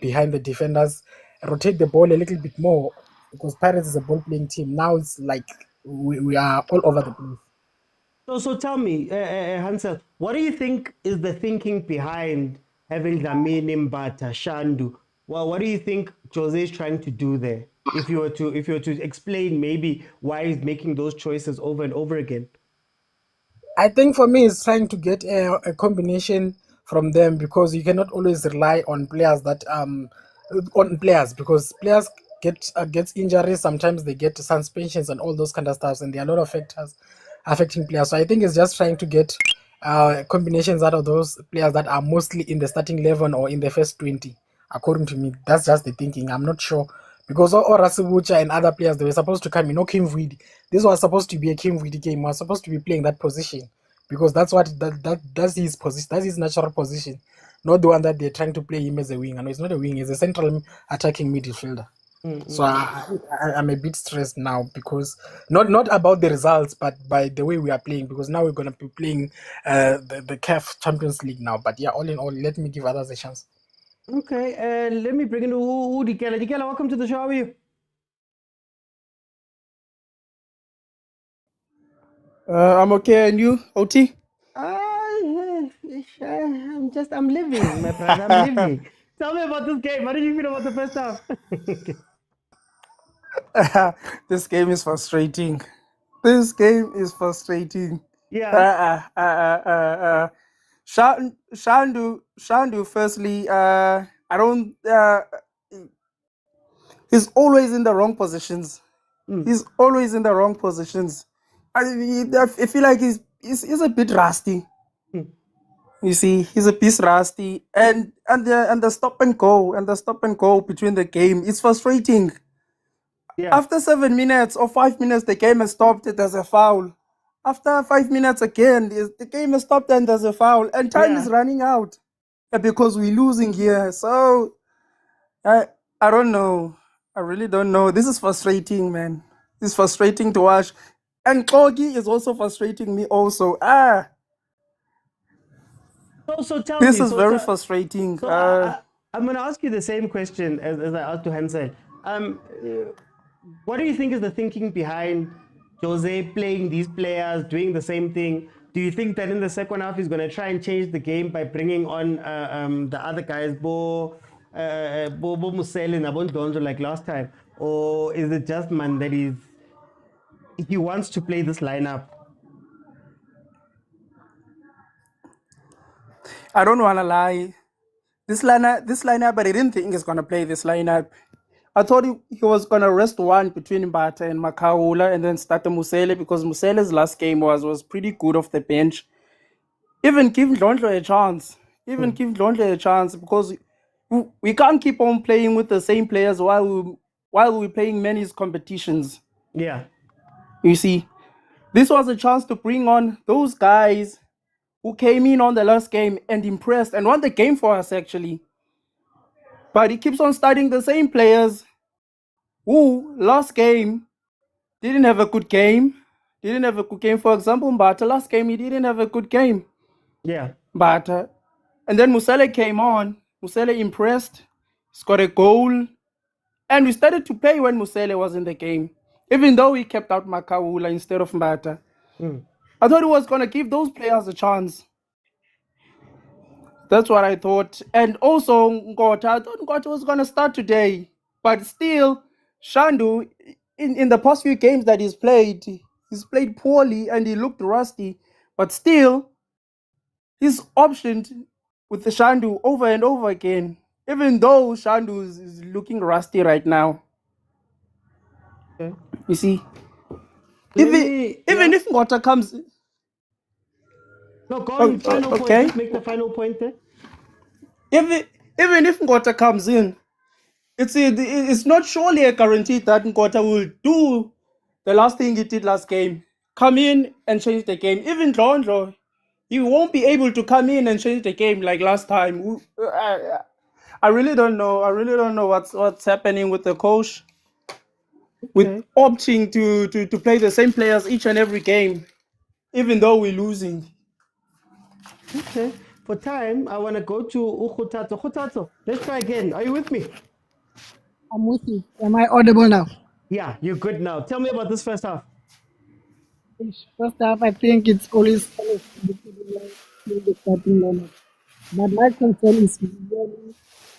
behind the defenders. Rotate the ball a little bit more because Pirates is a ball playing team. Now it's like we are all over the place. So tell me, Hansel, what do you think is the thinking behind having Dlamini, Mbata, Shandu? Well, what do you think Jose is trying to do there? If you were to explain maybe why he's making those choices over and over again. I think for me, it's trying to get a combination from them because you cannot always rely on players that because players get injuries. Sometimes they get suspensions and all those kind of stuff, and there are a lot of factors affecting players. So I think it's just trying to get combinations out of those players that are mostly in the starting 11 or in the first 20. According to me, that's just the thinking. I'm not sure because Rasibucha and other players, they were supposed to come in. No Kim Vidi. This was supposed to be a Kim Vidi game. We were supposed to be playing that position because that's that's his position. That's his natural position, not the one that they're trying to play him as a wing. And it's not a wing; it's a central attacking midfielder. So I'm a bit stressed now because not about the results, but by the way we are playing. Because now we're gonna be playing the CAF Champions League now. But yeah, all in all, let me give others a chance. Okay, let me bring in Dikela. Dikela, welcome to the show. How are you? I'm okay, and you, OT? I'm living, my brother. I'm living. Tell me about this game. What did you feel about the first half? This game is frustrating. This game is frustrating. Yeah. Shandu, firstly, I don't. He's always in the wrong positions. He's always in the wrong positions. I feel like he's a bit rusty. You see, he's a bit rusty, and the stop and go between the game, it's frustrating. Yeah. After 7 minutes or 5 minutes, the game has stopped. There's a foul. After 5 minutes again, the game has stopped and there's a foul, and time is running out because we're losing here. So I don't know. I really don't know. This is frustrating, man. It's frustrating to watch, and Kogi is also frustrating me. Also, So tell this me. is very frustrating. So I'm going to ask you the same question as I asked to Hansel. What do you think is the thinking behind Jose playing these players, doing the same thing? Do you think that in the second half he's going to try and change the game by bringing on the other guys, Bo Musele and Abon Donjo like last time? Or is it just man that he wants to play this lineup? I don't want to lie. This lineup, but I didn't think he's going to play this lineup. I thought he was going to rest one between Bata and Makaula and then start Musele, because Musele's last game was pretty good off the bench. Even give Ndlondlo a chance. Give Ndlondlo a chance, because we can't keep on playing with the same players while we're playing many competitions. Yeah. You see, this was a chance to bring on those guys who came in on the last game and impressed and won the game for us, actually. But he keeps on starting the same players who last game didn't have a good game. For example, Mbata, last game he didn't have a good game. Yeah. But and then Musele came on. Musele impressed, scored a goal, and we started to play when Musele was in the game, even though he kept out Makaula instead of Mbata. I thought he was going to give those players a chance. That's what I thought. And also Ngota, I thought Ngota was going to start today. But still, Shandu, in the past few games that he's played poorly and he looked rusty. But still, he's optioned with the Shandu over and over again, even though Shandu is looking rusty right now. Okay. You see? Even if Ngota comes... No, go on, final point. Just make the final point there. Even if Ngota comes in, it's not surely a guarantee that Ngota will do the last thing he did last game. Come in and change the game. Even Ndlondlo, he won't be able to come in and change the game like last time. I really don't know. I really don't know what's happening with the coach. With opting to play the same players each and every game, even though we're losing. Okay. For time, I want to go to Khutato. Khutato, let's try again. Are you with me? I'm with you. Am I audible now? Yeah, you're good now. Tell me about this first half. First half, I think it's always the starting lineup. But my concern is really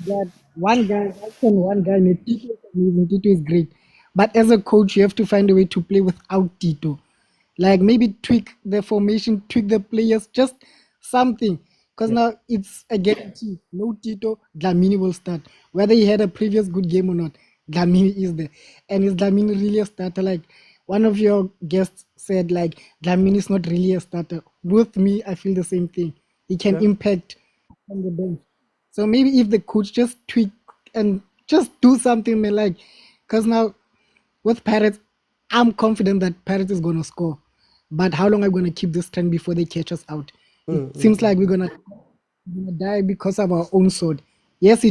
that one guy, Tito is amazing. Tito is great. But as a coach, you have to find a way to play without Tito. Like maybe tweak the formation, tweak the players, just something. Because now it's a guarantee. No Tito, Dlamini will start. Whether he had a previous good game or not, Dlamini is there. And is Dlamini really a starter? Like one of your guests said, like Dlamini is not really a starter. With me, I feel the same thing. He can impact on the bench. So maybe if the coach just tweak and just do something, man, like, because now with Pirates, I'm confident that Pirates is going to score. But how long are we going to keep this trend before they catch us out? It seems like we're gonna die because of our own sword. Yes,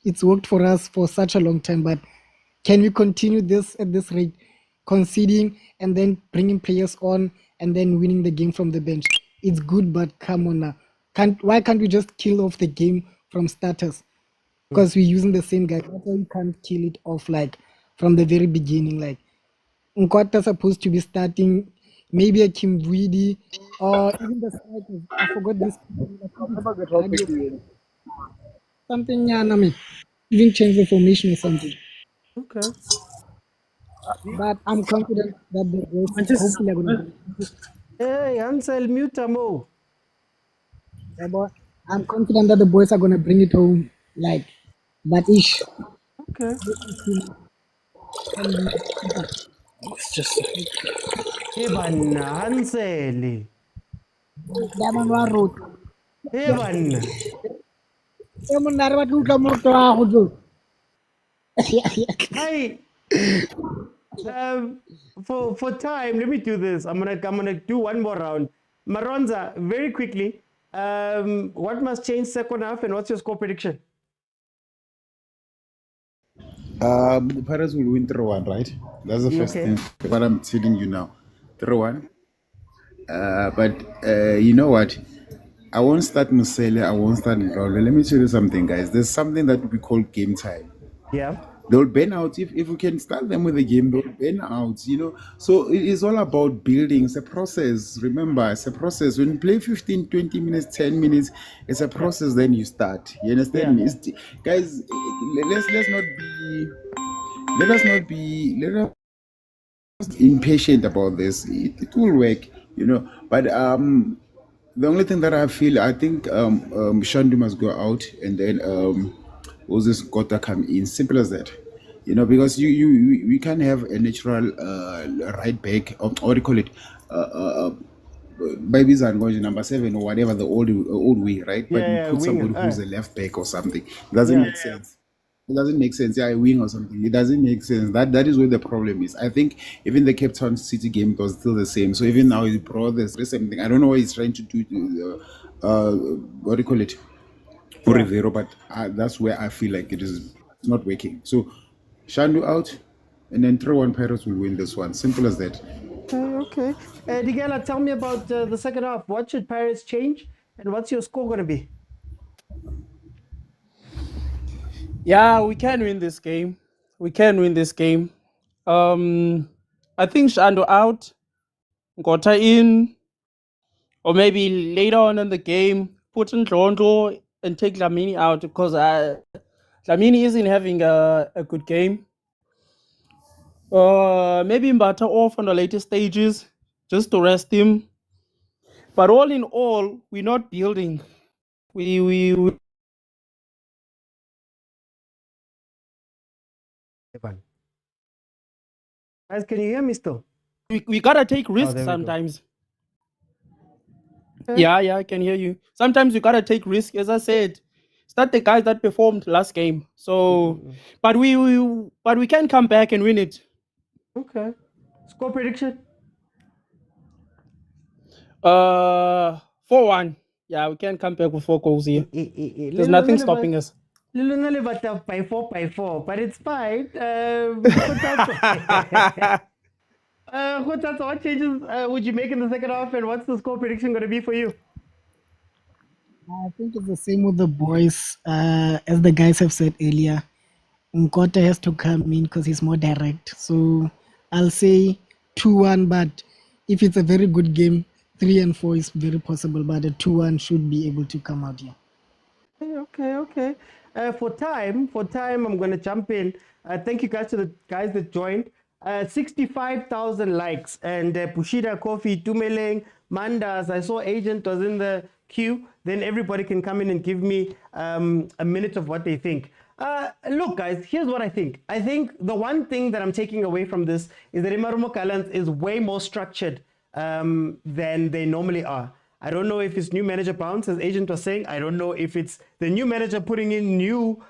it's worked for us for such a long time, but can we continue this at this rate, conceding and then bringing players on and then winning the game from the bench? It's good, but come on now. Why can't we just kill off the game from starters? Because we're using the same guy. That's why you can't kill it off like from the very beginning. Like Nkwata's supposed to be starting, maybe a Kimvidi, or even the strikers. I forgot this. Something, yeah, I mean, even change the formation or something. Okay. But I'm confident that the boys hopefully are going to. Hey, Ansel, mute Mo. Yeah, but I'm confident that the boys are going to bring it home like that ish. Okay. It's just. Evan Ansel. Evan. Hi. For time, let me do this. I'm gonna do one more round. Maronza, very quickly. What must change second half, and what's your score prediction? The Pirates will win 3-1, right? That's the first thing. What I'm telling you now, 3-1. But you know what? I won't start Musele. I won't start Ndlovu. Let me tell you something, guys. There's something that we call game time. Yeah. They'll burn out if we can start them with the game. They'll burn out, you know. So it is all about building. It's a process. Remember, it's a process. When you play 15, 20 minutes, 10 minutes, it's a process. Then you start. You understand me? Guys, let's not be impatient about this. It will work, you know. But the only thing that I think Shandu must go out, and then Moses Kota come in. Simple as that, you know, because we can't have a natural right back, or what do you call it, babies are going to number 7 or whatever, the old way, right? But we put somebody who's a left back or something. It doesn't make sense. It doesn't make sense. Yeah, a wing or something. It doesn't make sense. That is where the problem is. I think even the Cape Town City game was still the same. So even now he brought the same thing. I don't know what he's trying to do. What do you call it? For Rivero, but that's where I feel like it's not working. So Shandu out, and then 3-1 Pirates will win this one. Simple as that. Okay. Digela, tell me about the second half. What should Pirates change, and what's your score going to be? Yeah, we can win this game. I think Shando out, Ngota in, or maybe later on in the game, put in Ndlovu and take Dlamini out, because Dlamini isn't having a good game. Maybe Mbata off on the later stages, just to rest him. But all in all, we're not building. We Guys, can you hear me still? We gotta take risks sometimes. Okay. Yeah, I can hear you. Sometimes you gotta take risks. As I said, it's not the guys that performed last game. So, but we can come back and win it. Okay. Score prediction? 4-1. Yeah, we can come back with 4 goals here. There's nothing stopping us. Lulunale but by 4, but it's fine. What changes would you make in the second half, and what's the score prediction going to be for you? I think it's the same with the boys. As the guys have said earlier, Nkota has to come in because he's more direct. So I'll say 2-1, but if it's a very good game, 3 and 4 is very possible, but a 2-1 should be able to come out here. Okay. For time, I'm going to jump in. Thank you guys to the guys that joined. 65,000 likes, and Pushida, Kofi, Tumeleng, Mandas. I saw Agent was in the queue. Then everybody can come in and give me a minute of what they think. Look, guys, here's what I think. I think the one thing that I'm taking away from this is that Imarumo Gallants is way more structured than they normally are. I don't know if it's new manager bounce, as Agent was saying. I don't know if it's the new manager putting in new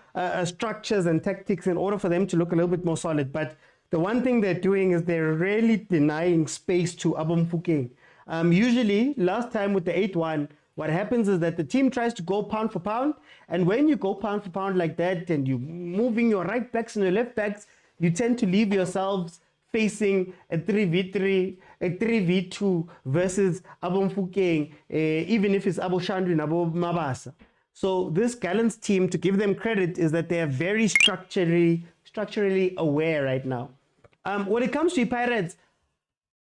structures and tactics in order for them to look a little bit more solid. But the one thing they're doing is they're really denying space to Abomfuking. Usually, last time with the 8-1, what happens is that the team tries to go pound for pound, and when you go pound for pound like that, and you're moving your right backs and your left backs, you tend to leave yourselves facing a 3v3, a 3v2 versus Abomfuking, even if it's Abo Shandri and Abo Mabasa. So this Gallants team, to give them credit, is that they are very structurally aware right now. When it comes to Pirates,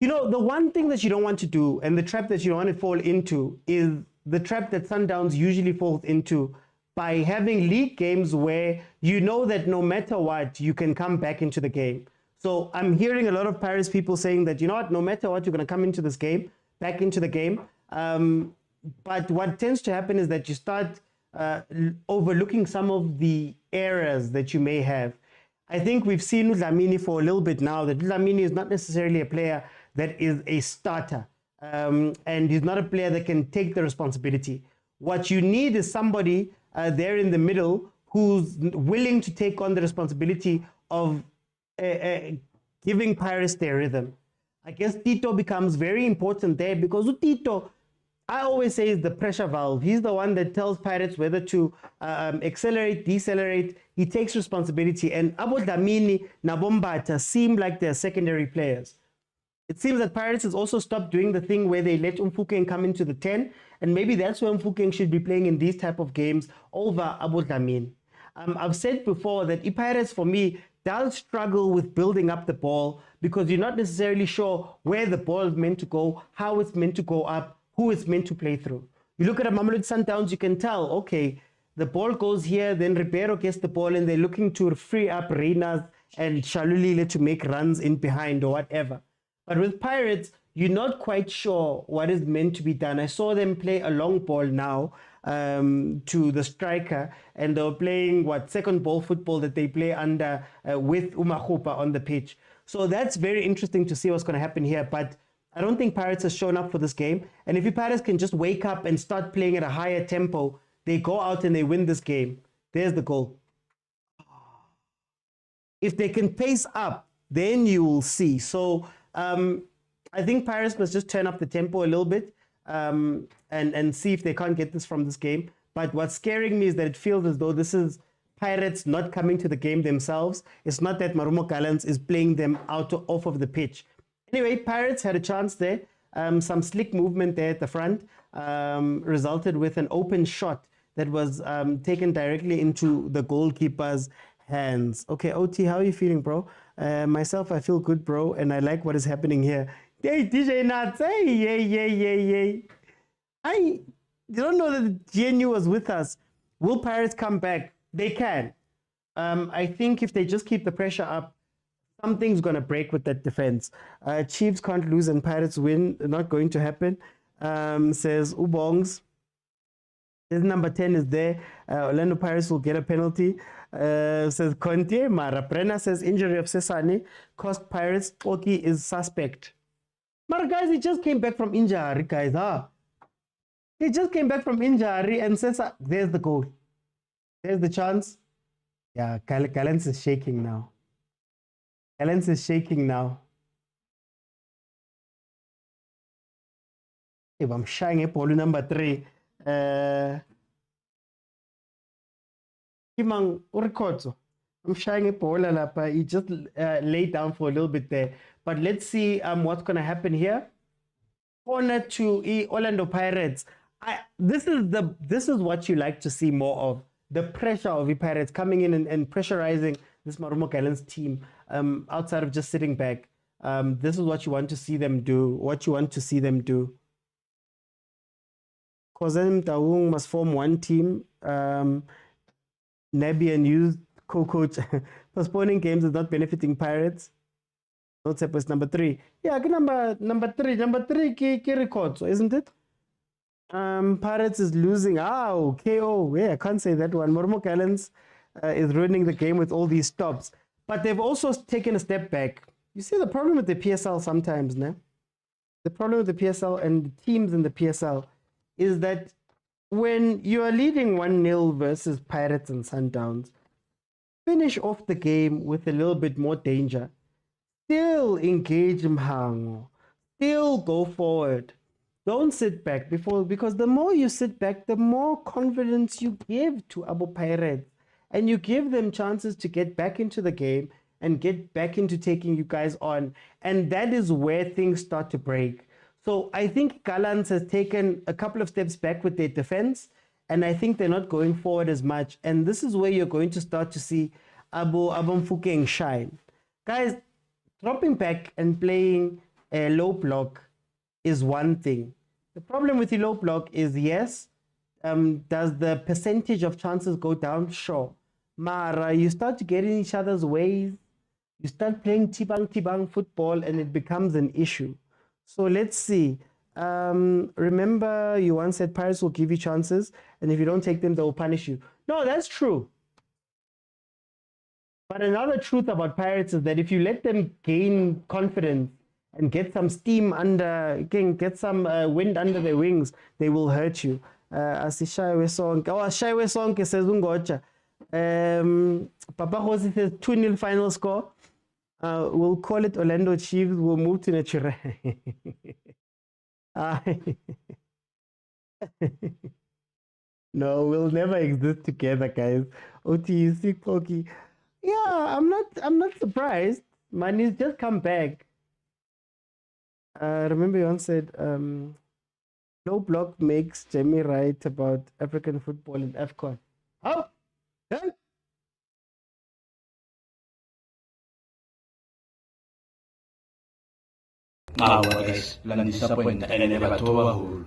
you know, the one thing that you don't want to do, and the trap that you don't want to fall into, is the trap that Sundowns usually falls into by having league games where you know that no matter what, you can come back into the game. So I'm hearing a lot of Paris people saying that, you know what, no matter what, you're going to come into this game, back into the game. But what tends to happen is that you start overlooking some of the errors that you may have. I think we've seen Dlamini for a little bit now, that Dlamini is not necessarily a player that is a starter. And he's not a player that can take the responsibility. What you need is somebody there in the middle who's willing to take on the responsibility of giving Pirates their rhythm. I guess Tito becomes very important there, because Tito, I always say, is the pressure valve. He's the one that tells Pirates whether to accelerate, decelerate. He takes responsibility. And Abo Dlamini, Nabombata seem like they're secondary players. It seems that Pirates has also stopped doing the thing where they let Mfukeng come into the 10, and maybe that's where Mfukeng should be playing in these type of games over Abo Dlamini. I've said before that Pirates, for me, does struggle with building up the ball, because you're not necessarily sure where the ball is meant to go, how it's meant to go up, who it's meant to play through. You look at a Mamelodi Sundowns, you can tell, okay, the ball goes here, then Ribeiro gets the ball, and they're looking to free up Reynas and Shalulile to make runs in behind or whatever. But with Pirates, you're not quite sure what is meant to be done. I saw them play a long ball now to the striker, and they were playing second ball football that they play under with Umakhupa on the pitch. So that's very interesting to see what's going to happen here. But I don't think Pirates has shown up for this game. And if Pirates can just wake up and start playing at a higher tempo, they go out and they win this game. There's the goal. If they can pace up, then you will see. So I think Pirates must just turn up the tempo a little bit and see if they can't get this from this game. But what's scaring me is that it feels as though this is Pirates not coming to the game themselves. It's not that Marumo Gallants is playing them off of the pitch. Anyway, Pirates had a chance there. Some slick movement there at the front resulted with an open shot that was taken directly into the goalkeeper's hands. Okay, OT, how are you feeling, bro? Myself, I feel good, bro, and I like what is happening here. Hey, DJ Nuts, hey, yay. You don't know that the GNU was with us. Will Pirates come back? They can. I think if they just keep the pressure up, something's going to break with that defense. Chiefs can't lose and Pirates win. Not going to happen, says Ubongs. His number 10 is there. Orlando Pirates will get a penalty. Says Conte. Mara Brenna says injury of Sesane cost Pirates. Oki is suspect. Mara, guys, he just came back from injury, guys. He just came back from injury and says, there's the goal. There's the chance. Yeah, Gallants is shaking now. Gallants is shaking now. If I'm shying at ball number 3. Kimang Urikoto. I'm shying at ball lapa. He just laid down for a little bit there. But let's see what's gonna happen here. Corner to Orlando Pirates. This is what you like to see more of. The pressure of the Pirates coming in and pressurizing this Marumo Gallants team outside of just sitting back. This is what you want to see them do. Khoza Taung must form one team. Nabi and you co-coach. Postponing games is not benefiting Pirates. Motsepe is number 3. Yeah, number 3 ki record, isn't it? Pirates is losing. KO. Yeah, I can't say that one. Marumo Gallants is ruining the game with all these stops. But they've also taken a step back. You see the problem with the PSL sometimes, no? The problem with the PSL and the teams in the PSL is that when you are leading 1-0 versus Pirates and Sundowns, finish off the game with a little bit more danger. still engage Mhango. Still go forward. Don't sit back because the more you sit back, the more confidence you give to Abo Pirates. And you give them chances to get back into the game and get back into taking you guys on. And that is where things start to break. So I think Gallants has taken a couple of steps back with their defense. And I think they're not going forward as much. And this is where you're going to start to see Abo Mfukeng shine. Guys, dropping back and playing a low block is one thing. The problem with the low block is, yes, does the percentage of chances go down? Sure. Mara, you start to get in each other's ways. You start playing tibang football and it becomes an issue. So let's see. Remember, you once said Pirates will give you chances, and if you don't take them, they will punish you. No, that's true. But another truth about Pirates is that if you let them gain confidence and get some steam get some wind under their wings, they will hurt you. Asishawe Sonke. Oh, Asishawe Sonke says Ungocha. Papa Khoza says 2-0 final score. We'll call it Orlando Chiefs. We'll move to Nature. No, we'll never exist together, guys. OTC Pokey. Yeah, I'm not surprised. Money's just come back. Remember you once said low block makes Jamie right about African football in AFCON. Oh, yeah. Guys, lang disappoint and never to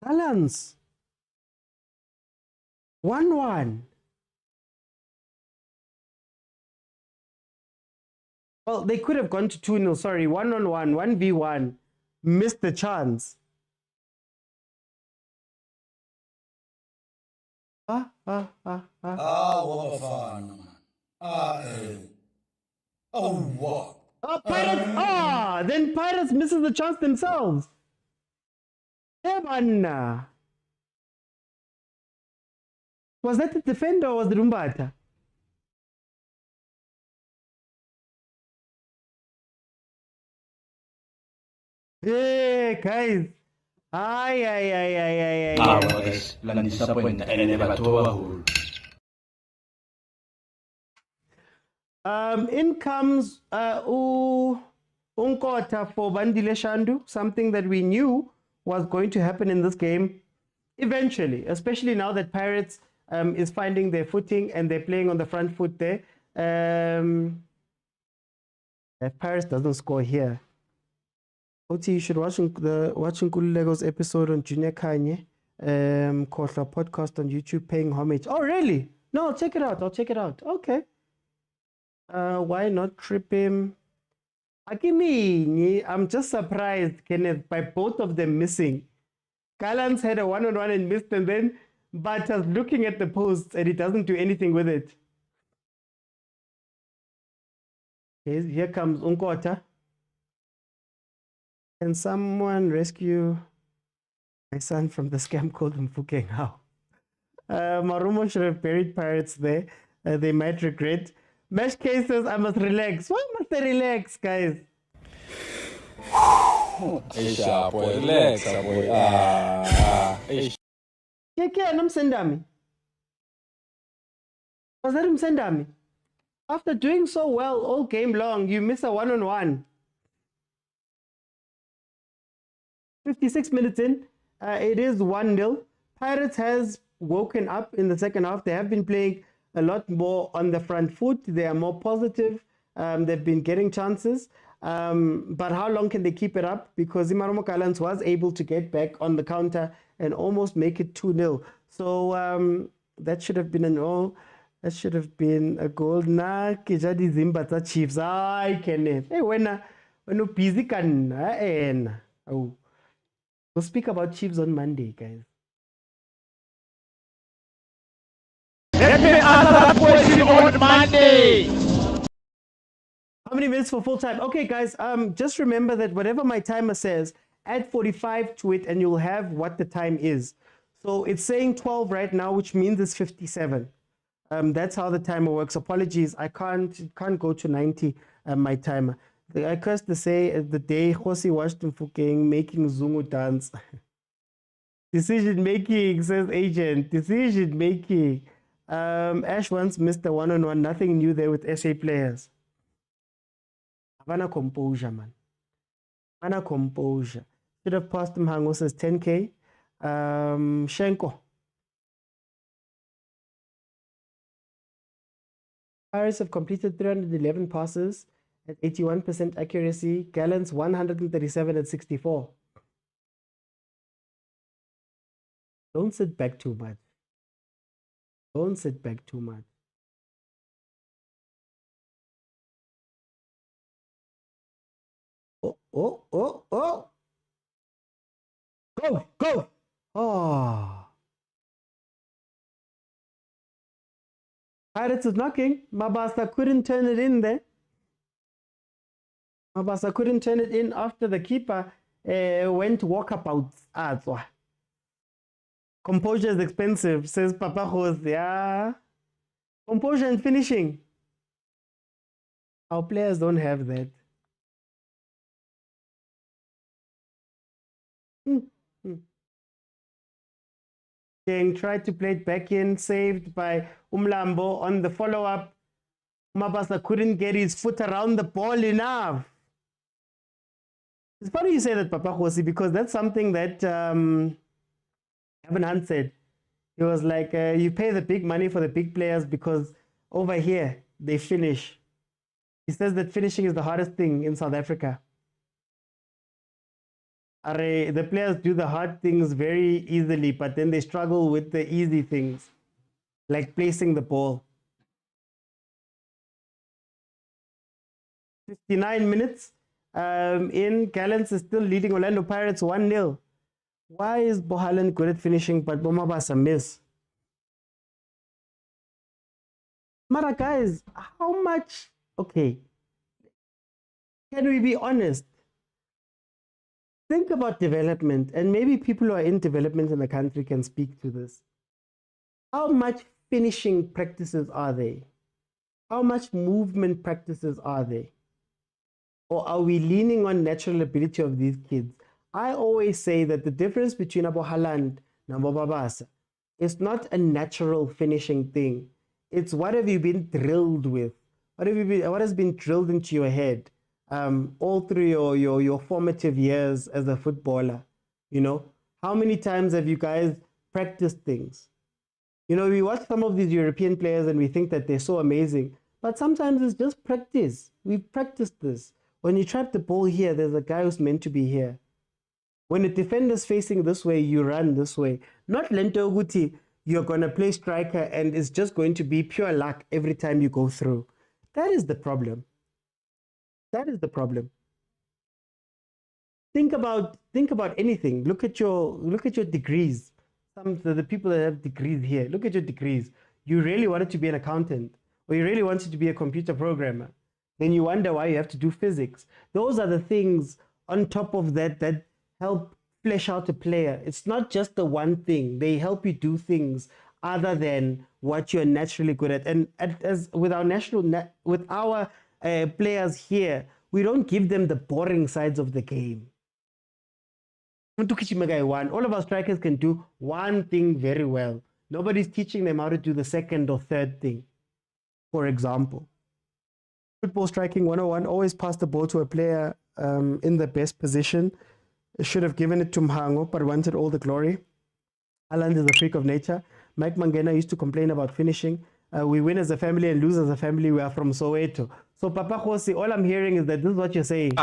Gallants 1-1. Well, they could have gone to 2-0, sorry, 1-on-1, 1v1. Missed the chance. bafana. Oh, what? Oh, Pirates! Then Pirates misses the chance themselves. Yeah, was that the defender or was it Umbata? Hey, guys. Guys, lang disappoint and never to In comes Unkota for Bandile Shandu, something that we knew was going to happen in this game eventually, especially now that Pirates is finding their footing and they're playing on the front foot there. If Pirates doesn't score here, OT, you should watch Lego's episode on Junior Khanye, Khoza podcast on YouTube, paying homage. Oh, really? No, I'll check it out. Okay. Why not trip him? Akimi, I'm just surprised, Kenneth, by both of them missing. Gallants had a 1-on-1 and missed, and then Bata's looking at the posts and he doesn't do anything with it. Okay, here comes Unkota. Can someone rescue my son from the scam called Mfukeng? How? Marumo should have buried Pirates there. They might regret. Mesh cases, I must relax. Why must I relax, guys? Aisha, boy, relax, boy. Yeah, I'm Sendami. Was that him Sendami? After doing so well all game long, you miss a 1-on-1. 56 minutes in, it is 1-0. Pirates has woken up in the second half. They have been playing a lot more on the front foot. They are more positive. They've been getting chances. But how long can they keep it up? Because Imaromo Gallants was able to get back on the counter and almost make it 2-0. So that should have been that should have been a goal. Na kijadi Zimba Chiefs. I can. Hey, when you busy can. Oh. We'll speak about Chiefs on Monday, guys. Let me answer that question on Monday. How many minutes for full time? Okay, guys, just remember that whatever my timer says, add 45 to it and you'll have what the time is. So it's saying 12 right now, which means it's 57. That's how the timer works. Apologies, I can't go to 90 my timer. I cursed to say the day Khosi watched Mfukeng making Zungu dance. Decision making, says agent. Decision making. Ash once missed the one-on-one. Nothing new there with SA players. Havana composure, man. Havana composure. Should have passed him. Hango says 10K. Shenko. Pirates have completed 311 passes at 81% accuracy. Gallants 137 at 64. Don't sit back too much. Don't sit back too much. Oh. Go. Oh. Pirates is knocking. Mabasa couldn't turn it in there. Mabasa couldn't turn it in after the keeper went walkabouts. Composure is expensive, says Papa Jose. Yeah. Composure and finishing. Our players don't have that. King tried to play it back in, saved by Umlambo on the follow-up. Mabasa couldn't get his foot around the ball enough. It's funny you say that, Papa Jose, because that's something that Gavin Hunt said. He was like, you pay the big money for the big players because over here, they finish. He says that finishing is the hardest thing in South Africa. The players do the hard things very easily, but then they struggle with the easy things, like placing the ball. 59 minutes in, Gallants is still leading Orlando Pirates 1-0. Why is Bohalan good at finishing, but Bomabasa miss? Mara, guys, how much? Okay, can we be honest? Think about development, and maybe people who are in development in the country can speak to this. How much finishing practices are there? How much movement practices are there? Or are we leaning on natural ability of these kids? I always say that the difference between Abo Haaland and Abo Babasa is not a natural finishing thing. It's what have you been drilled with? What has been drilled into your head? All through your formative years as a footballer, you know, how many times have you guys practiced things? You know, we watch some of these European players and we think that they're so amazing, but sometimes it's just practice. We've practiced this. When you trap the ball here, there's a guy who's meant to be here. When a defender's facing this way, you run this way. Not Lento Guti, you're going to play striker and it's just going to be pure luck every time you go through. That is the problem. That is the problem. Think about anything. Look at your degrees. Some of the people that have degrees here. Look at your degrees. You really wanted to be an accountant, or you really wanted to be a computer programmer. Then you wonder why you have to do physics. Those are the things on top of that that help flesh out a player. It's not just the one thing. They help you do things other than what you're naturally good at. And as with our players here, we don't give them the boring sides of the game. All of our strikers can do one thing very well. Nobody's teaching them how to do the second or third thing. For example, football striking 101, always pass the ball to a player in the best position. Should have given it to Mhango, but wanted all the glory. Haaland is a freak of nature. Mike Mangena used to complain about finishing. We win as a family and lose as a family. We are from Soweto. So Papa Khosi, all I'm hearing is that this is what you're saying.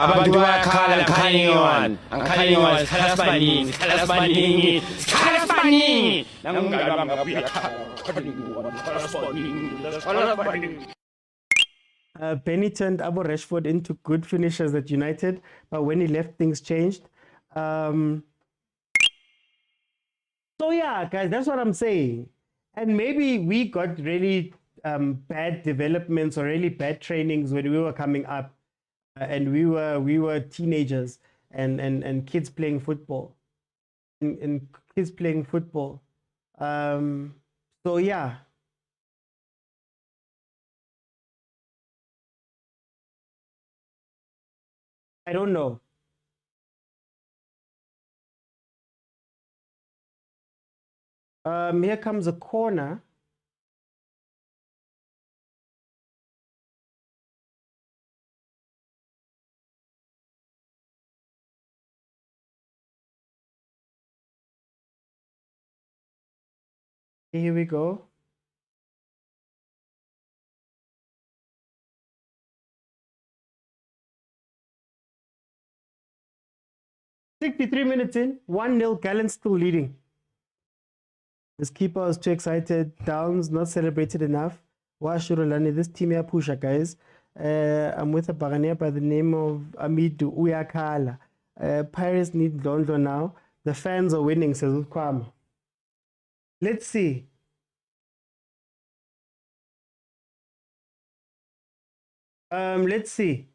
Benny turned Abo Rashford into good finishers at United, but when he left, things changed. So yeah, guys, that's what I'm saying. And maybe we got really bad developments or really bad trainings when we were coming up, and we were teenagers and kids playing football, and kids playing football. So yeah, I don't know. Here comes a corner. Here we go. "63 minutes in, 1-0, Gallants still leading." This keeper was too excited. Downs not celebrated enough. Rulani, this team here pusher, guys. I'm with a Bagania by the name of Amidu Uyakala. Pirates need Dondo now. The fans are winning, says Kwama. Let's see. Let's see.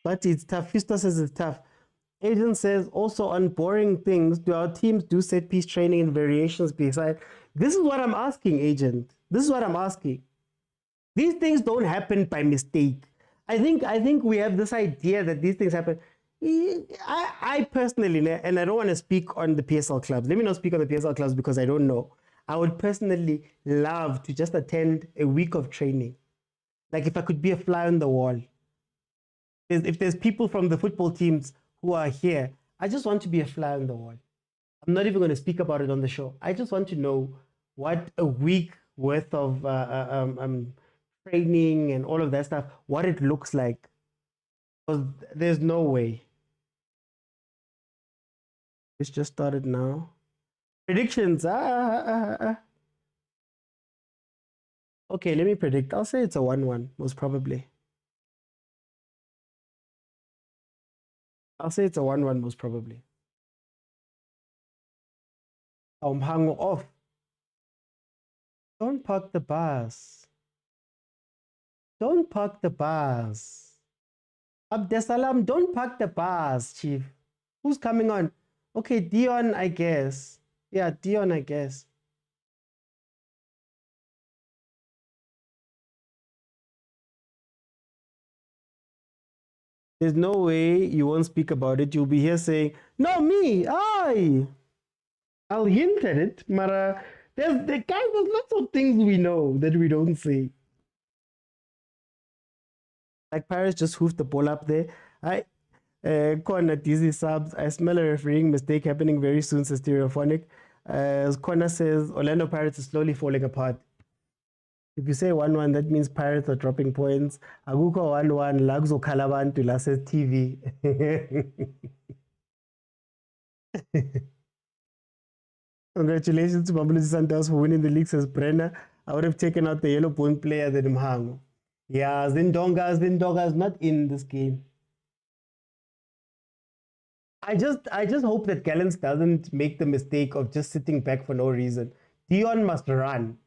But it's tough. Fisto says it's tough. Agent says also on boring things, do our teams do set piece training and variations beside? This is what I'm asking, Agent. This is what I'm asking. These things don't happen by mistake. I think we have this idea that these things happen. I personally, and I don't want to speak on the PSL clubs. Let me not speak on the PSL clubs because I don't know. I would personally love to just attend a week of training. Like if I could be a fly on the wall. If there's people from the football teams who are here, I just want to be a fly on the wall. I'm not even going to speak about it on the show. I just want to know what a week worth of training and all of that stuff, what it looks like. Because there's no way. It's just started now. Predictions. Okay, let me predict. I'll say it's a 1-1, most probably. I'll say it's a 1-1, most probably. I'm hung off. Don't park the bus. Don't park the bus. Abdesalam, don't park the bus, Chief. Who's coming on? Okay, Dion, I guess. Yeah, Dion, I guess. There's no way you won't speak about it. You'll be here saying, no, me, I'll hint at it, but there's lots of things we know that we don't say. Like Paris just hoofed the ball up there. Corner dizzy subs. I smell a refereeing mistake happening very soon, says Stereophonic. Corner says Orlando Pirates is slowly falling apart. If you say 1-1, that means Pirates are dropping points. Aguko 1-1, Lagzo Kalabantu, la says TV. Congratulations to Mamelodi Sundowns for winning the league, says Brenner. I would have taken out the yellow bone player than Mhango. Yeah, Zindonga is not in this game. I just hope that Gallants doesn't make the mistake of just sitting back for no reason. Dion must run.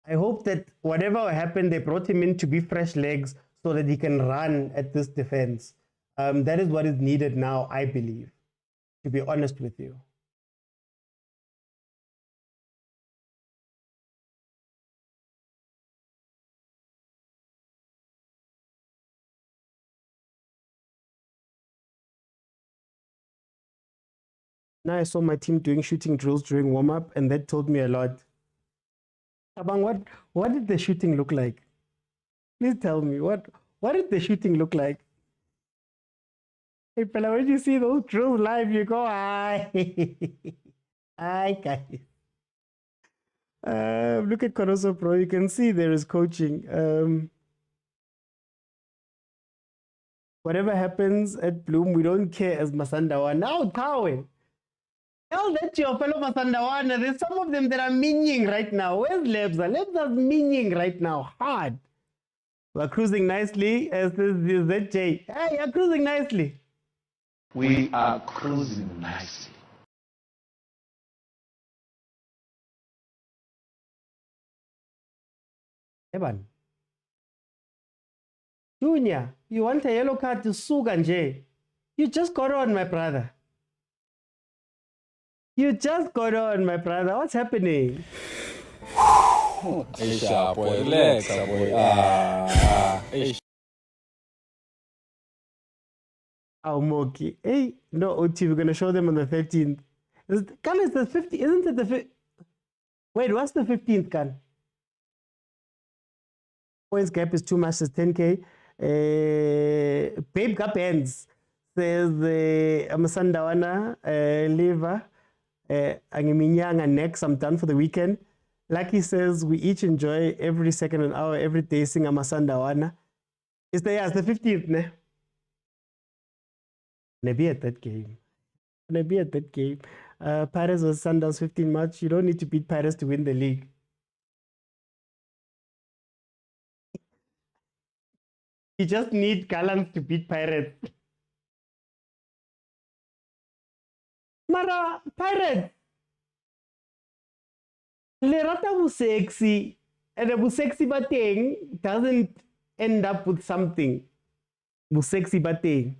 I hope that whatever happened, they brought him in to be fresh legs so that he can run at this defense. That is what is needed now, I believe, to be honest with you. Now I saw my team doing shooting drills during warm-up, and that told me a lot. Abang, what did the shooting look like? Please tell me, what did the shooting look like? Hey, fella, when you see those drills live, you go, aye. Aye, guys. Look at Corozo Pro. You can see there is coaching. Whatever happens at Bloom, we don't care as Masandawa. Now, Kawe. Tell that to your fellow Masandawana. There's some of them that are meaning right now. Where's Lebza? Lebza's meaning right now. Hard. We're cruising nicely as this is ZJ. Hey, you're cruising nicely. We are cruising nicely. Eban. Junior, you want a yellow card to Suganje? You just got on, my brother. You just got on, my brother. What's happening? Aisha, boy, relax, boy. Aisha. Oh, Moki. Hey, no, OT, we're going to show them on the 13th. Kan is the 50th? Isn't it the 5th? Wait, what's the 15th, Kan? Points gap is 2 matches, 10K. Babe Cup ends. Says Amasandawana, Liver, Angiminyanga next. I'm done for the weekend. Lucky says we each enjoy every second and hour, every day, sing Amasandawana. It's the 15th, ne? Maybe at that game. Maybe at that game. Paris was Sundowns 15 March. You don't need to beat Paris to win the league. You just need Gallants to beat Pirates. Mara, Pirates! Lerata was sexy. And the sexy batting doesn't end up with something. Sexy batting.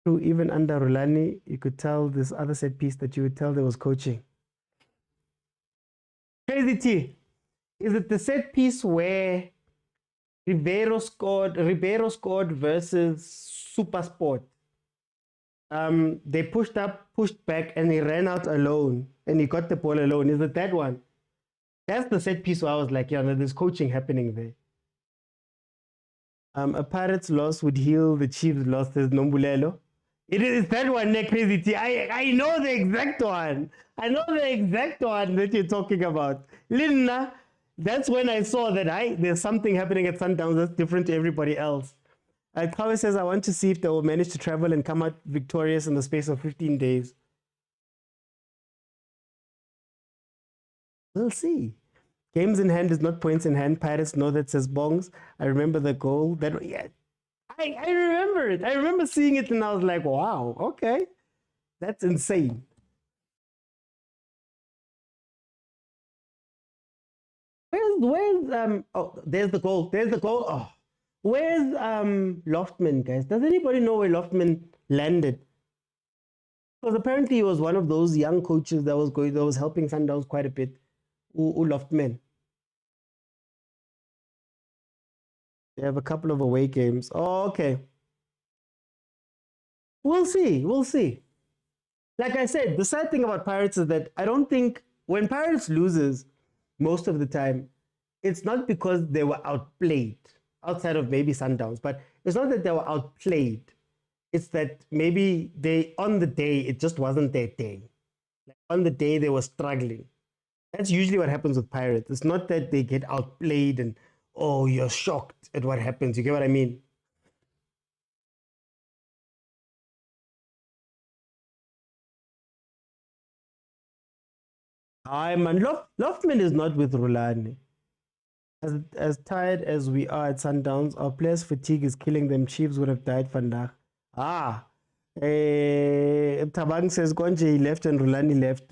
So even under Rulani, you could tell this other set piece that you would tell there was coaching. Crazy T. Is it the set piece where Ribeiro scored versus Supersport? They pushed up, pushed back, and he ran out alone, and he got the ball alone. Is it that one? That's the set piece where I was like, yeah, no, there's coaching happening there. A Pirates loss would heal the Chiefs loss, says Nombulelo. It is that one, Crazy T. I know the exact one. I know the exact one that you're talking about. Linna, that's when I saw that there's something happening at Sundowns that's different to everybody else. Kawe says, I want to see if they will manage to travel and come out victorious in the space of 15 days. We'll see. Games in hand is not points in hand. Pirates know that, says Bongs. I remember the goal. I remember it. I remember seeing it and I was like, wow, okay. That's insane. There's the goal. There's the goal. Oh, where's Loftman, guys? Does anybody know where Loftman landed? Because apparently he was one of those young coaches that was helping Sundowns quite a bit. Loftman. They have a couple of away games. Oh, okay. We'll see. We'll see. Like I said, the sad thing about Pirates is that I don't think when Pirates loses, most of the time, it's not because they were outplayed outside of maybe Sundowns, but it's not that they were outplayed. It's that maybe on the day, it just wasn't their day. Like on the day, they were struggling. That's usually what happens with Pirates. It's not that they get outplayed and, oh, you're shocked at what happens. You get what I mean? Man, Loftman is not with Rulani. As tired as we are at Sundowns, our players' fatigue is killing them. Chiefs would have died vandaag. Tabang says Gonje left and Rulani left.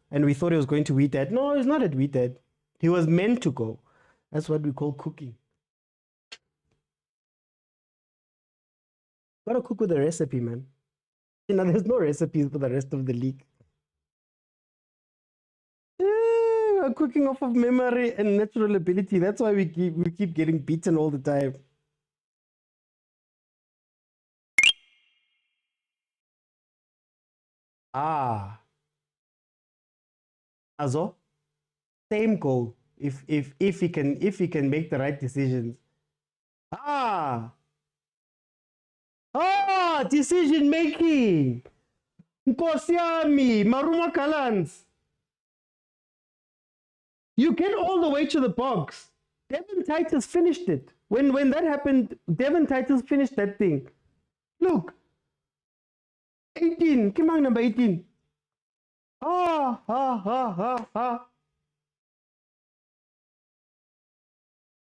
And we thought he was going to Wheathead. No, he's not at Wheathead. He was meant to go. That's what we call cooking. Gotta cook with a recipe, man. There's no recipes for the rest of the league. We're cooking off of memory and natural ability. That's why we keep getting beaten all the time. Azo, same goal. If he can make the right decisions. Decision making. Nkosi yami, Maruma Gallants. You get all the way to the box. Devin Titus finished it. When that happened, Devin Titus finished that thing. Look. 18. Come on, number 18. I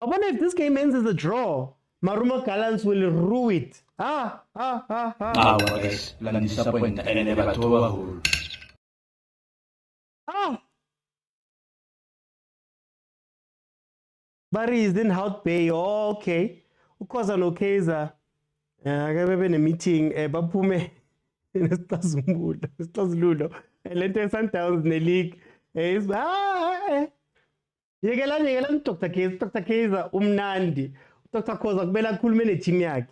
wonder if this game ends as a draw. Maruma Gallants will rue it. Barry is in Hout Bay. Oh, okay. Ukhoza no Kaizer. Akabe bene meeting bapume. nesixazululo le nto ye-Sundowns ne-league yekelani Dr. Kaizer umnandi. Dr. Khoza kumele akhulume ne-team yakhe.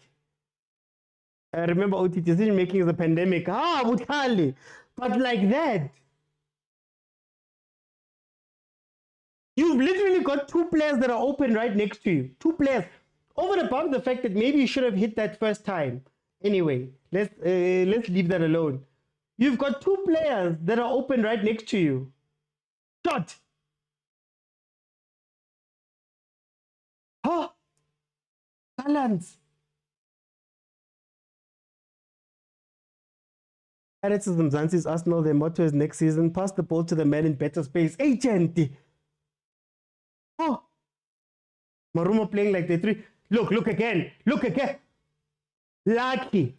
Remember, OT decision making is a pandemic. Bukhali. But like that, you've literally got two players that are open right next to you. Two players. Over and above the fact that maybe you should have hit that first time. Anyway, let's leave that alone. You've got two players that are open right next to you. Shot. Gallants. Pirates of Mzansi's Arsenal, their motto is next season, pass the ball to the man in better space. Agent. Marumo playing like the three. Look again. Lucky.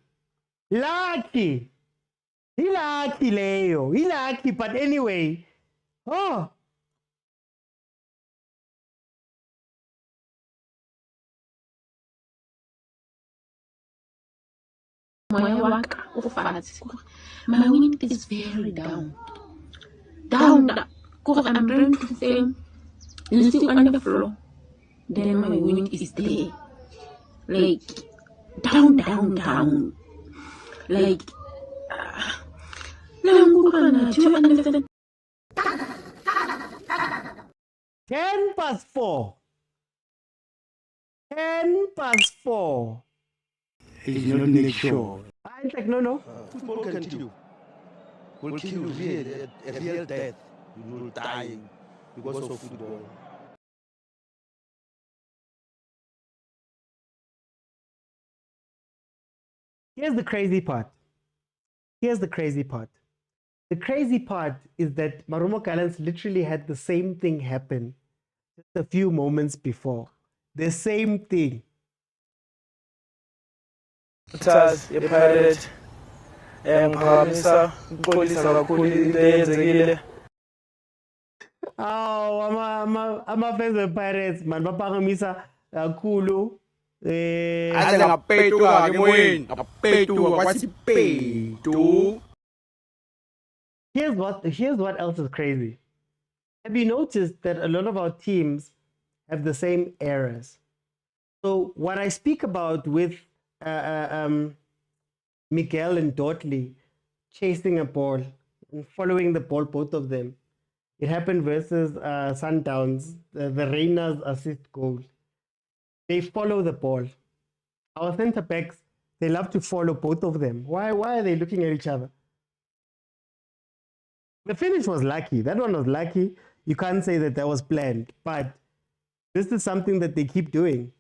He lucky, Leo. He lucky, but anyway. My wind is very down. I'm trying to say, it's still on the floor. Then my wind is there. Like, down. Like, do you understand? 4:10. 4:10. He's not make sure. I'm like, no. Football can kill you. Will kill you really, a real death. You will die because of football. Here's the crazy part. The crazy part is that Marumo Gallants literally had the same thing happen just a few moments before. The same thing. Uthazi ye-pirate ngiphakamisa ukuxolisa kakhulu into eyenzekile. Ama-fans we-Pirates man baphakamisa kakhulu. Aze ngapetuka emoyeni, ngapetuka kwathi petu. Here's what else is crazy. Have you noticed that a lot of our teams have the same errors? So what I speak about with Miguel and Dotley chasing a ball and following the ball, both of them. It happened versus Sundowns, the Reina's assist goal. They follow the ball. Our center backs, they love to follow both of them. Why are they looking at each other? The finish was lucky. That one was lucky. You can't say that was planned, but this is something that they keep doing.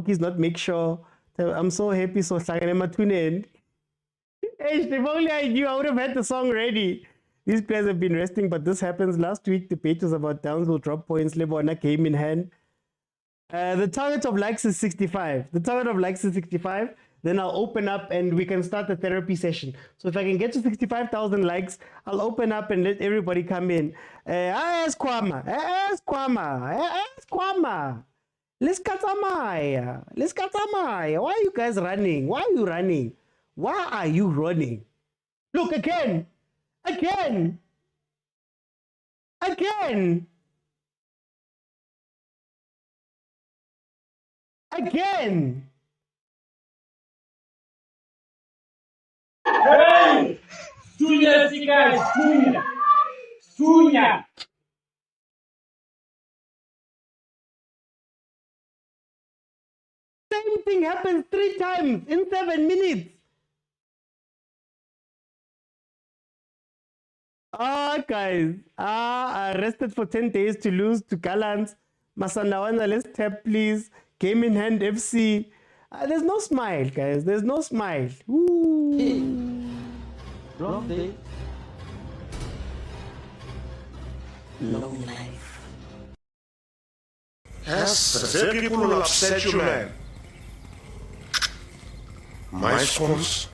He's not make sure. I'm so happy. So Hey, if only I knew, I would have had the song ready. These players have been resting, but this happens. Last week, the page was about Downs will drop points. Lebona came in hand. The target of likes is 65. Then I'll open up and we can start the therapy session. So if I can get to 65,000 likes, I'll open up and let everybody come in. Ask Kwama. Let's katamaya. Why are you guys running? Why are you running? Look again. Hey! Sunya, guys, Sunya. Same thing happens 3 times in 7 minutes. Guys. Arrested for 10 days to lose to Gallants. Masandawana, let's tap, please. Game in hand, FC. There's no smile, guys. There's no smile. Wrong day. Long life. Yes, the people will upset you, man. My response.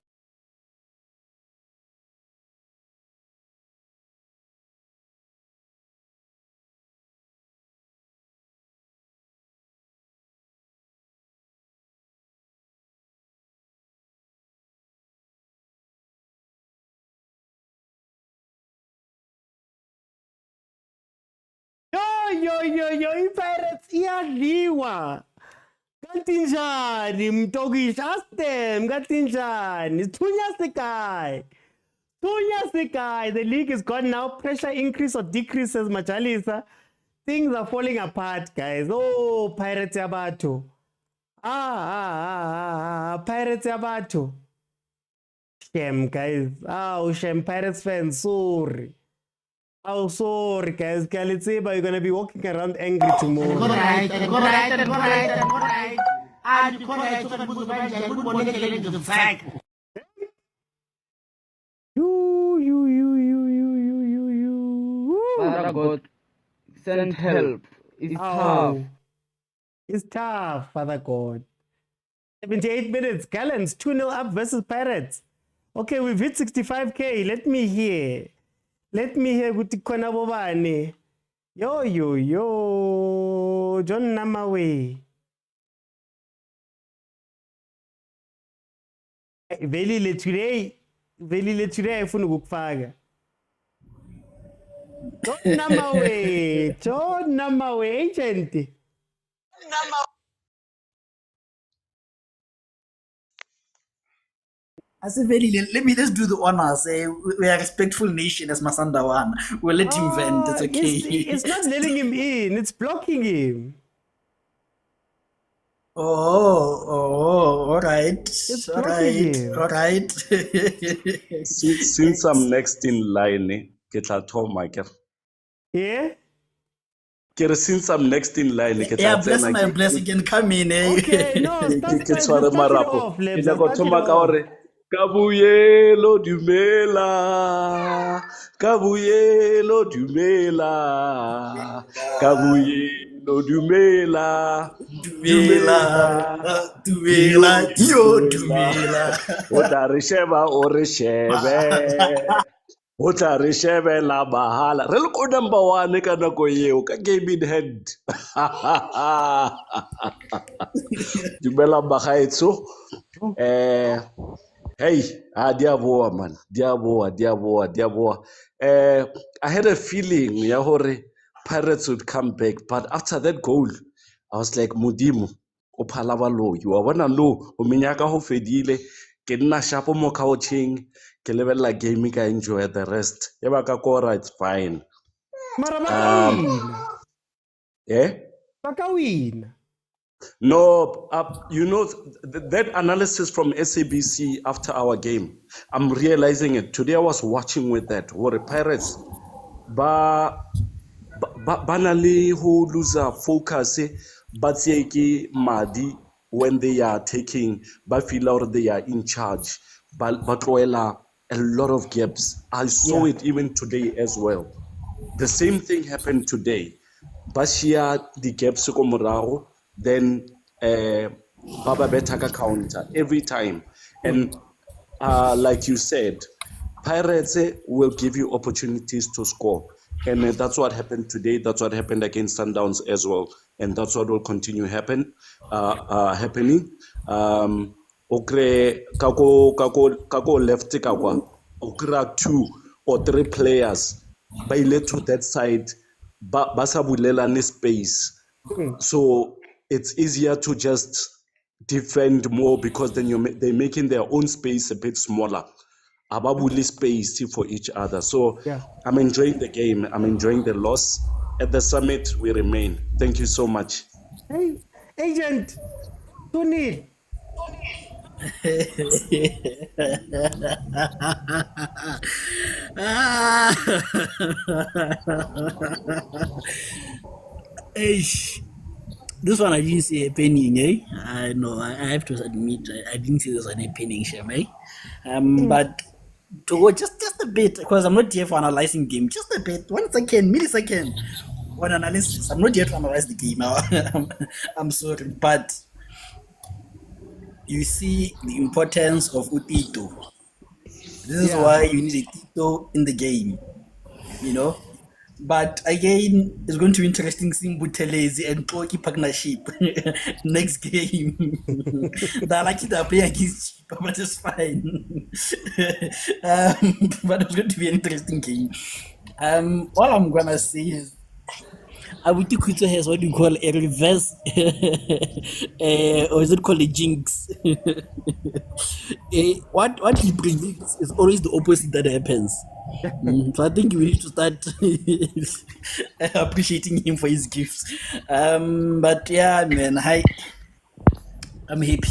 iPirates iyadliwa. Kanti njani mtokish? Ask them, kanti njani? Thunya Sekai. The league is gone now. Pressure increase or decrease, says Machalisa. Things are falling apart, guys. Oh, Pirates yabatho. Pirates yabatho. Shame, guys. Shame, Pirates fans. Sorry. Sorry, guys. Kalitsiba, you're gonna be walking around angry tomorrow. Go right. Father God, send help. It's tough. It's tough, Father God. 78 minutes. Gallants 2-0 up versus Pirates. Okay, we've hit 65K. Let me hear. Guti kona bobane. Yo. John Namawe. Veli today ifuna ukufaka. John Namawe agent. Let me just do the honor. Say we are a respectful nation as Masanda one. We'll let him vent. It's okay. It's not letting him in. It's blocking him. All right. All right. Since I'm next in line, get a thoma. Yeah. Since I'm next in line, yeah, bless my blessing can come in. Okay, no, start off. Kabuyelo dumela, Kabuyelo dumela, Kabuyelo dumela, yo dumela. Otarisheba orishebe, Otarishebe la bahala. Relko number one kana koyeo ka game in hand. Dumela bagaetso. Hey, diaboa man, diaboa. I had a feeling Yahore Pirates would come back, but after that goal, I was like, Mudimu, Opalabalo, you are wanna know, Ominyaka ho fedile, ke nna shapo mo couching, ke level like gaming, I enjoy the rest. Yabaka Kora, it's fine. Yeah? Bakawin. No, you know, that analysis from SABC after our game, I'm realizing it. Today I was watching with that. What the Pirates, banally who lose focus, but Madi when they are taking, but feel out they are in charge. But a lot of gaps. I saw it even today as well. The same thing happened today. Bashia the gaps komoraro. Then Baba Betaka counter every time. And like you said, Pirates will give you opportunities to score. And that's what happened today. That's what happened against Sundowns as well. And that's what will continue happening. Okre kako left kakwa. Okra 2 or 3 players. By led to that side. Basabulela ni space. So it's easier to just defend more because then they're making their own space a bit smaller. Ababuli space for each other. So I'm enjoying the game. I'm enjoying the loss. At the summit, we remain. Thank you so much. Hey, agent, Tony. This one I didn't see happening, eh? I know, I have to admit, I didn't see this one happening, Shem, eh? But to go just a bit, because I'm not here for analyzing game, just a bit, 1 second, millisecond, one analysis. I'm not here to analyze the game. I'm sorry, but you see the importance of Utito. This is why you need a Tito in the game, you know? But again, it's going to be interesting seeing Buthelezi and Toki partnership next game. They're likely to play against Chipa, but it's fine. But it's going to be an interesting game. All I'm gonna say is Abuti Kuto has what you call a reverse, or is it called a jinx? What he predicts is always the opposite that happens. So I think we need to start appreciating him for his gifts. But yeah, man, I'm happy.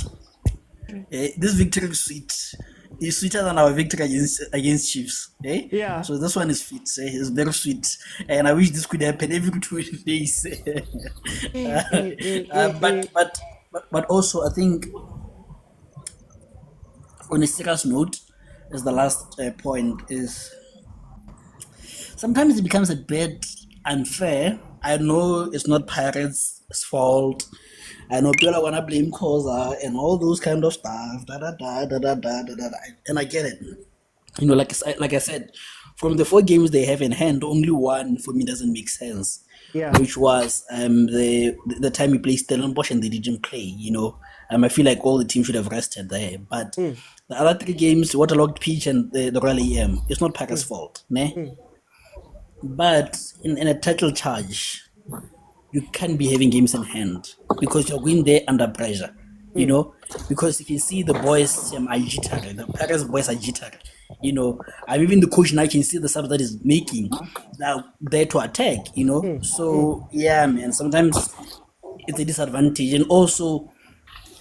This victory is sweet. It's sweeter than our victory against Chiefs. Yeah. So this one is sweet. It's very sweet, and I wish this could happen every 2 days. But also I think on a serious note, as the last point is, sometimes it becomes a bit unfair. I know it's not Pirates' fault. I know people want to blame Khoza and all those kind of stuff. And I get it. You know, like I said, from the 4 games they have in hand, only one for me doesn't make sense. Yeah. Which was the time we played Stellenbosch and they didn't play. You know, I feel like all the team should have rested there. But the other 3 games, Waterlogged Pitch and the Royal EM, it's not Pirates' fault. Ne? But in a title charge, you can't be having games in hand because you're going there under pressure, you know, because if you see the boys are jittery, the Paris boys are jittery, you know, even the coach now can see the subs that is making now there to attack, you know. So yeah, man, sometimes it's a disadvantage, and also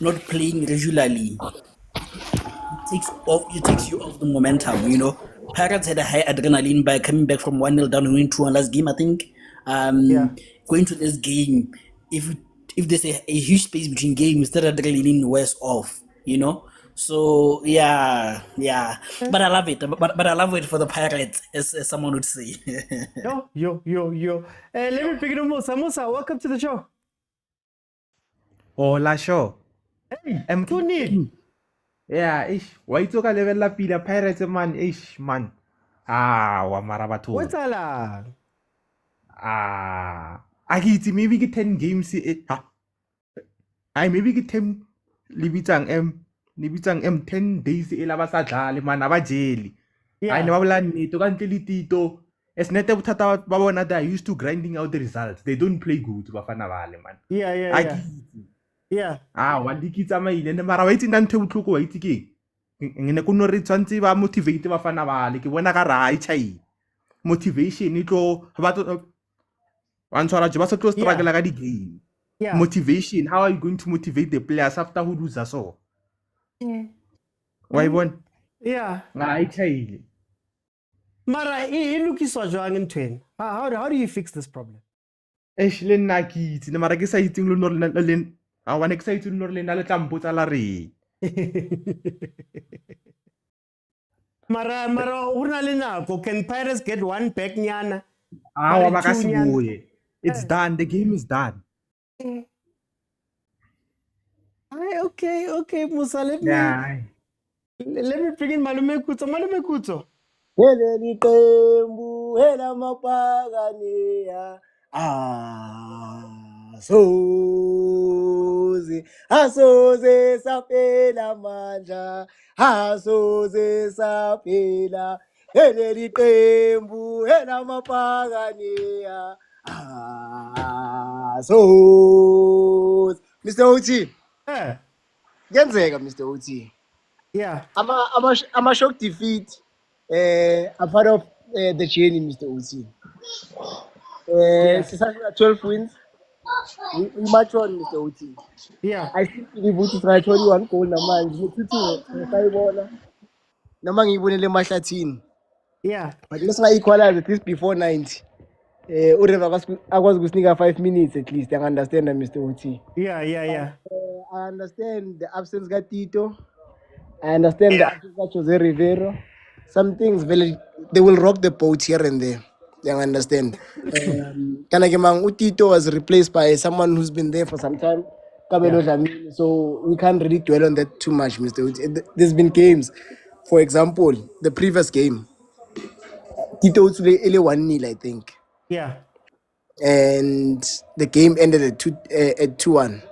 not playing regularly it takes you off the momentum, you know. Pirates had a high adrenaline by coming back from 1-0 down and winning 2-1 last game, I think. Going to this game, if there's a huge space between games, that adrenaline wears off, you know. So yeah. But I love it. But I love it for the Pirates, as someone would say. Yo. Let me pick it up, Samosa. Welcome to the show. Hola, show. Hey, Tuni. Yeah, why took a level la pila Pirates man, man. Wa marawa to. What's ala? Agiti maybe get 10 games I maybe get 10 libitang 10 days ilaba sa dlale man abajeli. I never learn to kantle tito. It's not that babona they are used to grinding out the results. They don't play good bafana bale man. Yeah. Wandikitsa maile ne mara wa itse nna ntho botlhoko wa itse ke ngene kuno re tswantse ba motivate bafana bale ke bona ka ra chai motivation itlo ba Answara ba se tlo struggle ka di game. Motivation, how are you going to motivate the players after who lose so? Why one? Yeah. I tell Mara, ilukiswa jwang ntweni. How do you fix this problem? Le nna ke itse ne mara ke sa itseng lo no I want excited no le na le tlampotsa la re. Mara una le nako, can Pirates get one back nyana? It's done. The game is done. Okay, Musa. Let me bring in Malume Kuto. Heleli tembu hela mapagania asoze sapela manja asoze sapela heleli tembu hela mapagania Mr. OT. Kenzeka Mr. OT. Yeah. I'm shock defeat a part of the journey, Mr. OT. 12 wins. We match on, Mr. OT. Yeah. I still believe we try 21 goal namanje. Ngibonele emahlathini. Yeah. But let's not equalize at least before 90. Ureva akwazi kusinika 5 minutes at least. I understand that, Mr. OT. Yeah. I understand the absence of Tito. I understand the absence of Jose Rivero. Some things they will rock the boat here and there. You understand? Tito was replaced by someone who's been there for some time. So we can't really dwell on that too much, Mr. OT. There's been games. For example, the previous game, Tito Utsule 1-0, I think. Yeah. And the game ended at 2-1.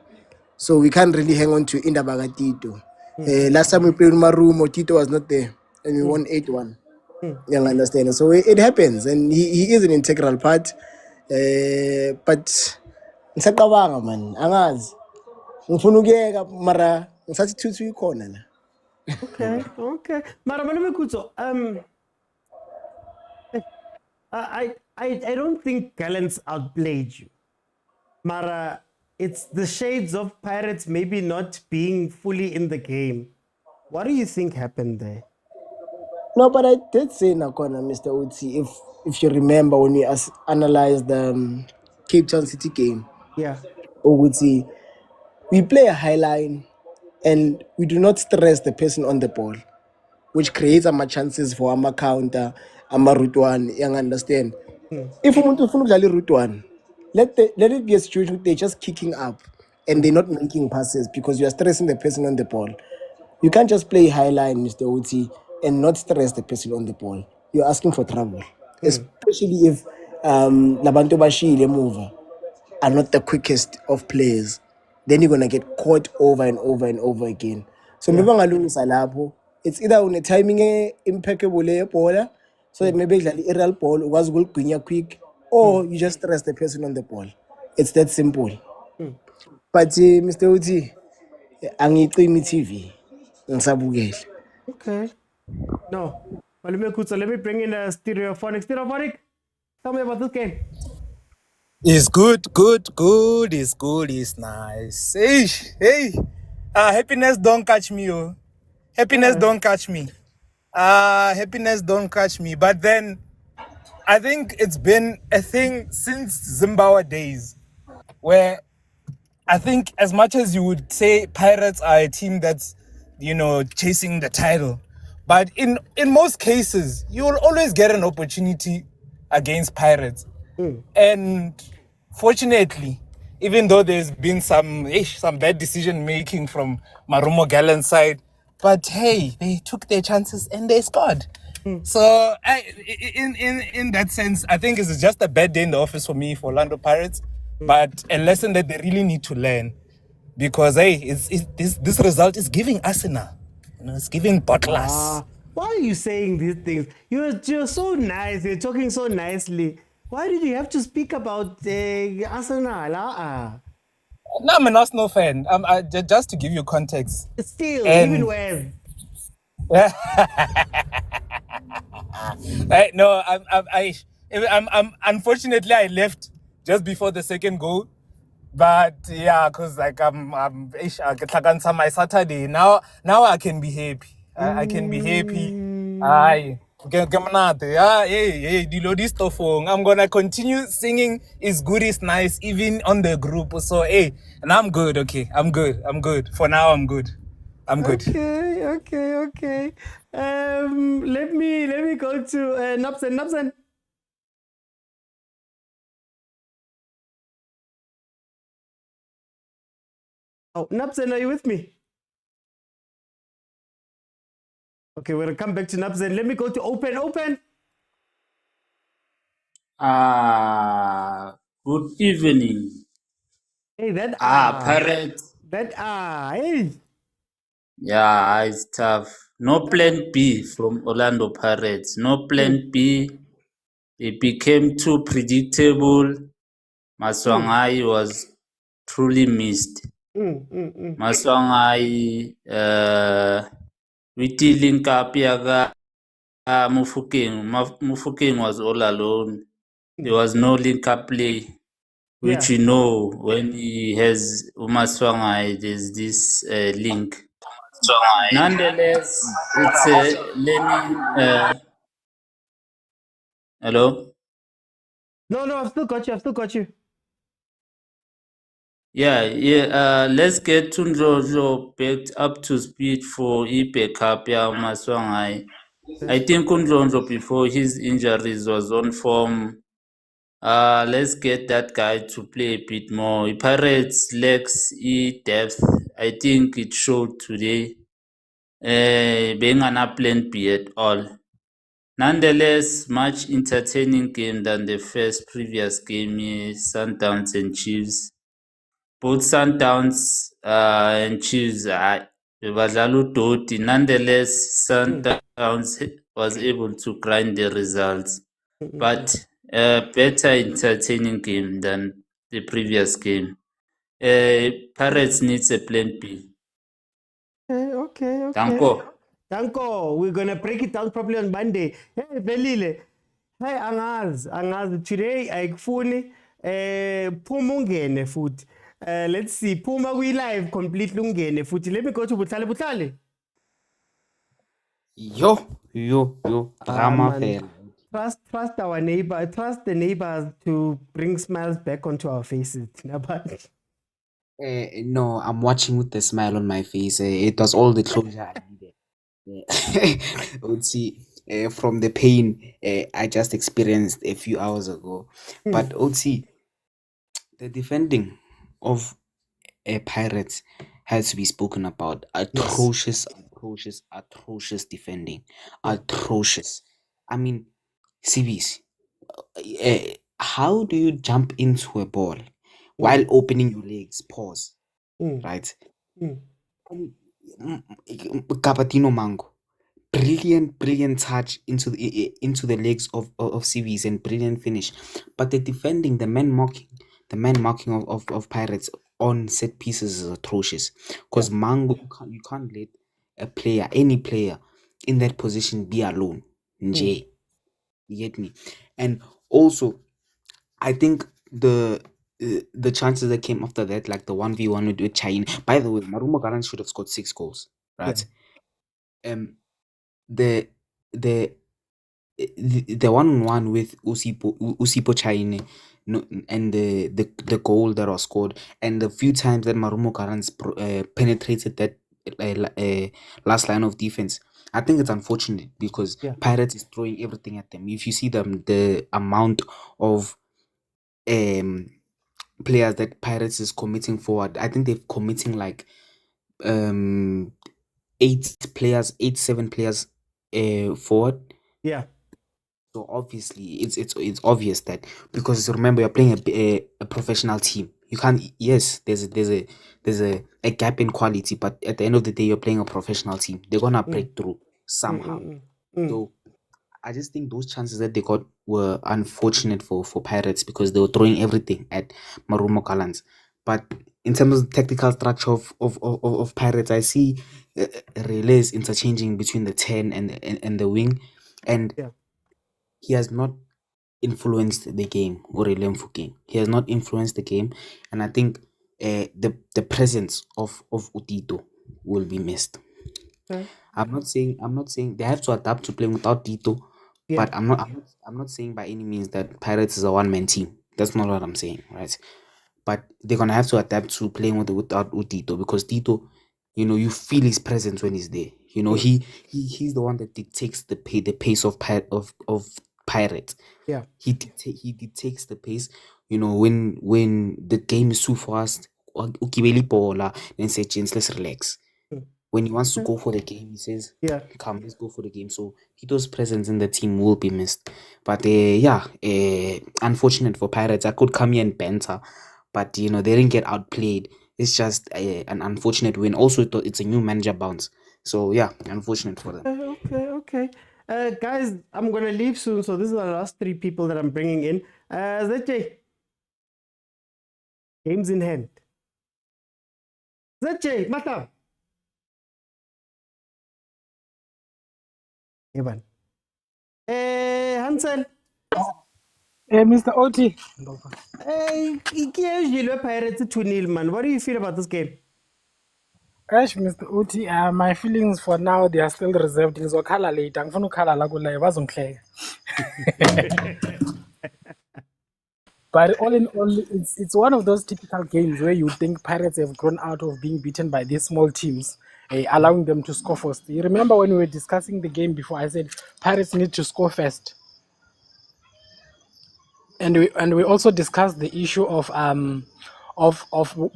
So we can't really hang on to Indabaga Tito. Last time we played Marumo, Tito was not there. And we won 8-1. You understand? So it happens. And he is an integral part. But ngisacabanga man, angazi. Ngifuna ukuyeka mara ngisathi 2-2 ikhona la. Okay, okay. Mara Malemekutso, I don't think Gallants outplayed you. Mara, it's the shades of Pirates maybe not being fully in the game. What do you think happened there? No, but I did say Nakona, Mr. Utsi, if you remember when we analyzed the Cape Town City game. Yeah. Utsi, we play a high line and we do not stress the person on the ball, which creates more chances for our counter, our route one, you understand? If we want to follow route one, let it be a situation where they're just kicking up and they're not making passes because you are stressing the person on the ball. You can't just play high line, Mr. Uti, and not stress the person on the ball. You're asking for trouble, especially if Labanto Bashi mover are not the quickest of players. Then you're gonna get caught over and over and over again. So maybe it's either on a timing impeccable ball, so that maybe the aerial ball was going quick, or you just stress the person on the ball. It's that simple. But Mr. Uti, angicimi TV. Okay. No. Malemekutso, let me bring in a stereophonic. Stereophonic, tell me about this game. It's good. It's good. It's nice. Hey. Happiness don't catch me, oh. Happiness don't catch me. Happiness don't catch me. But then, I think it's been a thing since Zimbabwe days, where I think as much as you would say Pirates are a team that's, chasing the title, but in most cases, you will always get an opportunity against Pirates. And fortunately, even though there's been some bad decision making from Marumo Gallants side, but hey, they took their chances and they scored. So in that sense, I think it's just a bad day in the office for me, for Orlando Pirates, but a lesson that they really need to learn, because this result is giving Arsenal, it's giving Botlas. Why are you saying these things? You're so nice. You're talking so nicely. Why did you have to speak about Arsenal? No, I'm an Arsenal fan. Just to give you context. Still, even worse. No, I'm unfortunately I left just before the second goal, but yeah, because like I get my Saturday now. I can be happy. I can be happy. Hey, I'm gonna continue singing It's Good, It's Nice, even on the group. So hey, and I'm good. Okay, I'm good. For now, I'm good. Okay. Let me go to Nabsen. Oh, Nabsen, are you with me? Okay, we're gonna come back to Nabsen. Let me go to Open. Good evening. Hey, Pirates. Hey. Yeah, it's tough. No plan B from Orlando Pirates. No plan B. It became too predictable. Maswangai was truly missed. Maswangai, we link up yaga Mufukeng was all alone. There was no link up play, which you know when he has Umaswangai, there's this link. Nonetheless, it's a learning. Hello? No, I've still got you. Yeah. Let's get Tundrojo back up to speed for Ipe Kapia Maswangai. I think Tundrojo before his injuries was on form. Let's get that guy to play a bit more. Pirates lacks depth. I think it showed today. Being an plan B at all. Nonetheless, much entertaining game than the previous game, Sundowns and Chiefs. Both Sundowns and Chiefs badlala udoti. Nonetheless, Sundowns was able to grind the results. But Better entertaining game than the previous game. Pirates needs a plan B. Okay. Danko. Danko, we're gonna break it down probably on Monday. Hey, Belile. Hey, Angaz. Today, Aikfuni, Pumungene food. Let's see, Puma we live completely ungene food. Let me go to Butale. Yo. Drama Man. fair. Trust our neighbor. Trust the neighbors to bring smiles back onto our faces. No, I'm watching with a smile on my face. It was all the closure I needed. Would see from the pain I just experienced a few hours ago. But see, the defending of Pirates has to be spoken about. Atrocious defending. Atrocious. I mean, CVs. How do you jump into a ball while opening your legs? Pause. Right? Capatino Mango. Brilliant touch into the legs of CVs and brilliant finish. But the defending, the man marking of Pirates on set pieces is atrocious. Because Mango, you can't let any player in that position be alone. Nje. You get me? And also, I think the chances that came after that, like the 1v1 with China. By the way, Marumo Gallants should have scored 6 goals, right? The 1-1 with Usipo China, and the goal that was scored, and the few times that Marumo Gallants penetrated that last line of defense. I think it's unfortunate because Pirates is throwing everything at them. If you see the amount of players that Pirates is committing forward, I think they're committing like 7 players forward. Yeah. So obviously it's obvious that, because remember, you're playing a professional team. You can't. Yes, there's a gap in quality, but at the end of the day, you're playing a professional team. They're gonna break through somehow. So I just think those chances that they got were unfortunate for Pirates because they were throwing everything at Marumo Gallants. But in terms of the tactical structure of Pirates, I see Relays interchanging between the 10 and the wing, and he has not influenced the game. He has not influenced the game, and I think the presence of Utito will be missed. I'm not saying they have to adapt to playing without Tito, but I'm not saying by any means that Pirates is a one-man team. That's not what I'm saying, right? But they're gonna have to adapt to playing without Tito, because Tito, you feel his presence when he's there. He's the one that dictates the pace of Pirates. Yeah. He dictates the pace. When the game is too fast, then say, "Gents, let's relax." When he wants to go for the game, he says, "Come, let's go for the game." So Tito's presence in the team will be missed. But unfortunate for Pirates. I could come here and banter, but they didn't get outplayed. It's just an unfortunate win. Also, it's a new manager bounce. So unfortunate for them. Okay. Guys, I'm gonna leave soon, so this is the last 3 people that I'm bringing in. ZJ, games in hand. ZJ, Mata. Evan. Hansel. Mr. OT. Pirates 2-0, man. What do you feel about this game? Gosh, Mr. OT, my feelings for now, they are still reserved. Ngizokhala later. Ngifuna ukukhala la kulayo bazongihleka. But all in all, it's one of those typical games where you think Pirates have grown out of being beaten by these small teams, allowing them to score first. You remember when we were discussing the game before, I said Pirates need to score first. And we also discussed the issue of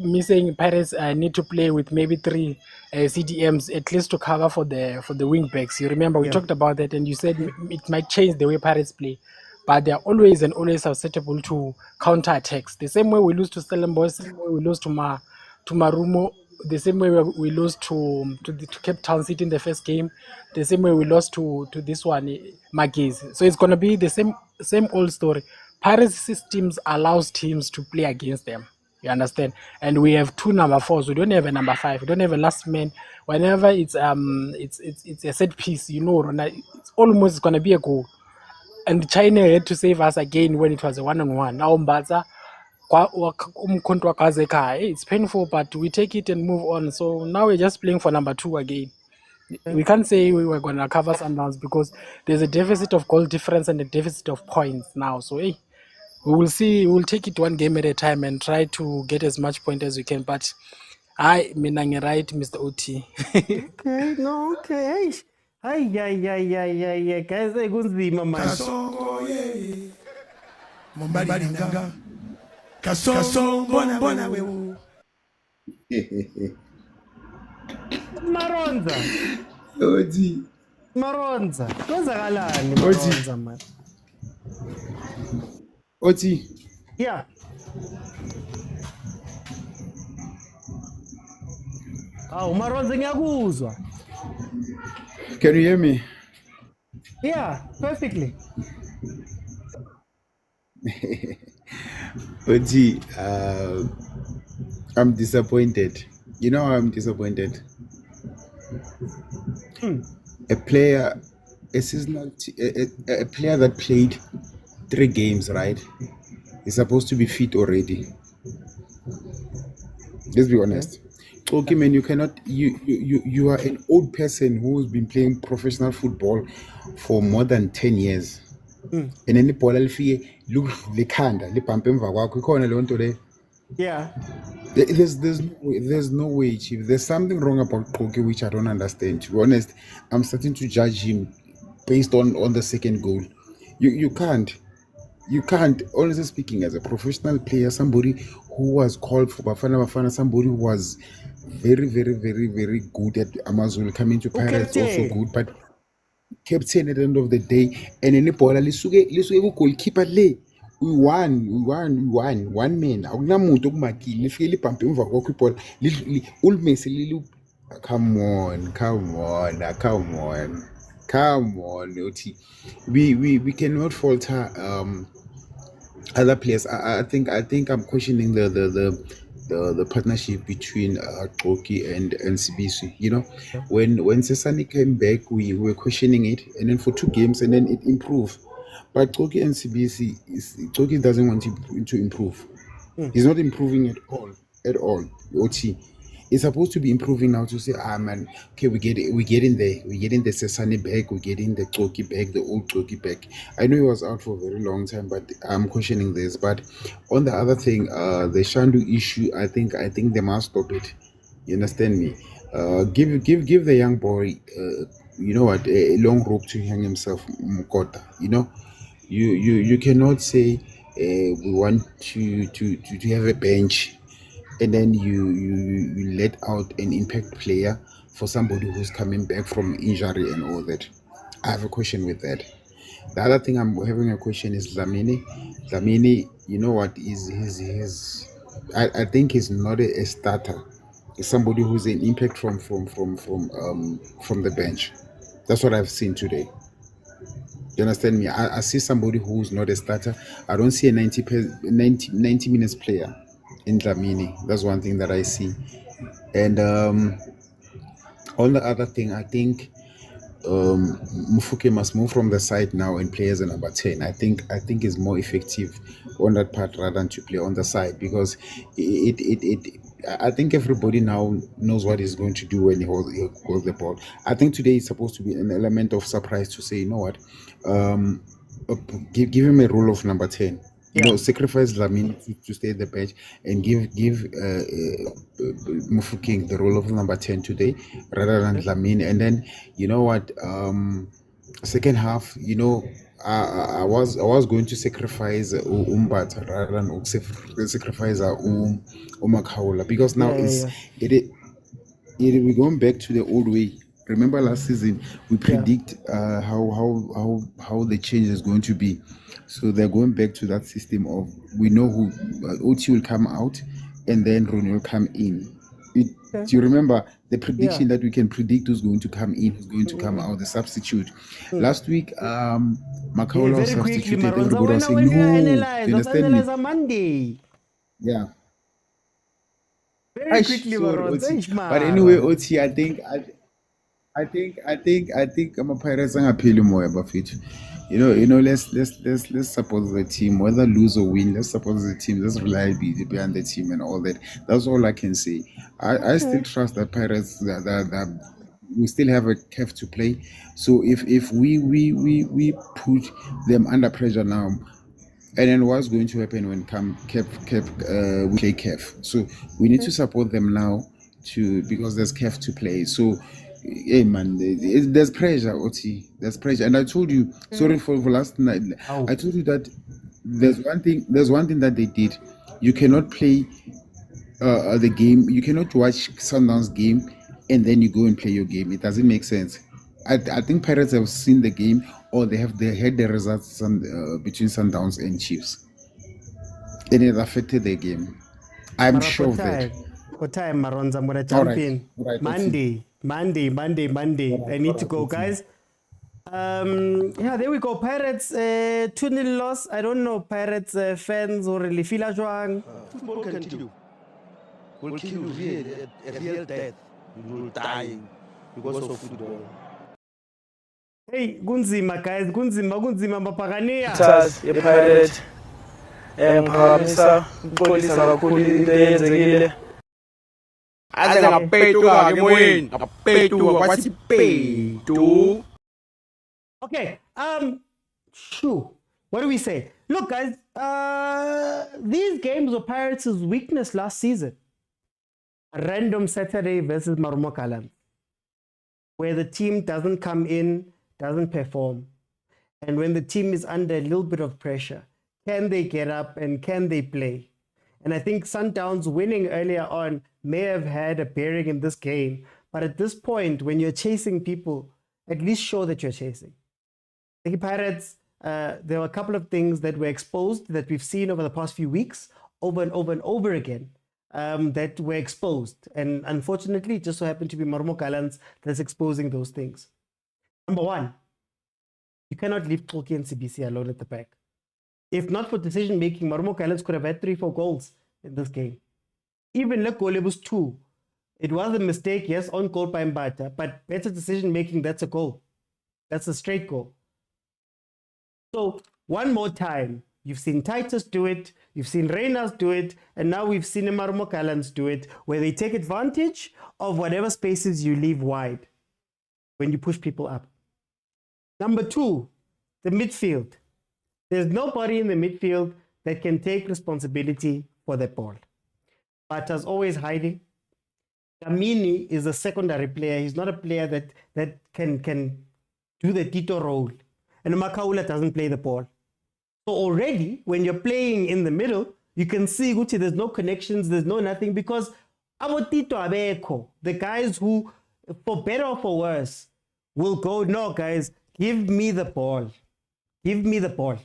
me saying Pirates need to play with maybe 3 CDMs at least to cover for the wing backs. You remember we talked about that, and you said it might change the way Pirates play, but they are always susceptible to counter attacks. The same way we lose to Stellenbosch, the same way we lose to Marumo, the same way we lost to Cape Town City in the first game, the same way we lost to this one, Magis. So it's gonna be the same old story. Pirates systems allows teams to play against them. You understand? And we have 2 number 4s. We don't have a number 5. We don't have a last man. Whenever it's a set piece, you know, it's almost gonna be a goal. And China had to save us again when it was a 1-on-1. Now Mbatsa, it's painful, but we take it and move on. So now we're just playing for number 2 again. We can't say we were gonna cover Sundowns because there's a deficit of goal difference and a deficit of points now. So hey, we will see. We'll take it one game at a time and try to get as much point as we can. But I mean, I'm right, Mr. OT. Okay, no, okay. Ay, guys, kunzima man. Maronza. Oti. Maronza. Kwenzakalani Oti. Maronza man? Oti. Yeah. Maronza ngiyakuzwa. Can you hear me? Yeah, perfectly. Oti, I'm disappointed. You know how I'm disappointed? A player, a seasonal, a player that played 3 games, right, is supposed to be fit already. Let's be honest. Okay, man, you cannot. You are an old person who's been playing professional football for more than 10 years. And then the ball alfie look the kanda the pump emva kwakho ikhona le nto le. Yeah. There's no way, Chief. There's something wrong about Koke which I don't understand. To be honest, I'm starting to judge him based on the second goal. You can't. Honestly speaking, as a professional player, somebody who was called for Bafana, somebody who was very, very, very, very good at Amazon, coming to Pirates, also good, but captain at the end of the day, and any ball, lisuke goalkeeper le. We won. One man. Akunamuntu okumakile. Lifike libhampe emva kwakho ibhola. Ulmesi lilu. Come on, Oti. We cannot falter other players. I think I'm questioning the partnership between Koki and NCBC. You know, when Sesani came back, we were questioning it, and then for 2 games, and then it improved. But Koki and CBC, Koki doesn't want to improve. He's not improving at all. OT. It's supposed to be improving now to say, man, okay, we get in there. We're getting the Sesani back, we're getting the Koki back, the old Koki back. I know he was out for a very long time, but I'm questioning this. But on the other thing, the Shandu issue, I think they must stop it. You understand me? Give the young boy, you know what, a long rope to hang himself, Mukota. You know, you cannot say we want to have a bench, and then you let out an impact player for somebody who's coming back from injury and all that. I have a question with that. The other thing I'm having a question is Dlamini, you know what, is his I think he's not a starter. He's somebody who's an impact from the bench. That's what I've seen today. You understand me? I see somebody who's not a starter. I don't see a 90 minutes player in Dlamini. That's one thing that I see. And on the other thing, I think Mufuke must move from the side now and play as a number 10. I think is more effective on that part rather than to play on the side, because I think everybody now knows what he's going to do when he holds the ball. I think today is supposed to be an element of surprise to say, you know what, give him a role of number 10. You know, sacrifice Lamin to stay at the bench and give Mufuking the role of number 10 today rather than Lamin. And then, you know what, second half, you know, I was going to sacrifice Umbat rather than sacrifice Umakaula, because now we're going back to the old way. Remember last season we predict how the change is going to be. So they're going back to that system of, we know who OT will come out and then Rooney will come in. Do you remember the prediction that we can predict who's going to come in, who's going to come out, the substitute? Last week, Makaula was very quickly, substituted. Maronza, Everybody was saying, when we no. analyze, Do you let's understand me? analyze on Monday. Yeah. Very quickly, Sorry, Maronza. OT. Ish, But anyway, Mara. OT, I think I'm a Pirates and appeal more about it. Let's support the team, whether lose or win. Let's support the team. Let's rely behind the team and all that. That's all I can say. I still trust that Pirates that we still have a CAF to play. So if we put them under pressure now, and then what's going to happen when we play CAF? So we need to support them now because there's CAF to play. So hey man, there's pressure, OT. There's pressure. And I told you, sorry for last night. I told you that there's one thing that they did. You cannot play the game. You cannot watch Sundowns game and then you go and play your game. It doesn't make sense. I think Pirates have seen the game, or they had the results between Sundowns and Chiefs, and it affected their game. I'm sure of that. For time, Maronza, I'm going to All jump right. in. Right, Monday. I need to go, guys. There we go. Pirates, 2-0 loss. I don't know, Pirates fans or really feel jwang. Football can kill you. Will kill you really, a real death. You will die because of football. Hey, kunzima guys, kunzima mapakania. Yes, ye-Pirate. Ngiphakamisa ukuxolisa kakhulu into eyenzekile. Aze ngapetuka ke moyeni, ngapetuka kwathi petu. Okay, what do we say? Look, guys, these games were Pirates' weakness last season. A random Saturday versus Marumo Gallants, where the team doesn't come in, doesn't perform. And when the team is under a little bit of pressure, can they get up and can they play? And I think Sundowns winning earlier on may have had a bearing in this game. But at this point, when you're chasing people, at least show that you're chasing. The Pirates, there were a couple of things that were exposed that we've seen over the past few weeks, over and over again, that were exposed. And unfortunately, it just so happened to be Marumo Gallants that's exposing those things. Number one, you cannot leave Tolkien and CBC alone at the back. If not for decision making, Marumo Gallants could have had 3-4 goals in this game. Even like goal, it was 2. It was a mistake, yes, on goal by Mbata, but better decision making, that's a goal. That's a straight goal. So one more time, you've seen Titus do it, you've seen Reynolds do it, and now we've seen Marumo Gallants do it, where they take advantage of whatever spaces you leave wide when you push people up. Number 2, the midfield. There's nobody in the midfield that can take responsibility for the ball. Bata's always hiding. Kamini is a secondary player. He's not a player that can do the Tito role. And Makaula doesn't play the ball. So already, when you're playing in the middle, you can see Gucci, there's no connections, there's no nothing, because Abo Tito Abeko, the guys who, for better or for worse, will go, no, guys, give me the ball. Give me the ball.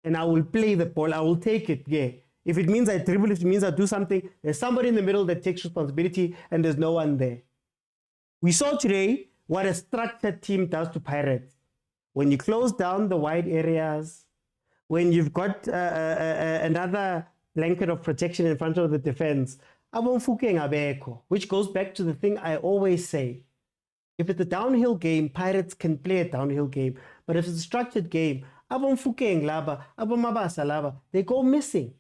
And I will play the ball. I will take it, yeah. If it means I dribble, if it means I do something, there's somebody in the middle that takes responsibility and there's no one there. We saw today what a structured team does to Pirates. When you close down the wide areas, when you've got another blanket of protection in front of the defense, which goes back to the thing I always say. If it's a downhill game, Pirates can play a downhill game. But if it's a structured game, they go missing.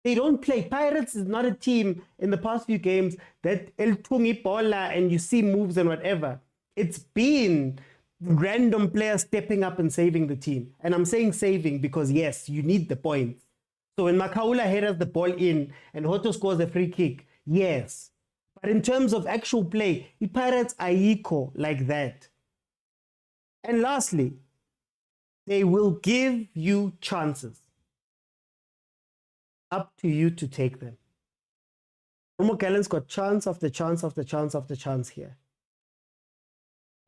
They don't play. Pirates is not a team in the past few games that El Tungi Bola and you see moves and whatever. It's been random players stepping up and saving the team. And I'm saying saving because, yes, you need the points. So when Makaula headers the ball in and Hoto scores a free kick, yes. But in terms of actual play, the Pirates are equal like that. And lastly, they will give you chances. Up to you to take them. Marumo Gallants got chance after chance after chance after chance here.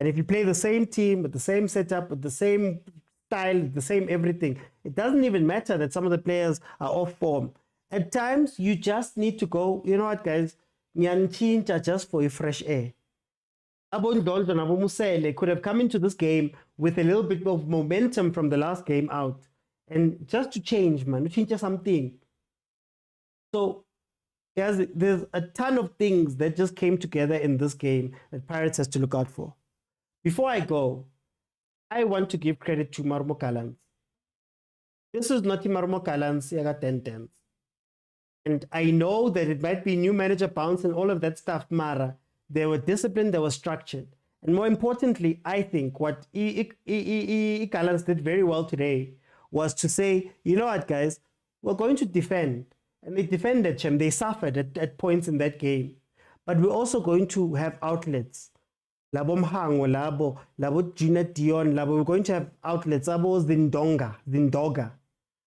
And if you play the same team with the same setup, with the same style, the same everything, it doesn't even matter that some of the players are off form. At times, you just need to go, you know what, guys? Nyanchincha just for a fresh air. Abondoldo and Musele could have come into this game with a little bit of momentum from the last game out. And just to change, man, to change something. So there's a ton of things that just came together in this game that Pirates has to look out for. Before I go, I want to give credit to Marmo Gallants. This is not Marmo Gallants, he got 10-10s. And I know that it might be new manager bounce and all of that stuff, Mara. They were disciplined, they were structured. And more importantly, I think what Gallants did very well today was to say, you know what, guys, we're going to defend. And they defended him. They suffered at points in that game. But we're also going to have outlets. Labo Mhango, Labo Gina Dion, we're going to have outlets. Labo Zindoga.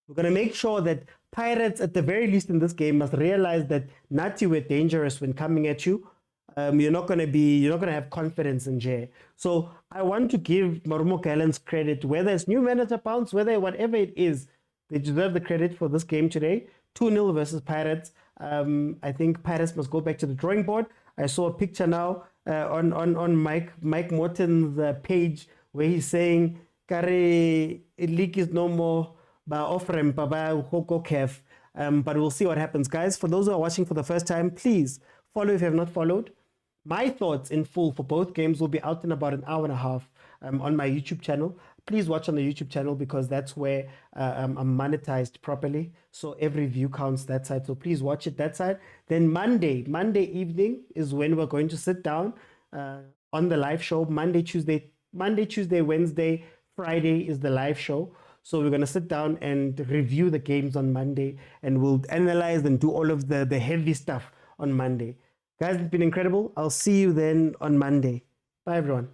We're going to make sure that Pirates, at the very least in this game, must realize that Nati were dangerous when coming at you. You're not going to have confidence in Jay. So I want to give Marmo Gallants credit, whether it's new manager bounce, whatever it is, they deserve the credit for this game today. 2-0 versus Pirates. I think Pirates must go back to the drawing board. I saw a picture now on Mike Morton's page where he's saying, "Kare league is no more ba offering ba hugo CAF." But we'll see what happens, guys. For those who are watching for the first time, please follow if you have not followed. My thoughts in full for both games will be out in about an hour and a half on my YouTube channel. Please watch on the YouTube channel because that's where I'm monetized properly. So every view counts that side. So please watch it that side. Then Monday evening is when we're going to sit down on the live show. Monday, Tuesday, Wednesday, Friday is the live show. So we're going to sit down and review the games on Monday and we'll analyze and do all of the heavy stuff on Monday. Guys, it's been incredible. I'll see you then on Monday. Bye, everyone.